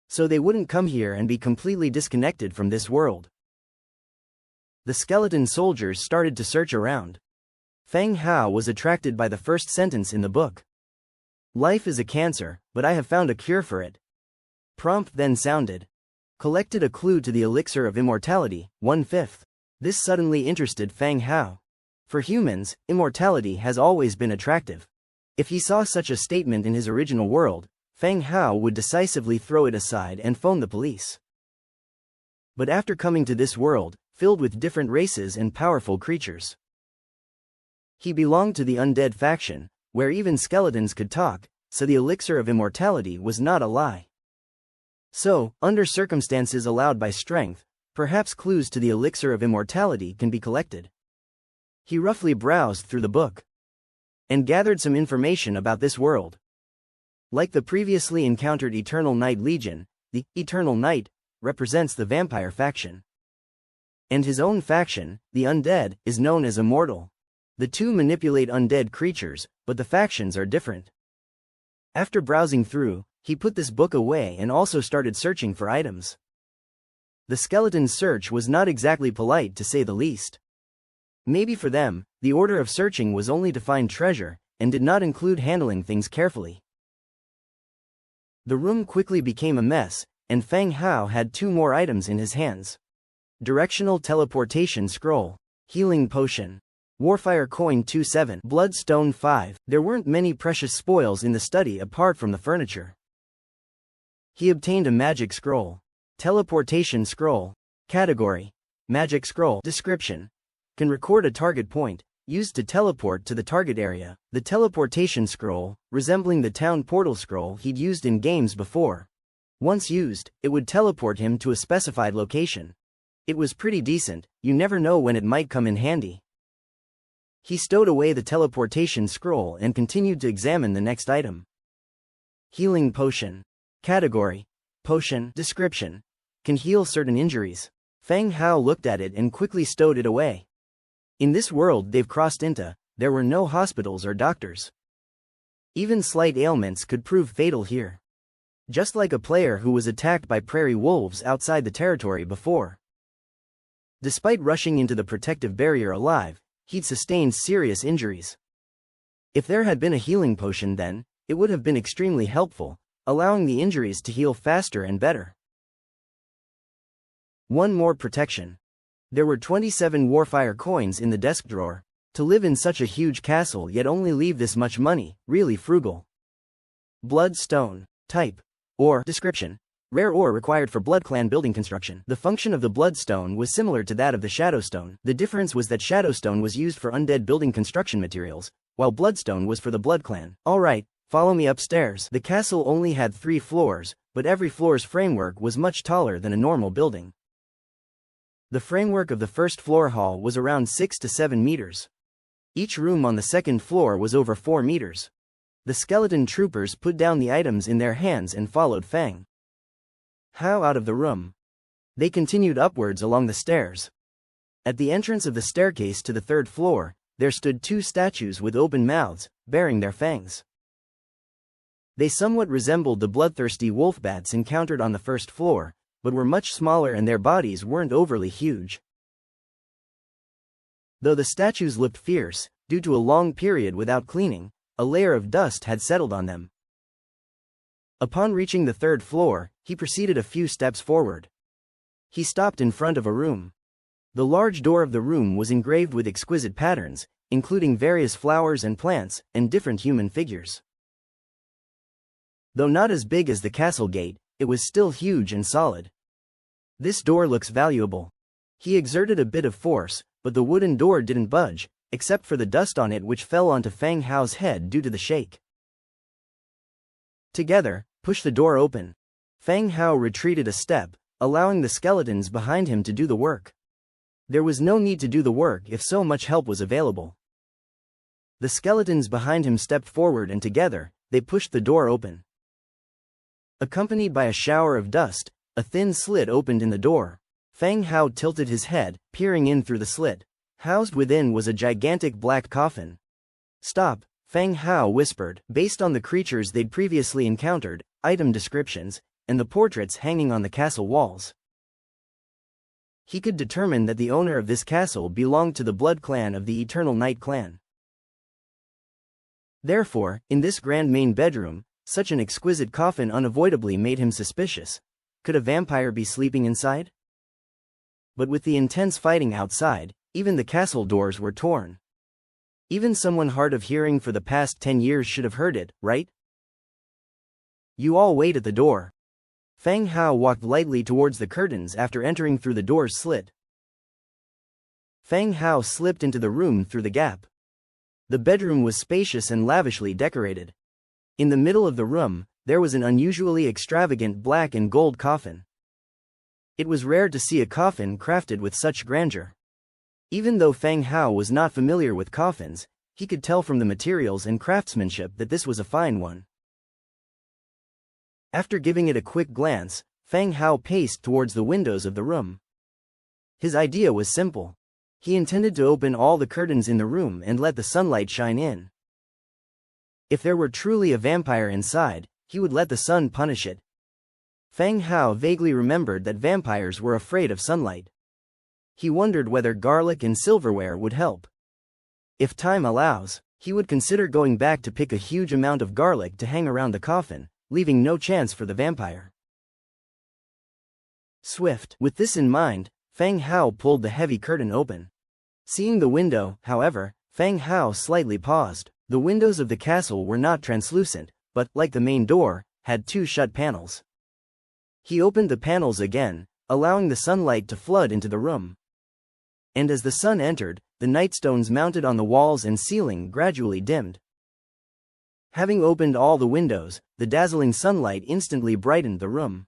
So they wouldn't come here and be completely disconnected from this world. The skeleton soldiers started to search around. Feng Hao was attracted by the first sentence in the book. Life is a cancer, but I have found a cure for it. Prompt then sounded. Collected a clue to the elixir of immortality, 1/5. This suddenly interested Feng Hao. For humans, immortality has always been attractive. If he saw such a statement in his original world, Feng Hao would decisively throw it aside and phone the police. But after coming to this world, filled with different races and powerful creatures, he belonged to the Undead faction, where even skeletons could talk, so the elixir of immortality was not a lie. So, under circumstances allowed by strength, perhaps clues to the elixir of immortality can be collected. He roughly browsed through the book and gathered some information about this world. Like the previously encountered Eternal Night Legion, the Eternal Night represents the vampire faction. And his own faction, the Undead, is known as Immortal. The two manipulate undead creatures, but the factions are different. After browsing through, he put this book away and also started searching for items. The skeleton's search was not exactly polite to say the least. Maybe for them, the order of searching was only to find treasure, and did not include handling things carefully. The room quickly became a mess, and Feng Hao had 2 more items in his hands. Directional teleportation scroll. Healing potion. Warfire coin 27. Bloodstone 5. There weren't many precious spoils in the study apart from the furniture. He obtained a magic scroll. Teleportation scroll. Category. Magic scroll. Description. Can record a target point, used to teleport to the target area. The teleportation scroll, resembling the town portal scroll he'd used in games before. Once used, it would teleport him to a specified location. It was pretty decent, you never know when it might come in handy. He stowed away the teleportation scroll and continued to examine the next item. Healing potion. Category. Potion. Description. Can heal certain injuries. Feng Hao looked at it and quickly stowed it away. In this world they've crossed into, there were no hospitals or doctors. Even slight ailments could prove fatal here. Just like a player who was attacked by prairie wolves outside the territory before. Despite rushing into the protective barrier alive, he'd sustained serious injuries. If there had been a healing potion then, it would have been extremely helpful, allowing the injuries to heal faster and better. One more protection. There were 27 Warfire coins in the desk drawer. To live in such a huge castle yet only leave this much money, really frugal. Bloodstone. Type. Ore. Description. Rare ore required for Blood Clan building construction. The function of the Bloodstone was similar to that of the Shadowstone. The difference was that Shadowstone was used for Undead building construction materials, while Bloodstone was for the Blood Clan. Alright, follow me upstairs. The castle only had 3 floors, but every floor's framework was much taller than a normal building. The framework of the first floor hall was around 6 to 7 meters. Each room on the second floor was over 4 meters. The skeleton troopers put down the items in their hands and followed Feng Hao out of the room. They continued upwards along the stairs. At the entrance of the staircase to the third floor, there stood 2 statues with open mouths, bearing their fangs. They somewhat resembled the bloodthirsty wolf bats encountered on the first floor, but were much smaller and their bodies weren't overly huge. Though the statues looked fierce, due to a long period without cleaning, a layer of dust had settled on them. Upon reaching the third floor, he proceeded a few steps forward. He stopped in front of a room. The large door of the room was engraved with exquisite patterns, including various flowers and plants, and different human figures. Though not as big as the castle gate, it was still huge and solid. This door looks valuable. He exerted a bit of force, but the wooden door didn't budge, except for the dust on it which fell onto Feng Hao's head due to the shake. Together, push the door open. Feng Hao retreated a step, allowing the skeletons behind him to do the work. There was no need to do the work if so much help was available. The skeletons behind him stepped forward and together, they pushed the door open. Accompanied by a shower of dust, a thin slit opened in the door. Feng Hao tilted his head, peering in through the slit. Housed within was a gigantic black coffin. "Stop," Feng Hao whispered, based on the creatures they'd previously encountered, item descriptions, and the portraits hanging on the castle walls. He could determine that the owner of this castle belonged to the blood clan of the Eternal Night clan. Therefore, in this grand main bedroom, such an exquisite coffin unavoidably made him suspicious. Could a vampire be sleeping inside? But with the intense fighting outside, even the castle doors were torn. Even someone hard of hearing for the past 10 years should have heard it, right? You all wait at the door. Feng Hao walked lightly towards the curtains after entering through the door's slit. Feng Hao slipped into the room through the gap. The bedroom was spacious and lavishly decorated. In the middle of the room, there was an unusually extravagant black and gold coffin. It was rare to see a coffin crafted with such grandeur. Even though Feng Hao was not familiar with coffins, he could tell from the materials and craftsmanship that this was a fine one. After giving it a quick glance, Feng Hao paced towards the windows of the room. His idea was simple. He intended to open all the curtains in the room and let the sunlight shine in. If there were truly a vampire inside, he would let the sun punish it. Feng Hao vaguely remembered that vampires were afraid of sunlight. He wondered whether garlic and silverware would help. If time allows, he would consider going back to pick a huge amount of garlic to hang around the coffin, leaving no chance for the vampire. Swift. With this in mind, Feng Hao pulled the heavy curtain open. Seeing the window, however, Feng Hao slightly paused. The windows of the castle were not translucent, but, like the main door, had 2 shut panels. He opened the panels again, allowing the sunlight to flood into the room. And as the sun entered, the nightstones mounted on the walls and ceiling gradually dimmed. Having opened all the windows, the dazzling sunlight instantly brightened the room.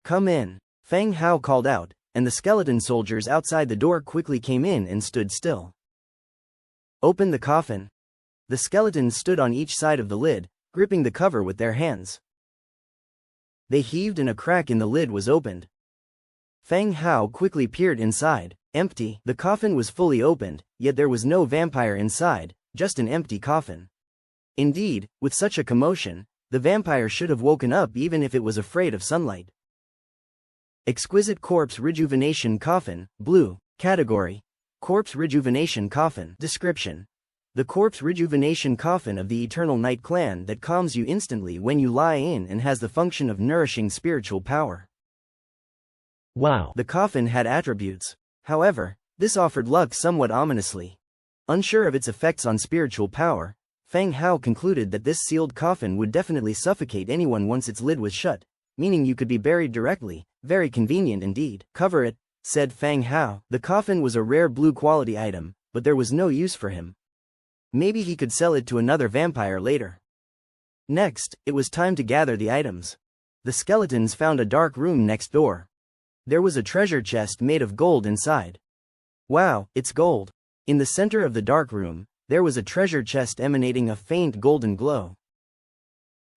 "Come in," Feng Hao called out, and the skeleton soldiers outside the door quickly came in and stood still. "Open the coffin." The skeletons stood on each side of the lid, gripping the cover with their hands. They heaved and a crack in the lid was opened. Feng Hao quickly peered inside. Empty. The coffin was fully opened, yet there was no vampire inside, just an empty coffin. Indeed, with such a commotion, the vampire should have woken up even if it was afraid of sunlight. Exquisite corpse rejuvenation coffin, blue. Category: corpse rejuvenation coffin. Description: the corpse rejuvenation coffin of the Eternal Night clan that calms you instantly when you lie in and has the function of nourishing spiritual power. Wow. The coffin had attributes. However, this offered luck somewhat ominously. Unsure of its effects on spiritual power, Feng Hao concluded that this sealed coffin would definitely suffocate anyone once its lid was shut, meaning you could be buried directly. Very convenient indeed. "Cover it," said Feng Hao. The coffin was a rare blue quality item, but there was no use for him. Maybe he could sell it to another vampire later. Next, it was time to gather the items. The skeletons found a dark room next door. There was a treasure chest made of gold inside. Wow, it's gold. In the center of the dark room, there was a treasure chest emanating a faint golden glow.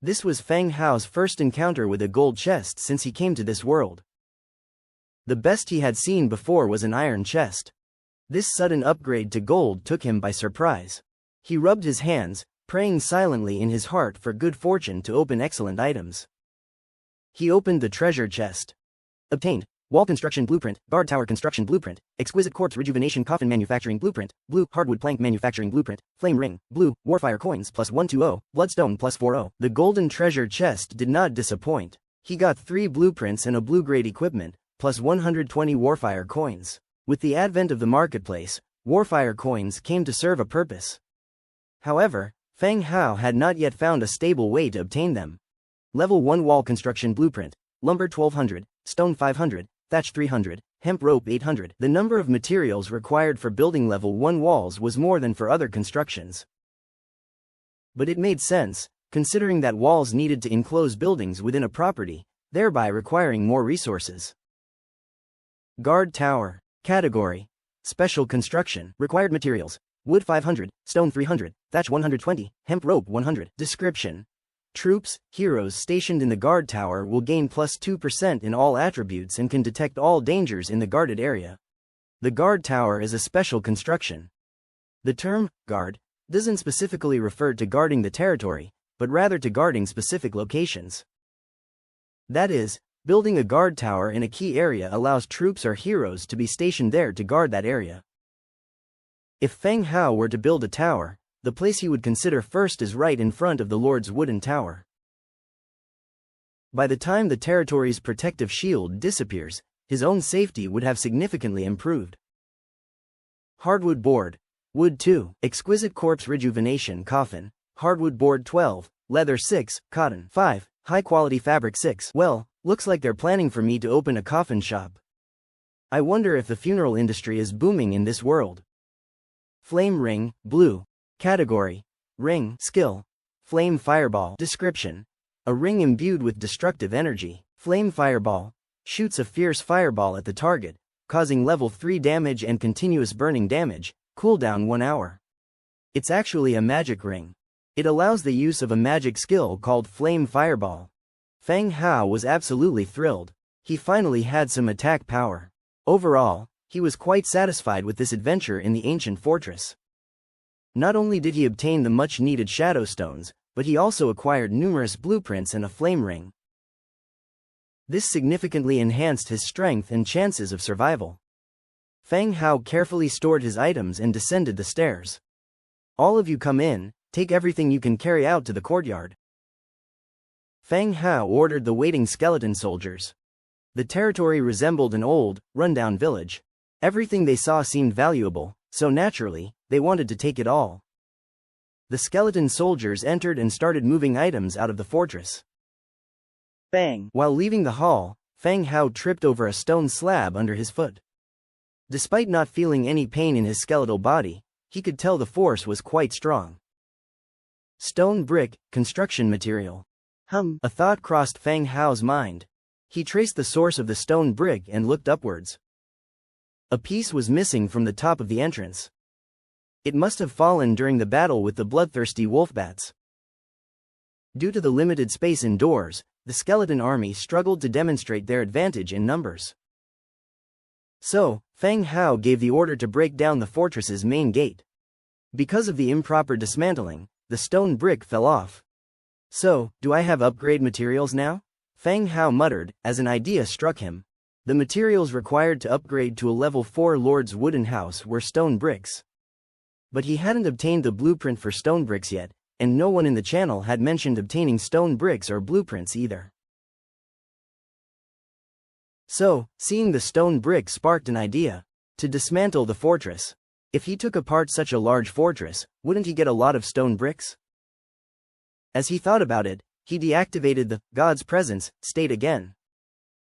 This was Feng Hao's first encounter with a gold chest since he came to this world. The best he had seen before was an iron chest. This sudden upgrade to gold took him by surprise. He rubbed his hands, praying silently in his heart for good fortune to open excellent items. He opened the treasure chest. Obtained: Wall Construction Blueprint, Guard Tower Construction Blueprint, Exquisite Corpse Rejuvenation Coffin Manufacturing Blueprint, Blue Hardwood Plank Manufacturing Blueprint, Flame Ring, Blue Warfire Coins plus 120, Bloodstone plus 40. The golden treasure chest did not disappoint. He got 3 blueprints and a blue-grade equipment, plus 120 Warfire Coins. With the advent of the marketplace, Warfire Coins came to serve a purpose. However, Feng Hao had not yet found a stable way to obtain them. Level 1 Wall Construction Blueprint, Lumber 1200, Stone 500, Thatch 300, Hemp Rope 800. The number of materials required for building level 1 walls was more than for other constructions. But it made sense, considering that walls needed to enclose buildings within a property, thereby requiring more resources. Guard Tower. Category: Special Construction. Required materials: Wood 500, Stone 300, Thatch 120, Hemp Rope 100. Description: Troops, heroes stationed in the guard tower will gain plus 2% in all attributes and can detect all dangers in the guarded area. The guard tower is a special construction. The term, guard, doesn't specifically refer to guarding the territory, but rather to guarding specific locations. That is, building a guard tower in a key area allows troops or heroes to be stationed there to guard that area. If Feng Hao were to build a tower, the place he would consider first is right in front of the Lord's wooden tower. By the time the territory's protective shield disappears, his own safety would have significantly improved. Hardwood Board. Wood 2, Exquisite Corpse Rejuvenation Coffin, Hardwood Board 12, Leather 6, Cotton 5, High Quality Fabric 6. Well, looks like they're planning for me to open a coffin shop. I wonder if the funeral industry is booming in this world. Flame Ring, Blue. Category: Ring. Skill: Flame Fireball. Description: A ring imbued with destructive energy. Flame Fireball shoots a fierce fireball at the target, causing level 3 damage and continuous burning damage, cooldown 1 hour. It's actually a magic ring. It allows the use of a magic skill called Flame Fireball. Feng Hao was absolutely thrilled. He finally had some attack power. Overall, he was quite satisfied with this adventure in the ancient fortress. Not only did he obtain the much-needed shadow stones, but he also acquired numerous blueprints and a flame ring. This significantly enhanced his strength and chances of survival. Feng Hao carefully stored his items and descended the stairs. All of you come in, take everything you can carry out to the courtyard. Feng Hao ordered the waiting skeleton soldiers. The territory resembled an old, run-down village. Everything they saw seemed valuable, so naturally, they wanted to take it all. The skeleton soldiers entered and started moving items out of the fortress. Bang! While leaving the hall, Feng Hao tripped over a stone slab under his foot. Despite not feeling any pain in his skeletal body, he could tell the force was quite strong. Stone brick, construction material. A thought crossed Feng Hao's mind. He traced the source of the stone brick and looked upwards. A piece was missing from the top of the entrance. It must have fallen during the battle with the bloodthirsty wolfbats. Due to the limited space indoors, the skeleton army struggled to demonstrate their advantage in numbers. So, Feng Hao gave the order to break down the fortress's main gate. Because of the improper dismantling, the stone brick fell off. So, do I have upgrade materials now? Feng Hao muttered, as an idea struck him. The materials required to upgrade to a level 4 Lord's wooden house were stone bricks. But he hadn't obtained the blueprint for stone bricks yet, and no one in the channel had mentioned obtaining stone bricks or blueprints either. So, seeing the stone brick sparked an idea. To dismantle the fortress. If he took apart such a large fortress, wouldn't he get a lot of stone bricks? As he thought about it, he deactivated the God's presence state again.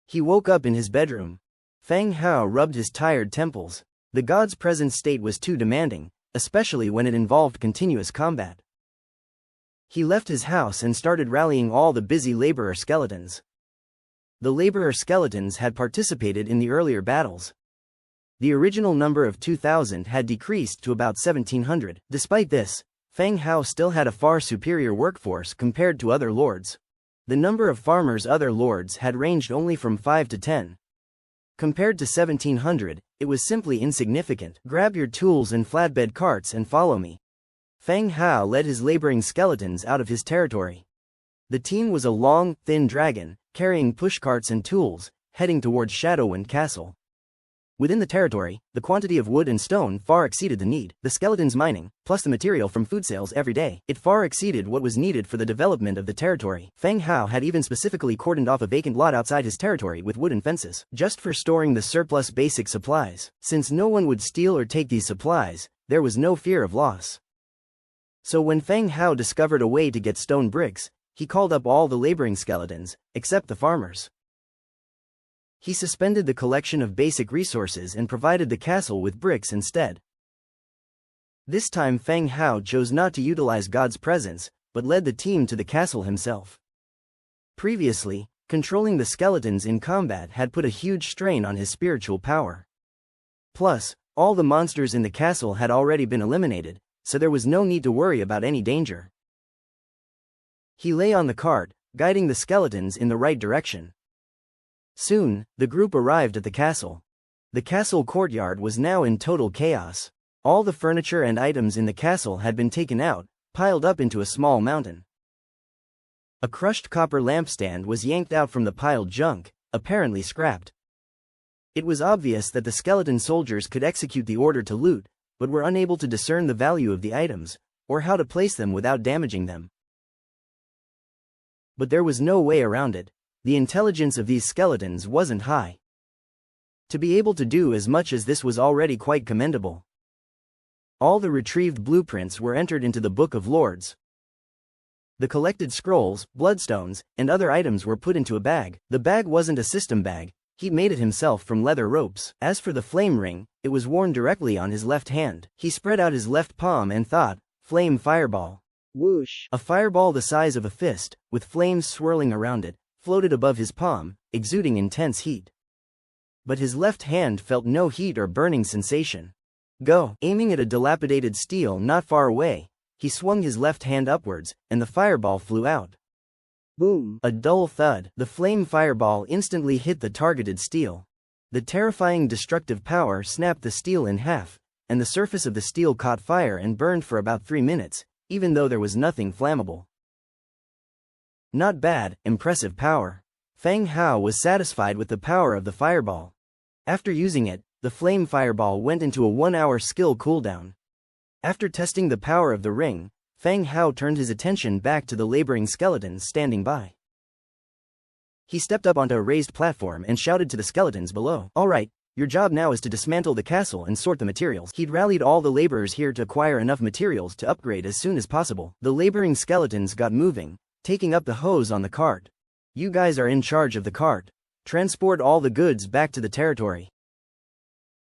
He woke up in his bedroom. Feng Hao rubbed his tired temples. The God's presence state was too demanding, especially when it involved continuous combat. He left his house and started rallying all the busy laborer skeletons. The laborer skeletons had participated in the earlier battles. The original number of 2,000 had decreased to about 1,700. Despite this, Feng Hao still had a far superior workforce compared to other lords. The number of farmers other lords had ranged only from 5 to 10. Compared to 1,700, it was simply insignificant. Grab your tools and flatbed carts and follow me. Feng Hao led his laboring skeletons out of his territory. The team was a long, thin dragon, carrying pushcarts and tools, heading towards Shadowwind Castle. Within the territory, the quantity of wood and stone far exceeded the need. The skeletons mining, plus the material from food sales every day, it far exceeded what was needed for the development of the territory. Feng Hao had even specifically cordoned off a vacant lot outside his territory with wooden fences, just for storing the surplus basic supplies. Since no one would steal or take these supplies, there was no fear of loss. So when Feng Hao discovered a way to get stone bricks, he called up all the laboring skeletons, except the farmers. He suspended the collection of basic resources and provided the castle with bricks instead. This time Feng Hao chose not to utilize God's presence, but led the team to the castle himself. Previously, controlling the skeletons in combat had put a huge strain on his spiritual power. Plus, all the monsters in the castle had already been eliminated, so there was no need to worry about any danger. He lay on the cart, guiding the skeletons in the right direction. Soon, the group arrived at the castle. The castle courtyard was now in total chaos. All the furniture and items in the castle had been taken out, piled up into a small mountain. A crushed copper lampstand was yanked out from the piled junk, apparently scrapped. It was obvious that the skeleton soldiers could execute the order to loot, but were unable to discern the value of the items, or how to place them without damaging them. But there was no way around it. The intelligence of these skeletons wasn't high. To be able to do as much as this was already quite commendable. All the retrieved blueprints were entered into the Book of Lords. The collected scrolls, bloodstones, and other items were put into a bag. The bag wasn't a system bag, he made it himself from leather ropes. As for the flame ring, it was worn directly on his left hand. He spread out his left palm and thought, "Flame fireball." Whoosh! A fireball the size of a fist, with flames swirling around it, floated above his palm, exuding intense heat. But his left hand felt no heat or burning sensation. Go! Aiming at a dilapidated steel not far away, he swung his left hand upwards, and the fireball flew out. Boom! A dull thud. The flame fireball instantly hit the targeted steel. The terrifying destructive power snapped the steel in half, and the surface of the steel caught fire and burned for about 3 minutes, even though there was nothing flammable. Not bad, impressive power. Feng Hao was satisfied with the power of the fireball. After using it, the flame fireball went into a 1-hour skill cooldown. After testing the power of the ring, Feng Hao turned his attention back to the laboring skeletons standing by. He stepped up onto a raised platform and shouted to the skeletons below, "All right, your job now is to dismantle the castle and sort the materials." He'd rallied all the laborers here to acquire enough materials to upgrade as soon as possible. The laboring skeletons got moving, taking up the hose on the cart. "You guys are in charge of the cart. Transport all the goods back to the territory."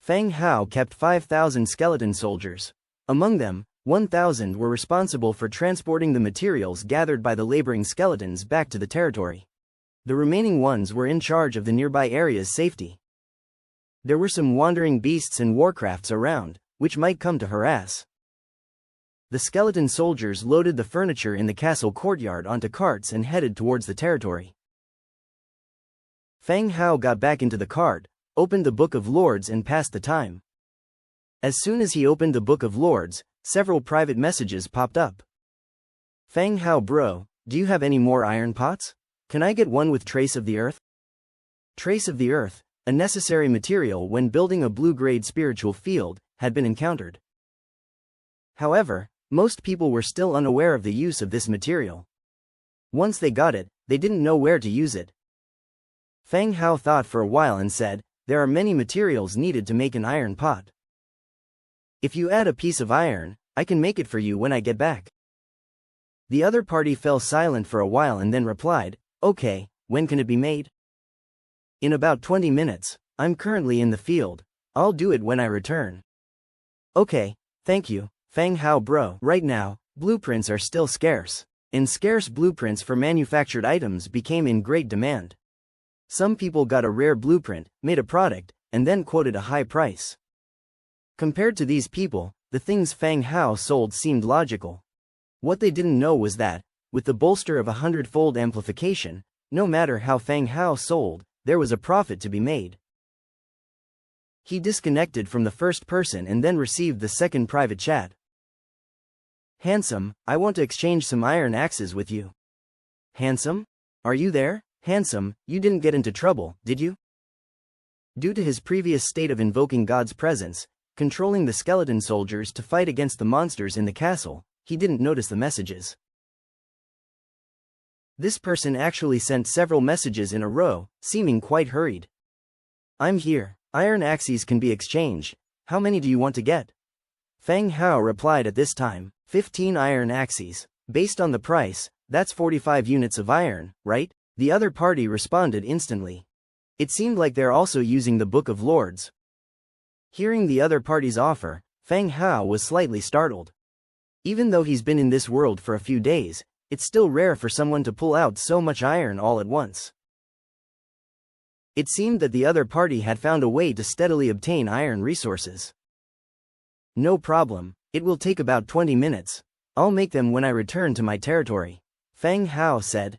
Feng Hao kept 5,000 skeleton soldiers. Among them, 1,000 were responsible for transporting the materials gathered by the laboring skeletons back to the territory. The remaining ones were in charge of the nearby area's safety. There were some wandering beasts and warcrafts around, which might come to harass. The skeleton soldiers loaded the furniture in the castle courtyard onto carts and headed towards the territory. Feng Hao got back into the cart, opened the Book of Lords and passed the time. As soon as he opened the Book of Lords, several private messages popped up. "Feng Hao bro, do you have any more iron pots? Can I get one with Trace of the Earth?" Trace of the Earth, a necessary material when building a blue-grade spiritual field, had been encountered. However, most people were still unaware of the use of this material. Once they got it, they didn't know where to use it. Feng Hao thought for a while and said, "There are many materials needed to make an iron pot. If you add a piece of iron, I can make it for you when I get back." The other party fell silent for a while and then replied, "Okay, when can it be made?" "In about 20 minutes, I'm currently in the field, I'll do it when I return." "Okay, thank you, Feng Hao bro." Right now, blueprints are still scarce, and scarce blueprints for manufactured items became in great demand. Some people got a rare blueprint, made a product, and then quoted a high price. Compared to these people, the things Feng Hao sold seemed logical. What they didn't know was that, with the bolster of 100-fold amplification, no matter how Feng Hao sold, there was a profit to be made. He disconnected from the first person and then received the second private chat. Handsome, I want to exchange some iron axes with you. Handsome? Are you there? Handsome, you didn't get into trouble, did you? Due to his previous state of invoking God's presence, controlling the skeleton soldiers to fight against the monsters in the castle, he didn't notice the messages. This person actually sent several messages in a row, seeming quite hurried. I'm here. Iron axes can be exchanged. How many do you want to get? Feng Hao replied at this time, 15 iron axes. Based on the price, that's 45 units of iron, right? The other party responded instantly. It seemed like they're also using the Book of Lords. Hearing the other party's offer, Feng Hao was slightly startled. Even though he's been in this world for a few days, it's still rare for someone to pull out so much iron all at once. It seemed that the other party had found a way to steadily obtain iron resources. No problem, it will take about 20 minutes. I'll make them when I return to my territory, Feng Hao said.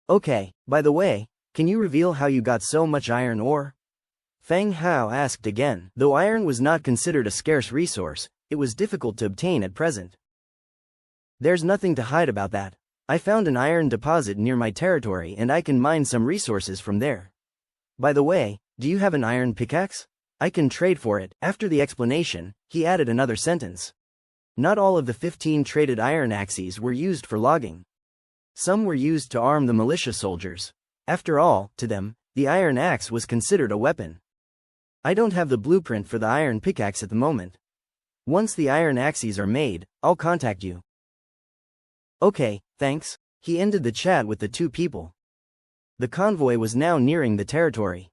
Okay, by the way, can you reveal how you got so much iron ore? Feng Hao asked again. Though iron was not considered a scarce resource, it was difficult to obtain at present. There's nothing to hide about that. I found an iron deposit near my territory and I can mine some resources from there. By the way, do you have an iron pickaxe? I can trade for it. After the explanation, he added another sentence. Not all of the 15 traded iron axes were used for logging. Some were used to arm the militia soldiers. After all, to them, the iron axe was considered a weapon. I don't have the blueprint for the iron pickaxe at the moment. Once the iron axes are made, I'll contact you. Okay, thanks. He ended the chat with the two people. The convoy was now nearing the territory.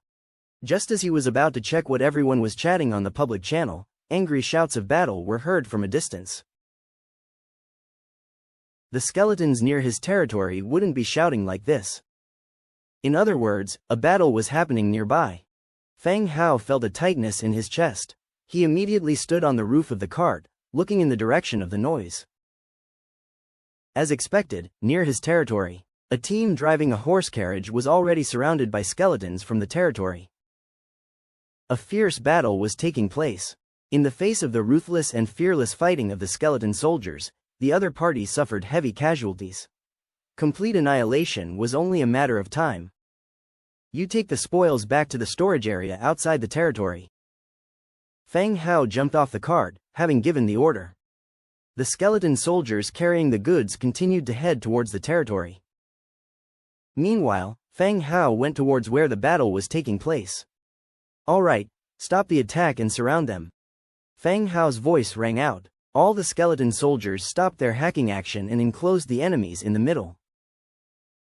Just as he was about to check what everyone was chatting on the public channel, angry shouts of battle were heard from a distance. The skeletons near his territory wouldn't be shouting like this. In other words, a battle was happening nearby. Feng Hao felt a tightness in his chest. He immediately stood on the roof of the cart, looking in the direction of the noise. As expected, near his territory, a team driving a horse carriage was already surrounded by skeletons from the territory. A fierce battle was taking place. In the face of the ruthless and fearless fighting of the skeleton soldiers, the other party suffered heavy casualties. Complete annihilation was only a matter of time. You take the spoils back to the storage area outside the territory. Feng Hao jumped off the cart, having given the order. The skeleton soldiers carrying the goods continued to head towards the territory. Meanwhile, Feng Hao went towards where the battle was taking place. All right, stop the attack and surround them. Feng Hao's voice rang out. All the skeleton soldiers stopped their hacking action and enclosed the enemies in the middle.